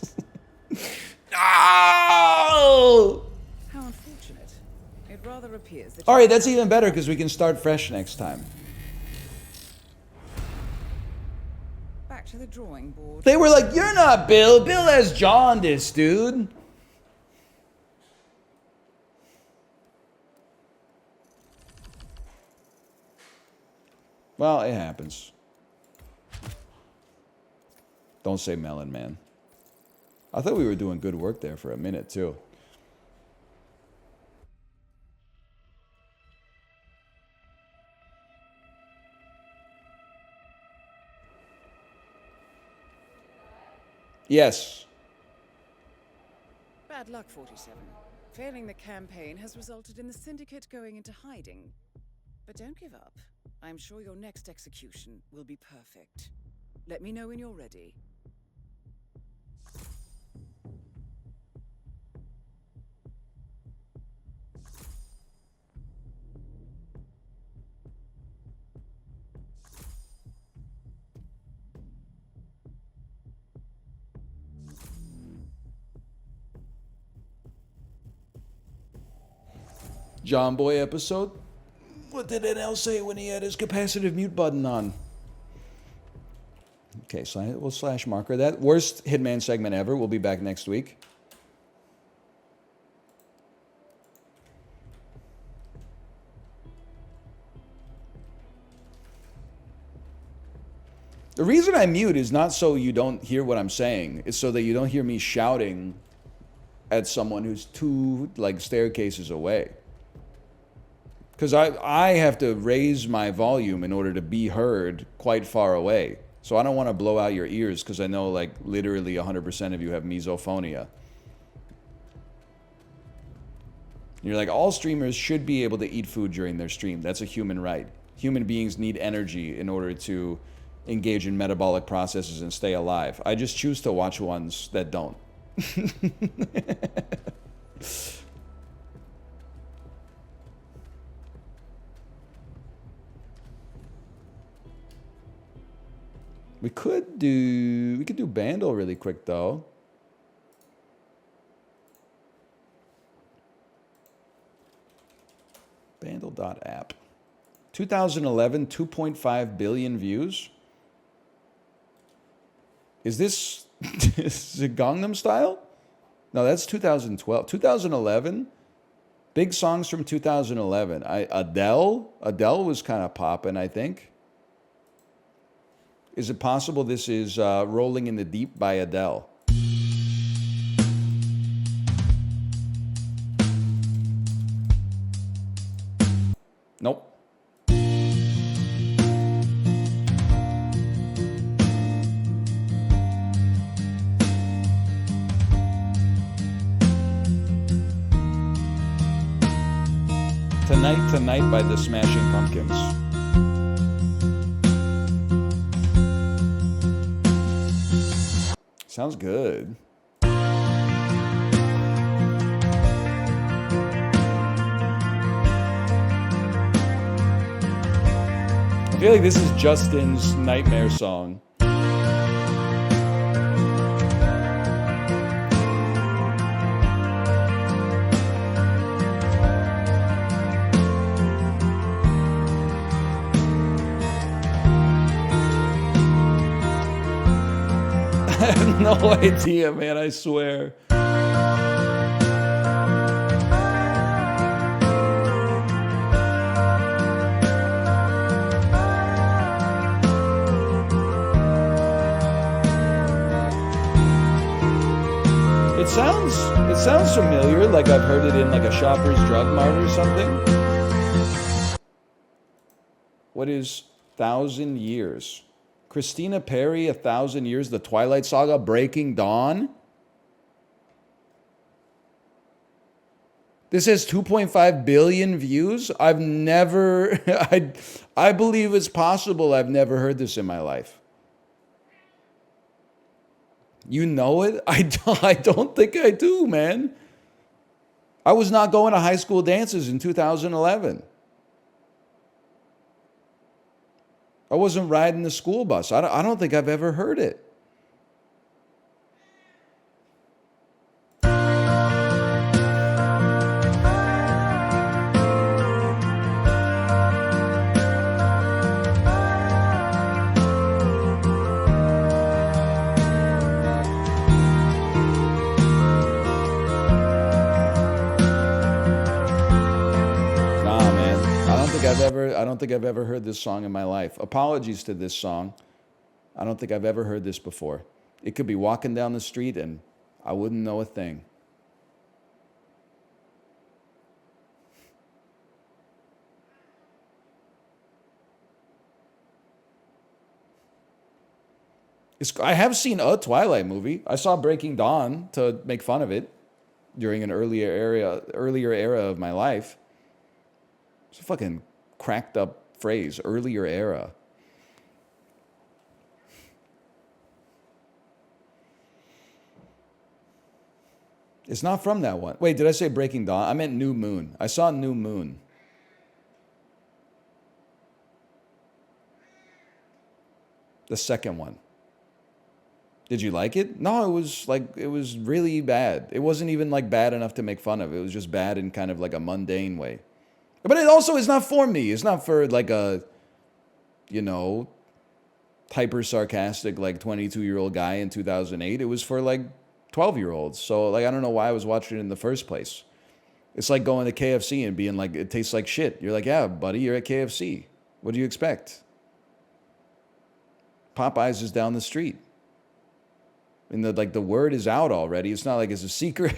No! How unfortunate. It rather appears that. All right, that's even better because we can start fresh next time. Back to the drawing board. They were like, "You're not Bill. Bill has jaundice, dude." Well, it happens. Don't say melon, man. I thought we were doing good work there for a minute, too. Yes. Bad luck, 47. Failing the campaign has resulted in the syndicate going into hiding. But don't give up. I'm sure your next execution will be perfect. Let me know when you're ready. John Boy episode? What did NL say when he had his capacitive mute button on? Okay, so we'll slash marker that. Worst Hitman segment ever. We'll be back next week. The reason I mute is not so you don't hear what I'm saying. It's so that you don't hear me shouting at someone who's two, like, staircases away. Because I have to raise my volume in order to be heard quite far away. So I don't want to blow out your ears because I know, like, literally 100% of you have misophonia. You're like, all streamers should be able to eat food during their stream. That's a human right. Human beings need energy in order to engage in metabolic processes and stay alive. I just choose to watch ones that don't. We could do Bandle really quick though. Bandle.app. 2011, 2.5 billion views. Is this is it Gangnam Style? No, that's 2012. 2011, Big songs from 2011. Adele was kind of popping, I think. Is it possible this is Rolling in the Deep by Adele? Nope. Tonight by the Smashing Pumpkins. Sounds good. I feel like this is Justin's nightmare song. I have no idea, man, I swear. It sounds familiar, like I've heard it in like a Shoppers Drug Mart or something. What is 1,000 Years? Christina Perri, 1,000 Years, The Twilight Saga, Breaking Dawn. This has 2.5 billion views. I've never, I believe it's possible I've never heard this in my life. You know it? I don't think I do, man. I was not going to high school dances in 2011. I wasn't riding the school bus. I don't think I've ever heard it. I don't think I've ever heard this song in my life. Apologies to this song. I don't think I've ever heard this before. It could be walking down the street and I wouldn't know a thing. I have seen a Twilight movie. I saw Breaking Dawn to make fun of it during an earlier era of my life. It's a fucking cracked up phrase, earlier era. It's not from that one. Wait, did I say Breaking Dawn? I meant New Moon. I saw New Moon. The second one. Did you like it? No, it was really bad. It wasn't even like bad enough to make fun of. It was just bad in kind of like a mundane way. But it also is not for me. It's not for like a, hyper sarcastic like 22-year-old guy in 2008. It was for like 12-year-olds. So like I don't know why I was watching it in the first place. It's like going to KFC and being like, it tastes like shit. You're like, yeah, buddy, you're at KFC. What do you expect? Popeyes is down the street. And the word is out already. It's not like it's a secret.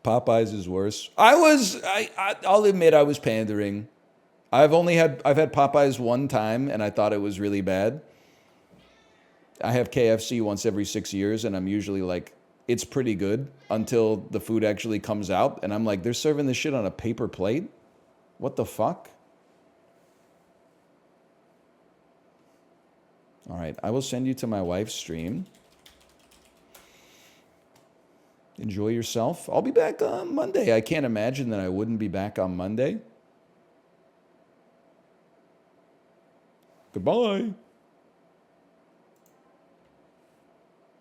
Popeyes is worse. I'll admit I was pandering. I've had Popeyes one time and I thought it was really bad. I have KFC once every 6 years and I'm usually like, it's pretty good until the food actually comes out and I'm like, they're serving this shit on a paper plate? What the fuck? All right, I will send you to my wife's stream. Enjoy yourself. I'll be back on Monday. I can't imagine that I wouldn't be back on Monday. Goodbye.